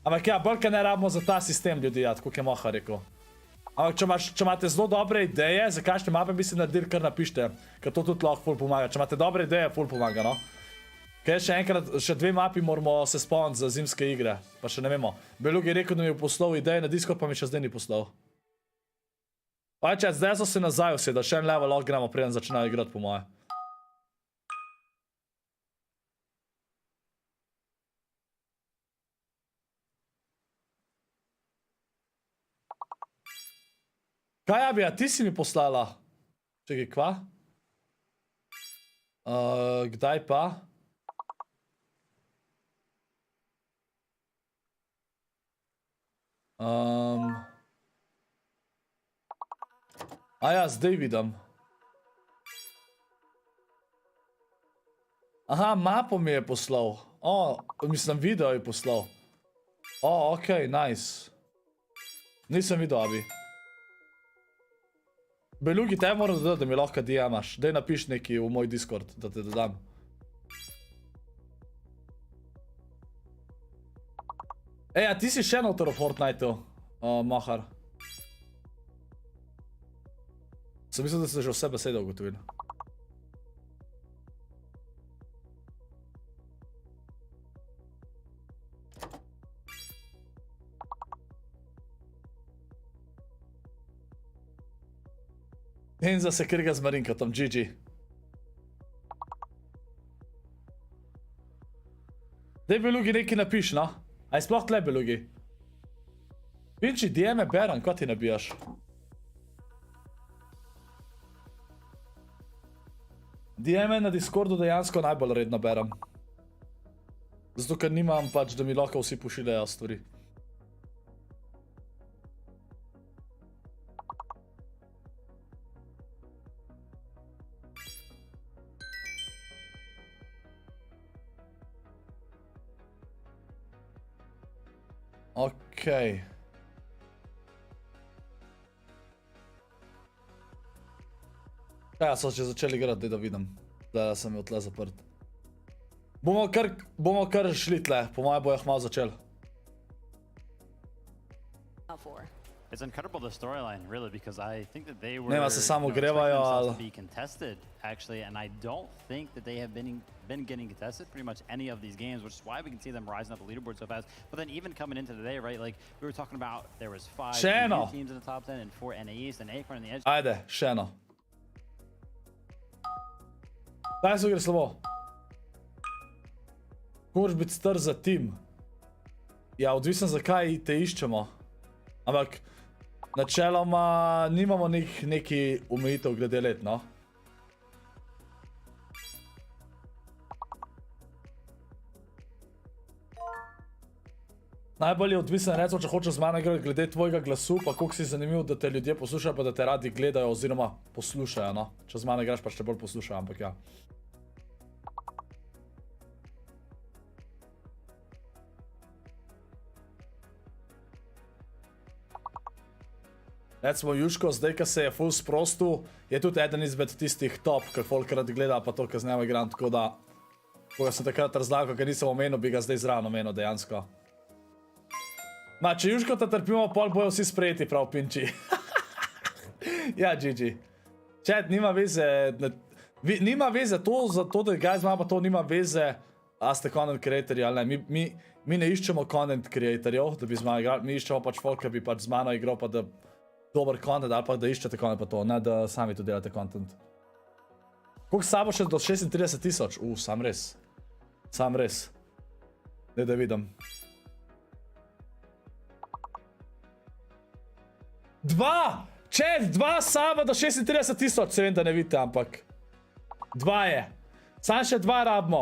Ampak ja, bolj, kaj ne rabimo za ta sistem ljudi, ja, tako je Moha rekel. Ampak če imate zelo dobre ideje, za kakšne mape bi si naredili, kar napište, ker to tudi lahko ful pomaga. Če imate dobre ideje, ful pomaga, no. Kaj še enkrat, še 2 mapi moramo se spomniti za zimske igre, pa še ne vemo. Belug je rekel, da mi je poslal ideje na Discord, pa mi še zdaj ni poslal. Ajče, zdaj so se nazaj usedel, še en level lahko gremo, preden začnejo igrati po moje. Kaj, Abija, ti si mi poslala? Čekaj, kva? Kdaj pa? A ja, zdaj vidim. Aha, mapo mi je poslal. Mislim, video je poslal. Okej, nice. Nisem videl, Abi. Belugi, te moram dodati, da mi lahko DM-aš. Daj napiš nekaj v moj Discord, da te dodam. Ej, a ti si še noter v Fortniteu, Mahar? Sem mislil, da ste že vse besede ugotovili. In za se krga z Marinkatom, GG. Daj, Belugi, nekaj napiš, no? A je sploh tle, Belugi? Pinči, DM-e berem, kaj ti nabijaš? DM-e na Discordu dejansko najbolj redno berem. Zato, ker nimam pač, da mi lahko vsi pošiljajo stvari. Okej. Ja, so že začeli igrati, da vidim. Da sem jo tle zaprt. Bomo kar šli tle, po moje bojo malo začeli. It's incredible the storyline, really, because I think that they were Nema se samo grevajo, ali... to be contested, actually, and I don't think that they have been getting contested pretty much any of these games, which is why we can see them rising up the leaderboard so fast. But then even coming into today, right, like we were talking about, there was 5 teams in the top 10 and 4 NA East and Acorn on the edge. Ajde, še eno. Daj se gre slabo. Moraš biti star za tim. Ja, odvisen zakaj te iščemo. Ampak načeloma nimamo neki omejitev glede let, no. Najbolj je odvisen, recimo, če hočeš z mano igrati glede tvojega glasu, pa koliko si zanimiv, da te ljudje poslušajo, pa da te radi gledajo oziroma poslušajo, no. Če z mano igraš, pa še bolj poslušajo, ampak ja. Recimo Jusko, zdaj, ko se je full sprostil, je tudi eden izmed tistih top, ker folk rad gleda, pa to, ko z njemu igram, tako da... Ko sem takrat razlagal, ker nisem omenil, bi ga zdaj zraven omenil, dejansko. Ma, če Juško te trpimo, pol bojo vsi sprejeti prav, Pinči. Ja, GG. Chat, nima veze... Nima veze to, zato da guys ima, pa to nima veze, a ste content creatorji ali ne. Mi ne iščemo content creatorjev, da bi z mano igrali, mi iščemo pač folk, ki bi pač z mano igral, pa da... dober content, ali pa da iščete content pa to, ne da sami tu delate content. Koliko sabo še do 36 000? Sam res. Sam res. Daj, da vidim. 2! Chat, 2 saba do 36 000, se vem, da ne vidite, ampak... 2 je. Sam še 2 rabimo.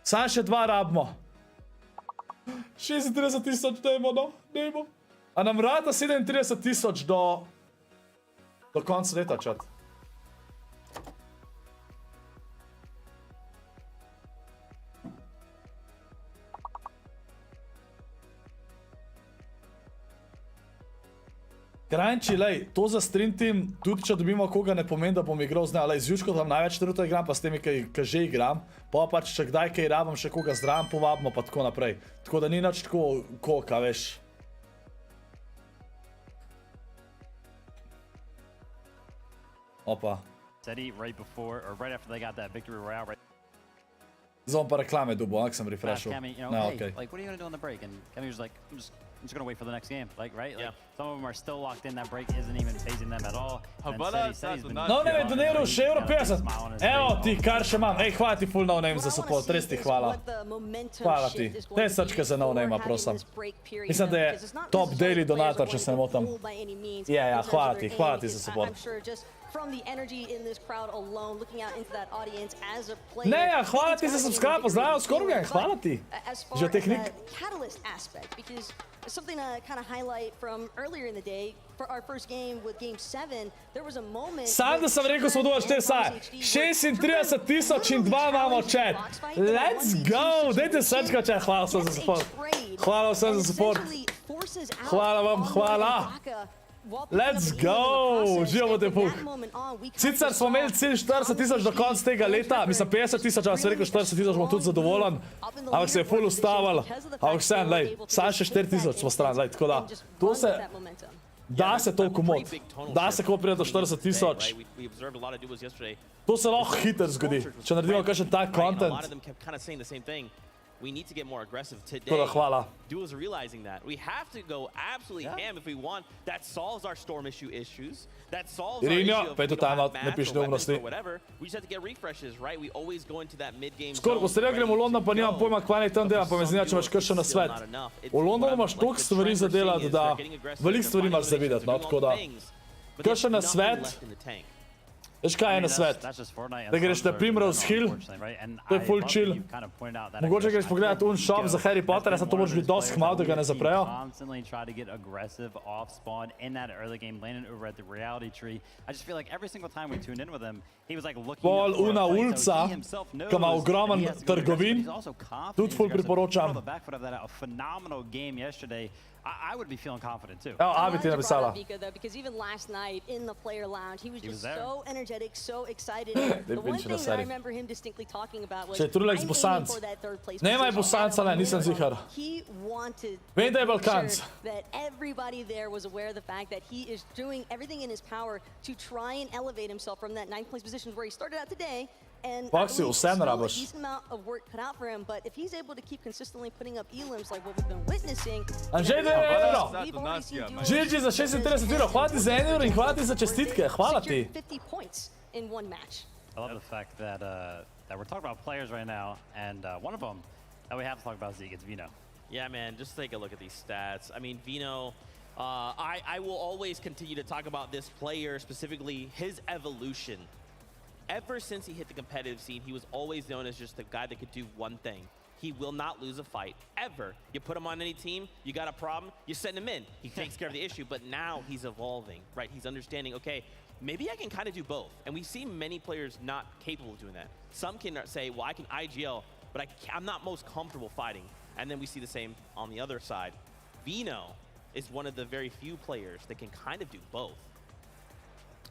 Sam še 2 rabimo. 36 000, dajmo, no, dajmo. A nam rata 37 000 do konca leta, čat. Kranči, lej, to za stream team, tudi če dobimo koga, ne pomeni, da bom igral z njim. Lej, z Jusko tam največ trenutno igram, pa s temi, ki že igram. Pa pač, če kdaj kaj rabim, še koga zdravam povabimo, pa tako naprej. Tako da ni nič tako koka, veš. Opa. Zdaj bom pa reklame dubo, ak sem refreshal. No, okej. I'm just gonna wait for the next game, like, right? Like, some of them are still locked in. That break isn't even phasing them at all. No name je doniral še €50. Evo ti, kar še imam. Ej, hvala ti full no name za support, res ti hvala. Hvala ti. Te srčke za no name, prosim. Mislim, da je top daily donator, če se ne motam. Ja, hvala ti za support. From the energy in this crowd alone, looking out into that audience as a player. Ne, ja, hvala ti za subscribe, pozdravljam ScorpVL, hvala ti. Že tehnik. Catalyst aspect, because something to kind of highlight from earlier in the day, for our first game with Game 7, there was a moment... Sam da sem rekel, smo dovolj 4 saje. 36,002 imamo chat. Let's go! Dajte srčka chat, hvala vsem za support. Hvala vsem za support. Hvala vam, hvala. Let's go! Živo te puk. Sicer smo imeli cilj 40,000 do konca tega leta, mislim 50,000, ampak sem rekel 40,000, bom tudi zadovoljen. Ampak se je full ustavil. Ampak vsem, lej, sam še 4,000 smo stran, lej, tako da. To se... Da se toliko mod. Da se ko pride do 40,000. To se lahko hiter zgodi. Če naredimo kakšen tak content. We need to get more aggressive today. Duos are realizing that. We have to go absolutely ham if we want. That solves our storm issues. That solves our issue of match or whatever. We just have to get refreshes, right? We always go into that mid-game zone. Skoro, postrel gremo v London, pa nimam pojma, kva naj tam delam, pa me zanima, če imaš kakšen nasvet. V Londonu imaš toliko stvari za delati, da veliko stvari imaš za videti, no, tako da. Kakšen nasvet? Veš kaj je nasvet? Da greš na Primrose Hill, to je full chill. Mogoče greš pogledat un shop za Harry Potter, jaz to moraš biti dosti hmal, da ga ne zaprejo. Pol una ulica, ki ima ogromen trgovin, tudi full priporočam. I would be feeling confident too. Oh, Abi ti napisala. Because even last night in the player lounge, he was just so energetic, so excited. The one thing that I remember him distinctly talking about was, I'm aiming for that third place position. Nemaj Bosanca, ne, nisem zihar. He wanted Vem, da je Balkanc. that everybody there was aware of the fact that he is doing everything in his power to try and elevate himself from that 9th place position where he started out today. And Fuck, still a decent amount of work cut out for him, but if he's able to keep consistently putting up elims like what we've been witnessing, Anžej, GG za 36 evrov, hvala ti za 1 euro in hvala ti za čestitke, hvala ti. 50 points in one match. I love the fact that that we're talking about players right now, and one of them that we have to talk about, Zeke, it's Vino. Yeah, man, just take a look at these stats. I mean, Vino, I will always continue to talk about this player, specifically his evolution. Ever since he hit the competitive scene, he was always known as just the guy that could do one thing. He will not lose a fight, ever. You put him on any team, you got a problem, you send him in. He takes care of the issue, but now he's evolving, right? He's understanding, okay, maybe I can kind of do both. And we see many players not capable of doing that. Some can say, well, I can IGL, but I'm not most comfortable fighting. And then we see the same on the other side. Vino is one of the very few players that can kind of do both.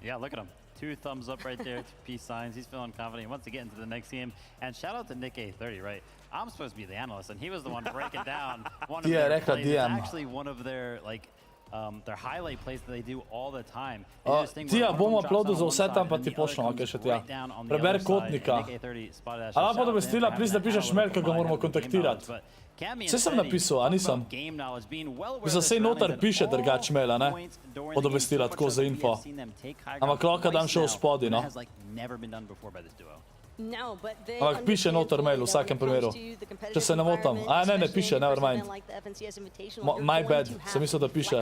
Yeah, look at him. 2 thumbs up right there, 2 peace signs. He's feeling confident. He wants to get into the next game. And shout out to Nick A30, right? I'm supposed to be the analyst, and he was the one breaking down one of their plays. It's actually one of their, like, their highlight plays that they do all the time. Tija, bom uploadil za vse tam, pa ti pošljam, ok, še tja. Preber kotnika. A lahko obvestila, plis, da pišeš mail, ki ga moramo kontaktirati. Vse sem napisal, a nisem? Mislim, sej notar piše drugač maila, ne? Od obvestila, tako za info. Ampak lahko dam še v spodi, no? Ampak piše notar mail v vsakem primeru. Če se ne motam. A ne, ne piše, never mind. My bad, sem mislil, da piše.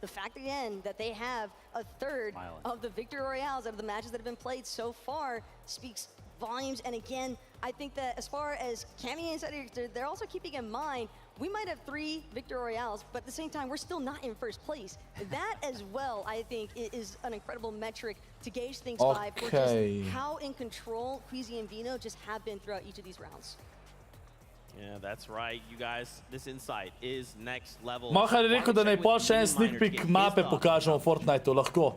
The fact again that they have a third of the Victory Royales out of the matches that have been played so far speaks volumes. And again, I think that as far as Cammy and Insider, they're also keeping in mind, we might have 3 Victory Royales, but at the same time, we're still not in first place. That as well, I think, is an incredible metric to gauge things by for just how in control Queasy and Vino just have been throughout each of these rounds. Yeah, that's right, you guys. This insight is next level. Mahar je rekel, da naj pol še en sneak peek mape pokažemo v Fortniteu, lahko.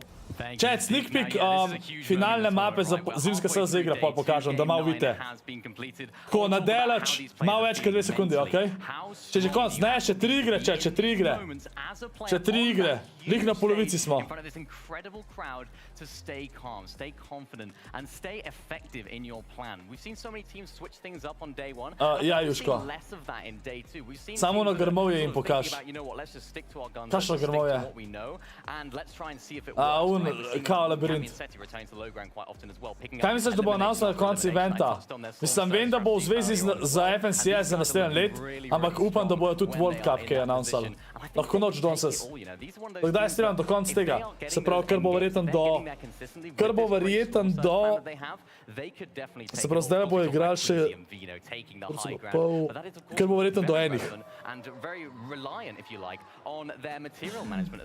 Chat, sneak peek finalne mape za zimska SLO igra pa pokažem, da malo vidite. Ko na delač, malo več kot 2 sekunde, okej? Če že konc, ne, še 3 igre, chat, še 3 igre. Še 3 igre. Lik na polovici smo. To stay calm, stay confident, and stay effective in your plan. We've seen so many teams switch things up on day one. Ja, Jusko. Less of that in day two. We've seen samo na grmovje jim pokaž. You know what? Let's just stick to our guns. Kakšno grmovje? What we know, and let's try and see if it works. Kao labirint. Kaj misliš, da bo announced na koncu eventa? Mislim, vem, da bo v zvezi za FNCS za naslednji let, ampak upam, da bojo tudi World Cup kaj announcali. Lahko noč danes. Kdaj streljam do konca tega? Se pravi, kar bo verjeten do... Se pravi, zdaj bojo igrali še... Kar bo verjeten do enih.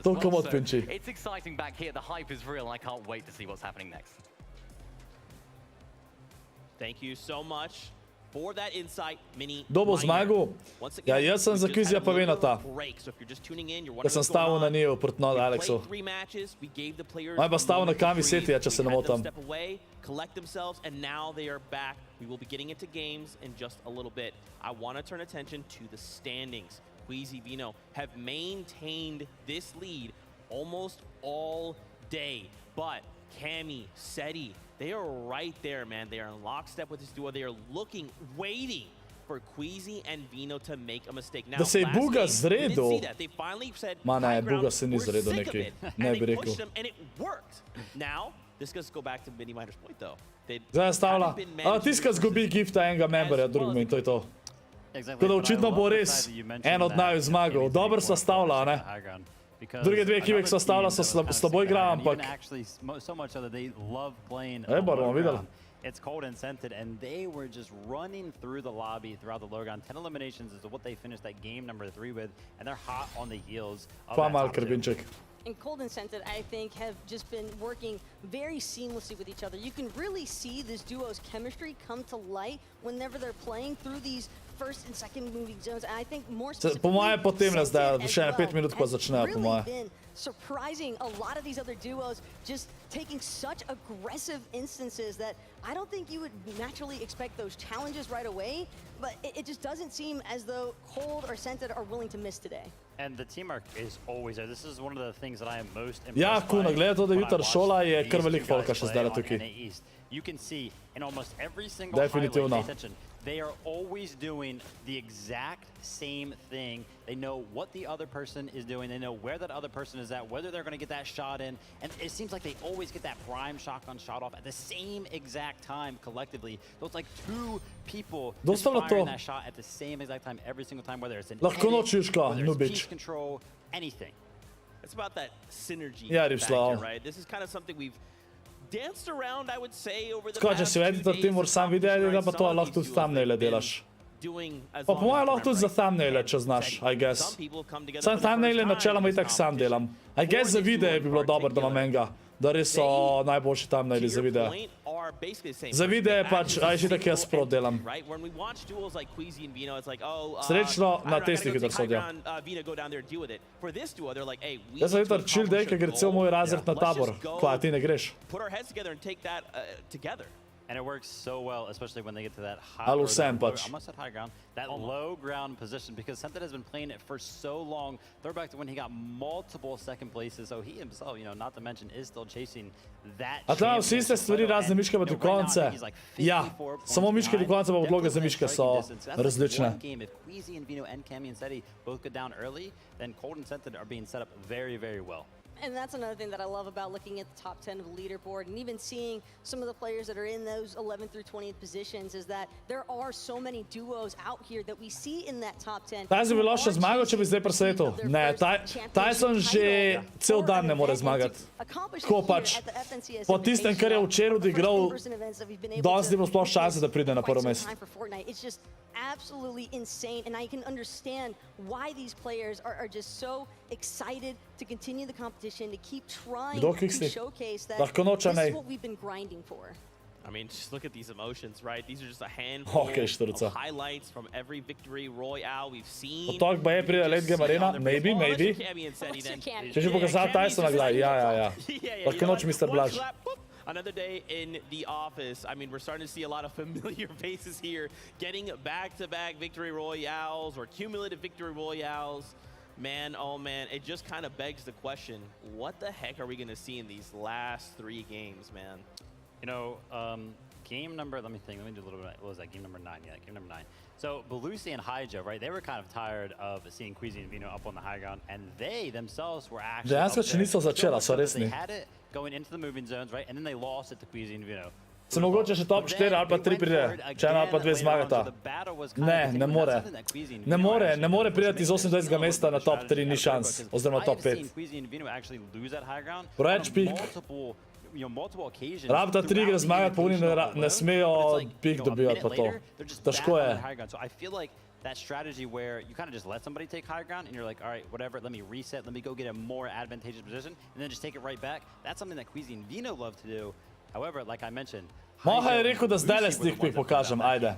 Toliko mod, Pinči. Thank you so much for that insight, Mini. Kdo bo zmagal? Ja, jaz sem za Kvizija pa Venata. Jaz sem stavil na njiju proti Aleksu. Maj pa stavil na Kami Setija, če se ne motam. Collect themselves, and now they are back. We will be getting into games in just a little bit. I want to turn attention to the standings. Queasy Vino have maintained this lead almost all day, but Cami, Seti, they are right there, man. They are in lockstep with this duo. They are looking, waiting for Queasy and Vino to make a mistake. Now, da se je Buga zredil. They finally said, ma ne, Buga se ni zredil neki. Ne bi rekel. And it worked. Now, this goes go back to Mini Miner's point, though. Zdaj stavlja. Tiska zgubi gifta enega memberja, drugim in to je to. Tako da očitno bo res en od naju zmagal. Dobro sva stavlja, ne? Druge dve ekipe, ki sva stavlja, so slabo igrali, ampak... bomo videli. It's cold and scented, and they were just running through the lobby throughout the Logan. 10 eliminations is what they finished that game number 3 with, and they're hot on the heels of that top two. And Cold and Scented, I think, have just been working very seamlessly with each other. You can really see this duo's chemistry come to light whenever they're playing through these first and second moving zones. And I think more specifically, po moje potem ne zdaj, še 5 minut pa začnejo, po moje. Surprising a lot of these other duos, just taking such aggressive instances that I don't think you would naturally expect those challenges right away, but it just doesn't seem as though Cold or Scented are willing to miss today. And the teamwork is always there. This is one of the things that I am most impressed ja, kuna, gleda to, da jutar šola je kar velik folka še zdaj tukaj. You can see in almost every single highlight, pay attention, they are always doing the exact same thing. They know what the other person is doing. They know where that other person is at, whether they're going to get that shot in. And it seems like they always get that prime shotgun shot off at the same exact time collectively. So it's like 2 people just firing that shot at the same exact time every single time, whether it's an edit, whether it's piece control, anything. It's about that synergy factor, right? This is kind of something we've danced around, I would say, over the past few days. Skoče si editor, sam videli, da pa to lahko tudi thumbnaile delaš. Pa po mojem lahko tudi za thumbnaile, če znaš, I guess. Sam thumbnaile načeloma itak sam delam. I guess za videe bi bilo dobro, da imam enega. Da res so najboljši thumbnaili za videe. Za videe pač, aj še tak jaz pro delam. Srečno na testih hitro sodja. Jaz sem hitro chill day, ker gre cel moj razred na tabor. Kva, ti ne greš? And it works so well, especially when they get to that high, almost at high ground, that low ground position, because Scented has been playing it for so long. Throwback to when he got multiple second places, so he himself, you know, not to mention, is still chasing that. A tam vsi ste stvari razne miške pa do konca. Ja, samo miške do konca pa podloge za miške so različne. If Queasy and Vino and Cami and Seti both go down early, then Cold and Scented are being set up very, very well. And that's another thing that I love about looking at the top 10 of the leaderboard and even seeing some of the players that are in those 11th through 20th positions is that there are so many duos out here that we see in that top 10. Tyson bi lahko zmagal, če bi zdaj presetil. Ne, Tyson že cel dan ne more zmagati. Tako pač, po tistem, kar je včeraj odigral, danes ni bilo sploh šanse, da pride na prvo mesto. It's just absolutely insane, and I can understand why these players are just so excited to continue the competition, to keep trying to showcase that this is what we've been grinding for. I mean, just look at these emotions, right? These are just a handful of highlights from every victory royale we've seen. Otok pa je pride late game arena, maybe. Če že pokazal Tysona, gledaj, ja. Lahko noč, Mr. Blaž. Another day in the office. I mean, we're starting to see a lot of familiar faces here, getting back-to-back victory royales or cumulative victory royales. Man, oh man, it just kind of begs the question, what the heck are we going to see in these last 3 games, man? You know, game number, let me do a little bit, what was that, game number 9, yeah, game number 9. So, Belusi and Hydra, right, they were kind of tired of seeing Queasy and Vino up on the high ground, and they themselves were actually up there. They had it going into the moving zones, right, and then they lost it to Queasy and Vino. Se mogoče še top 4 ali pa 3 pride, če ena ali pa 2 zmagata. Ne more. Ne more pridati iz 28. mesta na top 3, ni šans, oziroma top 5. Preveč pik. Rabta 3 gre zmagati, pa oni ne smejo pik dobivati pa to. Težko je. That strategy where you kind of just let somebody take high ground and you're like, all right, whatever, let me reset, let me go get a more advantageous position, and then just take it right back. That's something that Queasy and Vino love to do. However, like I mentioned, Moha je rekel, da zdaj sneak peek pokažem, ajde.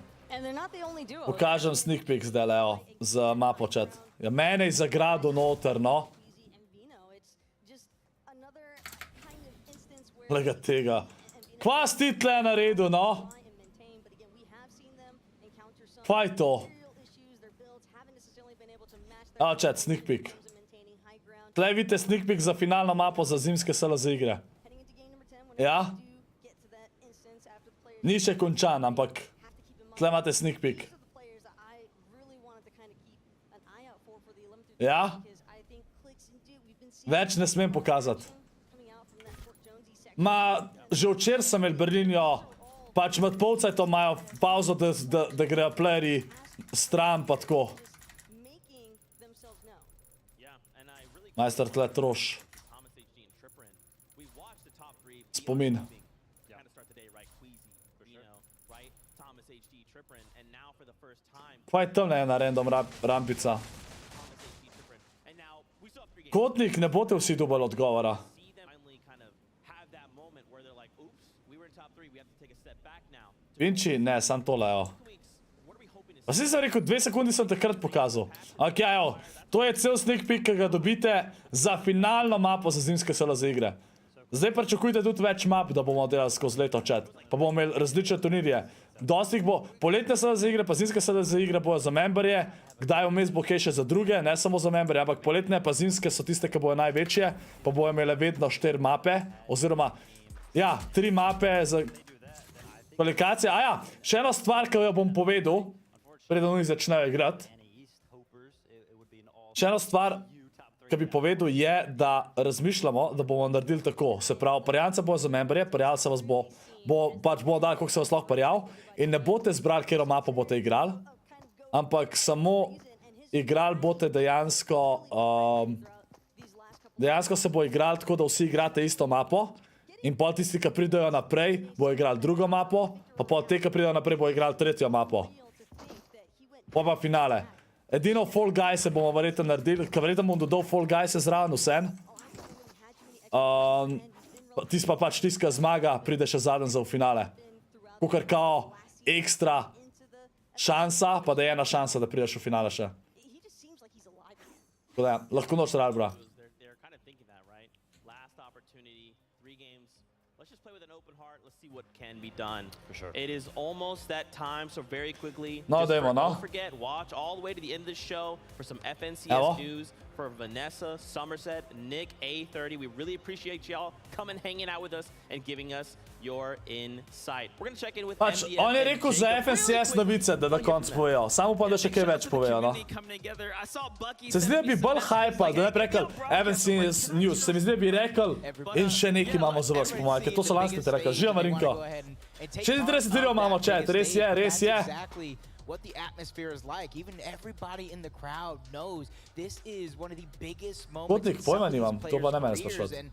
Pokažem sneak peek zdaj, evo, z mapo chat. Ja, mene je zagrado noter, no. Lega tega. Kva si ti tle naredil, no? Kva je to? Evo chat, sneak peek. Tle vidite sneak peek za finalno mapo za zimske SLO igre. Ja? Ni še končan, ampak tle imate sneak peek. Ja? Več ne smem pokazati. Ma, že včer sem imel Berlinjo, pač med polcajtom imajo pauzo, da grejo playeri stran pa tako. Majster tle troš. Spomin. Kva je tam ena random rampica? Kotnik, ne bote vsi dobili odgovora. Vinči, ne, sam tole, evo. Pa si sem rekel, 2 sekundi sem takrat pokazal. Ok, evo, to je cel sneak peek, ki ga dobite za finalno mapo za zimske SLO igre. Zdaj pričakujte tudi več map, da bomo delali skozi leto chat. Pa bomo imeli različne turnirje. Dosti jih bo, poletne SLO igre, pa zimske SLO igre bojo za memberje, kdaj vmes bo kaj še za druge, ne samo za memberje, ampak poletne pa zimske so tiste, ki bojo največje, pa bojo imeli vedno 4 mape, oziroma, ja, 3 mape za kvalifikacije. A ja, še ena stvar, ki jo bom povedal, preden oni začnejo igrati. Še ena stvar, ki bi povedal, je, da razmišljamo, da bomo naredili tako. Se pravi, prijavnice bojo za memberje, prijavili se vas pač bomo dali, koliko se vas lahko prijavil, in ne boste zbrali, kjero mapo boste igrali, ampak samo igrali boste dejansko, dejansko se bo igrali tako, da vsi igrate isto mapo, in pol tisti, ki pridejo naprej, bojo igrali drugo mapo, pa pol te, ki pridejo naprej, bojo igrali tretjo mapo. Pa finale. Edino Fall Guys-e bomo verjetno naredili, ker verjetno bom dodal Fall Guys-e zraven vsem. Tist pa pač tist, ki zmaga, pride še zadnji za v finale. Kukor kao ekstra šansa, pa da je ena šansa, da prideš v finale še. Tako da, lahko noč rad, bra. What can be done. For sure. It is almost that time, so very quickly. No, don't forget, watch all the way to the end of the show for some FNCS news for Vanessa, Somerset, Nick, A30. We really appreciate y'all coming, hanging out with us, and giving us your insight. We're going to check in with MDF. On je rekel za FNCS novice, da na koncu povejo. Samo pa da še kaj več povejo, no. Se zdi, da bi bolj hypa, da ne bi rekel FNCS news. Se mi zdi, da bi rekel in še nekaj imamo za vas pomagati. To so lanske te rekel. Živa Marinko. 34 imamo chat, res je, res je. What the atmosphere is like. Even everybody in the crowd knows this is one of the biggest moments. Potnik, pojma nimam, to pa ne mene sprašati.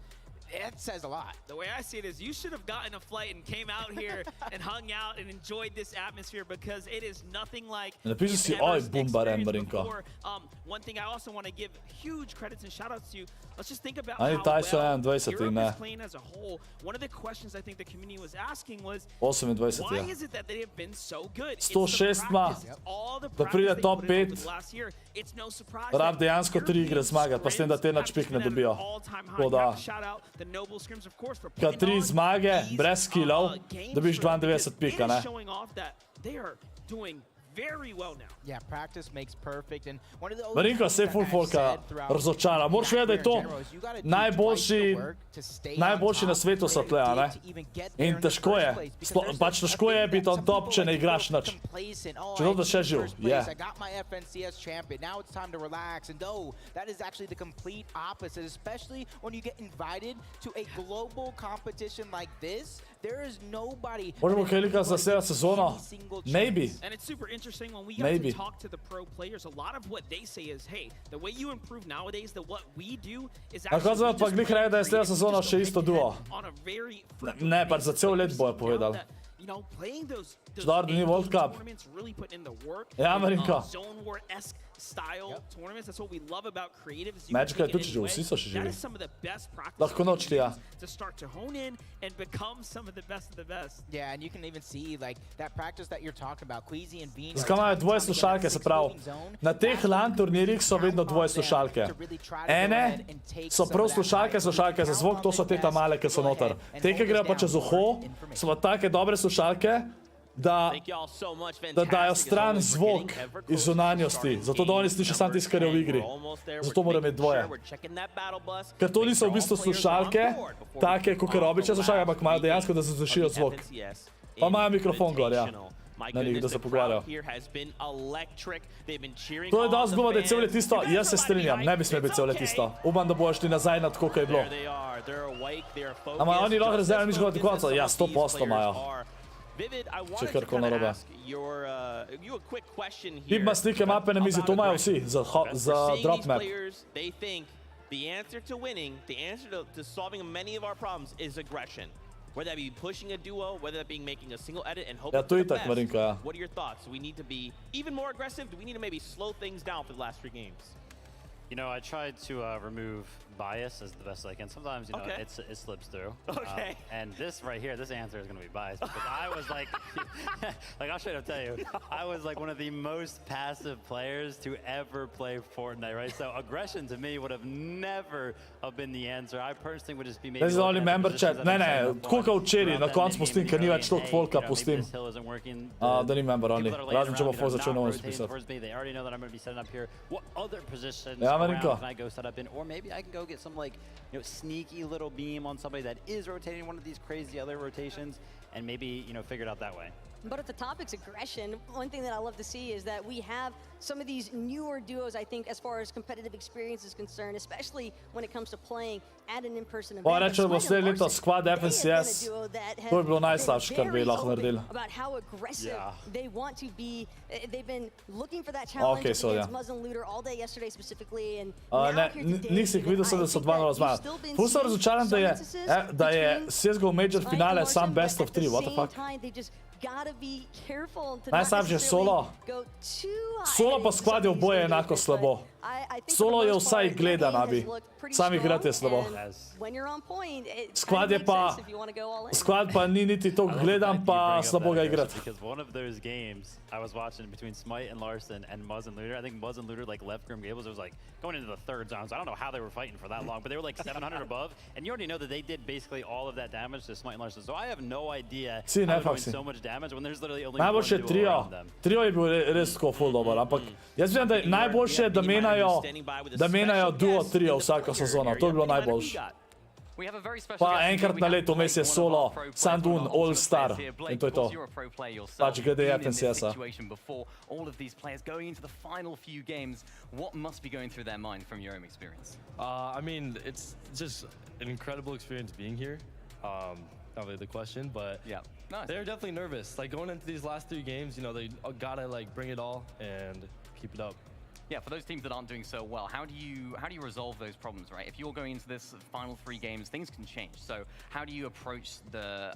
It says a lot. The way I see it is you should have gotten a flight and came out here and hung out and enjoyed this atmosphere because it is nothing like Napiši si oj bumbaren, Marinko. One thing I also want to give huge credits and shout outs to you. Let's just think about Ani how taj so well 21 Europe ne. is playing as a whole. One of the questions I think the community was asking was 28 why je. is it that they have been so good? 106 ima, da pride top 5, rab dejansko 3 igre zmagati, pa s tem, da te nič pik ne dobijo. Tako da, kad 3 zmage, brez skillov, dobiš 92 pika, ne? Very well now. Yeah, practice makes perfect and one of the Marinko se full folka razočara. Moraš vedeti, da je to najboljši na svetu so tle, ne? In težko je. Pač težko je biti on top, če ne igraš nič. Če to da še živ, je. I got my FNCS champion. Now it's time to relax. And no, that is actually the complete opposite, especially when you get invited to a global competition like this. There is nobody. Možemo Helika za naslednjo sezono? Maybe. And it's super interesting when we got to talk to the pro players. A lot of what they say is, hey, the way you improve nowadays, that what we do is actually. Pa glih reče, da je naslednja sezona še isto duo. Ne, pač za cel let bojo povedali. Zdar, da ni World Cup. Ja, Marinko. Magicka je tudi živ, vsi so še živi. Lahko noč ti, ja. Yeah, and you can even see like that practice that you're talking about. Queasy and Bean. Zakaj imajo dvoje slušalke, se pravi? Na teh LAN turnirjih so vedno dvoje slušalke. Ene so prav slušalke za zvok, to so te ta male, ki so noter. Te, ki grejo pa čez uho, so pa take dobre slušalke, da dajo stran zvok iz zunanjosti. Zato da oni slišijo samo tisto, kar je v igri. Zato moram imeti dvoje. Ker to niso v bistvu slušalke, take, kakor obične slušalke, ampak imajo dejansko, da se zašijo zvok. Pa imajo mikrofon gor, ja. Na njih, da se pogovarjajo. To je dosti zgubo, da je cel let isto. Jaz se strinjam, ne bi smel biti cel let isto. Upam, da bojo šli nazaj na tako, kaj je bilo. Ama oni lahko rezervni miš govati konca? Ja, 100% imajo. Če karkoli narobe. Ima slike mape na mizi, to imajo vsi za drop map. The answer to winning, the answer to solving many of our problems is aggression. Whether that be pushing a duo, whether that be making a single edit and hoping for the best. Marinko, ja. What are your thoughts? Do we need to be even more aggressive? Do we need to maybe slow things down for the last 3 games? You know, I tried to remove bias as the best I can. Sometimes, you know, it slips through. Okay. And this right here, this answer is going to be biased because I was like, like I'll straight up tell you, I was like one of the most passive players to ever play Fortnite, right? So aggression to me would have never have been the answer. I personally would just be maybe. This is only member chat. Ne, tako kao včeraj, na koncu pustim, ker ni več toliko folka pustim. Da ni member only. Razen če bo folk začel novo spisati. They already know that I'm going to be setting up here. What other positions Marinko. can I go set up in? Or maybe I can go get some like, you know, sneaky little beam on somebody that is rotating one of these crazy other rotations and maybe, you know, figure it out that way. But if the topic's aggression, one thing that I love to see is that we have some of these newer duos, I think, as far as competitive experience is concerned, especially when it comes to playing at an in-person event. Pa reče, da bo sledi leto squad FNCS, to je bilo najslabše, kar bi lahko naredili. About how aggressive they want to be. They've been looking for that challenge against Muzzin Looter all day yesterday specifically, and now here today. Nisem videl, da so 2-0 zmagali. Ful sem razočaran, da je CSGO Major finale sam best of 3, what the fuck? Najslabše je solo. Solo pa squad je oboje enako slabo. Solo je vsaj gledan, abi. Sam igrati je slabo. Squad je pa... Squad pa ni niti toliko gledan, pa slabo ga igrati. Because one of those games I was watching between Smite and Larson and Muzzin Looter, I think Muzzin Looter like left Grim Gables. It was like going into the 3rd zone, so I don't know how they were fighting for that long, but they were like 700 above, and you already know that they did basically all of that damage to Smite and Larson. So I have no idea how they're doing so much damage when there's literally only one duo around them. Trio je bil res tako full dober, ampak jaz vidim, da je najboljše, da menjajo duo trio vsako sezono. To je bilo najboljše. Pa enkrat na leto vmes je solo, Sandun, All Star in to je to. Pač glede FNCS-a. All of these players going into the final few games, what must be going through their mind from your own experience? I mean, it's just an incredible experience being here. Not really the question, but yeah, they're definitely nervous. Like going into these last 3 games, you know, they gotta like bring it all and keep it up. Yeah, for those teams that aren't doing so well, how do you resolve those problems, right? If you're going into this final 3 games, things can change. So how do you approach the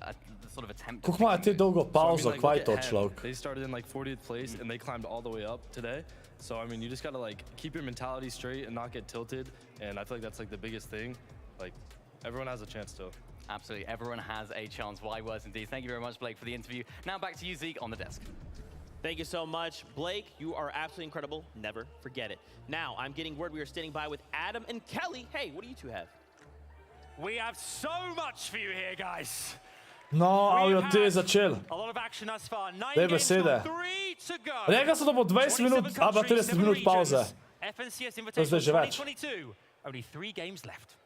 sort of attempt? Kako imajo ti dolgo pauzo, kva je to človek? They started in like 40th place and they climbed all the way up today. So I mean, you just gotta like keep your mentality straight and not get tilted. And I feel like that's like the biggest thing. Like everyone has a chance still. Absolutely, everyone has a chance. Why words indeed. Thank you very much, Blake, for the interview. Now back to you, Zeke, on the desk. Thank you so much. Blake, you are absolutely incredible. Never forget it. Now, I'm getting word we are standing by with Adam and Kelly. Hey, what do you two have? We have so much for you here, guys. No, ali od te začel. A lot of action thus far. 9 Daj games besede. to 3 to go. Rekla sem, da bo 20 minut, a pa 30 minut pauze. FNCS To je zdaj že več. 2022. Only 3 games left.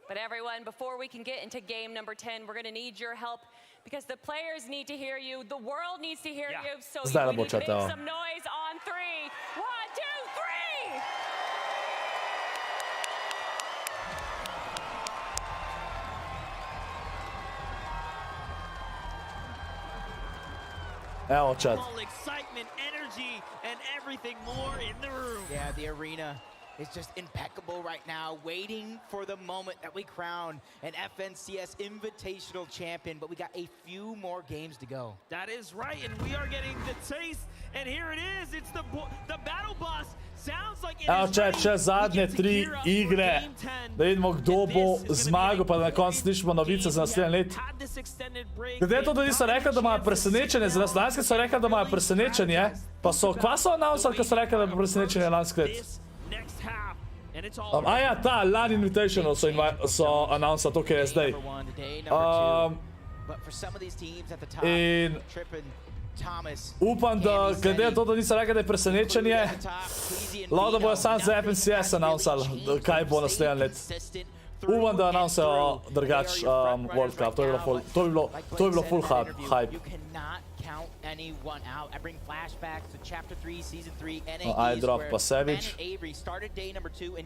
But everyone, before we can get into game number 10, we're going to need your help because the players need to hear you, the world needs to hear you, so Zdaj you bo need to make čatao. some noise on 3. 1, 2, 3! Evo chat. All excitement, energy, and everything more in the room. Yeah, the arena is just impeccable right now, waiting for the moment that we crown an FNCS Invitational Champion, but we got a few more games to go. That is right, and we are getting the taste, and here it is. It's the battle bus. Sounds like it Evo is chat, ready. še zadnje 3 igre. Da vidimo, kdo bo zmagal, pa da na koncu slišimo novice za naslednje let. Glede to, da niso rekli, da imajo presenečenje, za nas lanske so rekli, da imajo presenečenje, pa so, kva so announcali, ko so rekli, da bo presenečenje lansko let? A ja, ta LAN Invitational so announcali to, kaj je zdaj. In upam, da glede to, da niso rekli, da je presenečenje, lahko da bojo sam za FNCS announcali, kaj bo naslednje let. Upam, da announcejo drugač World Cup, to bi bilo full hype. Anyone out. I bring flashbacks to Chapter 3, Season 3, iDrop pa Savage.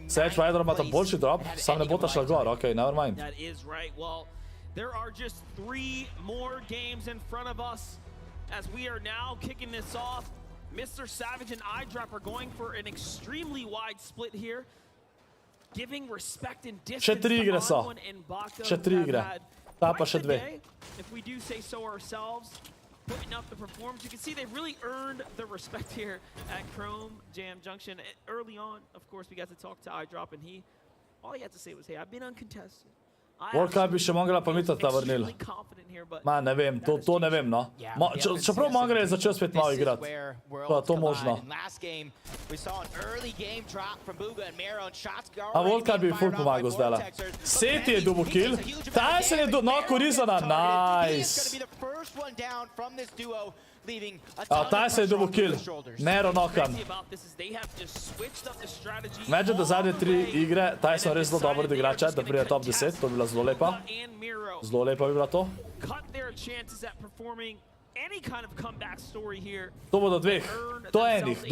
Savage pa iDrop ima tam boljši drop, sam ne bo ta šla gor, ok, never mind. That is right. Well, there are just 3 more games in front of us as we are now kicking this off. Mr. Savage and iDrop are going for an extremely wide split here, giving respect and distance to Onwin and Baka. Še 3 igre. Ta pa še 2. If we do say so ourselves, putting up the performance, you can see they really earned the respect here at Chrome Jam Junction. Early on, of course, we got to talk to iDrop, and all he had to say was, hey, I've been uncontested. World Cup bi še Mongala pa Mitata vrnil. Ma, ne vem, to ne vem, no. Čeprav Mongala je začel spet malo igrati. To možno. A World Cup bi full pomagal zdajle. Seti je dobil kill. Tyson je dobil Korizona, nice. Tyson je dobil kill. Nero nokan. Imagine, da zadnje 3 igre, Tyson res zelo dobro igra chat, da pride top 10, to bi bila zelo lepa. Zelo lepa bi bila to. To bo do 2. Do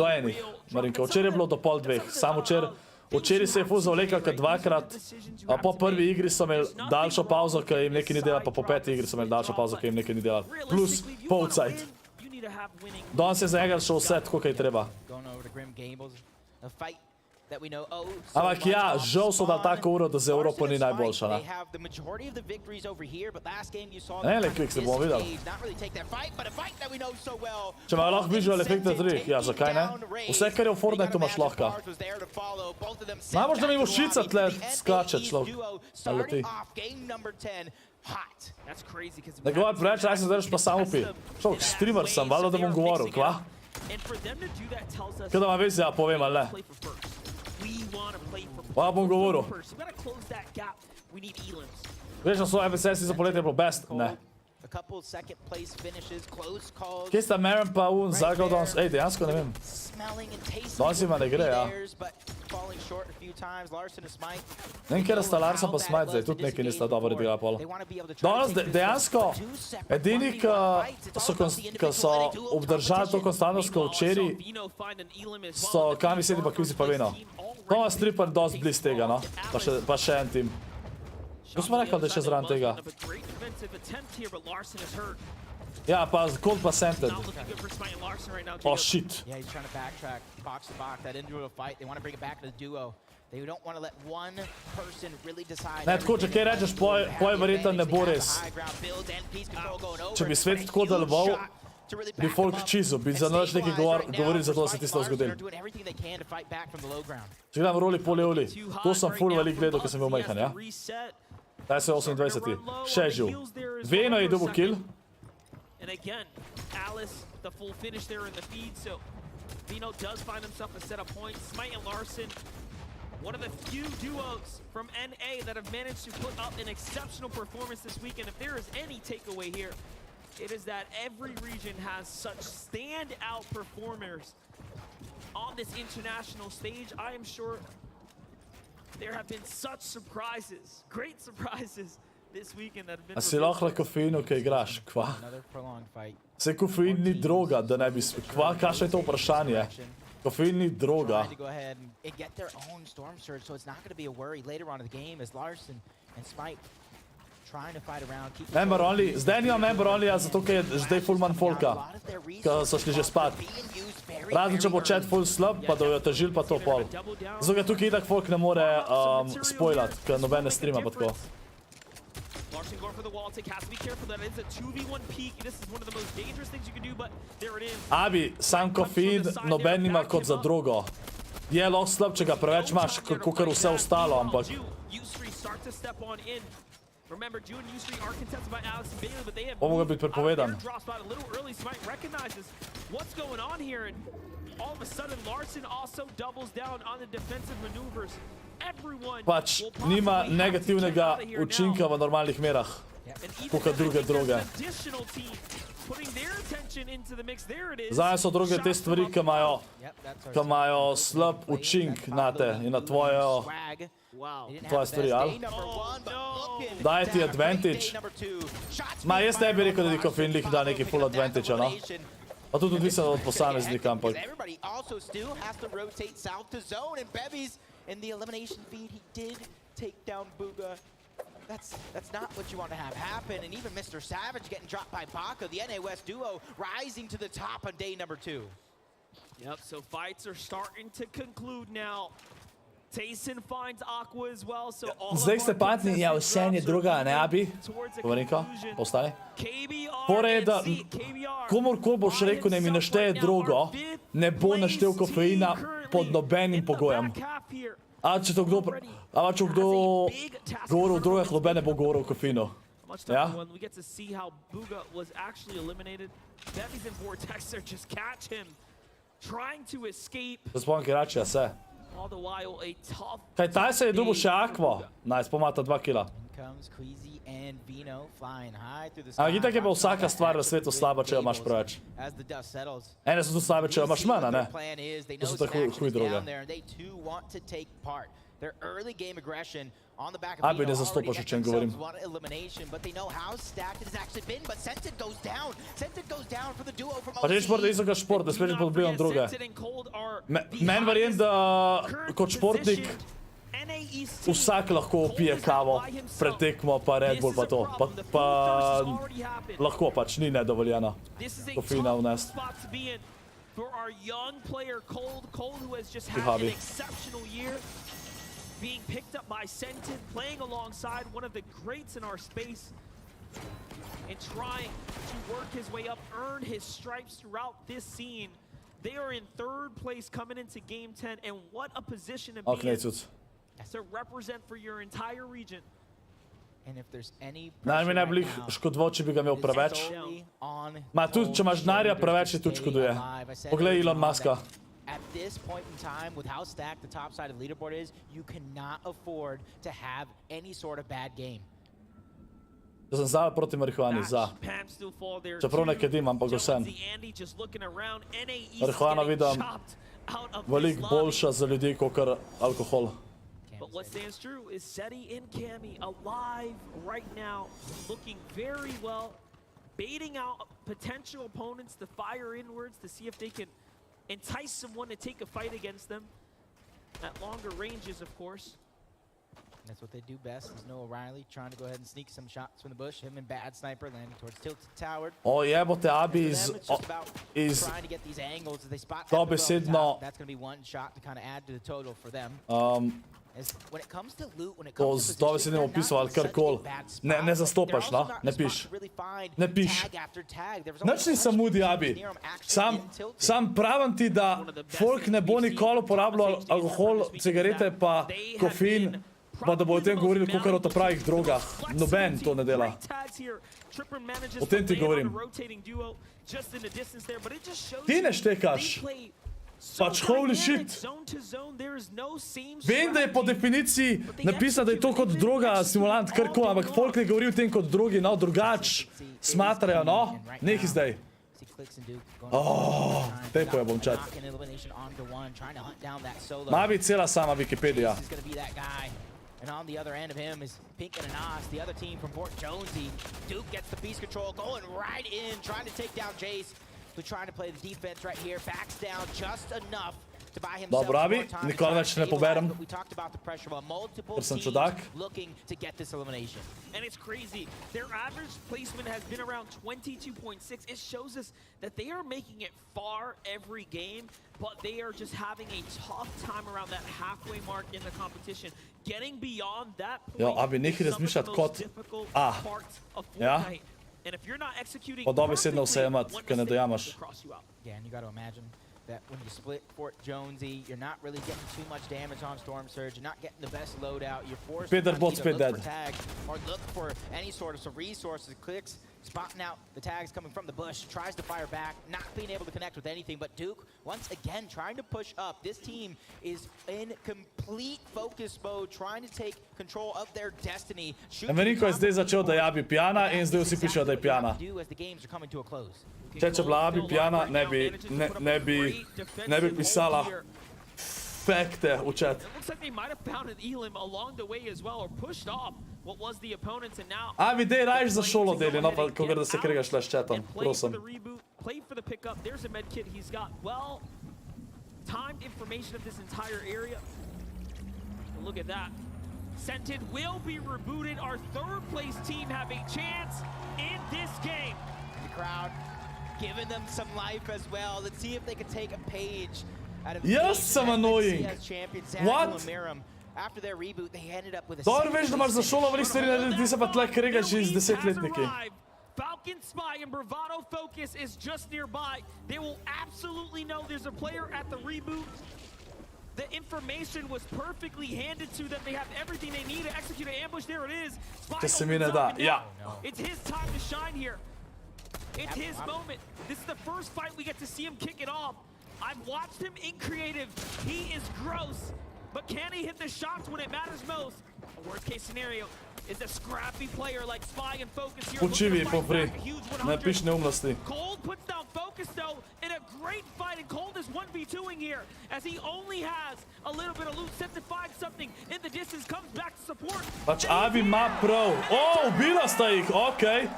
enih. Marinka, včeraj je bilo do pol 2. Samo včeraj se je ful zavlekal kar 2krat. Po prvi igri so imeli daljšo pauzo, ki jim nekaj ni delal, pa po 5. igri so imeli daljšo pauzo, ki jim nekaj ni delal. Plus polcajt. Danes je za enega šel vse, tako kaj treba. Ampak ja, žal so dali tako uro, da za Evropo ni najboljša, ne? Ne, le Quick se bomo videli. Če imajo lahko visual efekte 3, ja, zakaj ne? Vse, kar je v Fortniteu, imaš lahko. Najbolj, da mi mušica tle skače človek. Naleti. Da govor preveč, raj sem zdaj pa sam upi. Človek, streamer sem, valjda, da bom govoril, kva? Kaj da ima vezi, ja, povem, ali ne? Pa bom govoril. Veš, na svoj FSS za poletje je bilo best? Ne. Kje sta Marin pa zagal danes? Ej, dejansko ne vem. Danes ima ne gre, ja. Ne vem, kjer sta Larsa pa Smite zdaj, tudi nekaj nista dobro igrala polo. Danes dejansko, edini, ki so obdržali to konstantnost, ko včeraj so Kami Sedi pa Kvizi pa Vino. Thomas Stripper dost bliz tega, no. Pa še en tim. Ko smo rekli, da je še zraven tega? Ja, pa Cold pa Scented. Not looking good for Smite and Larson right now, Oh, Jacob. shit. Yeah, he's trying to backtrack, box to box, that individual fight. They want to bring it back to the duo. They don't want to let one person really decide. Ne, tako, če kaj rečeš, poj verjetno ne bo res. Če bi svet tako deloval, bi folk čizo, bi za noč nekaj govorili, zato se tisto zgodilo. Če gledam roli po Leoli, to sem full velik gledal, ko sem bil majhan, ja? Daj se 28. Še živ. Veno je dobil kill. And again, Alice, the full finish there in the feed, so Vino does find himself a set of points. Smite and Larson, one of the few duos from NA that have managed to put up an exceptional performance this weekend. If there is any takeaway here, it is that every region has such standout performers on this international stage. I am sure there have been such surprises, great surprises this weekend that have been. A si lahko kofeinu, kaj igraš? Kva? Se kofein ni droga, da ne bi... Kva, kakšno je to vprašanje? Kofein ni droga. To go ahead and get their own storm surge, so it's not going to be a worry later on in the game as Larson and Smite trying to fight around. Member only, zdaj nima member only, zato ker je zdaj full man folka, ker so šli že spat. Razen če bo chat full slab, pa da jo težil pa to pol. Zato ker tukaj itak folk ne more spoilat, ker noben ne streama pa tako. Larson going for the wall take, has to be careful that it's a 2v1 peak. This is one of the most dangerous things you can do, but there it is. Abi, sam kofein noben nima kot za drogo. Je lahko slab, če ga preveč imaš, kakor vse ostalo, ampak... Remember, Ju and U3 are contested by Alex and Bailey, but they have mogel biti prepovedan. Drop spot a little early. Smite recognizes what's going on here, and all of a sudden Larson also doubles down on the defensive maneuvers. Everyone Pač nima negativnega učinka v normalnih merah, kakor druge droge. Zdaj so druge te stvari, ki imajo slab učink na te in na tvoje stvari, ali? Daj ti advantage. Ma, jaz ne bi rekel, da ti kofein lik da neki full advantage, no? Pa tudi odvisno od posameznika, ampak... In the elimination feed, he did take down Booga. That's not what you want to have happen. And even Mr. Savage getting dropped by Baka, the NA West duo rising to the top on day number 2. Yep, so fights are starting to conclude now. Tayson finds Aqua as well, so all Zdaj ste patni, ja, vse je druga, ne, Abi? Govorinko, ostali? Fora je, da komorkoli boš rekel, ne mi našteje drogo, ne bo naštel kofeina pod nobenim pogojem. A če to kdo govoril o drogah, noben ne bo govoril o kofeinu. Ja? We get to see how Booga was actually eliminated. Bevies and Vortex are just catch him, trying to escape. To spomnim, kaj rače, vse. All the while a tough. Kaj taj se je dobil še Aqua? Nice, pomata 2 kila. A itak je pa vsaka stvar na svetu slaba, če jo imaš preveč. Ene so tu slabe, če jo imaš manj, ne? To so tako huj droge. Abi ne zastopaš, o čem govorim. Pa že šport je isto kot šport, ne smeš pod vplivom droge. Men verjem, da kot športnik vsak lahko pije kavo, pred tekmo, pa Red Bull, pa to. Pa lahko pač, ni nedovoljeno kofeina vnest. Tihavi. Being picked up by Scented, playing alongside one of the greats in our space and trying to work his way up, earn his stripes throughout this scene. They are in 3rd place coming into Game 10, and what a position to be in to represent for your entire region. And if there's any Najmi ne bi škodoval, če bi ga imel preveč. Ma tudi, če imaš denarja preveč, je tudi škoduje. Poglej Elon Muska. At this point in time, with how stacked the top side of the leaderboard is, you cannot afford to have any sort of bad game. Da sem za proti marihuani, za. Čeprav ne kedim, ampak vsem. Marihuana vidim veliko boljša za ljudi, kakor alkohol. But what stands true is Seti and Cammy alive right now, looking very well, baiting out potential opponents to fire inwards to see if they can entice someone to take a fight against them at longer ranges, of course. That's what they do best. There's no O'Reilly trying to go ahead and sneak some shots from the bush. Him and Bad Sniper landing towards Tilted Tower. O jebote, Abi iz dobesedno to dobesedno opisovali karkoli. Ne zastopaš, no? Ne piš. Ne piš. Nič nisem mudi, Abi. Sam pravim ti, da folk ne bo nikoli uporabljal alkohol, cigarete pa kofein, pa da bo o tem govorili kakor o pravih drogah. Noben to ne dela. O tem ti govorim. Ti ne štekaš. Pač holy shit. Vem, da je po definiciji napisano, da je to kot droga, stimulant, karkoli, ampak folk ne govori o tem kot drogi, no, drugač smatrajo, no, nekaj zdaj. Tepo je bom čat. Ma bi cela sama Wikipedija. And on the other end of him is Pink and Anas, the other team from Fort Jonesy. Duke gets the piece control, going right in, trying to take down Jace, who's trying to play the defense right here, backs down just enough to buy himself more time. Nikoli več ne poberem, We talked about the pressure of multiple ker sem teams čudak. looking to get this elimination. And it's crazy. Their average placement has been around 22.6. It shows us that they are making it far every game, but they are just having a tough time around that halfway mark in the competition. Getting beyond that point, Jo, Abi, nekaj razmišljati kot A. Ja? Pa dobesedno vse jemat, ker ne dojamaš. Yeah, and you got to imagine that when you split Fort Jonesy, you're not really getting too much damage on Storm Surge. You're not getting the best loadout. You're forced to either look for tags or look for any sort of resources, clicks, spotting out the tags coming from the bush, tries to fire back, not being able to connect with anything. But Duke, once again, trying to push up. This team is in complete focus mode, trying to take control of their destiny. Veliko je zdaj začel, da je Abi pijana in zdaj vsi pišejo, da je pijana. Če bila Abi pijana, ne bi pisala fakte v chat. Abi, dej rajš za šolo deli, no pa kogar da se kregaš le s chatom, prosim. Play for the pickup. There's a med kit. He's got timed information of this entire area. Look at that. Scented will be rebooted. Our third place team have a chance in this game. The crowd giving them some life as well. Let's see if they can take a page out of Yes, some annoying. What? After their reboot, they ended up with a Dobro veš, da imaš za šolo veliko stvari narediti, ti se pa tle kregaš že z 10-letniki. Falcon Spy and Bravado Focus is just nearby. They will absolutely know there's a player at the reboot. The information was perfectly handed to them. They have everything they need to execute an ambush. There it is. Če se mi ne da, ja. It's his time to shine here. It's his moment. This is the first fight we get to see him kick it off. I've watched him in creative. He is gross. But can he hit the shots when it matters most? A worst case scenario is a scrappy player like Spy and Focus here. Počivi, povri. Ne piš neumnosti. Cold puts down Focus though in a great fight, and Cold is 1v2ing here as he only has a little bit of loot set to find something in the distance, comes back to support. Pač Abi ima prav. O, ubila sta jih, okej.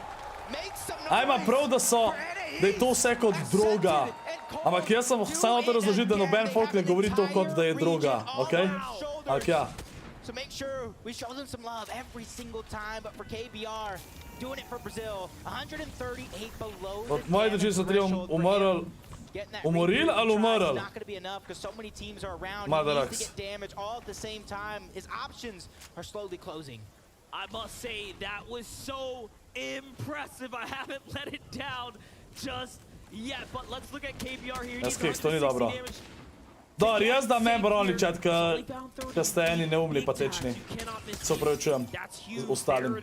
A ima prav, da je to vse kot droga. Ampak jaz sem samo to razložil, da noben folk ne govori to kot da je droga, okej? Ampak ja. So make sure we show them some love every single time, but for KBR, doing it for Brazil, 138 below the Moje drži so tri umrl. Umoril ali umrl? Not going to be enough because so many teams are around. Ma He da needs to get damage all at the same time. His options are slowly closing. I must say that was so impressive. I haven't let it down just yet, but let's look at KBR here. Jaz keks, to ni dobro. Dobar, jaz da member only chat, ka ste eni neumni patečni. Se upravičujem ostalim.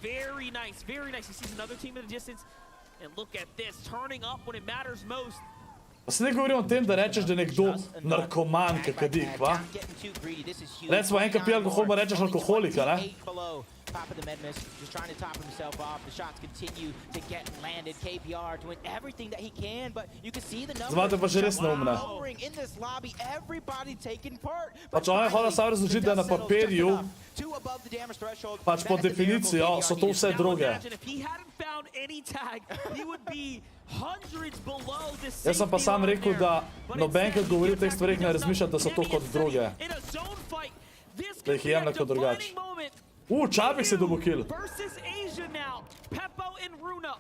Very nice, very nice. He sees another team in the distance. And look at this, turning up when it matters most. Pa se ne govorimo o tem, da rečeš, da je nekdo narkoman, ki kadi, kva? Recimo, enkrat pije alkohol, pa rečeš alkoholika, ne? Top of the med miss, just trying to top himself off. The shots continue to get landed. KBR doing everything that he can, but you can see the numbers. Zvate pa že res neumne. In this lobby, everybody taking part. Pač on je hoda samo razložiti, da na papirju, pač po definicijo, so to vse droge. Jaz sem pa sam rekel, da noben, ki govori o teh stvarih, ne razmišlja, da so to kot droge. This Da ih jem neko drugače. Čabik se dobo kill. Versus Asia now. Peppo and Runa.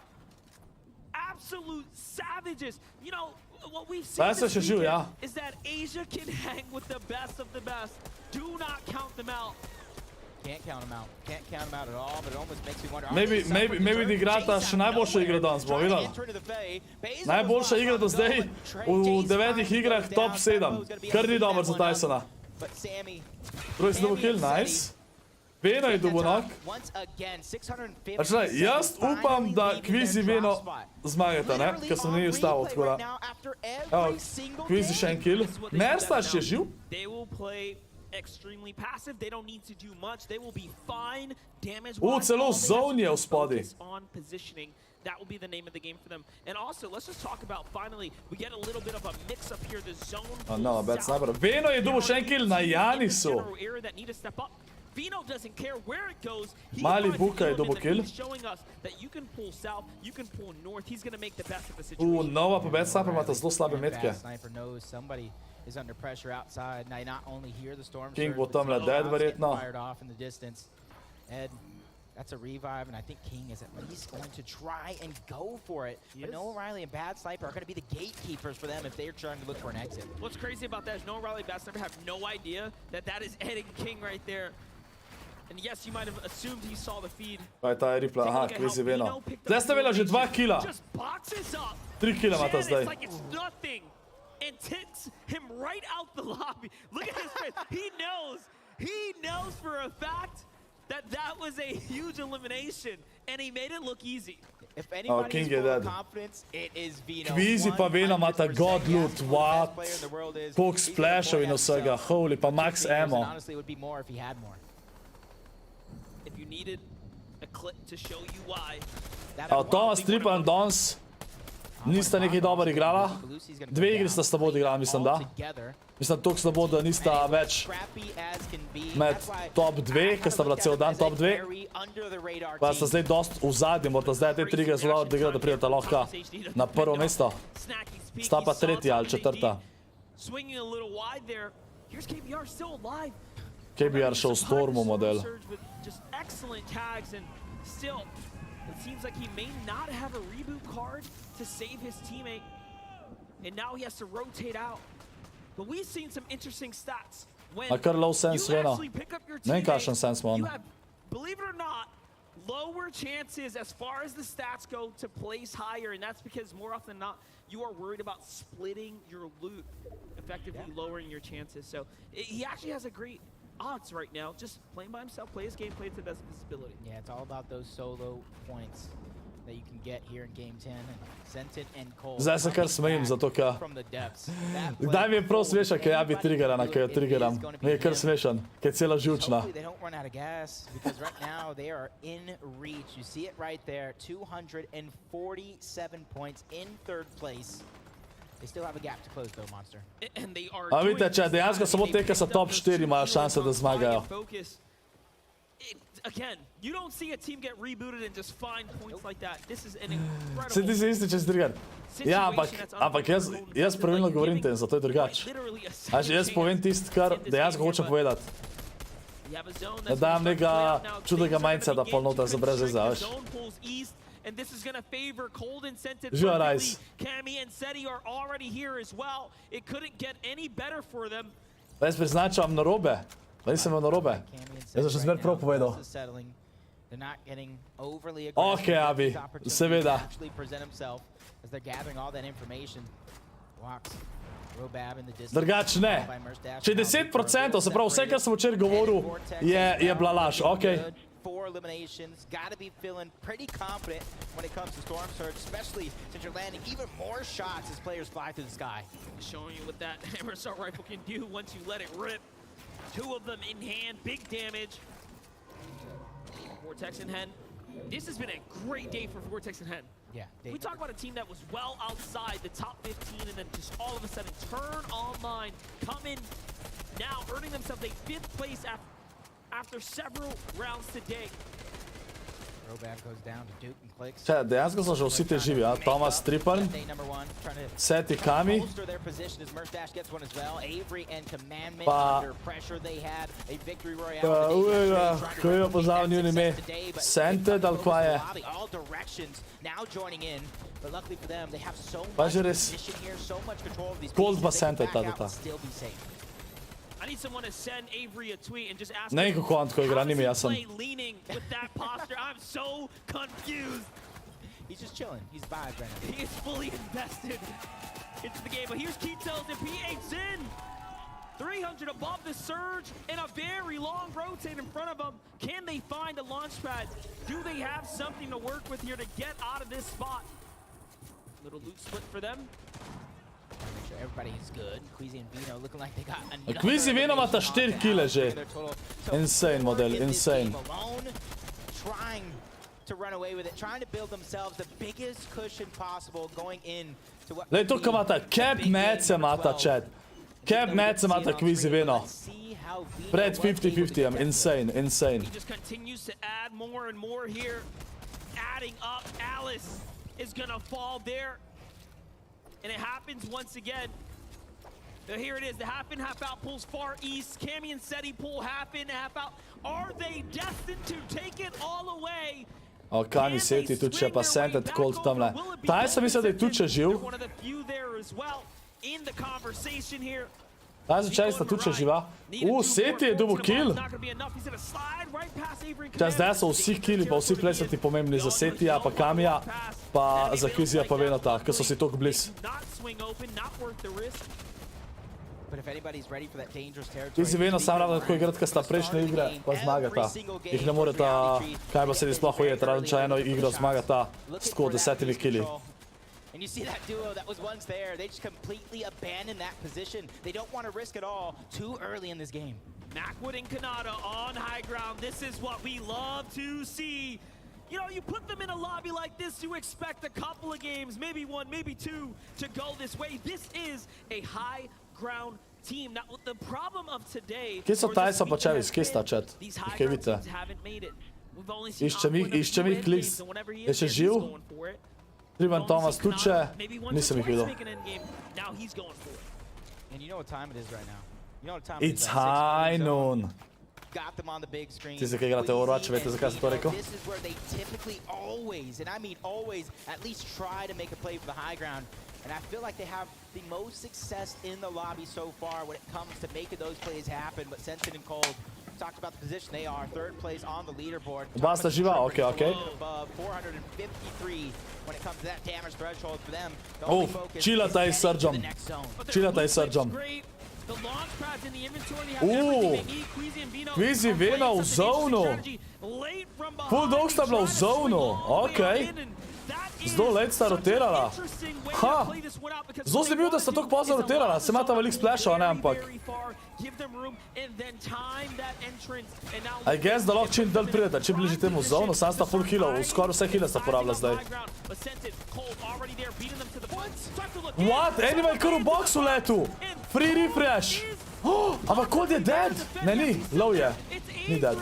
Absolute savages. You know, what we've seen this weekend is that Asia can hang with the best of the best. Do not count them out. Can't count them out. Can't count them out at all, but it almost makes me wonder. Maybe da igrata še najboljša igra danes, bomo videli. Najboljša igra do zdaj v 9 igrah top 7. Kar ni dober za Tysona. Drugi se dobo kill, nice. Veno je dobo knock. Jaz upam, da Kvizi Veno zmagata, ne? Ker sem ni ustavil, tako da. Evo, Kvizi še en kill. Merstač je živ. Extremely passive. They don't need to do much. They will be fine. Damage. Celo zone je v spodi. On positioning. That will be the name of the game for them. And also, let's just talk about finally we get a little bit of a mix up here. The zone. Oh no, bad sniper. Veno je dobil še en kill na Janisu. Veno doesn't care where it goes. Mali Buka je dobil kill. Showing us that you can pull south, you can pull north. He's going to make the best of the situation. Nova pa bad sniper imata zelo slabe metke. Sniper knows somebody is under pressure outside. Now, not only hear the storm King surge, bo tamle dead verjetno. Fired off in the distance. Ed, that's a revive, and I think King is at least going to try and go for it. But Noah Riley and Bad Sniper are going to be the gatekeepers for them if they're trying to look for an exit. What's crazy about that is Noah Riley and Bad Sniper have no idea that that is Ed and King right there. And yes, you might have assumed he saw the feed. Pa je ta replay, aha, Kvizi Veno. Zdaj sta imela že 2 killa. 3 killa imata zdaj. And takes him right out the lobby. Look at his face. He knows for a fact that that was a huge elimination, and he made it look easy. If anybody's full of confidence, it is Veno. Kvizi pa Veno imata god loot, what? Koliko splashov in vsega, holy, pa max ammo. Honestly, it would be more if he had more. If you needed a clip to show you why. Thomas Triple and Dons nista nekaj dobro igrala. 2 igri sta slabo odigrala, mislim da. Mislim, toliko slabo, da nista več med top 2, ker sta bila cel dan top 2. Pa sta zdaj dost v zadnji, morda zdaj te 3 igre zelo odigra, da prideta lahko na prvo mesto. Sta pa 3. ali 4. KBR šel v Stormu model. It seems like he may not have a reboot card to save his teammate, and now he has to rotate out. But we've seen some interesting stats. When you actually pick up your teammate, you have, believe it or not, lower chances as far as the stats go to place higher, and that's because more often than not, you are worried about splitting your loot, effectively lowering your chances. So he actually has a great odds right now, just playing by himself, play his game, play to the best of his ability. Yeah, it's all about those solo points that you can get here in game 10, and sent it and Cole. Zdaj se kar smejim, zato ker kdaj mi je prav smešan, kaj ja bi triggerana, kaj jo triggeram. Mi je kar smešan, kaj je cela žučna. They don't run out of gas, because right now they are in reach. You see it right there, 247 points in 3rd place. They still have a gap to close though, Monster. And they are. A vidite, če dejansko samo te, ki so top 4, imajo šanse, da zmagajo. Again, you don't see a team get rebooted and just find points like that. This is an incredible. Se ti se isti čez trigger. Ja, ampak jaz pravilno govorim tem, zato je drugače. Jaz povem tisto, kar dejansko hočem povedati. Ne dam nekega čudnega mindseta pol nota za brez veze, veš. And this is going to favor Cold and Scented. Cammy and Seti are already here as well. It couldn't get any better for them. Jaz priznačam narobe. Nisem imel narobe. Jaz sem še zmer prav povedal. Ok, Abi, seveda. Drugač ne. Če 10%, se pravi vse, kar sem včeraj govoril, je bila laž. Ok. 4 eliminations, gotta be feeling pretty confident when it comes to Storm Surge, especially since you're landing even more shots as players fly through the sky. Showing you what that hammer assault rifle can do once you let it rip. 2 of them in hand, big damage. Vortex and Hen. This has been a great day for Vortex and Hen. Yeah. We talk about a team that was well outside the top 15 and then just all of a sudden turn online, come in now, earning themselves a 5th place after several rounds today. Če, dejansko so že vsi te živi, ja? Thomas Trippern, Seti Kami, pa... ko je poznal njun ime, Scented, ali kva je? Pa že res, Cold pa Scented, ta. I need someone to send Avery a tweet and just ask Ne vem, kako on tako igra, ni mi jasen. leaning with that posture. I'm so confused. He's just chilling. He's vibed right now. He is fully invested into the game. But here's Ketos and P8's in. 300 above the surge and a very long rotate in front of them. Can they find a launch pad? Do they have something to work with here to get out of this spot? Little loot split for them. Make sure everybody is good. Queasy and Vino looking like they got another. Queasy Vino imata 4 kile že. Insane model, insane. Trying to run away with it, trying to build themselves the biggest cushion possible going in to what. Lej, tukaj imata cap match imata, chat. Cap match imata Queasy Vino. Pred 50-50, insane, insane. He just continues to add more and more here. Adding up, Alice is gonna fall there. And it happens once again. Here it is, the half in, half out pulls far east. Cammy and Seti pull half in, half out. Are they destined to take it all away? O, Kami Seti tuče, pa Scented Cold tamle. Taj sem mislil, da je tuče živ. One of the few there as well in the conversation here. Taj začeli sta tuče živa. Seti je dobil kill. Zdaj so vsi killi, pa vsi plesati pomembni za Setija, pa Kamija, pa za Quizija pa Venota, ker so si toliko bliz. Quizij Veno sam ravno tako igrati, ker sta prejšnje igre, pa zmagata. Jih ne moreta, kaj pa sedi sploh ujeti, razen če eno igro zmagata s tako 10 killi. And you see that duo that was once there, they just completely abandoned that position. They don't want to risk it all too early in this game. Macwood and Kanata on high ground. This is what we love to see. You know, you put them in a lobby like this, you expect a couple of games, maybe one, maybe two, to go this way. This is a high ground team. Now, the problem of today... Kje so Tyson pa Chavis? Kje sta, chat? Kje vidite? Iščem jih kliks. Je še živ? Triban Thomas tuče, nisem jih videl. It's high noon. Ti se kaj igrate Overwatch, vete zakaj sem to rekel? This is where they typically always, and I mean always, at least try to make a play for the high ground. And I feel like they have the most success in the lobby so far when it comes to making those plays happen. But Sensen and Cold talked about the position they are, third place on the leaderboard. Basta živa, okej. 453 when it comes to that damage threshold for them. Chillata iz Surgeom. Chillata iz Surgeom. Quizij Veno v zonu. Full dog sta bila v zonu, okej. Zelo let sta rotirala. Ha! Zelo zanimivo, da sta toliko pozno rotirala. Se imata veliko splashov, ne, ampak... I guess, da lahko čim dalj pridete, čim bližji temu zonu, sam sta full healov, skoraj vse heale sta porabila zdaj. What? Animal kar v boxu letu! Free refresh! Ampak Cold je dead! Ne, ni, low je. Ni dead.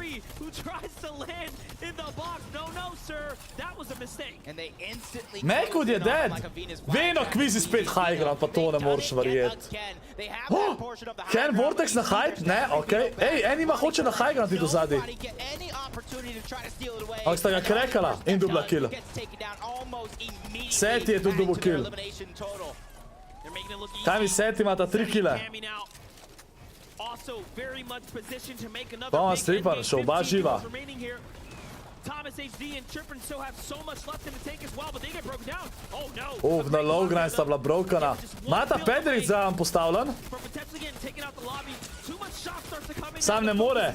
Mekod je dead! Veno Quizij spet high ground, pa to ne moraš verjeti. Ken Vortex na hype? Ne, okej. Ej, Anima hoče na high ground iti do zadnji. Ampak sta ga krekala in dobila kill. Seti je tudi dobil kill. Kaj mi Seti imata 3 kille? Thomas Tripper, še oba živa. Na low grind sta bila brokana. Mata Pedric zraven postavljen. Sam ne more.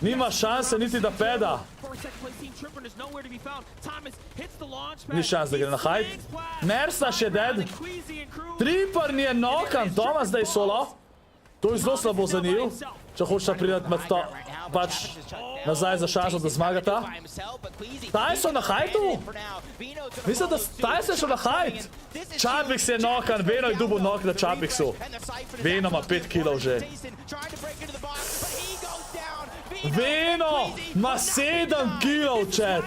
Nima šanse niti da peda. Ni šans, da gre na hide. Mersa še dead. Tripper ni je nokan. Thomas zdaj solo. To je zelo slabo za njih, če hočeta pridati med to, pač nazaj za šanso, da zmagata. Tyson na hajtu? Mislim, da Tyson še na hajt. Čapix je nokan, Veno je dubo nok na Čapixu. Veno ima 5 killov že. Veno ima 7 killov, chat.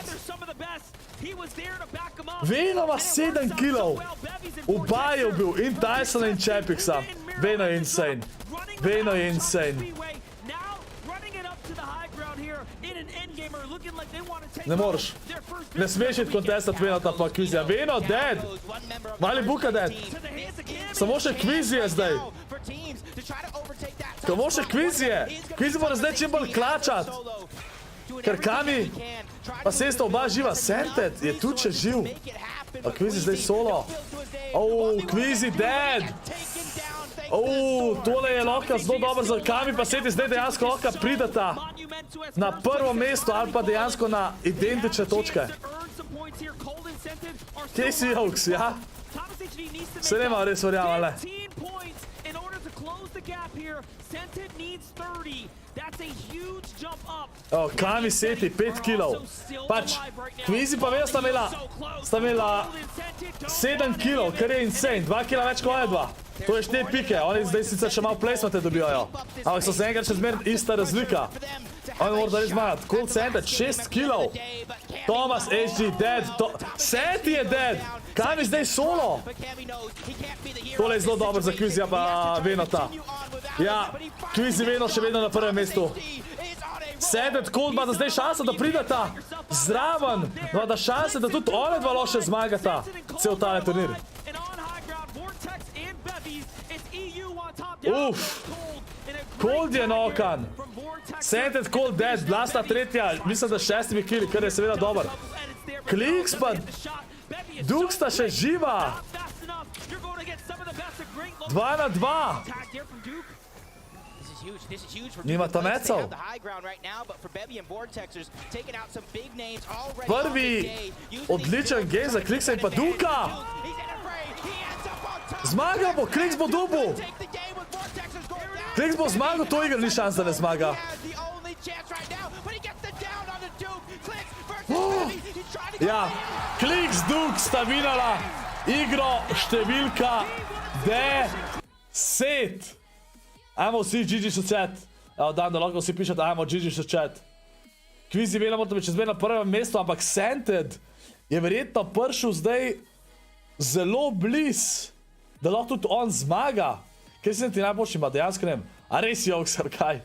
Veno ima 7 kilov. Oba je bil, in Tysona in Chapiksa. Veno je insane. Veno je insane. Ne moreš. Ne smeš iti kontestat Venota pa Kvizija. Veno, dead. Mali Buka dead. Samo še Kvizije zdaj. Samo še Kvizije. Kvizije mora zdaj čim bolj klačat. Ker Kami pa sesta oba živa. Sentet je tu če živ. Pa Kvizij zdaj solo. Kvizij dead. Tole je lahko zelo dobro za Kami, pa Seti zdaj dejansko lahko prideta na prvo mesto ali pa dejansko na identične točke. Kje si Jokes, ja? Se nema res verjama, le. Kami Seti, 5 kilov. Pač, Kvizij pa vejo, sta imela 7 kilov, kar je insane. 2 kila več kot one dva. To je 4 pike, oni zdaj sicer še malo placemate dobijajo. Ampak so se enkrat še zmer ista razlika. Oni morajo da res zmagati. Cold Sentet, 6 kilov. Thomas, HG, dead. Seti je dead. Kami zdaj solo. Tole je zelo dobro za Kvizija pa Venota. Ja, Kvizij Veno še vedno na prvem mestu. Sentet, Cold ima da zdaj šanso, da prideta zraven. Ima da šanse, da tudi one dva loše zmagata cel tale turnir. Cold je nokan. Sentet, Cold dead, Blasta tretja, mislim da 6 kili, kar je seveda dober. Kliks pa Duk sta še živa. 2 na 2. Nima ta mecov. Prvi odličen game za Kliksa in pa Duka. Zmaga bo, Kliks bo dubu. Kliks bo zmagal, to igro ni šans, da ne zmaga. Ja, Kliks, Duk sta vinala igro številka 10. Ajmo vsi GG še chat. Evo dan, da lahko vsi pišete, ajmo GG še chat. Kvizij Vena morate biti čez na prvem mestu, ampak Sented je verjetno prišel zdaj zelo bliz, da lahko tudi on zmaga. Kaj se ti najboljši ima, dejansko ne vem. A res je Oksar, kaj?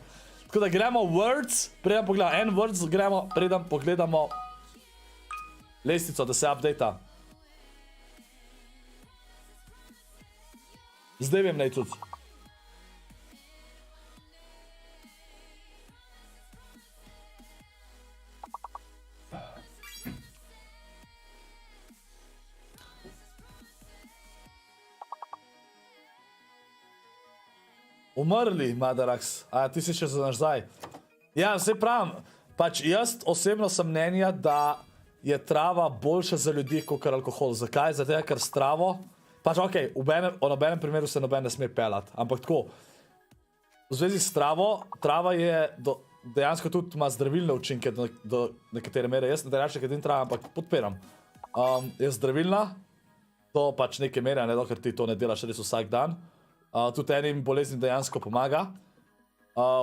Tako da gremo Words, preden pogledamo en Words, gremo, preden pogledamo lestvico, da se updata. Zdaj vem, ne tudi. Umrli, Madarax. A ti si še za nazaj. Ja, vse pravim. Pač jaz osebno sem mnenja, da je trava boljša za ljudi kot alkohol. Zakaj? Zato, ker s travo... Pač okej, o nobenem primeru se noben ne sme pelati. Ampak tako, v zvezi s travo, trava je dejansko tudi ima zdravilne učinke do nekatere mere. Jaz ne da reči, kad in trava, ampak podpiram. Je zdravilna, to pač neke mere, ne dokler ti to ne delaš res vsak dan. Tudi enim boleznim dejansko pomaga.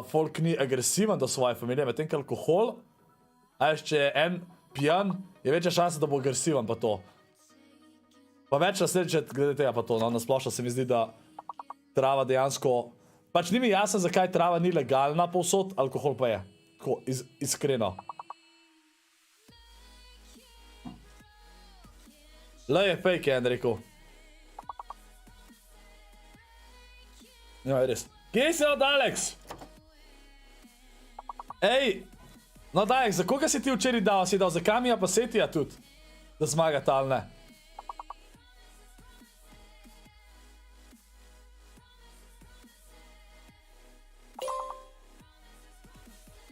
Folk ni agresiven do svoje familije, medtem ker alkohol, a če je en pijan, je večja šansa, da bo agresiven pa to. Pa več nasledče glede tega pa to, no, nasplošno se mi zdi, da trava dejansko, pač ni mi jasno, zakaj trava ni legalna povsod, alkohol pa je. Tako, iskreno. Le je fake, je en rekel. Ja, res. Kje si od Alex? Ej, no Alex, za koga si ti včeraj dal? Si dal za Kamija pa Setija tudi? Da zmagata ali ne?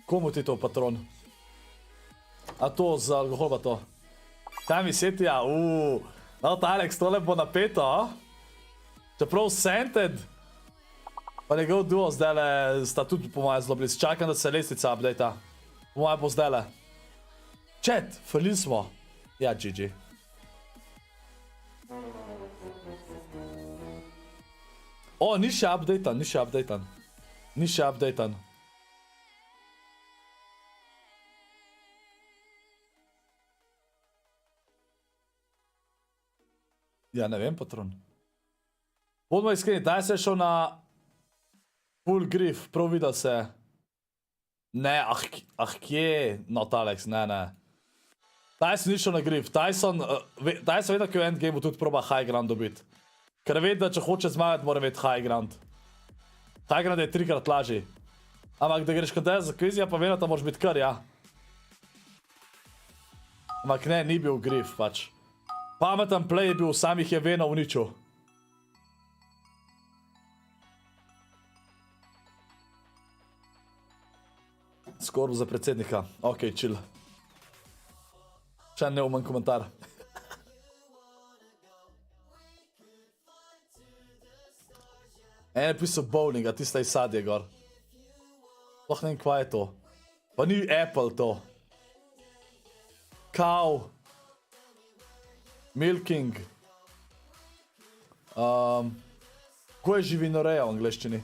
Komu ti to patron? A to za alkohol pa to? Kami Setija, no Alex, tole bo napeto, a? Čeprav Sented pa njegov duo zdajle sta tudi po moje zelo blizu. Čakam, da se lestvica updata. Po moje bo zdajle. Chat, falili smo. Ja, GG. O, ni še updatan, ni še updatan. Ni še updatan. Ja, ne vem, patron. Bodimo iskreni, taj se je šel na full grief, prav videl se. Ne, kje? Not Alex, ne. Tyson ni šel na grief. Tyson vedno, ki v endgameu tudi proba high ground dobiti. Ker ve, da če hoče zmagati, mora imeti high ground. High ground je 3-krat lažji. Ampak da greš kot za kvizija, pa vedno tam moraš biti kar, ja. Ampak ne, ni bil grief, pač. Pameten play je bil, sam jih je vedno uničil. Skorp za predsednika. Ok, chill. Še neumen komentar. En je pisal bowlinga, tista iz sadje gor. Sploh ne vem, kva je to. Pa ni Apple to. Cow. Milking. Ko je živinoreja v angleščini?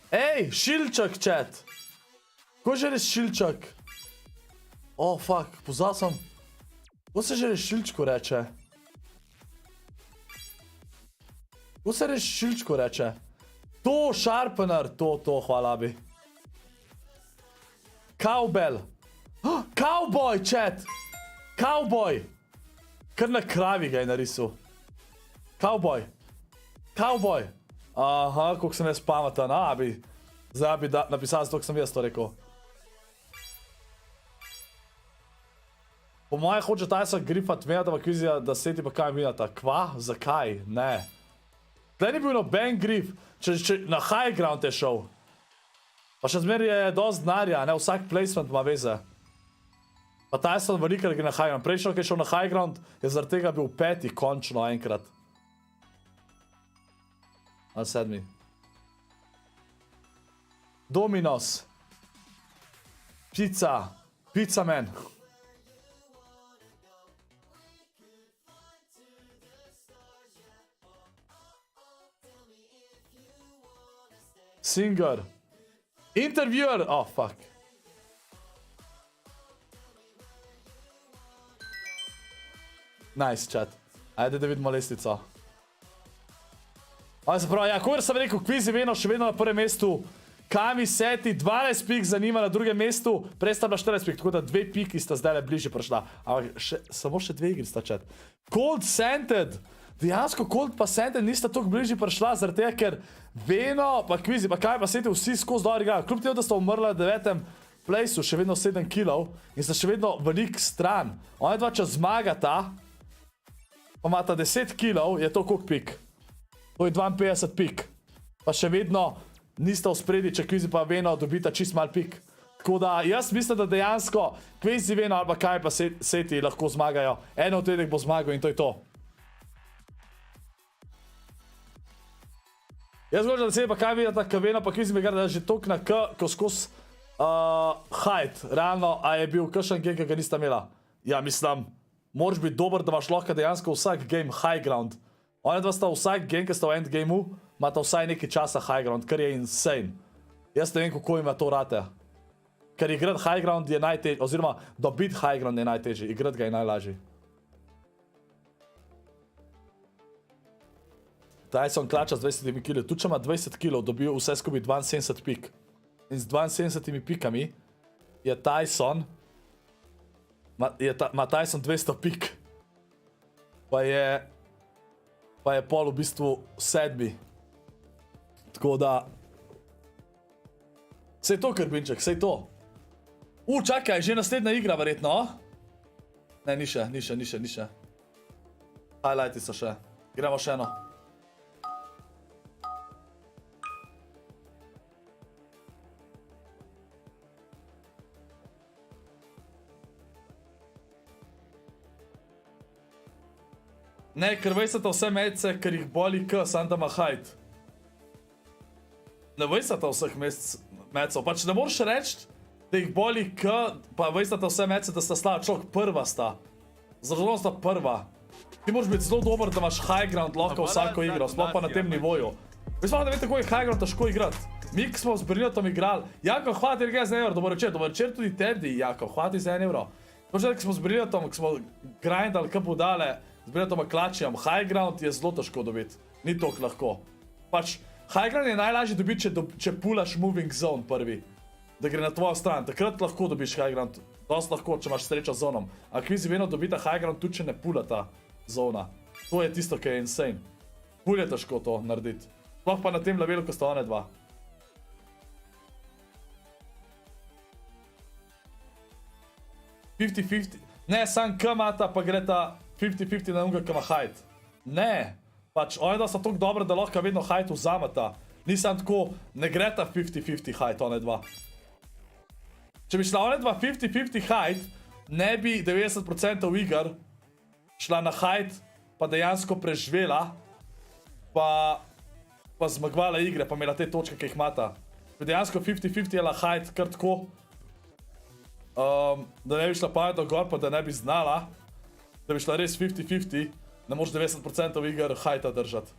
Ej, šilčak, chat. Ko je že res šilčak? Oh, fuck, pozal sem. Ko se že res šilčko reče? Ko se res šilčko reče? To, sharpener, to, hvala bi. Cowbell. Cowboy, chat. Cowboy. Kar na kravi ga je narisal. Cowboy. Cowboy. Aha, koliko sem jaz pameten, zdaj bi napisal zato, ko sem jaz to rekel. Po moje hoče Tyson grifat menjata pa kvizija, da seti pa kaj menjata. Kva? Zakaj? Ne. Tle ni bil noben grif, če na high ground je šel. Pa še zmer je dost denarja, ne, vsak placement ima veze. Pa Tyson velikrat gre na high ground. Prejšnjo, ki je šel na high ground, je zaradi tega bil 5. končno enkrat. Ali 7. Dominos. Pizza. Pizza man. Singer. Interviewer. Oh, fuck. Nice, chat. Ajde da vidimo lestvico. Ali se pravi, ja, kot sem rekel, kvizi Veno še vedno na prvem mestu. Kami Seti, 12 pik zanima na drugem mestu. Prej sta bila 14 pik, tako da 2 piki sta zdaj bližje prišla. Ampak samo še 2 igri sta, chat. Cold Scented. Dejansko Cold pa Scented nista toliko bližje prišla, zaradi tega, ker Veno, pa kvizi, pa kaj pa Seti vsi skozi dobro igrajo. Kljub tega, da sta umrla v 9. placeu, še vedno 7 killov in sta še vedno velik stran. Ona dva, če zmagata, pa imata 10 killov, je to koliko pik? To je 52 pik. Pa še vedno nista v spredi, če kvizi pa Veno dobita čist mal pik. Tako da jaz mislim, da dejansko kvizi Veno ali pa kaj pa Seti lahko zmagajo. Eno od tedek bo zmagal in to je to. Jaz govorim, da Seti pa kaj videta, ka Veno pa kvizi mi gre, da je že tok na K, ko skos hajt. Realno, a je bil kakšen game, ki ga nista imela? Ja, mislim, moraš biti dober, da imaš lahko dejansko vsak game high ground. Ona dva sta vsak game, ki sta v endgameu, imata vsaj nekaj časa high ground, kar je insane. Jaz ne vem, kako ima to rate. Ker igrati high ground je najtežji, oziroma dobiti high ground je najtežji, igrati ga je najlažji. Tyson klača z 20 kg, tudi če ima 20 kg, dobil vse skupaj 72 pik. In z 72 pikami je Tyson, ima Tyson 200 pik. Pa je pol v bistvu 7. Tako da... Sej to, Krbinček, sej to. Čakaj, že naslednja igra verjetno. Ne, ni še. Highlighti so še. Gremo še eno. Ne, ker vejsata vse medce, ker jih boli K, sam da ima hajt. Ne vejsata vseh medcev, pač ne moraš reči, da jih boli K, pa vejsata vse medce, da sta slaba človek, prva sta. Zražalno sta prva. Ti moraš biti zelo dober, da imaš high ground lahko vsako igro, sploh pa na tem nivoju. Vi smo da vete, kako je high ground težko igrati. Mi, ki smo z Berlinom igrali, Jako, hvala ti za 1 evro, dober večer tudi tebi, Jako, hvala ti za 1 evro. Točno, ko smo z Brilliantom, ko smo grindali kar budale, z Brilliantom klačijam, high ground je zelo težko dobiti. Ni toliko lahko. Pač, high ground je najlažje dobiti, če pulaš moving zone prvi. Da gre na tvojo stran. Takrat lahko dobiš high ground. Dost lahko, če imaš srečo z zonom. A Quizy vedno dobita high ground tudi, če ne pula ta zona. To je tisto, ki je insane. Pul je težko to narediti. Sploh pa na tem levelu, ko sta one dva. Ne, sam K mata, pa gre ta 50-50 na unga, ki ima hajt. Ne, pač one da sta toliko dobra, da lahko vedno hajt vzameta. Nisem tako, ne gre ta 50-50 hajt, one dva. Če bi šla one dva 50-50 hajt, ne bi 90% iger šla na hajt, pa dejansko preživela, pa zmagvala igre, pa imela te točke, ki jih imata. Bi dejansko 50-50 jela hajt kar tako, da ne bi šla pametno gor, pa da ne bi znala, da bi šla res 50-50, ne moš 90% iger hajta držati.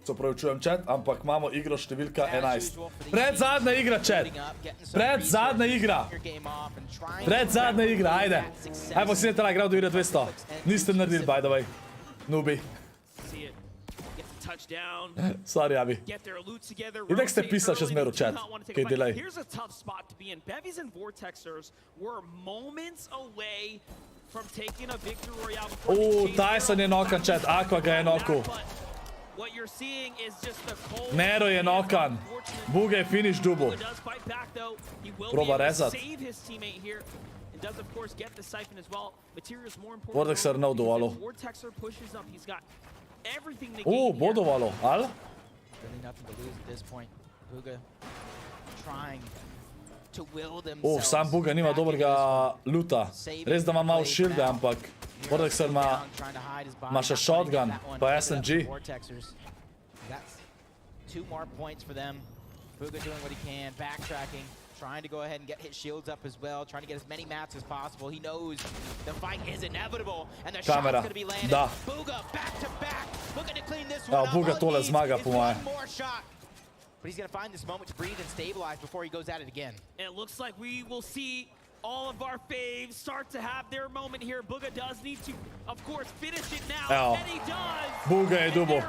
Se opravičujem chat, ampak imamo igro številka 11. Predzadnja igra, chat! Predzadnja igra! Predzadnja igra, ajde! Aj pa si ne tela igra do igre 200. Niste naredili, by the way. Nubi. Sorry, Abi. Idek ste pisali še zmeru chat, kaj delay. Tyson je nokan chat, Aqua ga je noku. Nero je nokan. Buga je finish dubu. Proba rezat. Vortexer ne dovalo. Bo dovalo, ali? Sam Buga nima dobrega luta. Res da ima malo shielde, ampak Vortexer ima še shotgun, pa SMG. Trying to go ahead and get his shields up as well, trying to get as many mats as possible. He knows the fight is inevitable, and the shot's going to be landed. Buga back to back, looking to clean this one up. Buga tole zmaga, po moje. One more shot, but he's going to find this moment to breathe and stabilize before he goes at it again. And it looks like we will see all of our faves start to have their moment here. Buga does need to, of course, finish it now, and he does. Buga je dubo.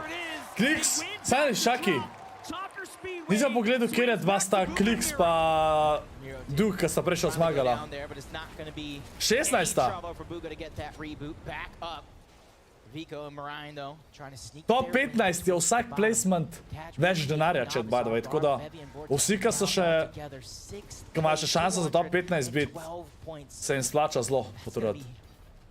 Kliks, sani Šaki. Nisem pogledal, kjer je dva sta Kliks pa Duh, ki sta prejšla zmagala. 16. Top 15 je vsak placement več denarja, če by the way, tako da vsi, ki so še, ki imajo še šanso za top 15 biti, se jim splača zelo potruditi.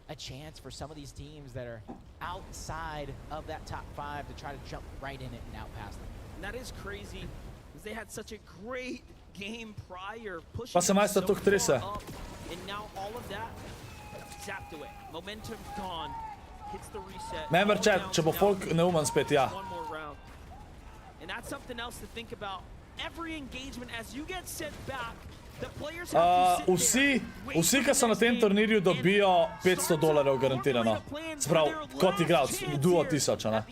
A chance for some of these teams that are outside of that top 5 to try to jump right in it and outpass them. And that is crazy, because they had such a great game prior, pushing Pa se majsta tuk 30. And now all of that zapped away. Momentum gone. Hits the reset. Member chat, če bo folk neumen spet, ja. One more round. And that's something else to think about. Every engagement as you get sent back, the players have to sit there. Vsi, ki so na tem turnirju, dobijo $500 garantirano. Sprav, kot igralc, duo 1000, ne?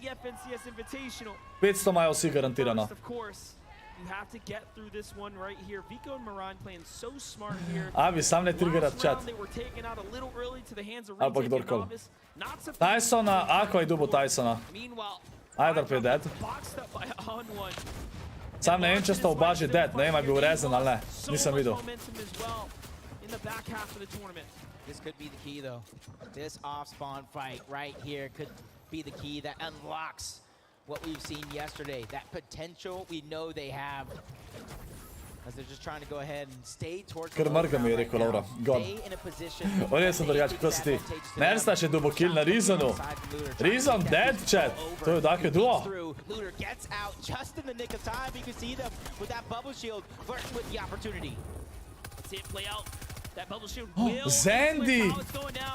500 imajo vsi garantirano. Abi, sam ne triggerat chat. Ali pa kdorkoli. Tysona, Aqua je dubo Tysona. Ajdar pa je dead. Sam ne vem, če sta oba že dead, ne vem, ali je bil rezen ali ne. Nisem videl. This could be the key though. This off-spawn fight right here could be the key that unlocks what we've seen yesterday. That potential we know they have. As they're just trying to go ahead and stay towards the low ground right now. Stay in a position. On je sem drugače, kdo si ti? Nersta še dubo kill na Reasonu. Reason dead, chat. To je dakle duo. Looter gets out just in the nick of time. You can see them with that bubble shield flirting with the opportunity. Let's see it play out. That bubble shield Zandy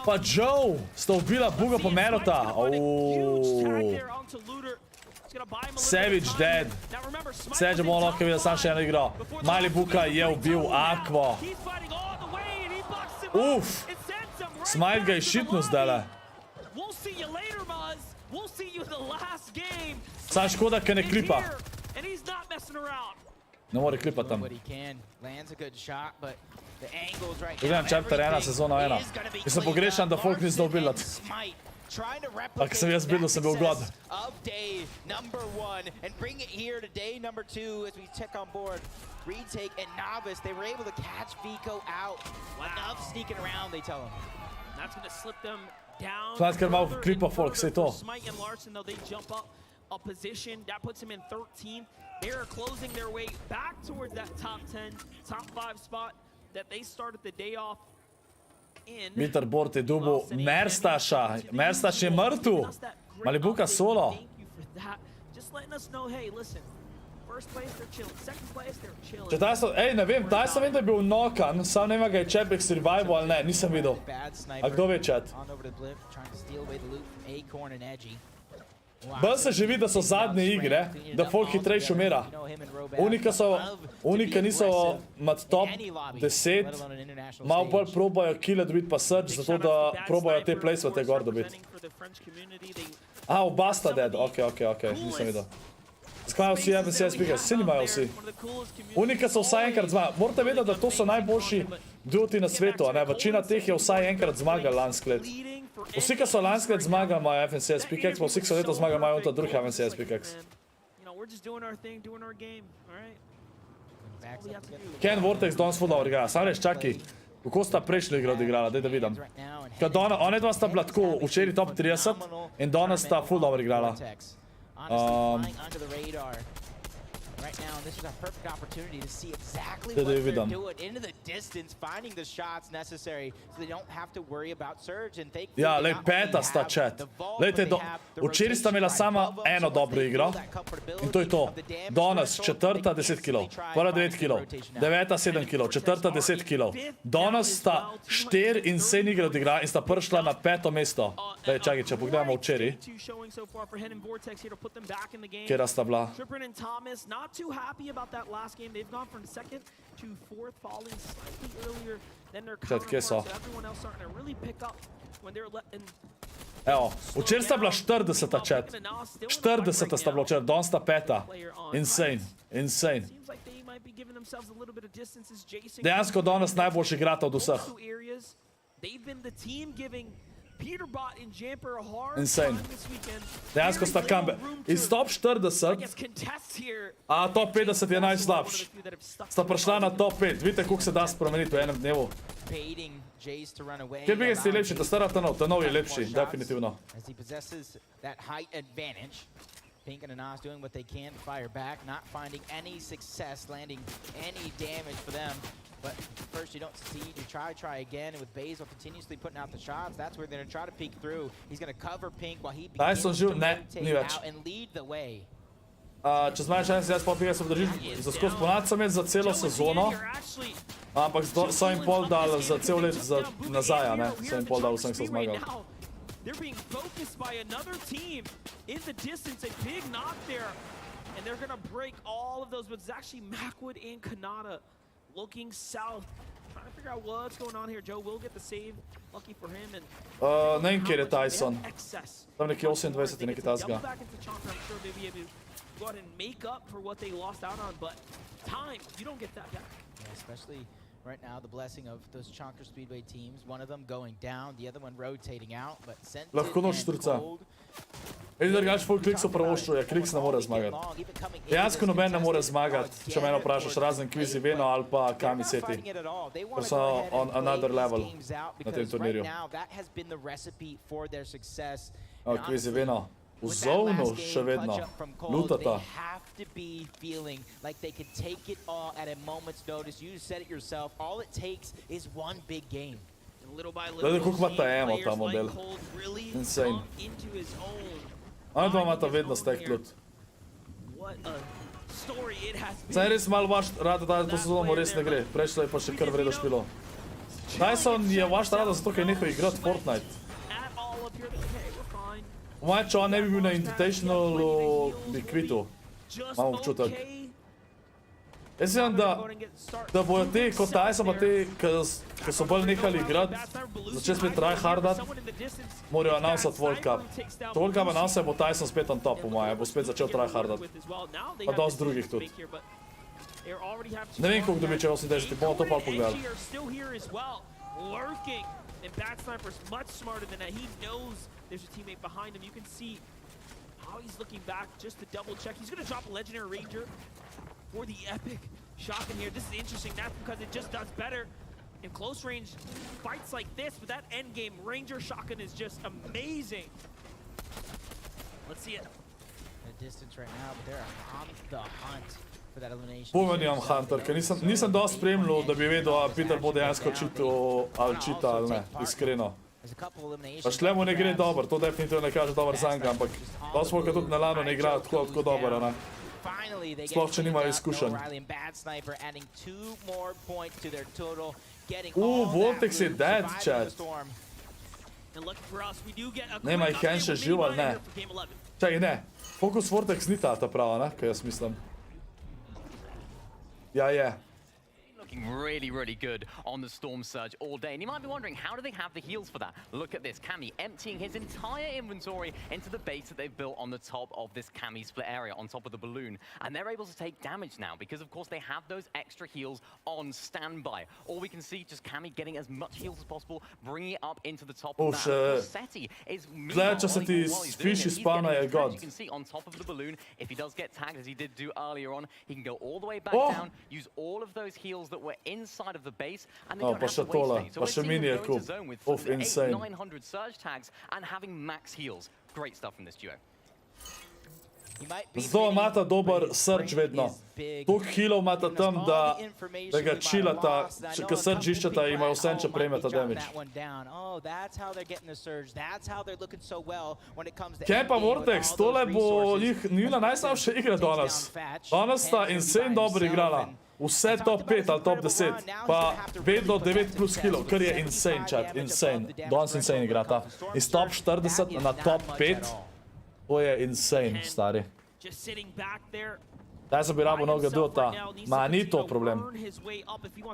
pa Joe sta ubila Buga pa Merota. Savage dead. Savage bomo lahko videli sam še eno igro. Mali Buka je ubil Aquo. Smite ga je šitnil zdajle. Saj škoda, ker ne klipa. Ne more klipa tam. Gledam čep terena sezona 1. Mislim, pogrešam, da folk ni znal bilat. Ako sem jaz bil, sem bil god. Retake and Novice, they were able to catch Vico out. Enough sneaking around, they tell him. That's going to slip them down. Slajd, ker malo klipa folk, sej to. Smite and Larson, though, they jump up a position. That puts him in 13th. They are closing their way back towards that top 10, top 5 spot that they started the day off in. Mitar Bort je dubo Merstaša. Merstaš je mrtv. Malibuka solo. Thank you for that. Just letting us know, hey, listen. First place, they're chilling. Second place, they're chilling. Če taj so, ne vem, taj sem vem, da je bil nokan, sam ne vem, ga je Čepek survival ali ne, nisem videl. A kdo ve chat? Bolj se že vidi, da so zadnje igre, da folk hitrejše umira. Unika niso med top 10, malo bolj probajo kile dobiti pa search, zato da probajo te placevate gor dobiti. Oba sta dead, ok, nisem videl. Skaj vsi FNCS speakers, vsi nimajo vsi. Unika so vsaj enkrat zmagali. Morate vedeti, da to so najboljši duoti na svetu, a ne? Večina teh je vsaj enkrat zmagali lansko let. Vsi, ki so lansko let zmagali, imajo FNCS speakers, pa vsi, ki so leto zmagali, imajo to drugi FNCS speakers. Ken Vortex danes ful dobro igra. Sam reč, čaki, kako sta prejšnjo igro odigrala, daj da vidim. One dva sta bila tako včeraj top 30 in danes sta ful dobro igrala. Flying under the radar right now, and this is a perfect opportunity to see exactly what they're doing into the distance, finding the shots necessary so they don't have to worry about surge and think. Ja, lej, peta sta chat. Lejte, včeraj sta imela sama eno dobro igro in to je to. Danes četrta 10 kg, prva 9 kg, deveta 7 kg, četrta 10 kg. Danes sta 4 insane igre odigrala in sta prišla na 5. mesto. Lej, čakaj, če pogledamo včeraj. Kjera sta bila? Too happy about that last game. They've gone from 2nd to 4th, falling slightly earlier than their counterparts. So everyone else starting to really pick up when they're letting. Evo, včeraj sta bila 40 chat. 40 sta bila včeraj, danes sta 5. Insane. Dejansko danes najboljši igrata od vseh. Insane. Dejansko sta kambe. Iz top 40, a top 50 je najslabši. Sta prišla na top 5. Vidite, koliko se da spremeniti v enem dnevu. Kjer bi ga si lepši, ta stara Tanov je lepši, definitivno. Pink and Anas doing what they can to fire back, not finding any success, landing any damage for them. But first you don't succeed, you try again, and with Basil continuously putting out the shots, that's where they're going to try to peek through. He's going to cover Pink while he begins to rotate out and lead the way. Če znaš, jaz pa se obdržiš za skozi ponad sem za celo sezono, ampak so jim pol dal za cel let nazaj, ne? So jim pol dal vsem, ki so zmagali. They're being focused by another team in the distance. A big knock there. And they're going to break all of those. But it's actually Macwood and Kanata looking south. Trying to figure out what's going on here. Joe will get the save. Lucky for him. And ne vem, kjer je Tyson. Tam nekje 28 je nekaj tazga. I'm sure they'll be able to go ahead and make up for what they lost out on. But time, you don't get that back. Yeah, especially right now, the blessing of those Chonker Speedway teams, one of them going down, the other one rotating out, but Scented and Cold. Edi drugač full Kliks opravoščuje, Kliks ne more zmagati. Dejansko noben ne more zmagati, če mene vprašaš, razen Kvizi Veno ali pa Kami Seti. To so on another level na tem turnirju. Kvizi Veno. V zonu še vedno. Lutata. Gledaj, koliko ima ta emo, ta model. Insane. Oni dva ima ta vedno stack loot. Zdaj res malo vaš rada, da to sezono res ne gre. Prejšlo je pa še kar vredo špilo. Tyson je vaš rada zato, ker je nehal igrati Fortnite. Moje, če on ne bi bil na Invitationalu, bi kvitu. Imam občutek. Jaz mislim, da bojo te kot Tyson pa te, ki so bolj nehali igrati, začeli spet tryhardat, morajo announcati World Cup. To World Cup announce bo Tyson spet on top, po moje, bo spet začel tryhardat. Pa dosti drugih tudi. Ne vem, koliko dobi, če 80, bomo to pa pogledali. And Bat Sniper's much smarter than that. He knows there's a teammate behind him. You can see how he's looking back just to double check. He's going to drop a Legendary Ranger for the epic shotgun here. This is interesting. That's because it just does better in close range fights like this. But that end game Ranger shotgun is just amazing. Let's see it. The distance right now, but they're on the hunt. Pojma nimam Hunter, ker nisem dosti spremljal, da bi vedel, a Peter bo dejansko čital ali čita ali ne, iskreno. Pa šle mu ne gre dobro, to definitivno ne kaže dober za njega, ampak dosti folk tudi na lano ne igra tako dobro, ne. Sploh, če nimajo izkušenj. Vortex je dead, chat. Ne, ima jih en še živ ali ne. Čakaj, ne. Focus Vortex ni ta prava, ne, kaj jaz mislim. Yeah. Looking really good on the Storm Surge all day. And you might be wondering, how do they have the heals for that? Look at this, Cammy emptying his entire inventory into the base that they've built on the top of this Cammy split area, on top of the balloon. And they're able to take damage now, because of course they have those extra heals on standby. All we can see, just Cammy getting as much heals as possible, bringing it up into the top of that. Seti is Gled, če se ti fiši spana, je god. You can see on top of the balloon, if he does get tagged, as he did do earlier on, he can go all the way back down, use all of those heals that were inside of the base, and they don't have to waste any. So we're seeing them go into zone with 800-900 surge tags and having max heals. Great stuff from this duo. Zato imata dober surge vedno. Tuk healov imata tam, da ga chillata, ko surge iščeta, imajo vse, če prejmeta damage. Kaj pa Vortex, tole bo njihna najslabša igra danes. Danes sta insane dobro igrala. Vse top 5 ali top 10, pa vedno 9 plus killov, kar je insane, chat, insane. Danes insane igrata. Iz top 40 na top 5, to je insane, stari. Daj se bi rabo novega duota, ma ni to problem.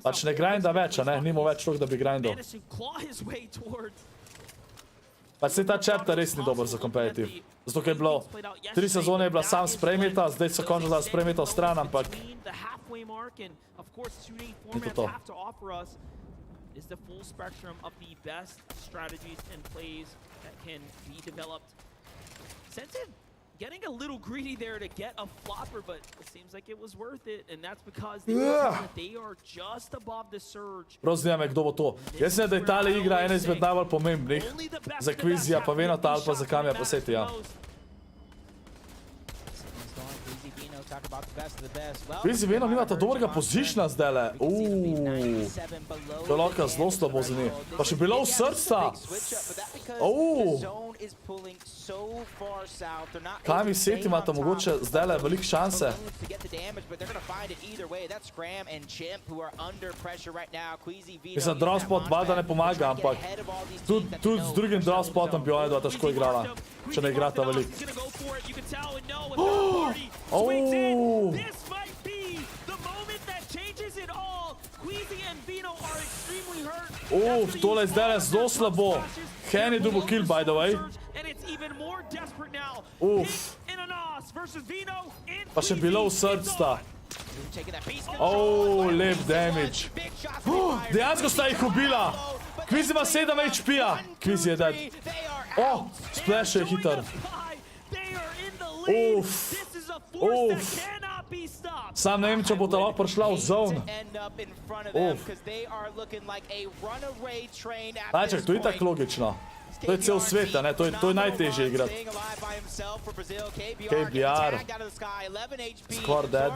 Pač ne grinda več, a ne, nimo več toliko, da bi grindal. Pač se ta chapter res ni dober za competitive. Zato, ker je bilo, 3 sezone je bila sam spremeta, zdaj so končno da spremeta v stran, ampak ni to to. Is the full spectrum of the best strategies and plays that can be developed. Sensitive getting a little greedy there to get a flopper, but it seems like it was worth it, and that's because they are just above the surge. Proznija me, kdo bo to. Jaz mislim, da je tale igra ena izmed najbolj pomembnih. Za Quizija, pa Veno Talpa, za Kamija, pa Setija. Quizy Veno nimata dobrega poziciona zdajle. To je lahko zelo slabo za njih. Pa še below srca. Kamij Seti imata mogoče zdajle veliko šanse. Mislim, drop spot valjda ne pomaga, ampak tudi z drugim drop spotom bi ona dva težko igrala, če ne igrata veliko. This might be the moment that changes it all. Queasy and Vino are extremely hurt. Tole je zdaj zelo slabo. Hen je dobil kill, by the way. And it's even more desperate now. Pa še below surge sta. Lep damage. Dejansko sta jih ubila. Queasy ima 7 HP-a. Queasy je dead. Splash je hiter. Sam ne vem, če bo ta lahko prišla v zone. Čak, to je tako logično. To je cel svet, ne? To je najtežje igrati. KBR. Score dead.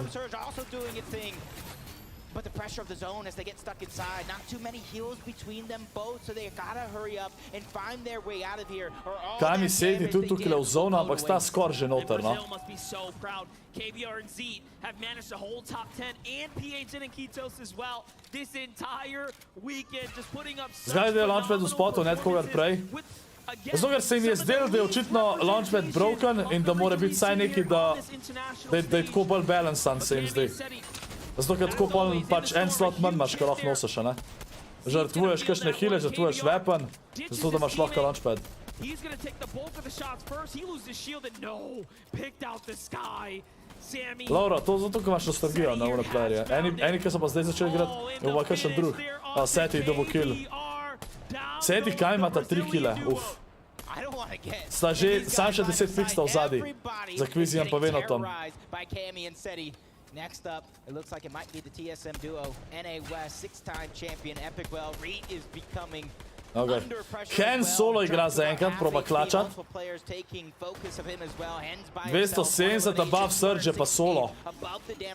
But the pressure of the zone as they get stuck inside, not too many heals between them both, so they gotta hurry up and find their way out of here. Kamij Seti tudi tukaj v zonu, ampak sta score že noter, no. KBR and Z have managed to hold top 10 and PHN and Kitos as well this entire weekend, just putting up Zdaj je launchpad v spotu, ne kogar prej. Zato, ker se jim je zdelo, da je očitno launchpad broken in da mora biti vsaj neki, da je tako bolj balansan, se jim zdi. Zato, ker tako pač en slot manj imaš, kar lahko nosiš, ne? Žrtvuješ kakšne heale, žrtvuješ weapon, zato da imaš lahko launchpad. He's going to take the bulk of the shots first. He loses his shield and no, picked out the sky. Sammy. Laura, to zato, ker imaš nostalgijo na one playerje. Eni, ki so pa zdaj začeli igrati, je pa kakšen drug. Seti double kill. Seti kaj imata 3 kille, uf. Sta že, sam še 10 piksta v zadnji. Za Quizijem pa Venotom. Next up, it looks like it might be the TSM duo. NA West, 6-time champion, EpicWell. Reed is becoming under pressure. Ken solo igra zaenkrat, proba klačat. 270 above surge pa solo.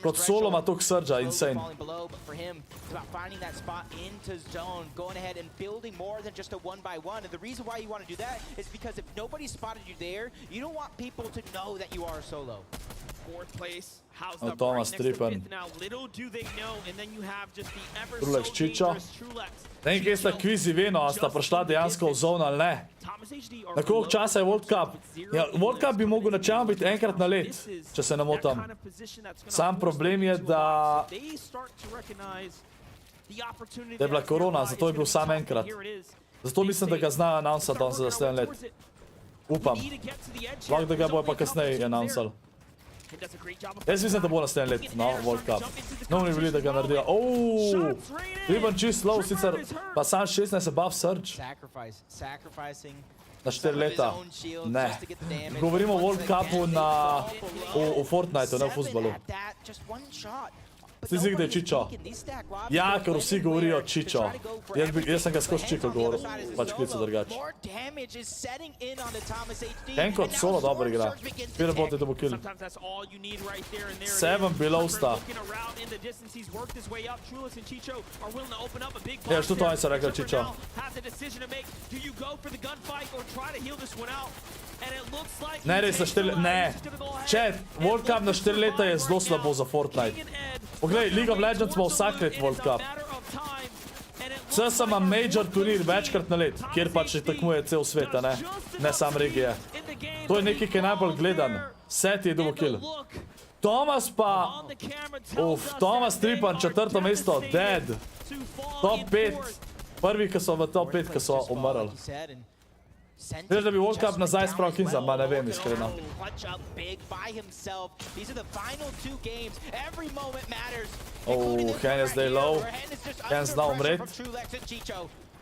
Kot solo ima toliko surge, insane. For him, it's about finding that spot into zone, going ahead and building more than just a 1-by-1. And the reason why you want to do that is because if nobody spotted you there, you don't want people to know that you are a solo. Fourth place. How's the Thomas next to Trippen. fifth now? Little do they know, and then you have just the ever Trulex so Čičo. dangerous Trulex. Ne vem, kje sta Quizi Veno, a sta prišla dejansko v zone ali ne. Na koliko časa je World Cup? Ja, World Cup bi mogel načelno biti enkrat na let, če se ne motam. Sam problem je, da je bila korona, zato je bil sam enkrat. Zato mislim, da ga zna announcati on za naslednji let. Upam. Lahko da ga bojo pa kasneje announcali. Jaz mislim, da bo naslednji let na World Cup. No, mi bili, da ga naredijo. Riban čist low, sicer pa sam 16 above surge. Na 4 leta. Ne. Govorimo o World Cupu v Fortniteu, ne v futbalu. Ti si gde je Čičo? Ja, ker vsi govorijo Čičo. Jaz sem ga skozi Čiko govoril, pač klico drugač. Enko od solo dobro igra. Pire bote double kill. 7 below sta. Ja, što to oni so rekli Čičo? Ne, res na 4 leta, ne. Chat, World Cup na 4 leta je zelo slabo za Fortnite. Poglej, League of Legends ima vsak let World Cup. CS ima major turnir večkrat na let, kjer pač tekmuje cel svet, ne? Ne sam regije. To je nekaj, ki je najbolj gledan. Seti je double kill. Thomas pa... Thomas Trippen, 4. mesto, dead. Top 5. Prvi, ki so v top 5, ki so umrli. Veš, da bi World Cup nazaj spravil Kinza, ma ne vem iskreno. Hen je zdaj low. Hen zna umret.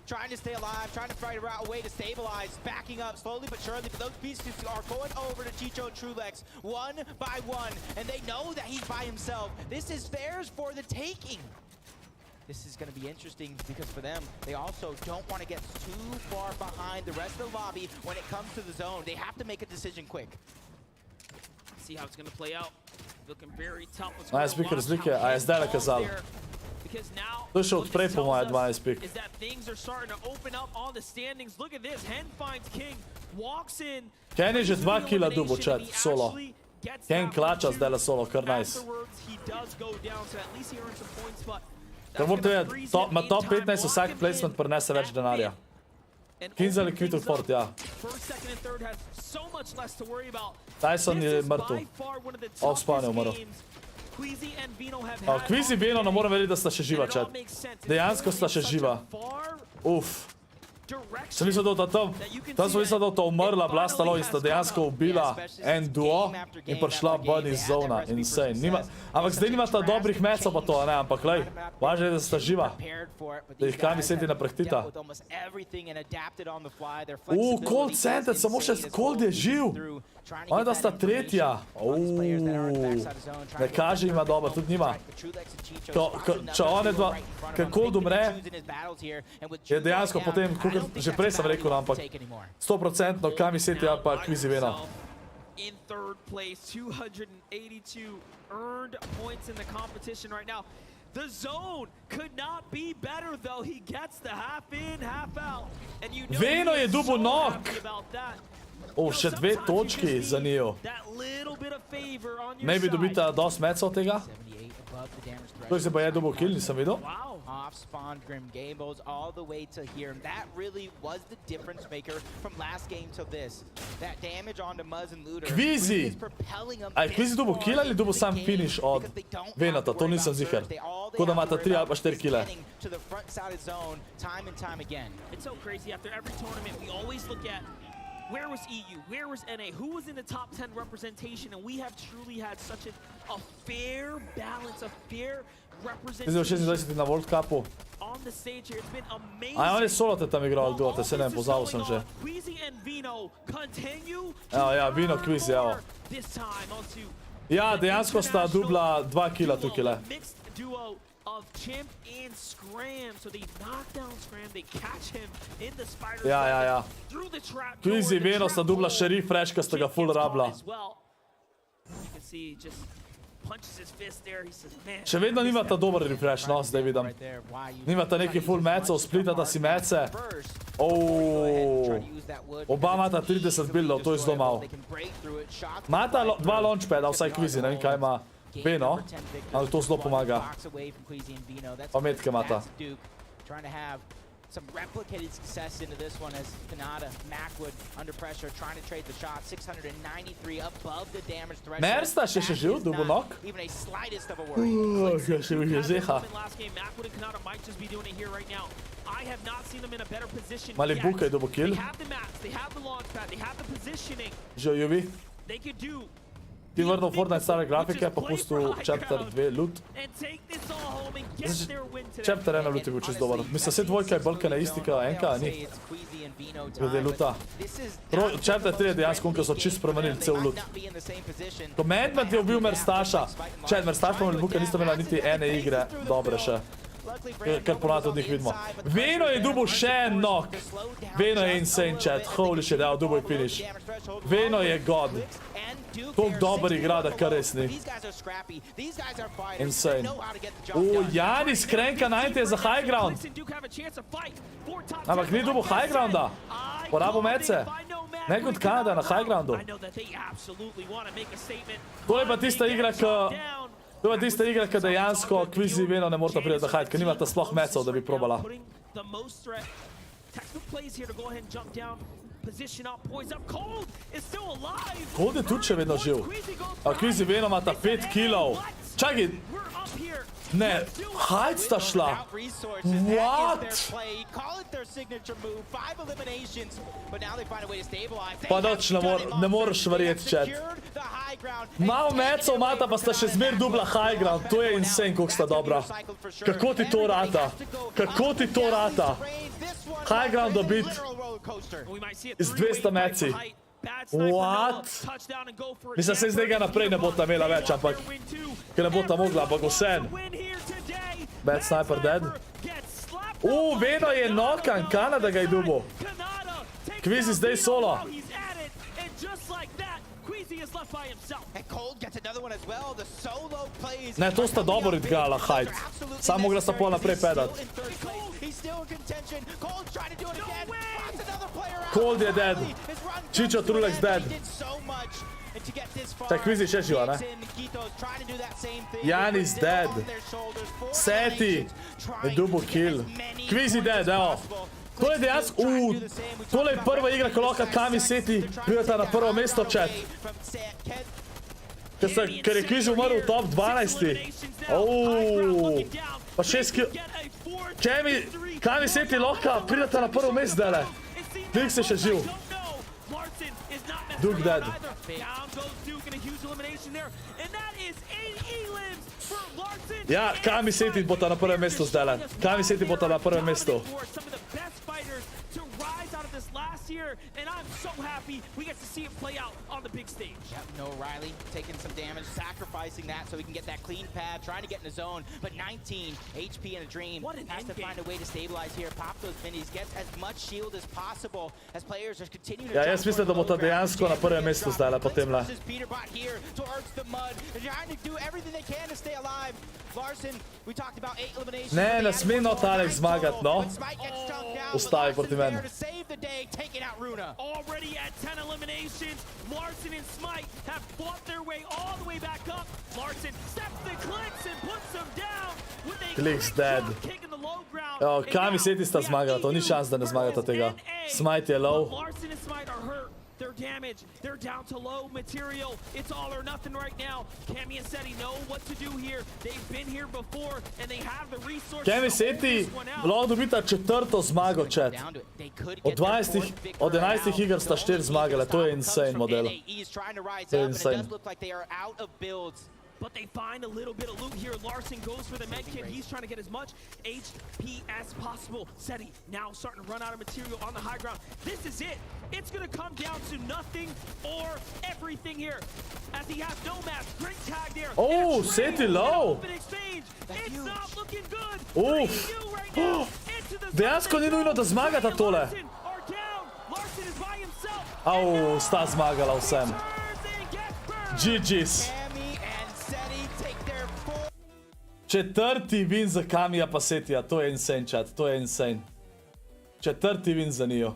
Trying to stay alive, trying to fight a way to stabilize, backing up slowly but surely, but those pieces are going over to Chicho and Trulex, one by one, and they know that he's by himself. This is theirs for the taking. This is going to be interesting because for them, they also don't want to get too far behind the rest of the lobby when it comes to the zone. They have to make a decision quick. See how it's going to play out. Looking very tough. Nice pick razlike, a je zdaj nakazal. To je še odprej po moje 12 pick. Ken je že 2 killa dubo, chat, solo. Ken klača zdaj la solo, kar nice. Ker morate vedeti, na top 15 vsak placement prinese več denarja. Kinza ali Kvitov Fort, ja. Tyson je mrtev. Offspawn je umrl. Quizi Veno, ne moram verjeti, da sta še živa, chat. Dejansko sta še živa. Uf. Sem mislil, da tam sem mislil, da to umrla, blastalo in sta dejansko ubila en duo in prišla ven iz zona. Insane. Ampak zdaj nimata dobrih mecov pa to, ne, ampak lej, važno je, da sta živa. Da jih kam Senti naprahtita. Cold Sentence, samo še Cold je živ. Oni da sta tretja. Ne kaže ima dobro, tudi nima. Če one dva, ker Cold umre, je dejansko potem, že prej sem rekel, ampak 100% kam Senti pa Quizi Veno. In third place, 282 earned points in the competition right now. The zone could not be better though. He gets the half in, half out. And you know Veno je dubo nok. Še 2 točki za njo. Ne bi dobita dosti mecov tega? To se pa je dobil kill, nisem videl. Wow. Off spawn Grim Gables all the way to here. And that really was the difference maker from last game to this. That damage onto Muzz and Looter. Kvizi! A je Kvizi dobil kill ali dobil sam finish od Venata? To nisem ziher. Tako da imata 3 ali pa 4 kille. To the front side of zone time and time again. It's so crazy. After every tournament, we always look at where was EU, where was NA, who was in the top 10 representation, and we have truly had such a fair balance, a fair representation 26 na World Cupu. on the stage here. It's been amazing. A on je solo te tam igral, duote, se ne, pozabil sem že. Queasy and Vino continue. Evo, ja, Vino, Kvizi, evo. This time onto Ja, dejansko sta dubla 2 killa tukaj le. mixed duo of Chimp and Scram. So they knock down Scram, they catch him in the spider Ja. through the trap. Kvizi, Veno sta dubla še refresh, ka sta ga full rabla. As well. You can see he just punches his fist there. He says, man. Še vedno nimata dober refresh, no, zdaj vidim. Nimata neki full mecov, splitata si mece. Oba imata 30 buildov, to je zelo malo. Imata 2 launchpada, vsaj Kvizi, ne vem kaj ima Veno, ali to zelo pomaga. Pa metke imata. Some replicated success into this one as Kanata, Macwood under pressure, trying to trade the shot. 693 above the damage threshold. Mersta še živ, dubo nok. Even a slightest of a worry. Še mi je zeha. Last game, Macwood and Kanata might just be doing it here right now. I have not seen them in a better position. Mali buka je dobo kill. They have the maps, they have the launch pad, they have the positioning. Že Juvi. They could do. Ti vrnil Fortnite stare grafike, pa pustil Chapter 2 loot. Chapter 1 loot je bil čist dober. Mislim, vse dvojka je bolj na isti kao enka, a ni? Glede loota. Chapter 3 je dejansko, ko so čist spremenili cel loot. Commandment je ubil Merstaša. Merstaš pa Malibuka nista imela niti ene igre dobre še. Kar ponavljati od njih vidimo. Veno je dubil še en knock. Veno je insane chat. Holy shit, evo, dubil je finish. Veno je god. Toliko dober igra, da kar res ni. Insane. Janis krenka 90 je za high ground. Ampak ni dubil high grounda. Porabo mece. Ne kot Kanada na high groundu. To je pa tista igra, To je tista igra, kad dejansko Kvizi Veno ne morata priti za hajt, ker nimata sploh mecov, da bi probala. Cold je tudi še vedno živ. A Kvizi Veno imata 5 killov. Čakaj! Ne, hajt sta šla. What? Pa noč ne moreš verjeti, chat. Malo mecov imata, pa sta še zmer dubla high ground. To je insane, koliko sta dobra. Kako ti to rata? Kako ti to rata? High ground dobit z 200 meci. What? Mislim, se iz njega naprej ne bota imela več, ampak ker ne bota mogla, ampak vsem. Bad sniper dead. Veno je nokan, Kanada ga je dubo. Kvizi zdaj solo. Ne, to sta dobro odgala, hajt. Samo mogla sta pol naprej pedat. Cold je dead. Čičo Trulek's dead. Čak, Kvizi še živa, ne? Janis dead. Seti. Je dubo kill. Kvizi dead, evo. To je dejansko, tole je prva igra, ko lahko Kami Seti prideta na prvo mesto, chat. Ker je Kvizi umrl v top 12. Pa 6 kill. Kami Seti lahko prideta na prvo mesto, dele. Dink se še živ. Duke dead. Ja, Kami Seti bota na prvem mestu zdaj. Kami Seti bota na prvem mestu. And I'm so happy we get to see it play out on the big stage. Yep, no Riley taking some damage, sacrificing that so he can get that clean pad, trying to get in the zone, but 19 HP in a dream. Has to find a way to stabilize here, pop those minis, get as much shield as possible as players are continuing to Ja, jaz mislim, da bota dejansko na prvem mestu zdaj, potem le. Ne sme not Alex zmagat, no. Ustavi proti meni. saved the day, taking out Runa. Already at 10 eliminations, Larson and Smite have fought their way all the way back up. Larson steps the clicks and puts them down with a Clicks dead. kick in the low ground. Evo, Kami City sta zmagala, to ni šans da ne zmagata tega. Smite je low. Larson and Smite are hurt. They're damaged. They're down to low material. It's all or nothing right now. Kami and Seti know what to do here. They've been here before and they have the resources. Kami City lahko dobita četrto zmago, chat. Od 11 iger sta 4 zmagale, to je insane model. To je insane. But they find a little bit of loot here. Larson goes for the med kit. He's trying to get as much HP as possible. Seti now starting to run out of material on the high ground. This is it. It's going to come down to nothing or everything here. As he has no match. Great tag there. Oh, Seti low. It's not looking good. Uf. Dejansko ni nujno, da zmagata tole. Au, sta zmagala vsem. GG's. Četrti win za Kamija pa Setija, to je insane, chat, to je insane. Četrti win za njo.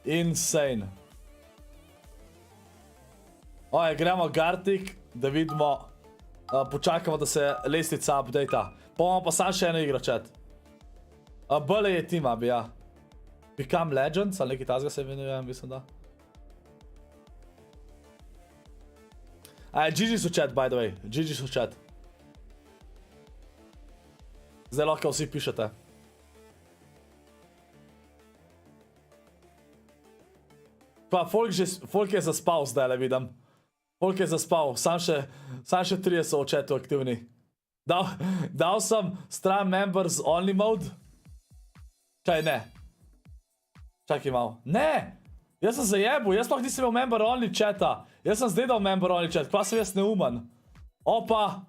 Insane. Oje, gremo Gartik, da vidimo, počakamo, da se lestvica updata. Bomo pa sam še eno igro, chat. BL je team up, ja. Become Legends, ali nekaj tazga se imenujem, mislim da. GG so chat, by the way. GG so chat. Zdaj lahko vsi pišete. Pa folk je zaspal zdaj, le vidim. Folk je zaspal, sam še 3 so v chatu aktivni. Dal sem stran members only mode. Čaj, ne. Čakaj malo. Ne! Jaz sem zajebil, jaz pa nisem imel member only chata. Jaz sem zdaj dal member only chat, kva sem jaz neumen. Opa.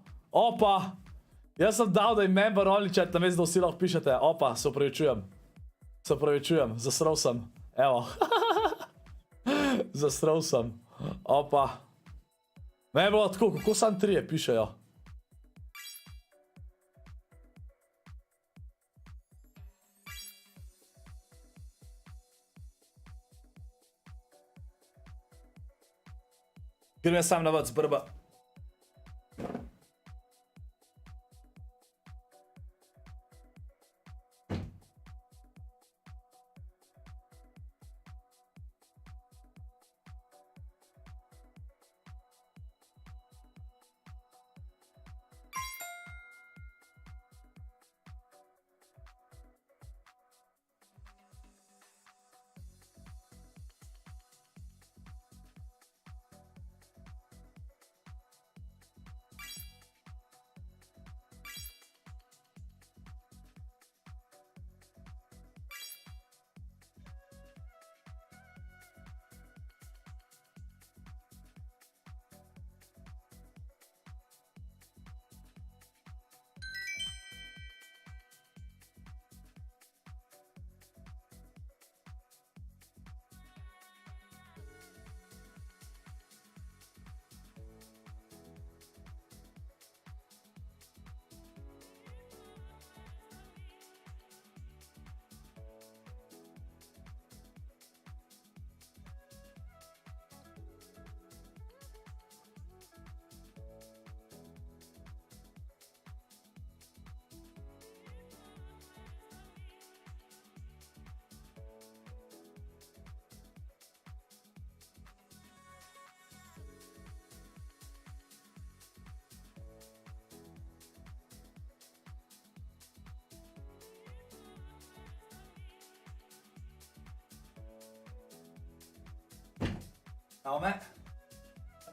Jaz sem dal, da je member only chat, namesto da vsi lahko pišete. Opa, se opravičujem, zasral sem. Evo. Zasral sem. Opa. Meni je bilo tako, kako sam 3 pišejo. Grem jaz sam na vac, brba.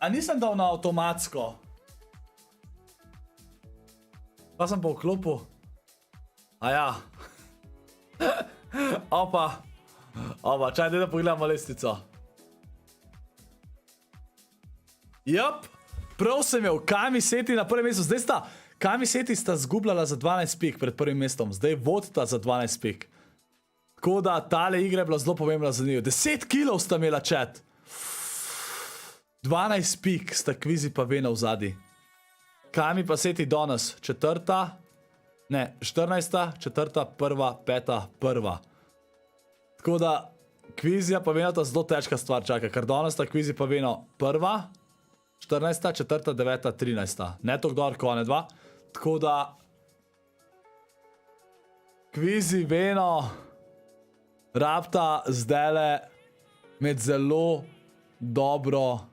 A nisem dal na avtomatsko. Pa sem pa vklopil. A ja. Opa, čaj, da pogledamo lestvico. Jop, prav sem je v Kami Seti na prvem mestu. Zdaj sta, Kami Seti sta zgubljala za 12 pik pred prvim mestom. Zdaj vodita za 12 pik. Tako da tale igra je bila zelo pomembna za njo. 10 kilov sta imela chat. 12 pik sta kvizi pa vena v zadnji. Kami pa Seti danes, 14. 1, 5, 1. Tako da, kvizija pa veno ta zelo težka stvar čaka, ker danes ta kvizi pa veno 1., 14., 4., 9., 13. Ne to kdor, ko ne 2. Tako da, kvizi veno rabta zdajle med zelo dobro,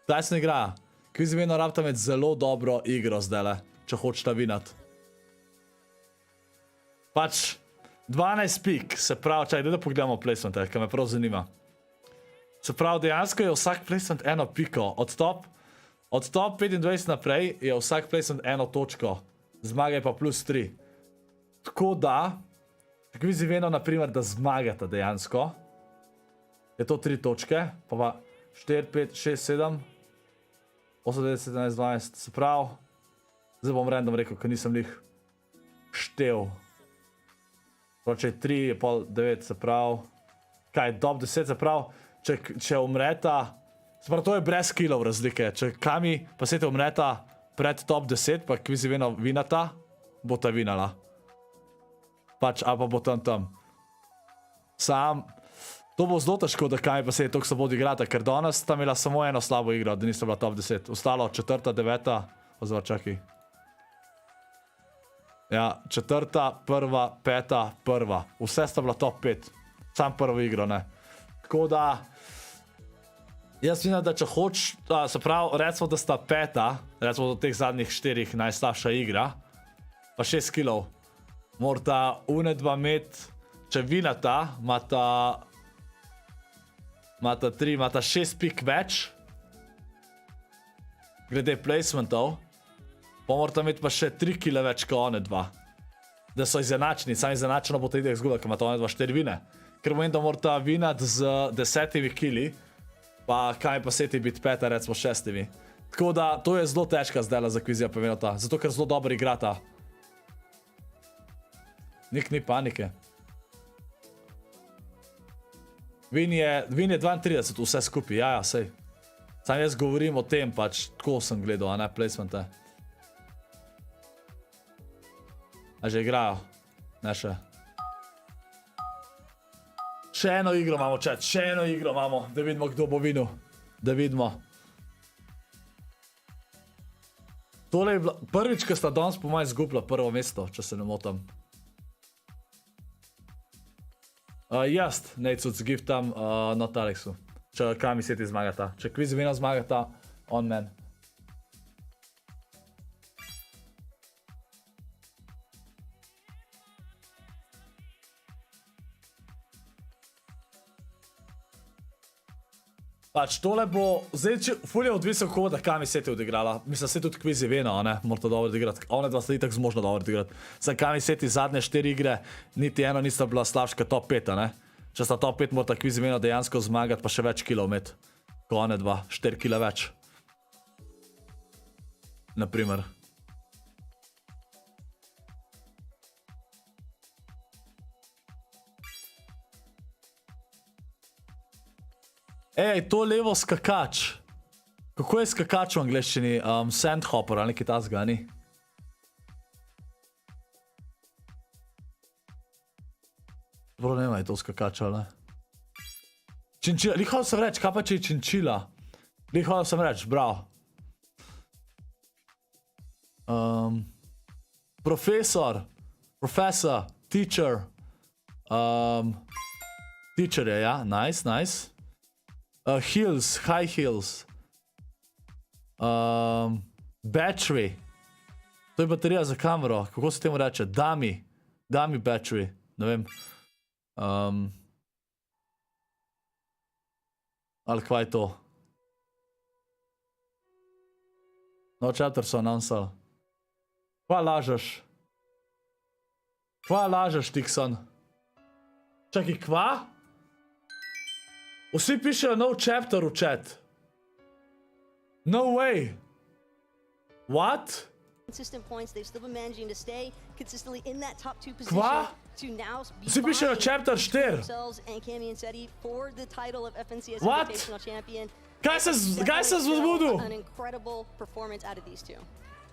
zdaj se ne igra, kvizi veno rabta med zelo dobro igro zdajle, če hočeta vinati. Pač 12 pik, se pravi, čaj, da pogledamo placement, ker me prav zanima. Se pravi, dejansko je vsak placement eno piko, od top 25 naprej je vsak placement eno točko, zmaga je pa +3. Tako da, kvizi veno, naprimer, da zmagata dejansko, je to 3 točke, pa 4, 5, 6, 7, 8, 9, 17, 12, se pravi, zdaj bom random rekel, ker nisem njih štev. Če je 3, je pol 9, se pravi, kaj, top 10, se pravi, če umreta, se pravi, to je brez killov razlike, če Kami pa Seti umreta pred top 10, pa kvizi veno vinata, bo ta vinala. Pač, ali pa bo tam. Sam, to bo zelo težko, da Kami pa Seti toliko slabo odigrata, ker danes sta imela samo eno slabo igro, da nista bila top 10. Ostalo 4., 9, oziroma čakaj. Ja, 4., 1., 5., 1. Vse sta bila top 5. Sam prvo igro, ne. Tako da, jaz vidim, da če hoč, se pravi, recimo, da sta 5., recimo, do teh zadnjih 4 najslabša igra, pa 6 killov, morata unedva imeti, če vinata, imata 3, imata 6 pik več, glede placementov, pa morata imeti pa še 3 kile več kot one dva. Da so izenačeni, sam izenačeno bo ta idek zgubil, ker imata one dva 4 vine. Ker pomeni, da morata vinati z 10 kili, pa Kami pa Seti biti 5, recimo 6. Tako da, to je zelo težka zdajla za kvizija pa venota, zato ker zelo dobro igrata. Ni panike. Vin je 32, vse skupaj, ja, sej. Sam jaz govorim o tem, pač, tako sem gledal, a ne, placemente. A že igrajo? Ne še. Še eno igro imamo, chat, še eno igro imamo, da vidimo, kdo bo vinil. Da vidimo. Tole je bila prvič, ko sta danes po mojem izgubila prvo mesto, če se ne motam. Jaz, Nejcuc, giftam not Alexu. Če Kami Seti zmagata. Če kvizi vino zmagata, on man. Pač tole bo, zdaj ful je odvisno kako da Kami Seti odigrala. Mislim, se tudi kvizi veno, ne, morata dobro odigrati. One dva sta itak zmožna dobro odigrati. Zdaj Kami Seti zadnje 4 igre, niti eno nista bila slabška top 5, ne. Če sta top 5, morata kvizi veno dejansko zmagati, pa še več kilo imeti. Ko one dva, 4 kila več. Naprimer. Ej, to levo skakač. Kako je skakač v angleščini? Sandhopper ali nekaj tasga, ni? Bro, nema je to skakač, ali ne? Činčila, lihal sem reč, kaj pa če je činčila? Lihal sem reč, bravo. Profesor, teacher. Teacher je, ja, nice, nice. Heels, high heels. Battery. To je baterija za kamero. Kako se temu reče? Dummy battery. Ne vem. Ali kva je to? No chapter so announced. Kva lažeš? Kva lažeš, Tikson? Čakaj, kva? Vsi pišejo no chapter v chat. No way. What? Consistent points, they've still been managing to stay consistently in that top 2 position. Kva? Vsi pišejo chapter 4. And Kami and Seti for the title of FNCS What? Invitational Champion. Kaj se zvodil? An incredible performance out of these two.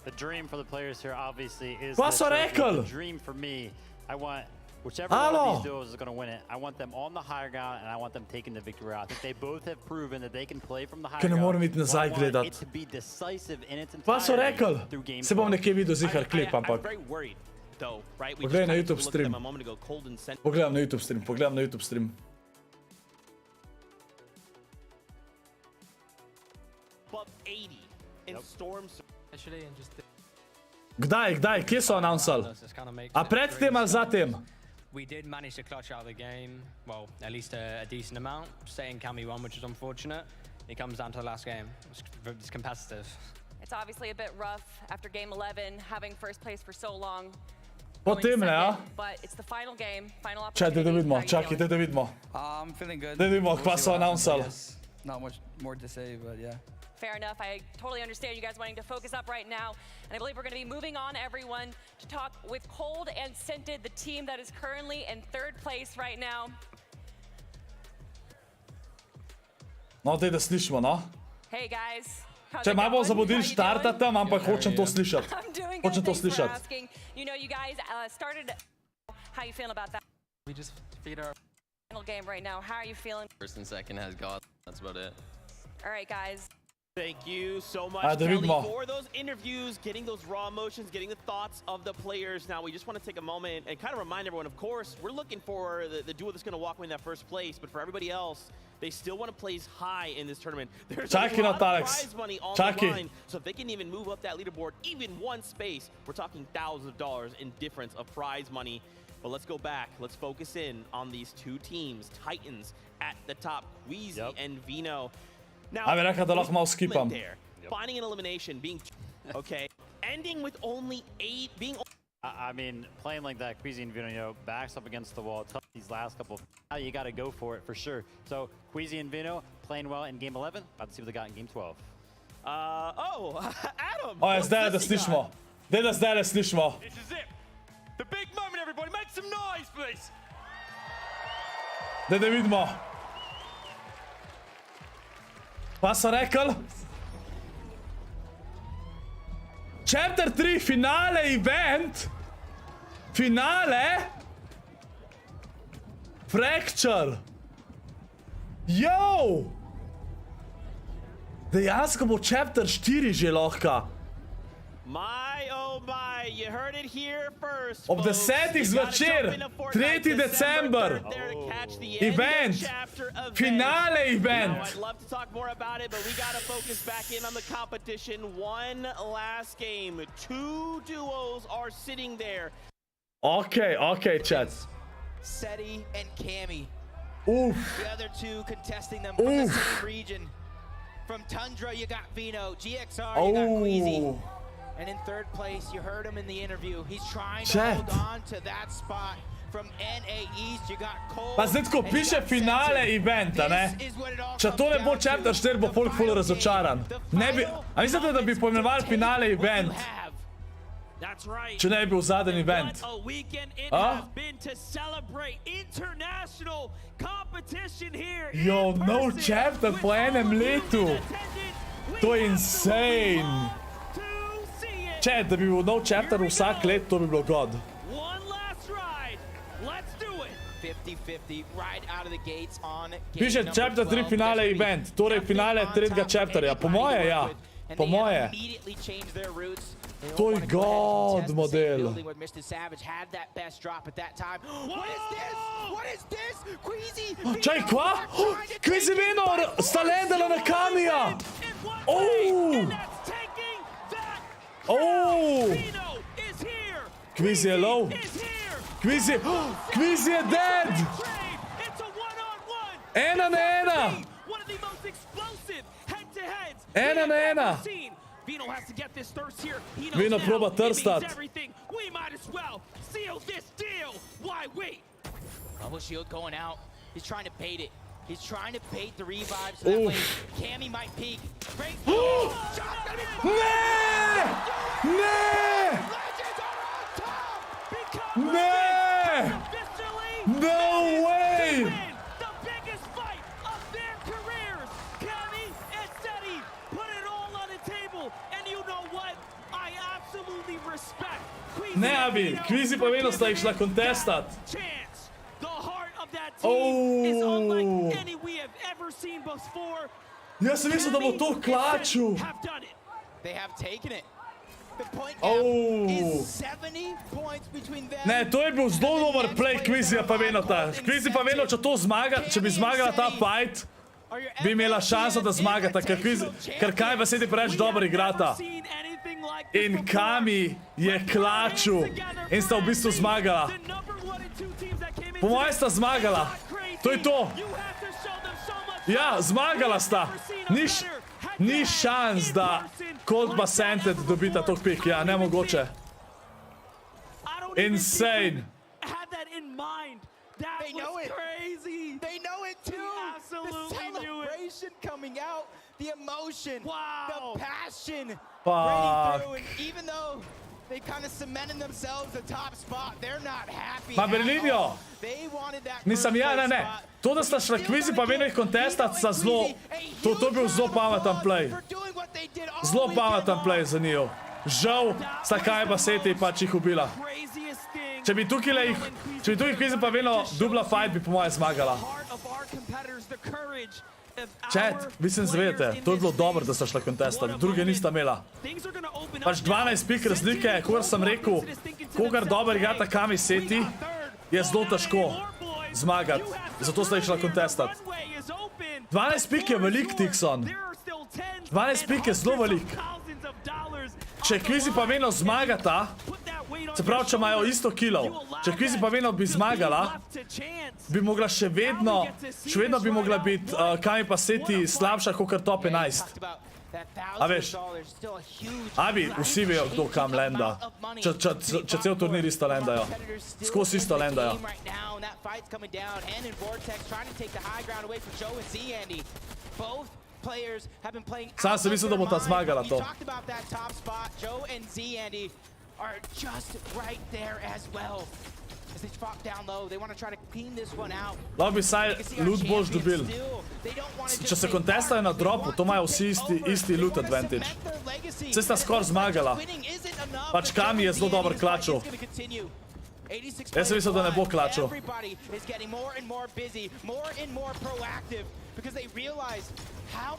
The dream for the players here obviously is Kva so rekli? the dream for me. I want Whichever one of these duos is going to win it, I want them on the higher ground and I want them taking the victory out. I think they both have proven that they can play from the higher ground. Ne moram iti nazaj gledat. Pa so rekli, se bom nekje videl zihar klip, ampak. Pogledaj na YouTube stream. Pogledam na YouTube stream, pogledam na YouTube stream. Kdaj, kje so announcali? A pred tem ali za tem? We did manage to clutch out of the game, well, at least a decent amount. Staying Cammy won, which is unfortunate. It comes down to the last game. It's competitive. It's obviously a bit rough after game 11, having first place for so long. Potem ne, ja? But it's the final game, final opportunity. Čakaj, da vidimo, čakaj, da vidimo. I'm feeling good. Da vidimo, kva so announcali. Not much more to say, but yeah. Fair enough. I totally understand you guys wanting to focus up right now. And I believe we're going to be moving on, everyone, to talk with Cold and Scented, the team that is currently in third place right now. No, daj da slišimo, no? Hey, guys. Če malo zabudili štarta tam, ampak hočem to slišati. Hočem to slišati. You know, you guys started... How you feeling about that? We just figured our final game right now. How are you feeling? First and second has God. That's about it. All right, guys. Thank you so much, Kelly, for those interviews, getting those raw emotions, getting the thoughts of the players. Now, we just want to take a moment and kind of remind everyone, of course, we're looking for the duo that's going to walk away in that first place, but for everybody else, they still want to place high in this tournament. There's a lot of prize money on the line, so if they can even move up that leaderboard even one space, we're talking thousands of dollars in difference of prize money. But let's go back. Let's focus in on these two teams, Titans at the top, Queasy and Vino. Now, finding an elimination, being okay, ending with only 8, being. I mean, playing like that, Queasy and Vino, you know, backs up against the wall. These last couple, now you got to go for it for sure. So Queasy and Vino playing well in game 11. About to see what they got in game 12. Adam. O, zdaj da slišimo. Zdaj da slišimo. This is it. The big moment, everybody. Make some noise, please. Da vidimo. Pa so rekli? Chapter 3 finale event. Finale. Fracture. Yo! Dejansko bo Chapter 4 že lahko. My, oh my, you heard it here first. Ob 10. zvečer, 3. december. Event. Finale event. Now, I'd love to talk more about it, but we got to focus back in on the competition. One last game. 2 duos are sitting there. Okay, chat. Seti and Cammy. Oof. The other two contesting them from the same region. From Tundra, you got Vino. GXR, you got Queasy. And in third place, you heard him in the interview. He's trying to hold on to that spot. From NA East, you got Cole. Pa zdaj tako piše finale eventa, ne? Če to ne bo Chapter 4, bo folk ful razočaran. Ne bi, a mislite, da bi poimenovali finale event? Če ne bi bil zadnji event. Yo, no Chapter po enem letu. To je insane. Če, da bi bil nov Chapter vsak let, to bi bilo god. 50-50 right out of the gates on Piše Chapter 3 finale event, torej finale 3. Chapterja. Po moje, ja. Po moje. To je god model. Čaj, kva? Queasy Vino sta ledala na Kamija. Queasy je low. Queasy je dead! 1 na 1! 1 na 1! Vino proba trstat. Bubble shield going out. He's trying to bait it. He's trying to bait the revive so that way Cammy might peek. No way! The biggest fight of their careers. Cammy and Seti put it all on the table. And you know what? I absolutely respect Queasy Ne, Abi, Kvizi pa vedno sta jih šla kontestat. Jaz sem mislil, da bo to klačil. Ne, to je bil zelo dober play Kvizija pa vedno ta. Kvizi pa vedno, če bi zmagala ta fight, bi imela šanso, da zmagata, ker kaj pa sedi preveč dobro igrata. In Kami je klačil in sta v bistvu zmagala. Po mojem sta zmagala. To je to. Ja, zmagala sta. Ni šans, da Cold pa Scented dobita tok pik. Ja, nemogoče. Insane. They know it. Crazy. They know it too. Absolutely. The celebration coming out, the emotion, the passion. Fuck. And even though they kind of cemented themselves the top spot, they're not happy. Ma Berlinio. They wanted that. Nisam ja, ne. To, da sta šla Kvizi pa vedno jih kontestat, sta zelo... To je bil zelo pametan play. Zelo pametan play za njo. Žal, sta kaj pa Seti pač jih ubila. Če bi tukaj Kvizi pa vedno dubla fight, bi po moje zmagala. Chat, vi se zavedate, to je bilo dobro, da sta šla kontestat, druge nista imela. Pač 12 pik razlike, kogar sem rekel, kogar dober igrata Kami Seti, je zelo težko zmagati, zato sta jih šla kontestat. 12 pik je velik, Tixon. 12 pik je zelo velik. Če Kvizi pa vedno zmagata, se pravi, če imajo isto killov, če Kvizi pa vedno bi zmagala, bi mogla še vedno bi mogla biti Kami pa Seti slabša kot top 11. A veš, Abi, vsi vejo, kdo kam lenda. Če cel turnir isto lendajo. Skozi isto lendajo. Sam sem mislil, da bo ta zmagala to. Are just right there as well. As they fought down low, they want to try to clean this one out. Lahko bi saj loot boš dobil. Če se kontestajo na dropu, to imajo vsi isti loot advantage. Vse sta skoraj zmagala. Pač Kami je zelo dober klačil. Jaz sem mislil, da ne bo klačil.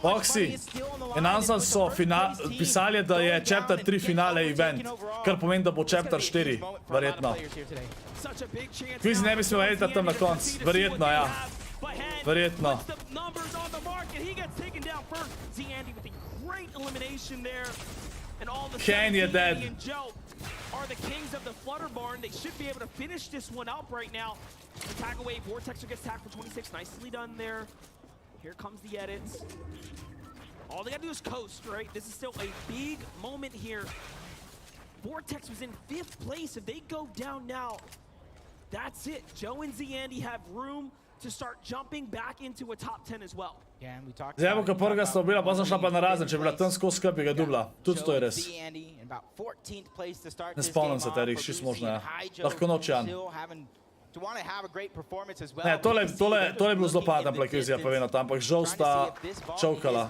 Oxy, Enhanced so pisali, da je Chapter 3 finale event, kar pomeni, da bo Chapter 4, verjetno. Kvizi ne bi smel editati tam na konc, verjetno, ja. Verjetno. Kane je dead. Are the kings of the Flutter Barn. They should be able to finish this one up right now. The tag away, Vortexer gets tagged for 26. Nicely done there. Here comes the edits. All they gotta do is coast, right? This is still a big moment here. Vortex was in 5th place. If they go down now, that's it. Joe and Zandy have room to start jumping back into a top 10 as well. Zdaj, ko prvega sta ubila, pa sem šla pa na razen, če je bila tam skozi skrb, bi ga dubla. Tudi to je res. Ne spomnim se terih, šest možno, ja. Lahko noč, Jan. Ne, tole je bilo zelo padan play Kvizija, pa vedno tam, ampak žal sta čovkala.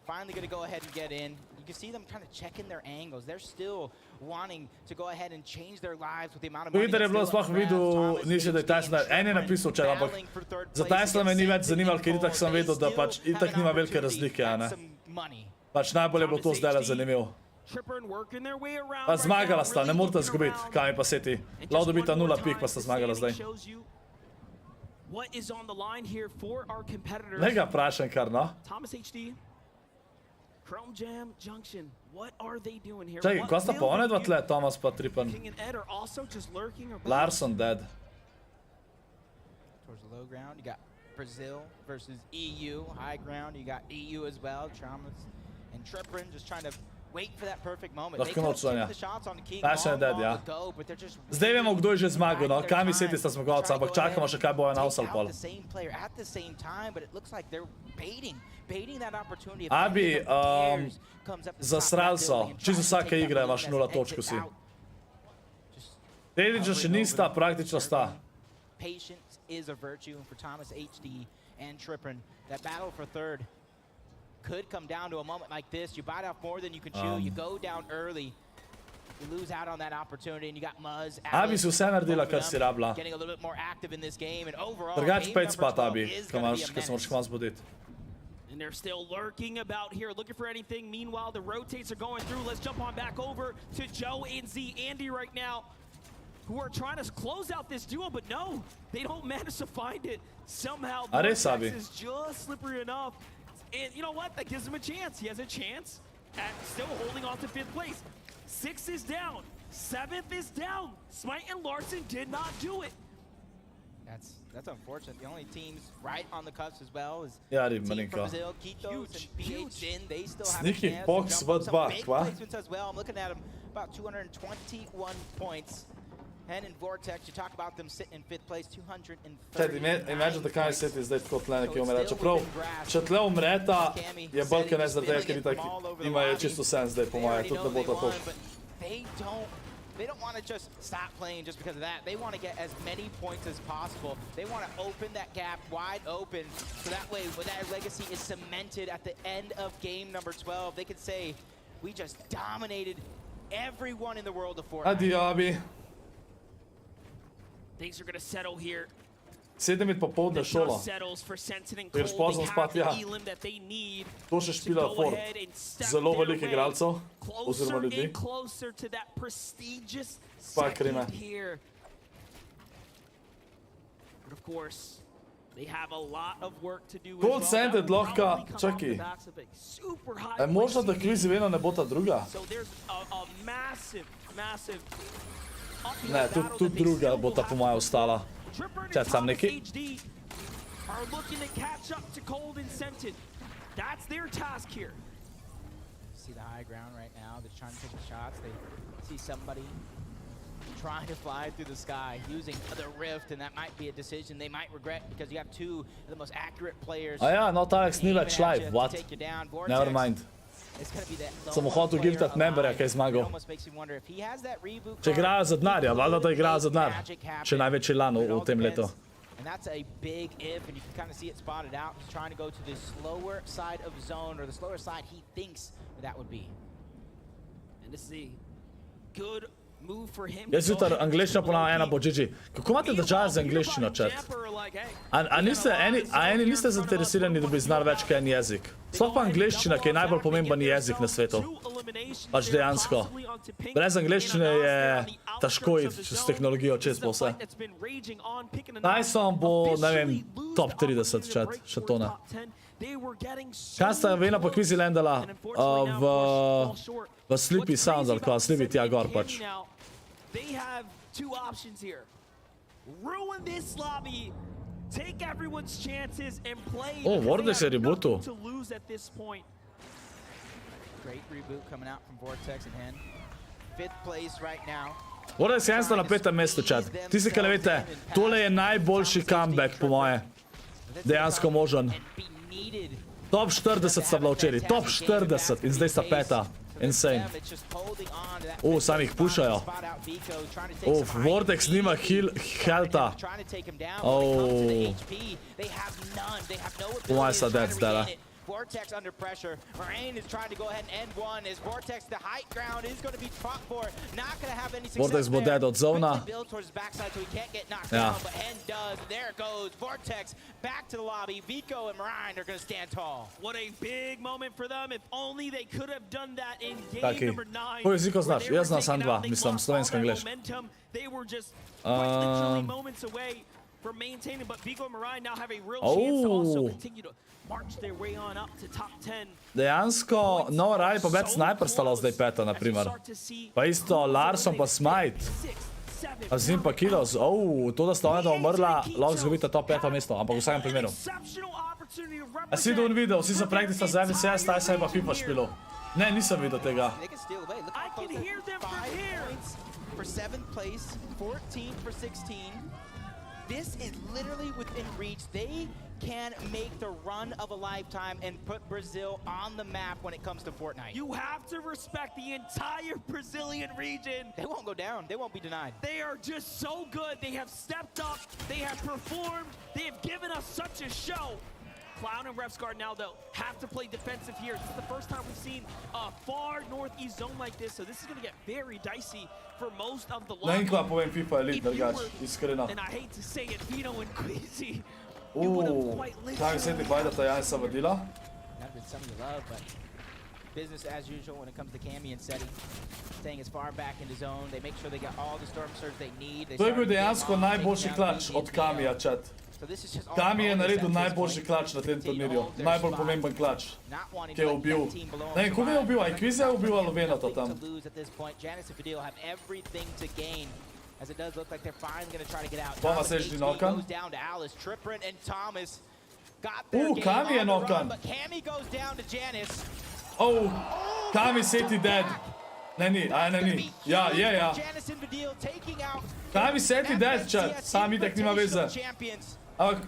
Finally going to go ahead and get in. You can see them kind of checking their angles. They're still wanting to go ahead and change their lives with the amount of money. Twitter je bilo sploh videl, nisi da je Tyson, en je napisal včeraj, ampak za Tysona me ni več zanimal, ker itak sem vedel, da pač itak nima velike razlike, a ne. Pač najbolj je bilo to zdaj zanimivo. Pa zmagala sta, ne morate zgubiti, Kami pa Seti. Lahko dobita 0 pik, pa sta zmagala zdaj. Ne ga vprašam kar, no? Chrome Jam Junction. What are they doing here? Čakaj, ko sta pa one dva tle, Thomas pa Tripan. Larson dead. Towards the low ground, you got Brazil versus EU. High ground, you got EU as well. Thomas and Tripan just trying to wait for that perfect moment. Lahko noč, Sonja. Tyson je dead, ja. Zdaj vemo, kdo je že zmagal, no? Kami Seti sta zmagovalca, ampak čakamo še kaj bo announcel pol. Abi, zasral so. Čisto vsake igre imaš 0 točko si. Dedično še nista, praktično sta. Patience is a virtue for Thomas HD and Trippin. That battle for third could come down to a moment like this. You bite off more than you can chew. You go down early. You lose out on that opportunity, and you got Muzz. Abi si vse naredila, kar si rabila. Getting a little bit more active in this game, and overall, Drugače game pet spat, number 12 Abi, is ko gonna be a se moraš menace. kmalu zbuditi. And they're still lurking about here, looking for anything. Meanwhile, the rotates are going through. Let's jump on back over to Joe and Z Andy right now, who are trying to close out this duo, but no, they don't manage to find it. Somehow, Vortex is just slippery enough. And you know what? That gives him a chance. He has a chance at still holding on to 5th place. 6 is down. 7th is down. Smite and Larson did not do it. That's unfortunate. The only teams right on the cusp as well is Ja, team from malinko. Brazil, Kitos and BH Din. They still have Sneaky a chance Fox to jump up v some dva, big kva? placements as well. I'm looking at them about 221 points. And in Vortex, you talk about them sitting in 5th place, 230. Imagine da kaj seti zdaj tako tle nekje umre. Čeprav, če tle umreta, je bolj ne zaradi tega, ker itak imajo čisto sen zdaj po moje. Tudi ne bo tako. They don't want to just stop playing just because of that. They want to get as many points as possible. They want to open that gap wide open, so that way when that legacy is cemented at the end of game number 12, they could say, we just dominated everyone in the world of Fortnite. Adio, Abi. Things are going to settle here. 7 popoldne šola. Greš pozno spat, ja. To še špila Ford. Zelo veliko igralcev, oziroma ljudi. Pa krime. Cold Sanded lahko, čakaj. Je možno, da kvizi vedno ne bo ta druga? Ne, tudi druga bo ta po moje ostala. Čet sam neki. Are looking to catch up to Cold and Scented. That's their task here. See the high ground right now. They're trying to take the shots. They see somebody trying to fly through the sky using the rift, and that might be a decision they might regret because you have two of the most accurate players. A ja, no Alex ni več live, what? Never mind. Sem mu hotel giftat memberja, kaj je zmagal. Če igrajo za denarja, valjda da igrajo za denar. Še največji lan v tem letu. And that's a big if, and you can kind of see it spotted out. He's trying to go to the slower side of zone, or the slower side he thinks that would be. And this is a good move for him. Jaz jutar angliščina ponavlja ena bo GG. Kako imate države za angliščino, chat? A eni niste zainteresirani, da bi znali več kaj en jezik? Sploh pa angliščina, ki je najbolj pomemben jezik na svetu. Pač dejansko. Brez angliščine je težko iti s tehnologijo čez po vse. Tyson bo, ne vem, top 30, chat, še to ne. Kaj sta vena po Quizlandala v Sleepy Sounds ali kva, Sleepy tja gor pač. They have two options here. Ruin this lobby, take everyone's chances and play. Oh, Vortex je rebootu. Great reboot coming out from Vortex and Hen. 5th place right now. Vortex je ensto na 5. mestu, chat. Tisti, ki ne veste, tole je najboljši comeback po moje. Dejansko možen. Top 40 sta bila včeraj, top 40 in zdaj sta 5. Insane. Sami jih pušajo. Vortex nima healtha. Po moje sta dead zdaj. Vortex under pressure. Moraine is trying to go ahead and end one. Is Vortex the high ground is going to be fought for. Not going to have any success. Vortex bo dead od zona. Build towards his backside so he can't get knocked down, but Hen does. There goes Vortex back to the lobby. Vico and Moraine are going to stand tall. What a big moment for them. If only they could have done that in game number 9. Koji jeziko znaš? Jaz znam sam dva, mislim, slovenski angliš. They were just quite literally moments away from maintaining, but Vico and Moraine now have a real chance to also continue to march their way on up to top 10. Dejansko, no, Raj pa več sniper stalo zdaj 5, naprimer. Pa isto Larson pa Smite. A z njim pa Kidos. To da sta ona umrla, lahko zgubita top 5 mesto, ampak v vsakem primeru. A si videl video, vsi so practice za MCS, taj se je pa FIFA špilo. Ne, nisem videl tega. I can hear them from here. For 7th place, 14 for 16. This is literally within reach. They can make the run of a lifetime and put Brazil on the map when it comes to Fortnite. You have to respect the entire Brazilian region. They won't go down. They won't be denied. They are just so good. They have stepped up. They have performed. They have given us such a show. Clown and Refsguard now, though, have to play defensive here. This is the first time we've seen a far northeast zone like this, so this is going to get very dicey for most of the lobby. Nenkva povem FIFA Elite, drugač, iskreno. And I hate to say it, Vino and Queasy, you would have quite Kaj se ti bajdata Janisa vodila? Not that some of you love, but business as usual when it comes to Cammy and Seti. Staying as far back into zone, they make sure they got all the storm surge they need. To je bil dejansko najboljši klač od Kamija, chat. Kami je naredil najboljši klač na tem turnirju. Najbolj pomemben klač, ki je ubil. Ne vem, koga je ubil? Queasy je ubil ali Venata tam? As it does look like they're finally going to try to get out. Boma sežni nokan. Goes down to Alice. Trippin and Thomas got their game Kami je nokan. But Cammy goes down to Janice. Oh, Kami Seti dead. Ne ni, ne ni. Ja, je, ja. Kami Seti dead, chat. Sam itek nima veze. Ampak,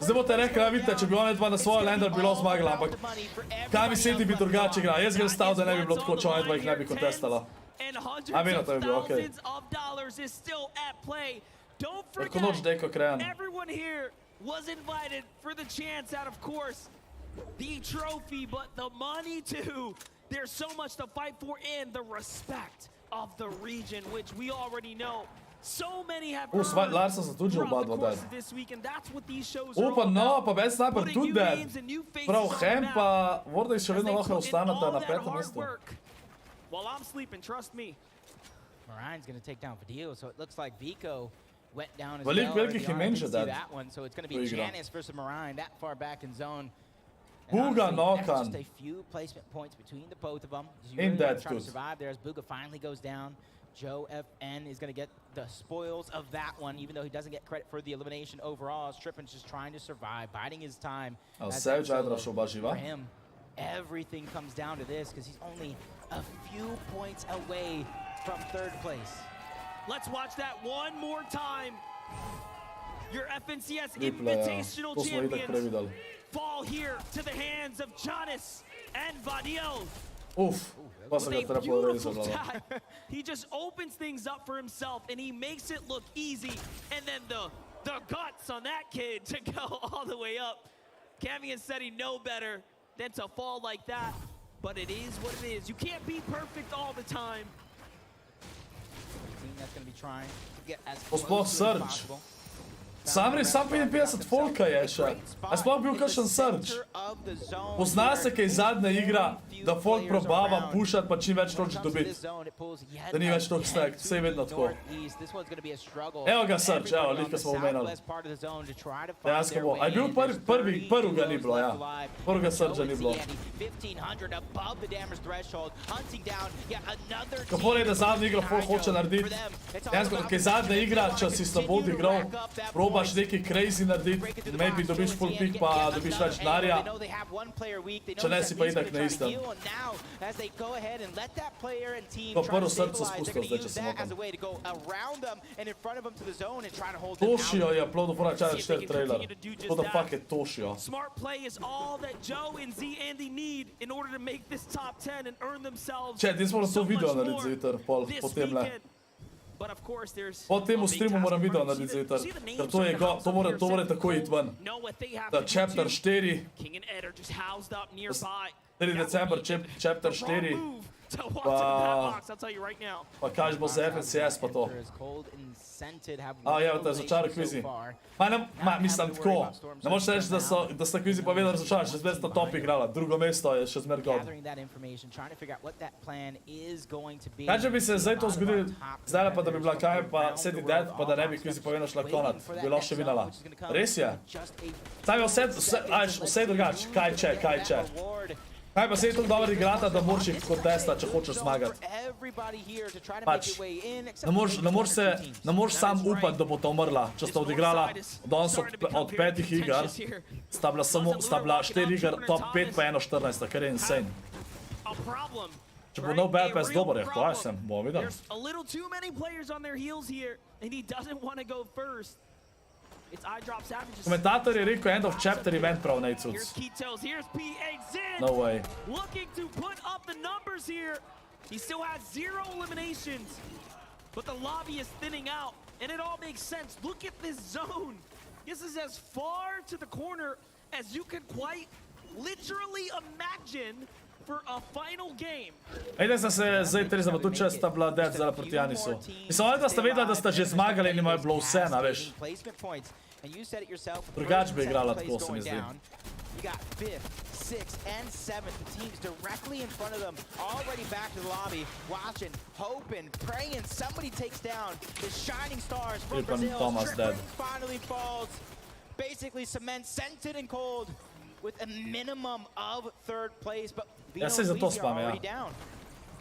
zdaj boste rekli, vidite, če bi ona dva na svojo lander bilo zmagala, ampak Kami Seti bi drugače igra. Jaz ga stav, da ne bi bilo tako, če ona dva jih ne bi kontestala. And hundreds of thousands of dollars is still at play. Don't forget, everyone here was invited for the chance at, of course, the trophy, but the money too. There's so much to fight for and the respect of the region, which we already know. So many have earned throughout the course of this week, and that's what these shows are all about. Pa Bad Sniper tudi dead. Prav, Hem pa Vortex še vedno lahko ostanete na petem mestu. While I'm sleeping, trust me. Marine's going to take down Vadil, so it looks like Vico went down as well. Velikih imenja that one, so it's going to be Janice versus Marine that far back in zone. Buga nokan. Just a few placement points between the both of them. You really trying to survive there as Buga finally goes down. Joe FN is going to get the spoils of that one, even though he doesn't get credit for the elimination overall. Strippin's just trying to survive, biding his time. For him, everything comes down to this because he's only a few points away from third place. Let's watch that one more time. Your FNCS Invitational champions fall here to the hands of Jonas and Vadil. Oof. He just opens things up for himself and he makes it look easy. And then the guts on that kid to go all the way up. Cammy and Seti know better than to fall like that. But it is what it is. You can't be perfect all the time. The team that's going to be trying to get as close as possible. Sam 55 folka je še. A sploh bil kakšen Surge? Pozna se kaj zadnja igra, da folk probava pušat pa čim več točk dobiti. Da ni več točk stacked, vse je vedno tako. Evo ga Surge, evo, lihka smo omenali. Dejansko bo. A je bil prvi ga ni bilo, ja. Prvega Surgea ni bilo. Kako je, da zadnja igra folk hoče narediti? Dejansko, kaj zadnja igra, če si slabo odigral, probaš neki crazy narediti, maybe dobiš full pick pa dobiš več denarja, če ne si pa itak na istem. Pa prvo srce spustil zdaj, če se motam. Tošijo je uploadil fora čaja 4 trailer. What the fuck je Tošijo? Smart play is all that Joe and Z Andy need in order to make this top 10 and earn themselves so much more this weekend. Po tem streamu moram video narediti zjutraj, ker to mora tako iti ven. Da Chapter 4, 4 december, Chapter 4, pa kaj bo za FNCS pa to. A ja, da je razočaral Queasy. Mislim tako, ne moš reči, da sta Queasy pa vedno razočaral, še zdaj sta top igrala, drugo mesto je še zmer god. Kaj če bi se zdaj to zgodilo, zdaj pa da bi bila kaj pa Seti dead, pa da ne bi Queasy pa vedno šla konat, bi lahko še vinala. Res je? Saj vse drugač, kaj če. Kaj pa se je tako dobro igrata, da moraš jih kontesta, če hočeš zmagati. Pač, ne moreš sam upati, da bo ta umrla. Če sta odigrala danes od 5 igar, sta bila 4 igar, top 5 pa 1-14, kar je insane. Če bo no bad pass dober, je hvala sem, bomo videli. Komentator je rekel end of chapter event prav nejcuc. No way. Looking to put up the numbers here. He still has 0 eliminations. But the lobby is thinning out. And it all makes sense. Look at this zone. This is as far to the corner as you can quite literally imagine for a final game. Ajde da se zdaj Teresa, pa tu čas sta bila dead zdaj proti Janisu. Mislim, ali da sta vedela, da sta že zmagali in imajo bilo vse, na veš. Drugač bi igrala tako, se mi zdi. You got 5th, 6th, and 7th teams directly in front of them, already back to the lobby, watching, hoping, praying somebody takes down the shining stars from Brazil. Strickland finally falls, basically cements Scented and Cold with a minimum of 3rd place, but Vino and Weezy are already down.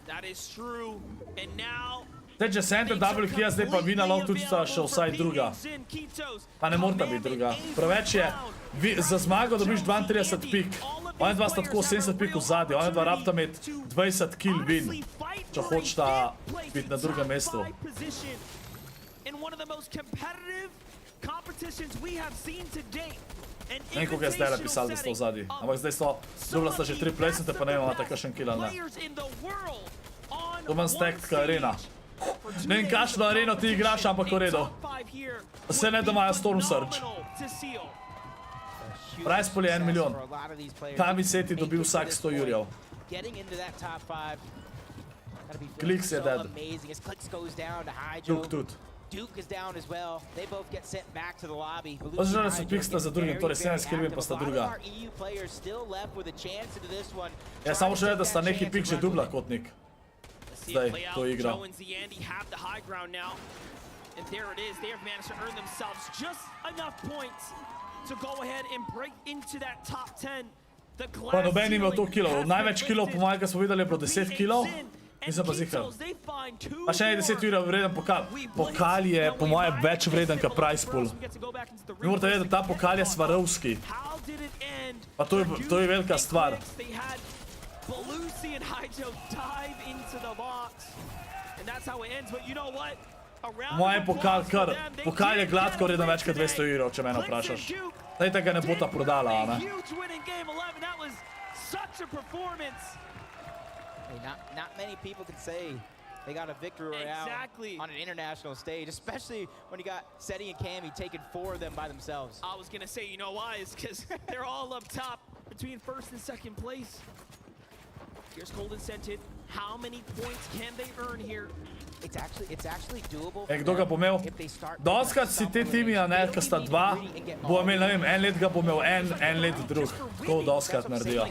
That is true, and now Zdaj, če Scented double kill, zdaj pa Vina lahko tudi sta še vsaj druga. Pa ne morata biti druga. Preveč je, za zmago dobiš 32 pik. Oni dva sta tako 70 pik v zadnji, oni dva rabita imeti 20 kill win, če hočeta biti na drugem mestu. Ne vem, koliko je zdaj napisal, da sta v zadnji. Ampak zdaj sta, dobila sta že 3 placente, pa ne vem, imata kakšen kill ali ne. To manj stacked ka arena. Ne vem, kakšno areno ti igraš, ampak v redu. Vse ne, da imajo Storm Surge. Price pool je 1 milijon. Kami Seti dobil vsak 100 jurjev. Kliks je dead. Duke tudi. Oziroma so Piksta za drugim, torej 17 kill pa sta druga. Ja, samo še da sta neki Pik že dubla kotnik. Zdaj, to igra. Pa noben imel to killov. Največ killov po mojem, kar smo videli, je bilo 10 killov. Nisem pa zihar. Pa še 10 jurjev vreden pokal. Pokal je po mojem več vreden ka price pool. Vi morate vedeti, da ta pokal je svarovski. Pa to je velika stvar. Lucy and Hydro dive into the box, and that's how it ends. But you know what? Moj pokal je gladko vreden več kot 200 jurjev, če mene vprašaš. Zdaj tega ne bo ta prodala, a ne? Not many people can say they got a victory royale on an international stage, especially when you got Seti and Cammy taking 4 of them by themselves. I was gonna say, you know why? It's because they're all up top between 1st and 2nd place. Here's Cold and Scented. How many points can they earn here? It's actually doable. Kdo ga bo imel? Doskrat si te timi, a ne, ko sta dva, bo imel, ne vem, en let ga bo imel en let drug. Tako doskrat naredijo.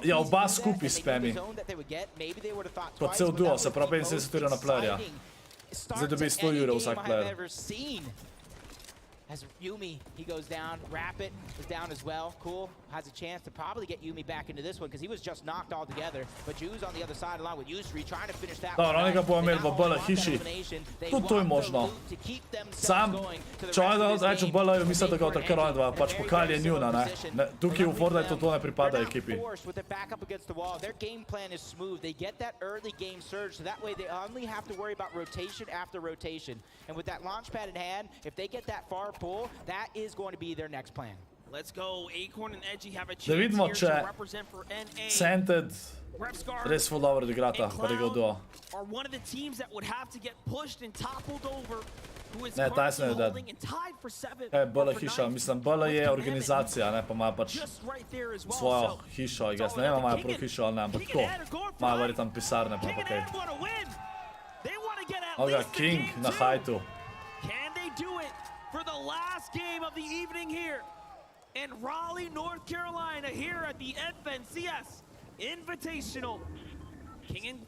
Ja, oba skupaj spami. Kot cel duo, se pravi 75 jurjev na playerja. Zdaj dobi 100 jurjev vsak player. As Yumi, he goes down. Rapid is down as well. Cool has a chance to probably get Yumi back into this one because he was just knocked all together. But Ju's on the other side along with Yusri trying to finish that one. Oni ga bo imeli v BL hiši. Tudi to je možno. Sam, če oni da reče v BL-ju, misle, da ga otakar oni dva. Pač pokal je njuna, ne. Tukaj v Fortnite to ne pripada ekipi. Their game plan is smooth. They get that early game surge, so that way they only have to worry about rotation after rotation. And with that launch pad in hand, if they get that far pull, that is going to be their next plan. Let's go. Acorn and Edgy have a chance here to represent for NA. Scented res ful dobro odigrata, pa je duo. Are one of the teams that would have to get pushed and toppled over. Ne, Tyson je dead. BL hiša, mislim, BL je organizacija, ne, pa ima pač svojo hišo, jaz ne vem, imajo prav hišo ali ne, ampak tako. Imajo vari tam pisarne, pa pa kaj. Oga, King na hajtu. Can they do it for the last game of the evening here in Raleigh, North Carolina, here at the FNCS Invitational? King and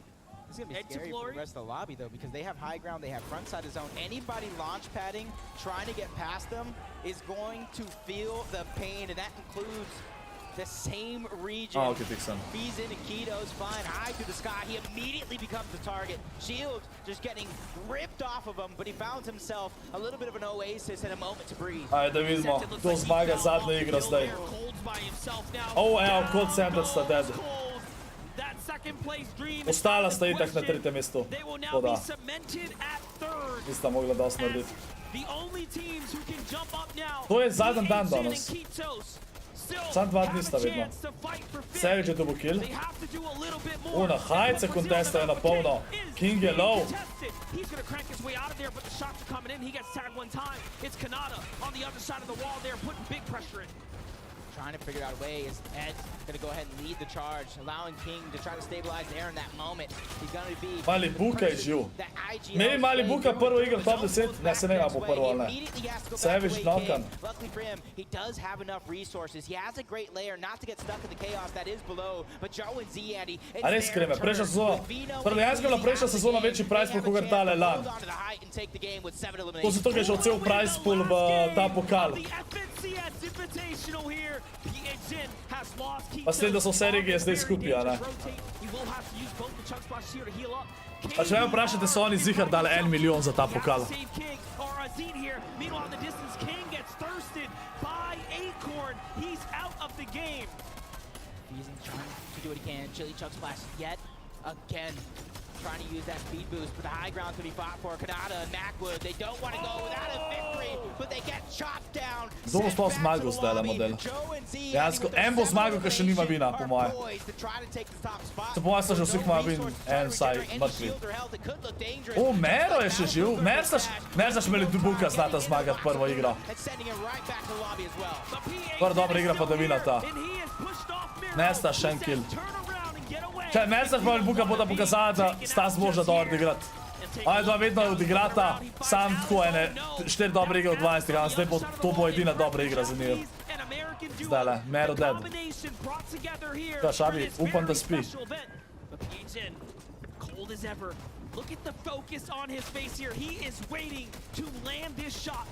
It's going to be scary for the rest of the lobby, though, because they have high ground, they have front side of zone. Anybody launch padding, trying to get past them, is going to feel the pain, and that includes the same region. Oh, okay, Dixon. He's in Aikido's flying high through the sky. He immediately becomes the target. Shield just getting ripped off of him, but he found himself a little bit of an oasis and a moment to breathe. Ajde, vidimo, kdo zmaga zadnja igra zdaj. Oh, evo, Cold Sanders sta dead. Ostala sta itak na tretjem mestu. To da. Nista mogla dosti narediti. To je zadnji dan danes. Sam dva nista vedno. Savage je dobil kill. Na hajce kontesta je na polno. King je low. He's going to crank his way out of there, but the shots are coming in. He gets tagged one time. It's Kanata on the other side of the wall there, putting big pressure in. Trying to figure out a way is Ed's going to go ahead and lead the charge, allowing King to try to stabilize the air in that moment. He's going to be... Mali Buka je živ. Meni Mali Buka prvo igra top 10, ne se ne bo prvo, ali ne. Savage knockan. Luckily for him, he does have enough resources. He has a great layer not to get stuck in the chaos that is below, but Joe and Z, Andy... A res kreme, prejšnja sezona. Prvenjansko je bila prejšnja sezona večji prize pool, kogar tale lan. To zato, ker je šel cel prize pool v ta pokal. Pa sled, da so vse regije zdaj skupaj, a ne? A če me vprašate, so oni zihar dali 1 milijon za ta pokal. Trying to use that speed boost, but the high ground's going to be fought for. Kanata and Macwood, they don't want to go without a victory, but they get chopped down. Kdo bo sploh zmagal zdaj, model? Dejansko, en bo zmagal, ker še nima vina, po moje. Se po moje sta že vseh ima vin, en vsaj mrtvi. O, Mero je še živ. Mer znaš imeli Dubuka znata zmagati prvo igro. Prva dobra igra pa da vina ta. Ne sta še en kill. Če Mersaš pa Buka bodo pokazala, da sta zmožna dobro odigrati. Oni dva vedno odigrata, sam tako ene 4 dobre igre od 12, a zdaj bo to bo edina dobra igra za njih. Zdajle, Mero dead. Kaj, Šabi, upam, da spi. Look at the focus on his face here. He is waiting to land this shot.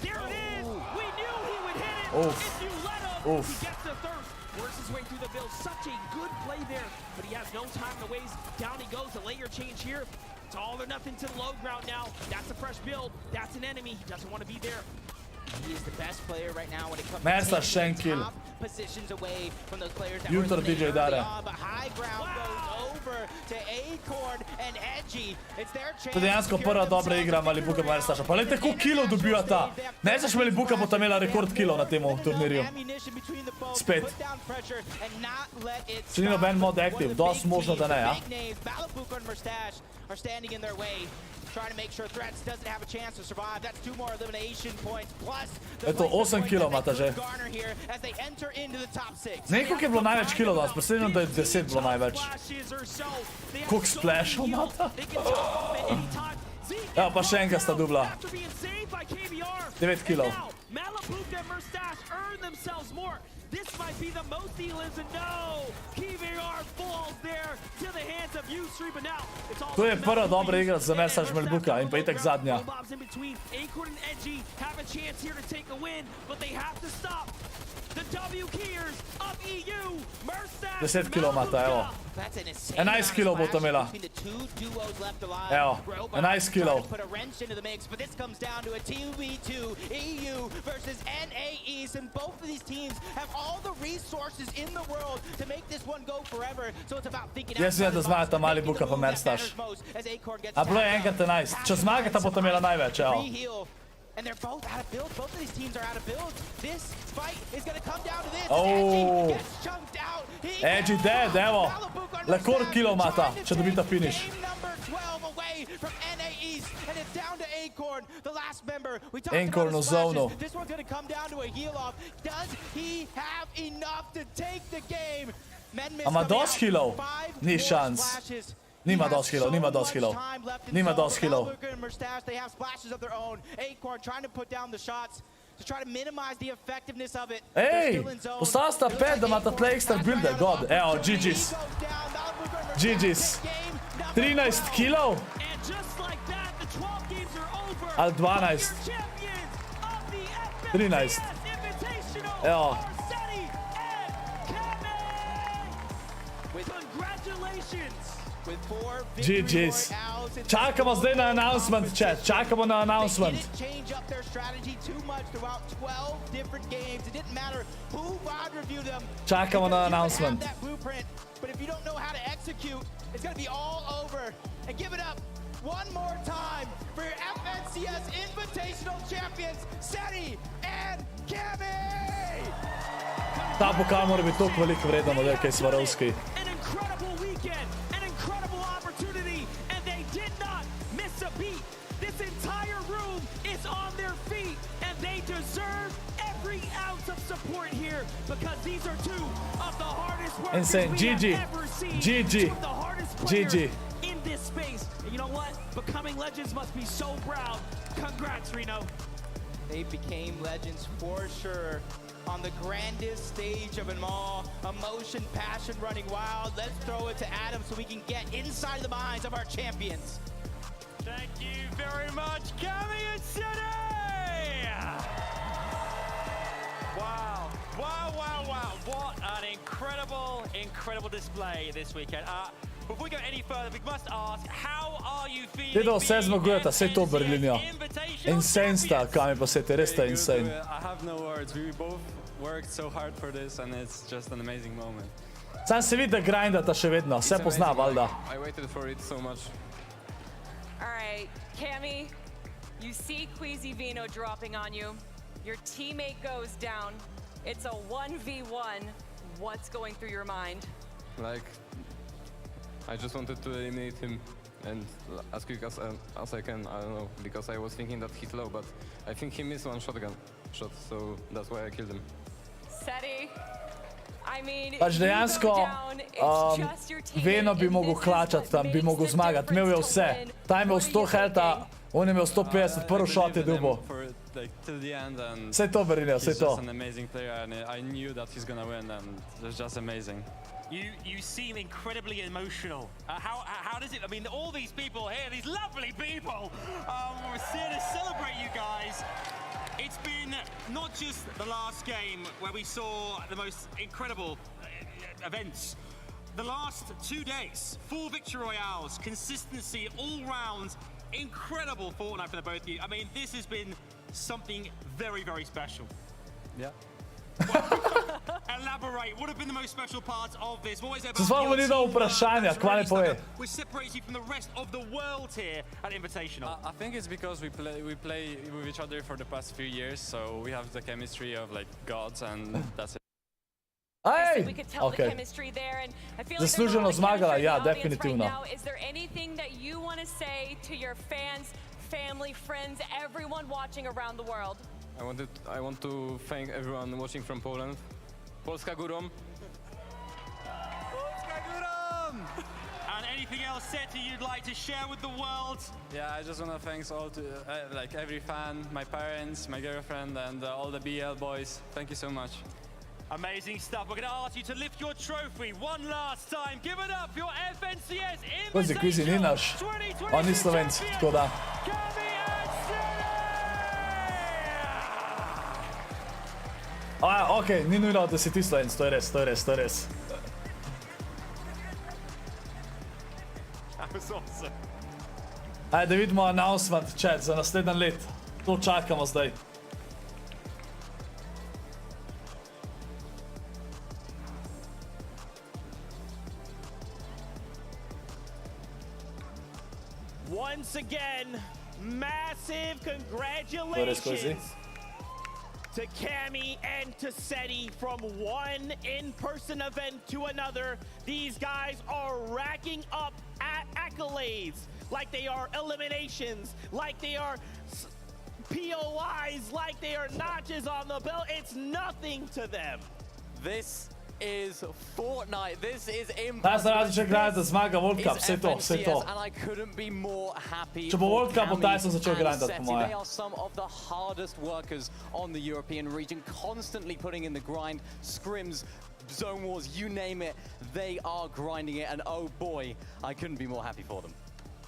There it is! We knew he would hit it! If you let him, he gets the thirst. Works his way through the build. Such a good play there, but he has no time to waste. Down he goes. A layer change here. It's all or nothing to the low ground now. That's a fresh build. That's an enemy. He doesn't want to be there. He is the best player right now when it comes Mersaš še en kill. Positions away from those players that Jutro DJ Dare. but high ground goes over to Acorn and Edgy. It's their chance. To dejansko prva dobra igra Malibuka Mersaša. Pa gledajte, koliko killov dobiva ta. Ne znaš Malibuka bo ta imela rekord killov na temu turnirju. Spet. Če ni noben mod active, dost možno da ne, ja. Trying to make sure Threats doesn't have a chance to survive. That's 2 more elimination points plus Eto, 8 killov imata že. Nekako je bilo največ killov danes, predstavljam, da je 10 bilo največ. Koliko splashov imata? Evo, pa še enka sta dubla. 9 killov. This might be the most he lives in. No! KVR falls there to the hands of Yusri, but now it's all... To je prva dobra igra za Mersaš Malibuka in pa itak zadnja. Acorn and Edgy have a chance here to take a win, but they have to stop. The W Keers of EU, Mersaš 10 killov imata, evo. 11 killov bo to imela. Evo, 11 killov. Put a wrench into the mix, but this comes down to a 2v2 EU versus NAEs, and both of these teams have all the resources in the world to make this one go forever. So it's about thinking Jaz vidim, da zmagata Malibuka pa Mersaš. A bilo je enkrat 11. Če zmagata bo to imela največ, evo. And they're both out of build. Both of these teams are out of build. This fight is going to come down to this. Oh. Edgy gets chunked out. Edgy dead, evo. Lekor kilo mata, če dobita finish. Game number 12 away from NAEs, and it's down to Acorn, the last member. We talked Acorn about v zonu. This one's going to come down to a heal off. Does he have enough to take the game? Ama dost healov? Ni šans. Nima dost healov, nima dost healov. Nima dost healov. They have splashes of their own. Acorn trying to put down the shots to try to minimize the effectiveness of it. Ej, postala sta 5, da imata tle ekstra builde, god. Evo, GG's. GG's. 13 killov? Ali 12? 13. Evo. GG's. Čakamo zdaj na announcement, chat. Čakamo na announcement. Čakamo na announcement. one more time for your FNCS Invitational champions, Seti and Cammy! Ta pokal mora biti toliko veliko vredan od LK Swarovski. An incredible weekend, an incredible opportunity, and they did not miss a beat. This entire room is on their feet, and they deserve every ounce of support here because these are two of the hardest workers Insane. we GG. have ever seen. GG. Two of the hardest players GG. in this space. And you know what? Becoming legends must be so proud. Congrats, Reno. They became legends for sure on the grandest stage of them all. Emotion, passion running wild. Let's throw it to Adam so we can get inside the minds of our champions. Thank you very much, Cammy and Seti! Wow, wow, wow, wow. What an incredible display this weekend. Before we go any further, we must ask, how are you feeling? Te da vse zmagujeta, vse to Berlinja. Insane sta, Kami pa Seti, res sta insane. I have no words. We both worked so hard for this and it's just an amazing moment. Sam se vidi, da grindata še vedno, vse pozna, valjda. I waited for it so much. All right, Cammy, you see Queasy Vino dropping on you. Your teammate goes down. It's a 1v1. What's going through your mind? Like, I just wanted to eliminate him and as quick as I can. I don't know, because I was thinking that he's low, but I think he missed one shot, so that's why I killed him. Seti, I mean, Pač dejansko, Veno bi mogel klačati tam, bi mogel zmagati, imel je vse. Ta je imel 100 helta, on je imel 150, prvi shot je dobil. Vse to, Berlinja, vse to. He's just an amazing player and I knew that he's gonna win and it's just amazing. You seem incredibly emotional. How does it, I mean, all these people here, these lovely people, we're here to celebrate you guys. It's been not just the last game where we saw the most incredible events. The last 2 days, 4 victory royales, consistency all round, incredible Fortnite for the both of you. I mean, this has been something very, very special. Yeah. Elaborate. What have been the most special parts of this? What is it Se zvamo ni dal vprašanja, kva ne pove. Which separates you from the rest of the world here at Invitational? I think it's because we play with each other for the past few years, so we have the chemistry of like gods, and that's it. Ej! Okay. Zasluženo zmagala, ja, definitivno. Is there anything that you want to say to your fans, family, friends, everyone watching around the world? I want to thank everyone watching from Poland. Polska górą. Polska górą! And anything else, Seti, you'd like to share with the world? Yeah, I just want to thank all to like every fan, my parents, my girlfriend, and all the BL boys. Thank you so much. Amazing stuff. We're going to ask you to lift your trophy one last time. Give it up for your FNCS Quasi Queasy ni naš, on ni Slovenc, tako da. Ok, ni nujno, da si ti Slovenc, to je res, to je res, to je res. That was awesome. Ajde, vidimo announcement, chat, za naslednji let. To čakamo zdaj. Once again, massive congratulations to Cammy and to Seti from one in-person event to another. These guys are racking up accolades like they are eliminations, like they are POIs, like they are notches on the belt. It's nothing to them. This is Fortnite. This is Ta se radi če gledati, da zmaga World Cup, vse to, vse to. And I couldn't be more happy. Če bo World Cup, bo Tyson začel gledati, po moje. They are some of the hardest workers on the European region, constantly putting in the grind, scrims, zone wars, you name it. They are grinding it, and oh boy, I couldn't be more happy for them.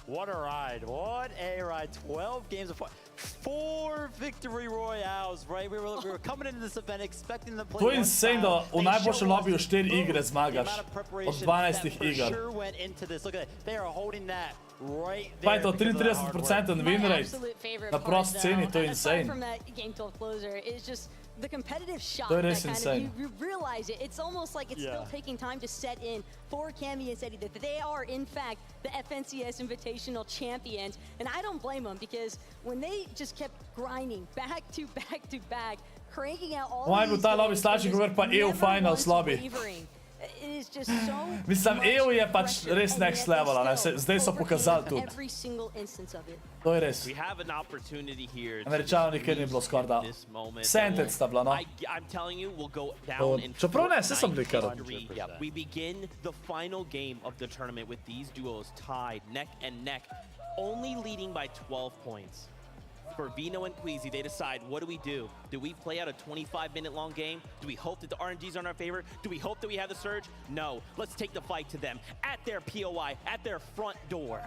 What a ride, what a ride. 12 games of 4 victory royales, right? We were coming into this event expecting them to play. To je insane, da v najboljšem lobiju 4 igre zmagaš od 12 iger. Sure went into this. Look at it. They are holding that right there. Pa je to 33% win rate na prost ceni, to je insane. From that game 12 closer is just the competitive shock That that is kind insane. of you realize it. It's almost like it's still taking time to set in for Cammy and Seti that they are in fact the FNCS Invitational champions, and I don't blame them because when they just kept grinding back to back to back, cranking out all Ovaj these taj lobby games, slači and govor pa just EU never Finals once lobby. wavering. It is just so Mislim, much EU je pač pressure, res and next yet they level, a ne? still Zdaj so pokazali tudi. every single instance of it. To je res. We have an opportunity here. Američanov nikjer ni bilo skoraj da. Sentenc sta bila, no. I'm telling you, we'll go down in Čeprav ne, saj sem bili kar. We begin the final game of the tournament with these duos tied neck and neck, only leading by 12 points. For Vino and Queasy, they decide, what do we do? Do we play out a 25-minute long game? Do we hope that the RNGs are in our favor? Do we hope that we have the surge? No. Let's take the fight to them at their POI, at their front door.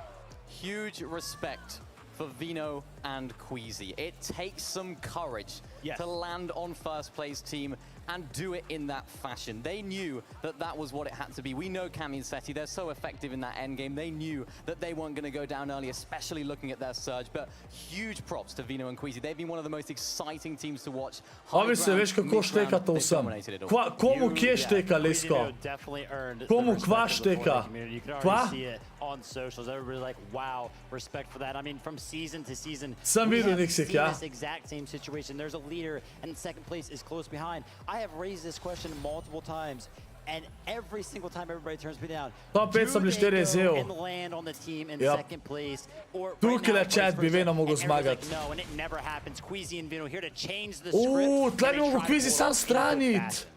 Huge respect for Vino and Queasy. It takes some courage to land on first place team and do it in that fashion. They knew that that was what it had to be. We know Cammy and Seti, they're so effective in that end game. They knew that they weren't going to go down early, especially looking at their surge. But huge props to Vino and Queasy. They've been one of the most exciting teams to watch. Ovi se veš kako šteka to vsem. Komu kje šteka, Lesko? Komu kva šteka? Kva? On socials, everybody like, wow, respect for that. I mean, from season to season, Sam we videl have Nixik, seen ja. this exact same situation. There's a leader, and second place is close behind. I have raised this question multiple times, and every single time everybody turns me down. Top 5 so bili 4 ZEO. And land on the team in Yep. second place, or Tukaj chat bi Vino mogel zmagati. No, and it never happens. Queasy and Vino here to change the script. Tle bi mogel Queasy sam stranit.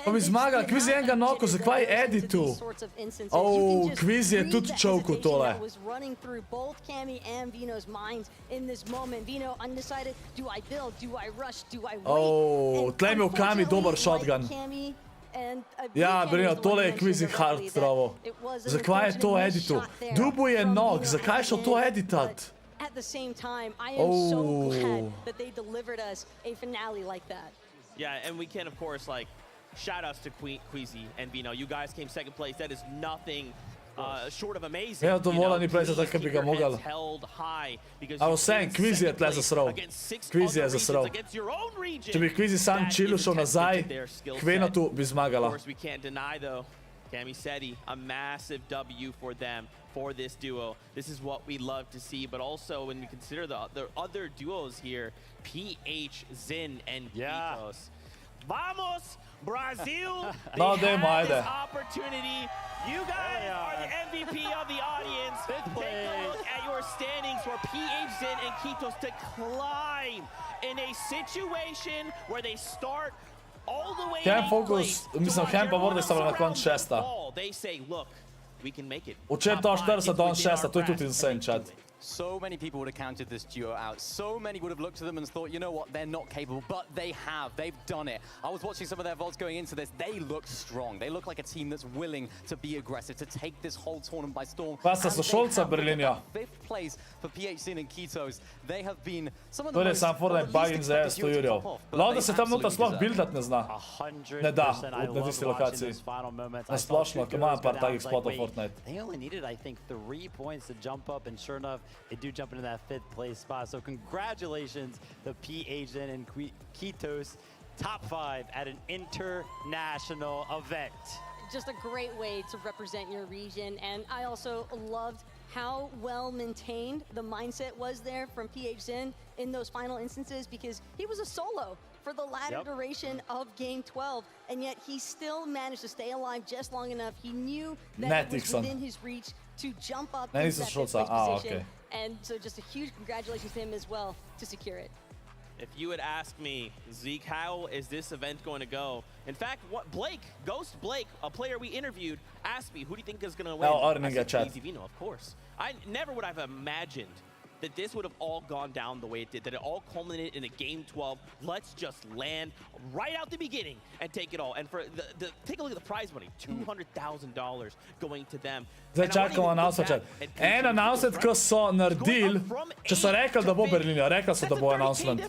Pa bi zmagal, Queasy enega noko, zakaj editu? Queasy je tudi čovku tole. Was running through both Cammy and Vino's minds in this moment. Vino undecided, do I build, do I rush, do I wait? Tle je imel Cammy dober shotgun. Ja, Brino, tole je Queasy hard trovo. Zakaj je to editu? Dubu je nog, zakaj je šel to editat? At the same time, I am so glad that they delivered us a finale like that. Yeah, and we can, of course, like, shout outs to Queasy and Vino. You guys came second place. That is nothing short of amazing. Ja, to vola ni plesa tako bi ga mogel. I was saying, Queasy je tle zasral. Queasy je zasral. Če bi Queasy sam chillu šel nazaj, Kvenotu bi zmagala. Of course, we can't deny, though, Cammy Seti, a massive W for them, for this duo. This is what we love to see, but also when we consider the other duos here, PH, Zin, and Vitos. Vamos, Brazil! No, they dajmo, had this ajde. opportunity. You guys are the MVP of the audience. Take a look at your standings for PH, Zin, and Kitos to climb in a situation where they start all the way Hem fokus, mislim, Hem pa Vorda sta bila na koncu šesta. They say, look, we can make it. Včeraj to 40 don šesta, to je tudi insane, chat. So many people would have counted this duo out. So many would have looked at them and thought, you know what, they're not capable, but they have. They've done it. I was watching some of their VODs going into this. They look strong. They look like a team that's willing to be aggressive, to take this whole tournament by storm. Pasta so Šolca Berlinja. Fifth place for PHC and Kitos. They have been some of the To je most sam Fortnite bugin za S, to Jurjo. Lauda se tam nutra sploh buildat ne zna. Ne da, na tisti lokaciji. Na splošno, ko imam par takih spotov Fortnite. They only needed, I think, 3 points to jump up, and sure enough, they do jump into that 5th place spot. So congratulations to PHN and Kitos, top 5 at an international event. Just a great way to represent your region, and I also loved how well maintained the mindset was there from PH Zin in those final instances, because he was a solo for the latter duration of Game 12, and yet he still managed to stay alive just long enough. He knew that it was within his reach to jump up into that 5th place position. And so just a huge congratulations to him as well to secure it. If you had asked me, Zeke, how is this event going to go? In fact, what Ghost Blake, a player we interviewed, asked me, who do you think is going to win? I said, Queasy Vino, of course. I never would have imagined that this would have all gone down the way it did, that it all culminated in a Game 12. Let's just land right out the beginning and take it all. And for take a look at the prize money, $200,000 going to them. Zdaj čakamo announcement. En announcement, ko so naredili, če so rekli, da bo Berlinja, rekli so, da bo announcement.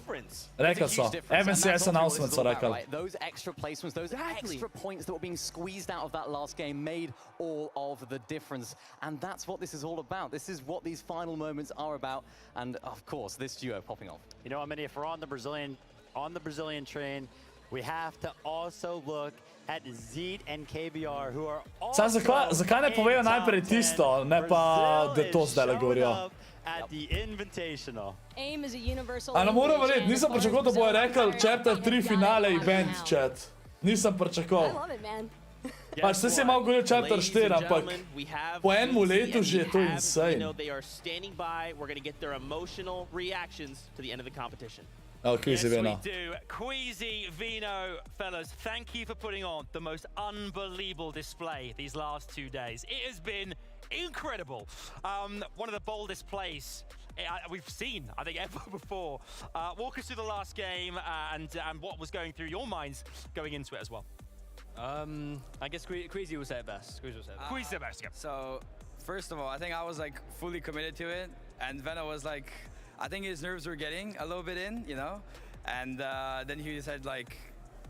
Rekli so. FNCS announcement so rekli. Those extra placements, those extra points that were being squeezed out of that last game made all of the difference. And that's what this is all about. This is what these final moments are about. And of course, this duo popping off. You know, I mean, if we're on the Brazilian train, we have to also look at Zed and KBR, who are Sad, zakaj ne povejo najprej tisto, ne pa da to zdaj govorijo. at the Invitational. AIM is a universal. A ne moram verjeti, nisem pričakoval, da bojo rekli Chapter 3 finale event chat. Nisem I pričakoval. love it, man. Pač se si malo govoril Chapter 4, ampak po enem letu že je to insane. They are standing by. We're going to get their emotional reactions to the end of the competition. Oh, Queasy Vino. Yes, we do. Queasy Vino, fellas, thank you for putting on the most unbelievable display these last 2 days. It has been incredible. One of the boldest plays we've seen, I think, ever before. Walk us through the last game and what was going through your minds going into it as well. I guess Queasy will say it best. Queasy will say it best. Queasy the best, yeah. So, first of all, I think I was like fully committed to it, and Veno was like, I think his nerves were getting a little bit in, you know, and then he said like,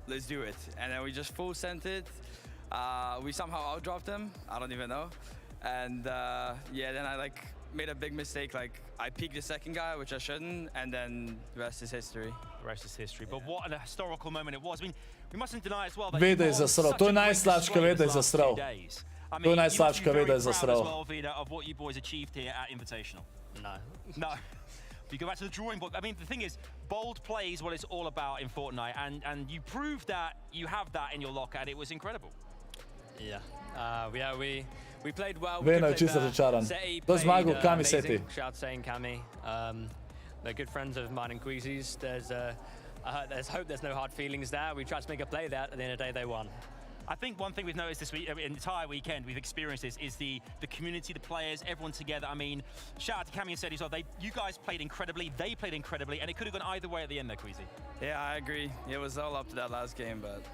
let's do it, and then we just full sent it. We somehow outdropped him. I don't even know, and yeah, then I like made a big mistake. Like I peeked the second guy, which I shouldn't, and then the rest is history. The rest is history. But what an historical moment it was. I mean, we mustn't deny as well that Veda je zasral. To je najslabša, Veda je zasral. To je najslabša, Veda je zasral. Of what you boys achieved here at Invitational. No. You go back to the drawing board. I mean, the thing is, bold play is what it's all about in Fortnite, and you proved that you have that in your locker, and it was incredible. Yeah. We played well. Veno je čisto razočaran. To je zmagal Kami Seti. Shout out saying Kami. They're good friends of mine and Queasy's. There's hope there's no hard feelings there. We tried to make a play there. At the end of the day, they won. I think one thing we've noticed this week, entire weekend, we've experienced this, is the community, the players, everyone together. I mean, shout out to Cami and Seti as well. You guys played incredibly, they played incredibly, and it could have gone either way at the end there, Queasy. Yeah, I agree. It was all up to that last game, but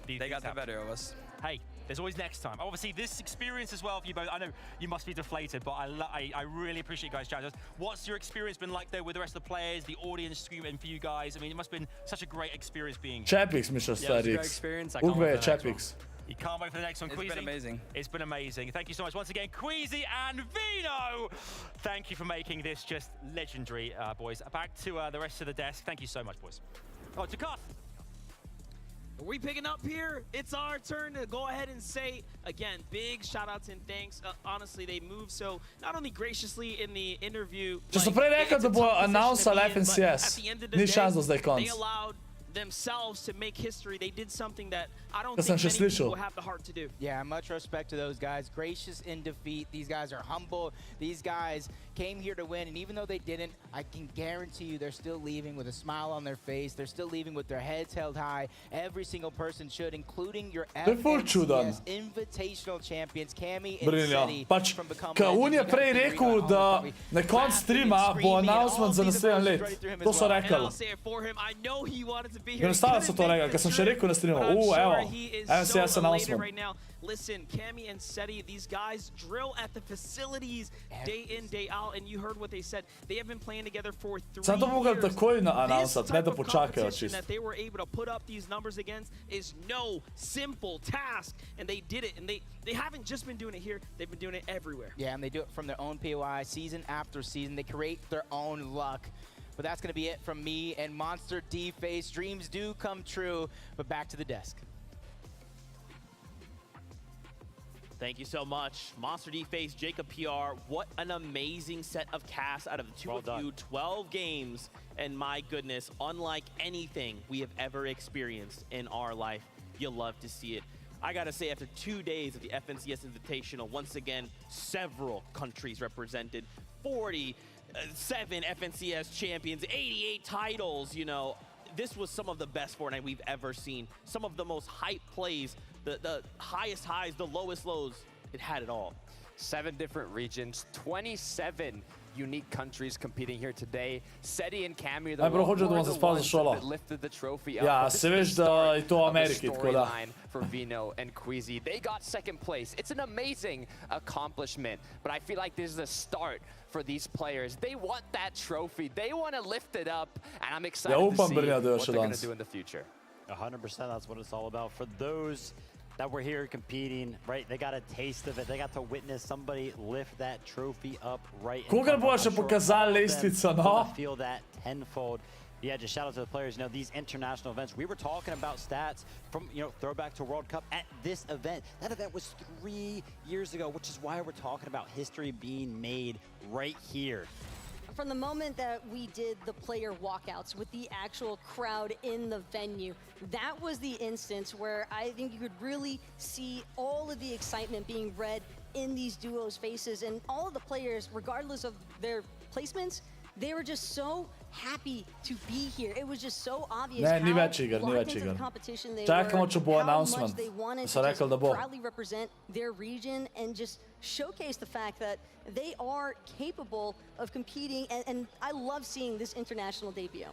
they got the better of us. Hey, there's always next time. Obviously, this experience as well for you both. I know you must be deflated, but I really appreciate you guys chatting. What's your experience been like there with the rest of the players, the audience screaming for you guys? I mean, it must have been such a great experience being here. Chapix, Mr. Stadix. Ugve je Chapix. You can't wait for the next one, Queasy. It's been amazing. It's been amazing. Thank you so much once again, Queasy and Vino. Thank you for making this just legendary, boys. Back to the rest of the desk. Thank you so much, boys. Oh, Jaka. Are we picking up here? It's our turn to go ahead and say, again, big shout outs and thanks. Honestly, they moved so not only graciously in the interview. Če so prej rekli, da bo announced FNCS, ni šans, da zdaj konc. They allowed themselves to make history. They did something that I don't think many people have the heart to do. Yeah, much respect to those guys. Gracious in defeat. These guys are humble. These guys came here to win, and even though they didn't, I can guarantee you they're still leaving with a smile on their face. They're still leaving with their heads held high. Every single person should, including your FNCS Invitational champions, Cami and Seti. Pač, ka on je prej rekel, da na konc streama bo announcement za naslednji let. To so rekli. Enostavno so to rekli, ker sem še rekel na streamu. Evo, FNCS announcement. Listen, Cami and Seti, these guys drill at the facilities day in, day out, and you heard what they said. They have been playing together for 3 years. Sam to mogel takoj na announcement, ne da počakajo čisto. That they were able to put up these numbers against is no simple task, and they did it, and they haven't just been doing it here, they've been doing it everywhere. Yeah, and they do it from their own POI, season after season. They create their own luck. But that's going to be it from me and Monster D-Face. Dreams do come true, but back to the desk. Thank you so much. Monster D-Face, Jaka PR, what an amazing set of casts out of the two of you. 12 games, and my goodness, unlike anything we have ever experienced in our life. You'll love to see it. I gotta say, after 2 days of the FNCS Invitational, once again, several countries represented, 47 FNCS champions, 88 titles, you know. This was some of the best Fortnite we've ever seen. Some of the most hype plays, the highest highs, the lowest lows. It had it all. 7 different regions, 27 unique countries competing here today. Seti and Cami are the ones that lifted the trophy up. Ja, se veš, da je to Ameriki, tako da. For Vino and Queasy. They got second place. It's an amazing accomplishment, but I feel like this is a start for these players. They want that trophy. They want to lift it up, and I'm excited to see what they're going to do in the future. 100%, that's what it's all about. For those that were here competing, right, they got a taste of it. They got to witness somebody lift that trophy up right in front of them. Koga bo še pokazali lestvico, no? Feel that tenfold. Yeah, just shout out to the players. You know, these international events, we were talking about stats from, you know, throwback to World Cup at this event. That event was 3 years ago, which is why we're talking about history being made right here. From the moment that we did the player walkouts with the actual crowd in the venue, that was the instance where I think you could really see all of the excitement being read in these duos' faces, and all of the players, regardless of their placements, they were just so happy to be here. It was just so obvious Ne, ni how več iger, ni locked več into the iger. competition they Čakamo, were, če bo how announcement. much they wanted So to rekli, da just bo. proudly represent their region and just showcase the fact that they are capable of competing, and I love seeing this international debut.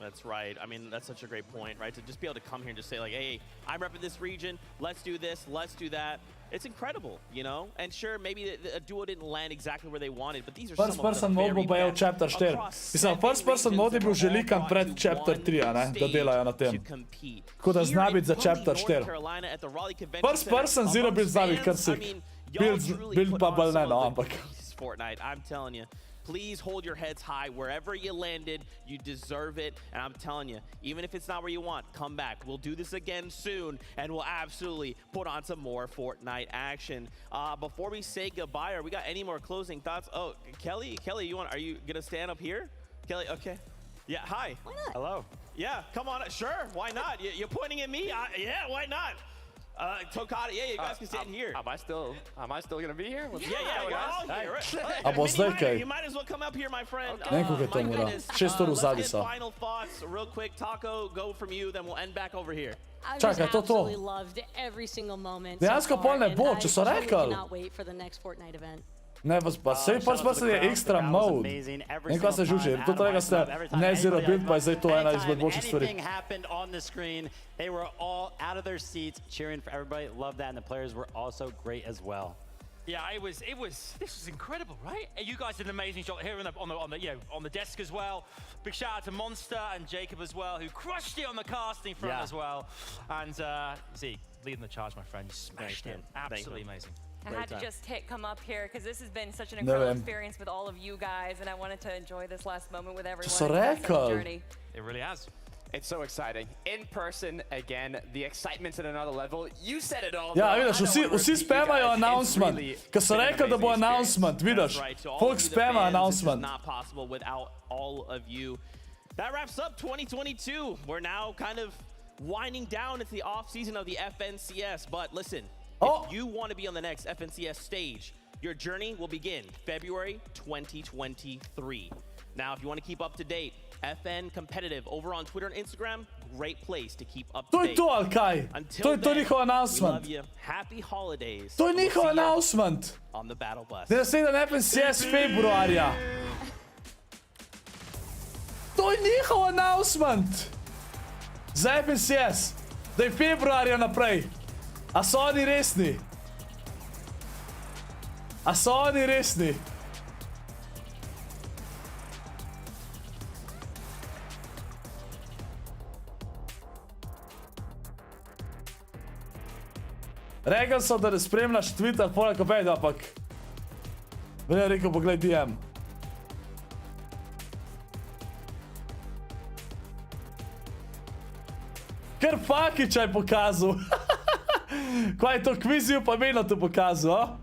That's right. I mean, that's such a great point, right? To just be able to come here and just say, like, hey, I'm repping this region. Let's do this. Let's do that. It's incredible, you know? And sure, maybe a duo didn't land exactly where they wanted, but these are some of the First-person mode bo pa je v Chapter 4. Mislim, first-person mode je bil že likan pred Chapter 3, a ne? Da delajo na tem. Tako da zna biti za Chapter 4. First-person zero build zna biti kar sik. Build pa bolj ne, no, ampak. Fortnite, I'm telling you. Please hold your heads high. Wherever you landed, you deserve it. And I'm telling you, even if it's not where you want, come back. We'll do this again soon, and we'll absolutely put on some more Fortnite action. Before we say goodbye, are we got any more closing thoughts? Oh, Kelly, are you gonna stand up here? Kelly, okay. Yeah, hi. Why not? Hello. Yeah, come on. Sure, why not? You're pointing at me? Yeah, why not? Tokata, yeah, you guys can stand here. Am I still gonna be here? Yeah, we're all here. Right. A bo zdaj kaj? You might as well come up here, my friend. Ne vem, kako je to mora. 6 ur v zadnji so. Final thoughts, real quick. Taco, go from you, then we'll end back over here. I Čakaj, just to. absolutely loved every single moment. Dejansko so pol ne far, bo, and če so I rekli. truly cannot wait for the next Fortnite event. Ne, pa sej first-person je extra mode. Ne, kaj se žuži. Do tega ste ne zero build, pa je zdaj to ena izmed boljših stvari. Anything happened on the screen, they were all out of their seats cheering for everybody. Loved that, and the players were also great as well. Yeah, this was incredible, right? You guys did an amazing job here on the desk as well. Big shout out to Monster and Jacob as well, who crushed it on the casting front as well. And Z, leading the charge, my friend, smashed it. Absolutely amazing. I had to just come up here because this has been such an incredible experience with all of you guys, and I wanted to enjoy this last moment with everyone. It really has. It's so exciting. In person, again, the excitement's at another level. You said it all. Ja, vidiš, vsi spamajo announcement. Ko so rekli, da bo announcement, vidiš. Folk spama announcement. Not possible without all of you. That wraps up 2022. We're now kind of winding down. It's the off season of the FNCS, but listen. If you want to be on the next FNCS stage, your journey will begin February 2023. Now, if you want to keep up to date, FN Competitive over on Twitter and Instagram, great place to keep up to date. To je to, ali kaj? To je njihov announcement. We love you. Happy holidays. To je njihov announcement. On the battle bus. Da je naslednji FNCS februarja. To je njihov announcement. Za FNCS. Da je februarja naprej. A so oni resni? A so oni resni? Rekel so, da ne spremljaš Twitter, poleg kopejda, ampak... Vrej je rekel, poglej DM. Kar Fakiča je pokazal. Kaj je to kvizijo pa imeno to pokazal, a?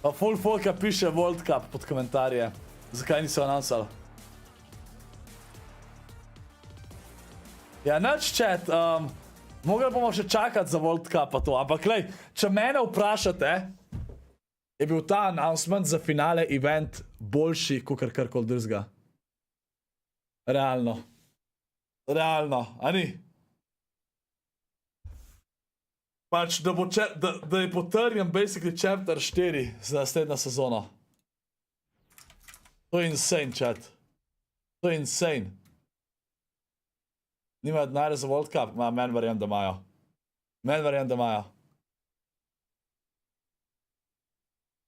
Pa full folka piše World Cup pod komentarje. Zakaj niso announcali? Ja, nič chat, mogli bomo še čakati za World Cup pa to, ampak lej, če mene vprašate, je bil ta announcement za finale event boljši, kot karkoli drugega. Realno. Realno, a ni? Pač, da je potrjen basically chapter 4 za naslednjo sezono. To je insane, chat. To je insane. Nimajo denarja za World Cup? Meni verjam, da imajo. Meni verjam, da imajo.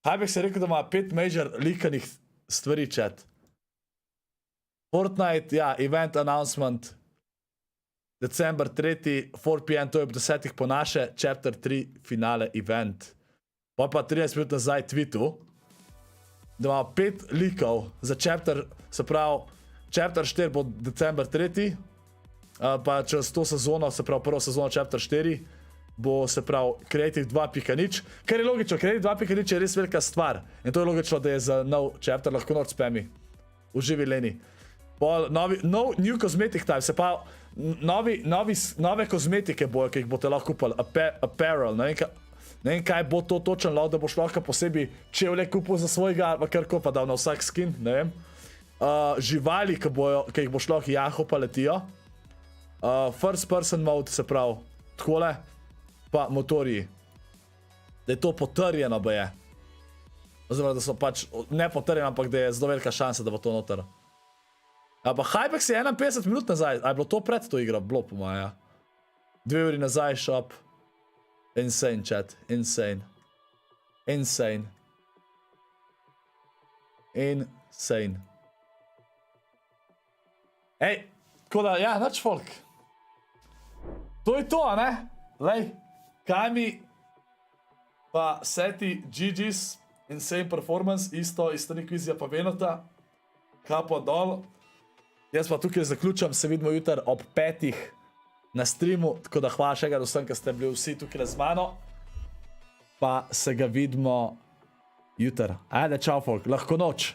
Hypex je rekel, da ima 5 major likanih stvari, chat. Fortnite, ja, event announcement. December 3, 4 PM, to je ob 10 po naše, chapter 3, finale event. Pa 30 minut nazaj tweetu, da ima 5 likov za chapter, se pravi, chapter 4 bo december 3, pa čez to sezono, se pravi prvo sezono chapter 4, bo se pravi Creative 2.0, kar je logično, Creative 2.0 je res velika stvar in to je logično, da je za nov chapter lahko noč spami. Uživi Leni. New cosmetic type, se pa nove kozmetike bojo, ki jih boste lahko kupili, apparel, ne vem kaj bo to točno, da boš lahko posebej čevlje kupil za svojega, ali kar ko pa dal na vsak skin, ne vem. Živali, ki jih boš lahko jaho pa letijo. First person mode, se pravi, takole, pa motorji. Da je to potrjeno, bo je. Oziroma, da so pač ne potrjeno, ampak da je zelo velika šansa, da bo to noter. Pa Hypex je 51 minut nazaj, a je bilo to pred to igro? Bilo po moja. 2 uri nazaj, shop. Insane, chat. Insane. Insane. Insane. Ej, tako da, ja, nač folk. To je to, a ne? Lej, Kami, pa Seti, GG's, insane performance, isto ni kvizija pa Venota. Kapo dol. Jaz pa tukaj zaključam, se vidimo jutri ob 5 na streamu, tako da hvala še enkrat vsem, ki ste bili vsi tukaj z mano. Pa se ga vidimo jutri. Ajde, čau folk, lahko noč.